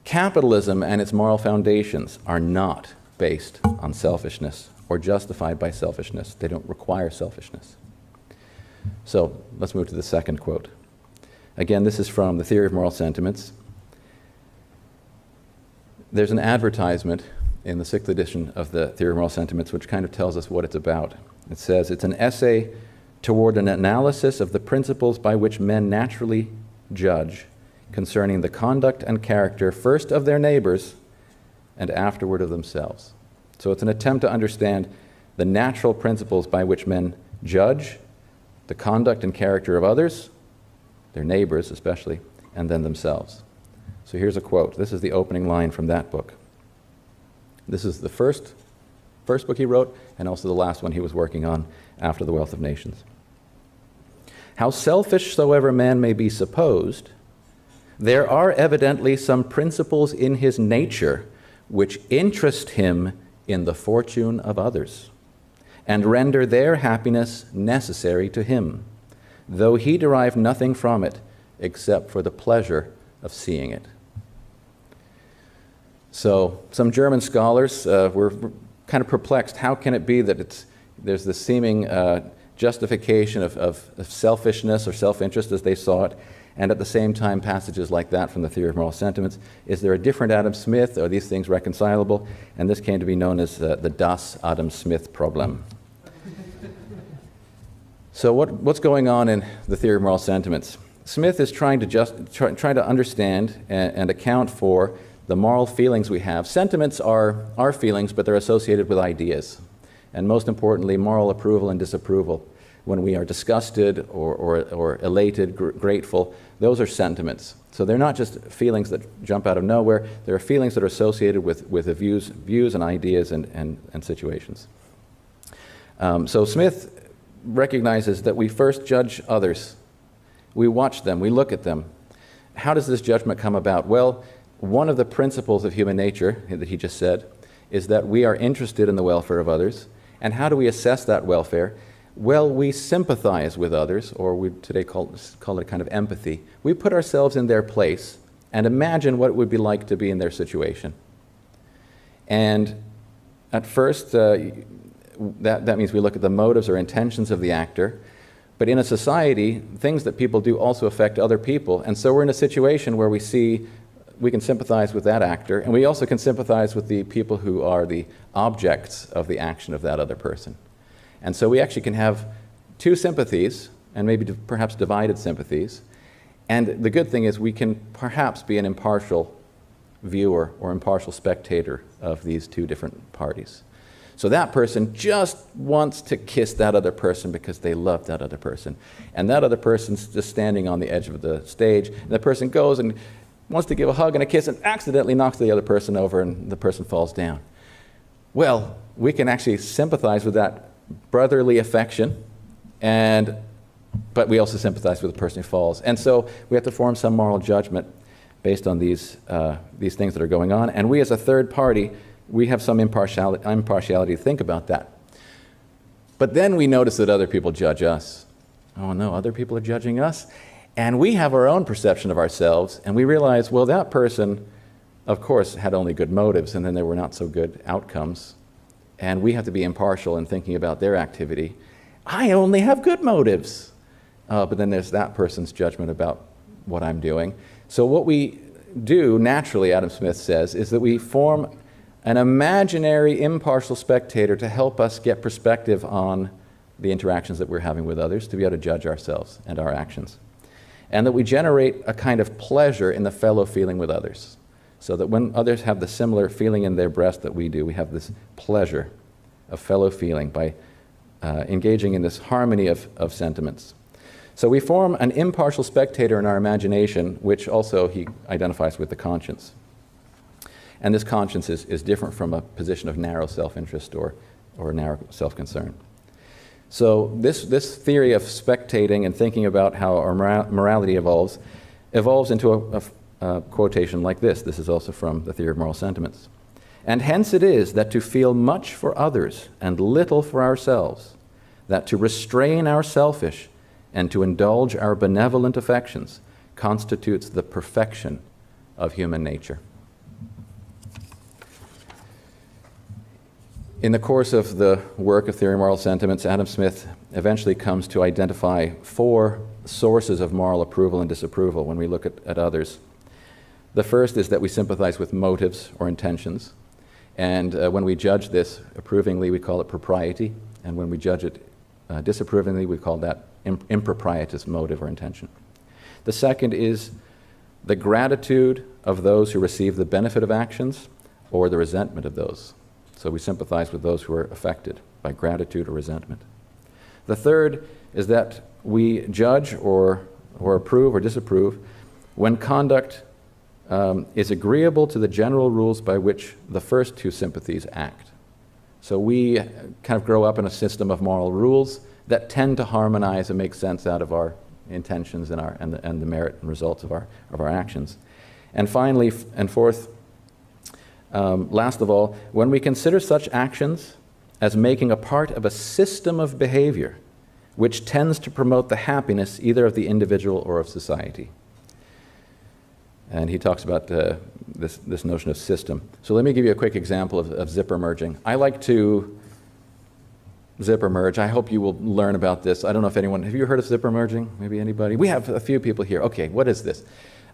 Capitalism and its moral foundations are not based on selfishness or justified by selfishness. They don't require selfishness. So let's move to the second quote. Again, this is from The Theory of Moral Sentiments. There's an advertisement in the 6th edition of the Theory of Moral Sentiments which kind of tells us what it's about. It says, it's an essay toward an analysis of the principles by which men naturally judge concerning the conduct and character first of their neighbors and afterward of themselves. So it's an attempt to understand the natural principles by which men judge the conduct and character of others, their neighbors especially, and then themselves. So here's a quote. This is the opening line from that book. This is the first book he wrote, and also the last one he was working on after The Wealth of Nations. How selfish soever man may be supposed, there are evidently some principles in his nature which interest him in the fortune of others, and render their happiness necessary to him, though he derive nothing from it except for the pleasure of seeing it. So some German scholars were kind of perplexed. How can it be that there's this seeming justification of selfishness or self-interest as they saw it, and at the same time passages like that from the Theory of Moral Sentiments? Is there a different Adam Smith? Are these things reconcilable? And this came to be known as the Das Adam Smith problem. So what's going on in the Theory of Moral Sentiments? Smith is trying to understand and account for the moral feelings we have. Sentiments are our feelings, but they're associated with ideas. And most importantly, moral approval and disapproval. When we are disgusted or elated, grateful, those are sentiments. So they're not just feelings that jump out of nowhere. They're feelings that are associated with the views and ideas and situations. So Smith recognizes that we first judge others. We watch them, we look at them. How does this judgment come about? Well, one of the principles of human nature that he just said is that we are interested in the welfare of others. And how do we assess that welfare? Well, we sympathize with others, or we today call it kind of empathy. We put ourselves in their place and imagine what it would be like to be in their situation. And at first, that means we look at the motives or intentions of the actor. But in a society, things that people do also affect other people. And so we're in a situation where we can sympathize with that actor, and we also can sympathize with the people who are the objects of the action of that other person. And so we actually can have two sympathies, and maybe perhaps divided sympathies. And the good thing is we can perhaps be an impartial viewer or impartial spectator of these two different parties. So that person just wants to kiss that other person because they love that other person. And that other person's just standing on the edge of the stage, and the person goes and wants to give a hug and a kiss and accidentally knocks the other person over and the person falls down. Well, we can actually sympathize with that brotherly affection, but we also sympathize with the person who falls. And so we have to form some moral judgment based on these things that are going on. And we as a third party, we have some impartiality to think about that. But then we notice that other people judge us. Oh no, other people are judging us? And we have our own perception of ourselves, and we realize, well, that person, of course, had only good motives, and then there were not so good outcomes. And we have to be impartial in thinking about their activity. I only have good motives. But then there's that person's judgment about what I'm doing. So what we do, naturally, Adam Smith says, is that we form an imaginary impartial spectator to help us get perspective on the interactions that we're having with others, to be able to judge ourselves and our actions. And that we generate a kind of pleasure in the fellow feeling with others. So that when others have the similar feeling in their breast that we do, we have this pleasure of fellow feeling by engaging in this harmony of sentiments. So we form an impartial spectator in our imagination, which also he identifies with the conscience. And this conscience is different from a position of narrow self-interest or narrow self-concern. So this theory of spectating and thinking about how our morality evolves into a quotation like this. This is also from the Theory of Moral Sentiments. And hence it is that to feel much for others and little for ourselves, that to restrain our selfish and to indulge our benevolent affections constitutes the perfection of human nature. In the course of the work of Theory of Moral Sentiments, Adam Smith eventually comes to identify 4 sources of moral approval and disapproval when we look at others. The first is that we sympathize with motives or intentions. And when we judge this approvingly, we call it propriety. And when we judge it disapprovingly, we call that improprietous motive or intention. The second is the gratitude of those who receive the benefit of actions or the resentment of those. So we sympathize with those who are affected by gratitude or resentment. The third is that we judge or approve or disapprove when conduct is agreeable to the general rules by which the first 2 sympathies act. So we kind of grow up in a system of moral rules that tend to harmonize and make sense out of our intentions and the merit and results of our actions. And finally, and fourth, last of all, when we consider such actions as making a part of a system of behavior which tends to promote the happiness either of the individual or of society. And he talks about this notion of system. So let me give you a quick example of zipper merging. I like to zipper merge. I hope you will learn about this. I don't know if anyone, have you heard of zipper merging? Maybe anybody? We have a few people here. Okay, what is this?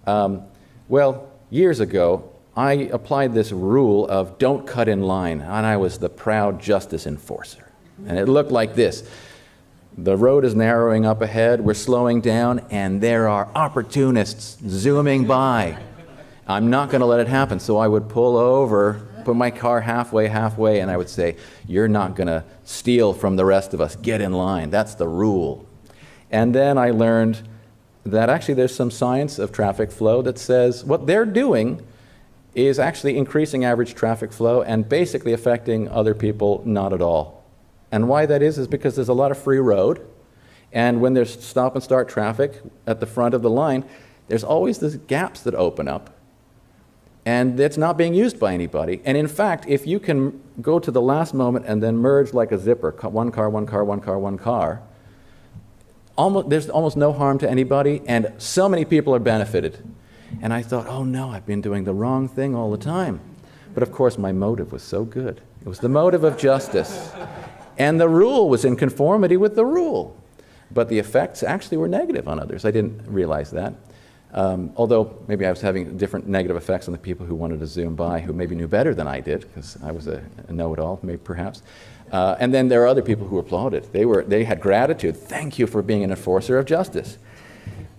Well, years ago, I applied this rule of don't cut in line, and I was the proud justice enforcer. And it looked like this. The road is narrowing up ahead, we're slowing down, and there are opportunists zooming by. I'm not going to let it happen, so I would pull over, put my car halfway, and I would say, you're not going to steal from the rest of us, get in line, that's the rule. And then I learned that actually there's some science of traffic flow that says what they're doing is actually increasing average traffic flow and basically affecting other people not at all. And why that is because there's a lot of free road, and when there's stop and start traffic at the front of the line, there's always these gaps that open up, and it's not being used by anybody. And in fact, if you can go to the last moment and then merge like a zipper, one car, there's almost no harm to anybody, and so many people are benefited. And I thought, oh no, I've been doing the wrong thing all the time. But of course, my motive was so good. It was the motive of justice. And the rule was in conformity with the rule. But the effects actually were negative on others. I didn't realize that. Although maybe I was having different negative effects on the people who wanted to zoom by, who maybe knew better than I did, because I was a know-it-all, maybe perhaps. And then there are other people who applauded. They had gratitude. Thank you for being an enforcer of justice.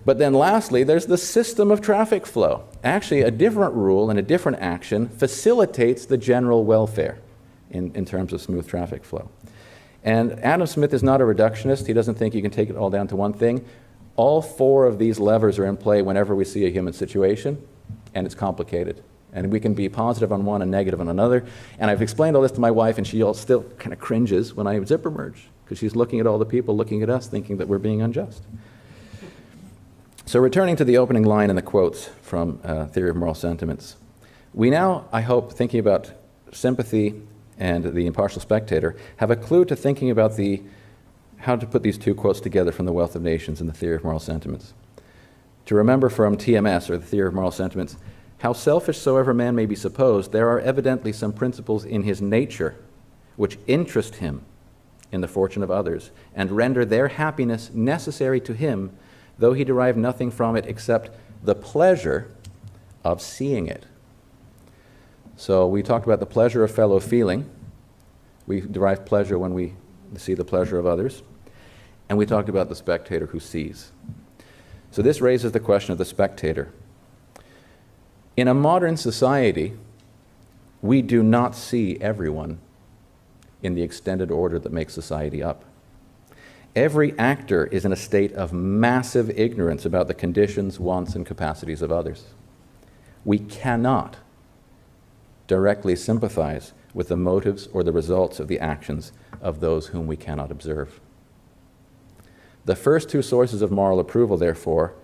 But then lastly, there's the system of traffic flow. Actually, a different rule and a different action facilitates the general welfare in terms of smooth traffic flow. And Adam Smith is not a reductionist. He doesn't think you can take it all down to one thing. All 4 of these levers are in play whenever we see a human situation, and it's complicated. And we can be positive on one and negative on another. And I've explained all this to my wife, and she still kind of cringes when I zipper merge, because she's looking at all the people looking at us thinking that we're being unjust. So returning to the opening line in the quotes from Theory of Moral Sentiments, we now, I hope, thinking about sympathy and the impartial spectator, have a clue to thinking about how to put these 2 quotes together from The Wealth of Nations and the Theory of Moral Sentiments. To remember from TMS, or the Theory of Moral Sentiments, how selfish soever man may be supposed, there are evidently some principles in his nature which interest him in the fortune of others and render their happiness necessary to him, though he derive nothing from it except the pleasure of seeing it. So we talked about the pleasure of fellow feeling. We derive pleasure when we see the pleasure of others. And we talked about the spectator who sees. So this raises the question of the spectator. In a modern society, we do not see everyone in the extended order that makes society up. Every actor is in a state of massive ignorance about the conditions, wants, and capacities of others. We cannot directly sympathize with the motives or the results of the actions of those whom we cannot observe. The first two sources of moral approval, therefore,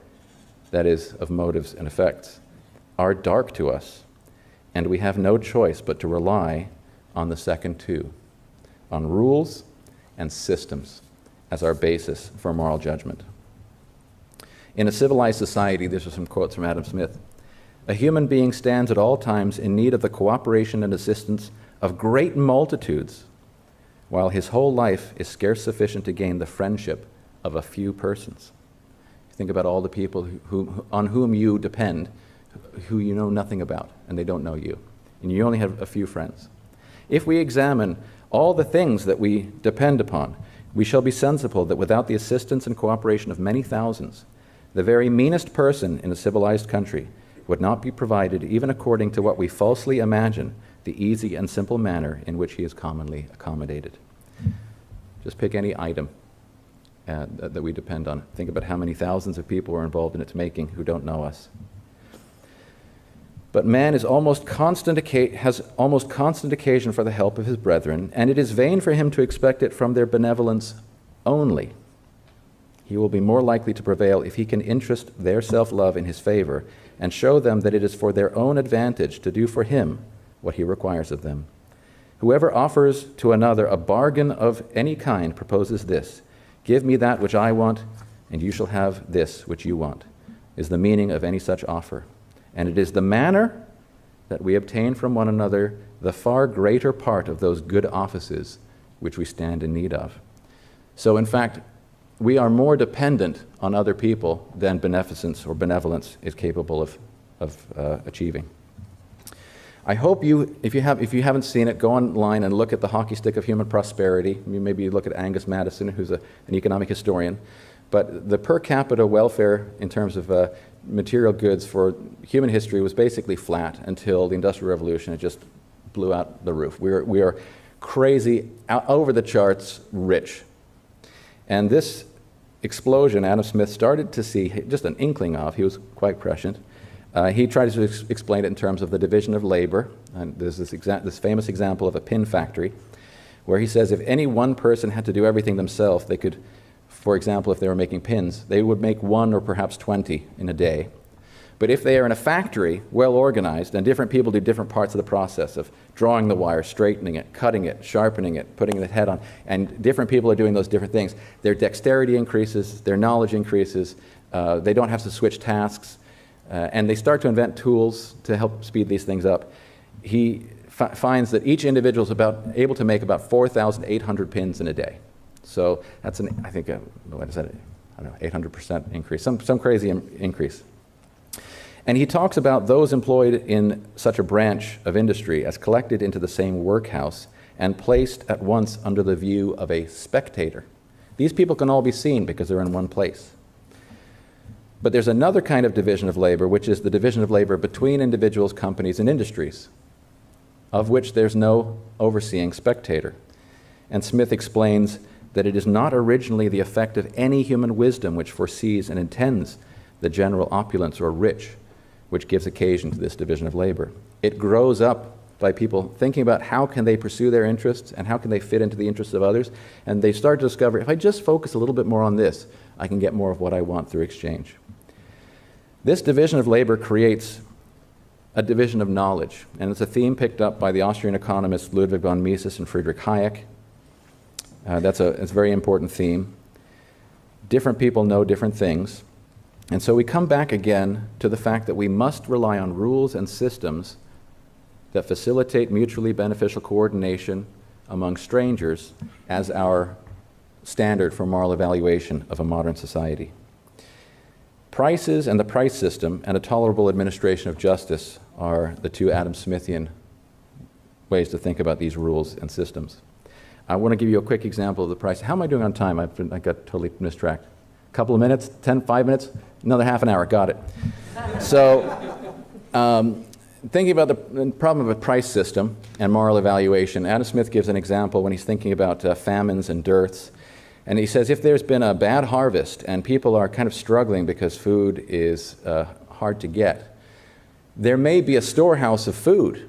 that is, of motives and effects, are dark to us, and we have no choice but to rely on the second two, on rules and systems as our basis for moral judgment. In a civilized society, these are some quotes from Adam Smith, a human being stands at all times in need of the cooperation and assistance of great multitudes, while his whole life is scarce sufficient to gain the friendship of a few persons. Think about all the people on whom you depend, who you know nothing about, and they don't know you, and you only have a few friends. If we examine all the things that we depend upon, we shall be sensible that without the assistance and cooperation of many thousands, the very meanest person in a civilized country would not be provided, even according to what we falsely imagine, the easy and simple manner in which he is commonly accommodated. Just pick any item that we depend on. Think about how many thousands of people are involved in its making who don't know us. But man has almost constant occasion for the help of his brethren, and it is vain for him to expect it from their benevolence only. He will be more likely to prevail if he can interest their self-love in his favor and show them that it is for their own advantage to do for him what he requires of them. Whoever offers to another a bargain of any kind proposes this: give me that which I want, and you shall have this which you want, is the meaning of any such offer. And it is the manner that we obtain from one another the far greater part of those good offices which we stand in need of. So in fact, we are more dependent on other people than beneficence or benevolence is capable of achieving. I hope you, if you haven't seen it, go online and look at the hockey stick of human prosperity. Maybe look at Angus Madison, who's an economic historian. But the per capita welfare in terms of material goods for human history was basically flat until the Industrial Revolution. It just blew out the roof. We are crazy, over the charts rich. And this explosion Adam Smith started to see just an inkling of. He was quite prescient. He tried to explain it in terms of the division of labor. And there's this famous example of a pin factory where he says if any one person had to do everything themselves, they could, for example, if they were making pins, they would make 1 or perhaps 20 in a day. But if they are in a factory, well organized, and different people do different parts of the process of drawing the wire, straightening it, cutting it, sharpening it, putting the head on, and different people are doing those different things, their dexterity increases, their knowledge increases, they don't have to switch tasks, and they start to invent tools to help speed these things up. He finds that each individual is able to make about 4,800 pins in a day. So that's I think, what is that? I don't know, 800% increase, some crazy increase. And he talks about those employed in such a branch of industry as collected into the same workhouse and placed at once under the view of a spectator. These people can all be seen because they're in one place. But there's another kind of division of labor, which is the division of labor between individuals, companies, and industries, of which there's no overseeing spectator. And Smith explains that it is not originally the effect of any human wisdom which foresees and intends the general opulence or rich, which gives occasion to this division of labor. It grows up by people thinking about how can they pursue their interests and how can they fit into the interests of others, and they start to discover, if I just focus a little bit more on this, I can get more of what I want through exchange. This division of labor creates a division of knowledge, and it's a theme picked up by the Austrian economists Ludwig von Mises and Friedrich Hayek. It's a very important theme. Different people know different things. And so we come back again to the fact that we must rely on rules and systems that facilitate mutually beneficial coordination among strangers as our standard for moral evaluation of a modern society. Prices and the price system and a tolerable administration of justice are the two Adam Smithian ways to think about these rules and systems. I want to give you a quick example of the price. How am I doing on time? I got totally mistracked. A couple of minutes, 5 minutes, another half an hour, got it. So thinking about the problem of a price system and moral evaluation, Adam Smith gives an example when he's thinking about famines and dearths. And he says if there's been a bad harvest and people are kind of struggling because food is hard to get, there may be a storehouse of food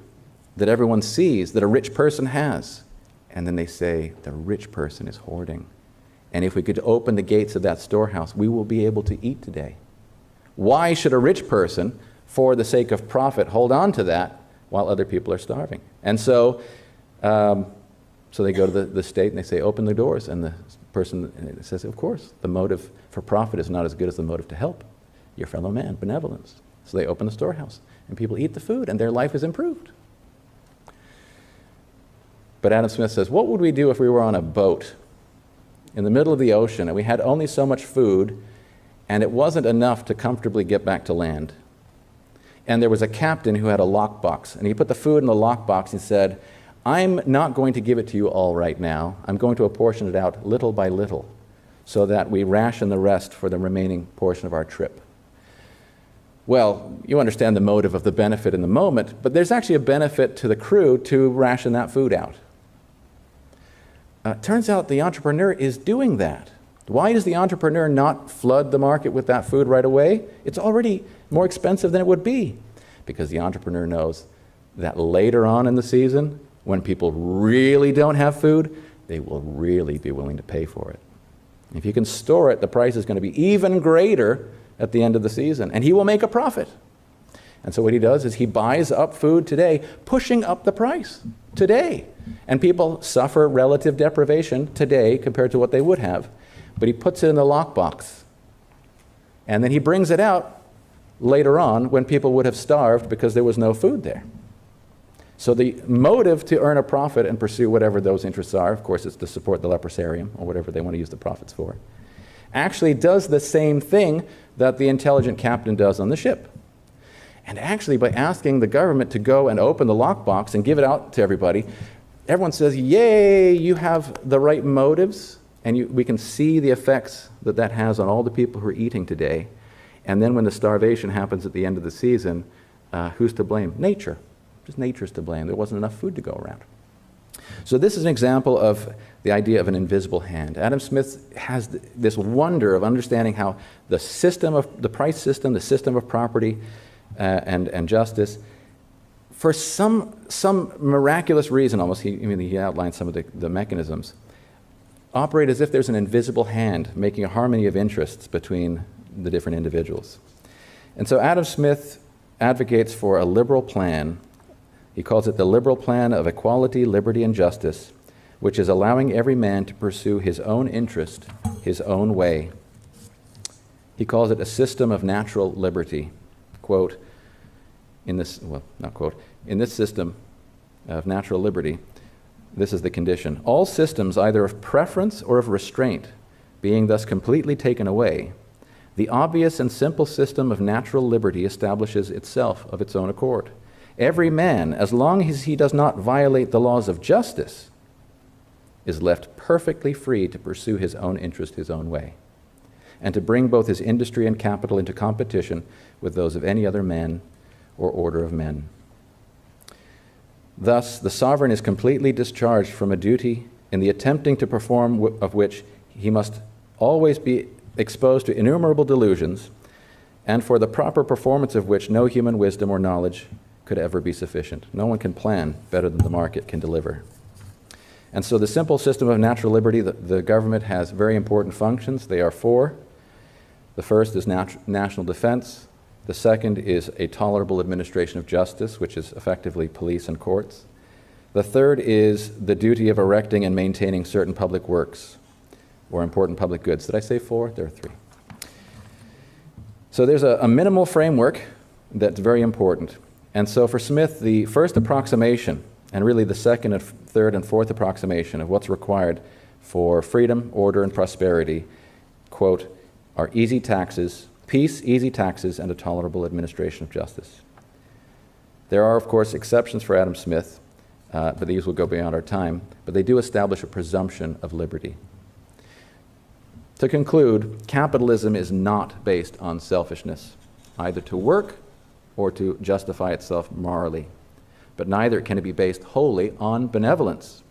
that everyone sees that a rich person has. And then they say the rich person is hoarding. And if we could open the gates of that storehouse, we will be able to eat today. Why should a rich person, for the sake of profit, hold on to that while other people are starving? And so they go to the state and they say, open the doors. And the person says, of course, the motive for profit is not as good as the motive to help your fellow man, benevolence. So they open the storehouse, and people eat the food, and their life is improved. But Adam Smith says, what would we do if we were on a boat in the middle of the ocean, and we had only so much food, and it wasn't enough to comfortably get back to land? And there was a captain who had a lockbox, and he put the food in the lockbox and said, I'm not going to give it to you all right now. I'm going to apportion it out little by little so that we ration the rest for the remaining portion of our trip. Well, you understand the motive of the benefit in the moment, but there's actually a benefit to the crew to ration that food out. Turns out the entrepreneur is doing that. Why does the entrepreneur not flood the market with that food right away? It's already more expensive than it would be, because the entrepreneur knows that later on in the season, when people really don't have food, they will really be willing to pay for it. If you can store it, the price is going to be even greater at the end of the season, and he will make a profit. And so what he does is he buys up food today, pushing up the price today. And people suffer relative deprivation today compared to what they would have. But he puts it in the lockbox. And then he brings it out later on when people would have starved because there was no food there. So the motive to earn a profit and pursue whatever those interests are, of course it's to support the leprosarium or whatever they want to use the profits for, actually does the same thing that the intelligent captain does on the ship. And actually, by asking the government to go and open the lockbox and give it out to everybody, everyone says, yay, you have the right motives, and we can see the effects that that has on all the people who are eating today. And then when the starvation happens at the end of the season, who's to blame? Nature. Just nature's to blame. There wasn't enough food to go around. So this is an example of the idea of an invisible hand. Adam Smith has this wonder of understanding how the system of the price system, the system of property and justice, for some miraculous reason almost, he outlined some of the mechanisms, operate as if there's an invisible hand making a harmony of interests between the different individuals. And so Adam Smith advocates for a liberal plan. He calls it the liberal plan of equality, liberty, and justice, which is allowing every man to pursue his own interest, his own way. He calls it a system of natural liberty. Quote, in this system of natural liberty, this is the condition. All systems either of preference or of restraint being thus completely taken away, the obvious and simple system of natural liberty establishes itself of its own accord. Every man, as long as he does not violate the laws of justice, is left perfectly free to pursue his own interest his own way, and to bring both his industry and capital into competition with those of any other man or order of men. Thus, the sovereign is completely discharged from a duty in the attempting to perform of which he must always be exposed to innumerable delusions, and for the proper performance of which no human wisdom or knowledge could ever be sufficient. No one can plan better than the market can deliver. And so the simple system of natural liberty, the government has very important functions. They are four. The first is national defense. The second is a tolerable administration of justice, which is effectively police and courts. The third is the duty of erecting and maintaining certain public works or important public goods. Did I say four? There are three. So there's a minimal framework that's very important. And so for Smith, the first approximation, and really the second and third and fourth approximation of what's required for freedom, order, and prosperity, quote, are easy taxes, peace, easy taxes, and a tolerable administration of justice. There are, of course, exceptions for Adam Smith, but these will go beyond our time, but they do establish a presumption of liberty. To conclude, capitalism is not based on selfishness, either to work or to justify itself morally, but neither can it be based wholly on benevolence.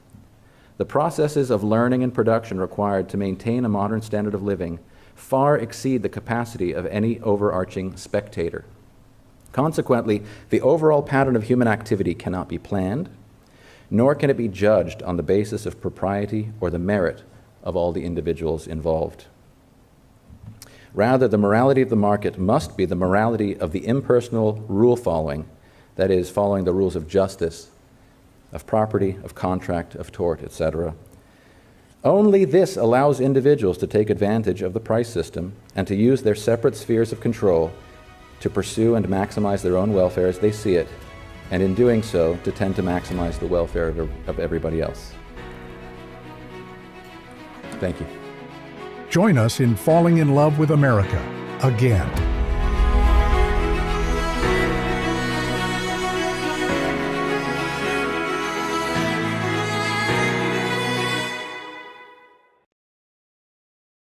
The processes of learning and production required to maintain a modern standard of living far exceed the capacity of any overarching spectator. Consequently, the overall pattern of human activity cannot be planned, nor can it be judged on the basis of propriety or the merit of all the individuals involved. Rather, the morality of the market must be the morality of the impersonal rule following, that is, following the rules of justice, of property, of contract, of tort, etc. Only this allows individuals to take advantage of the price system and to use their separate spheres of control to pursue and maximize their own welfare as they see it, and in doing so, to tend to maximize the welfare of everybody else. Thank you. Join us in falling in love with America again.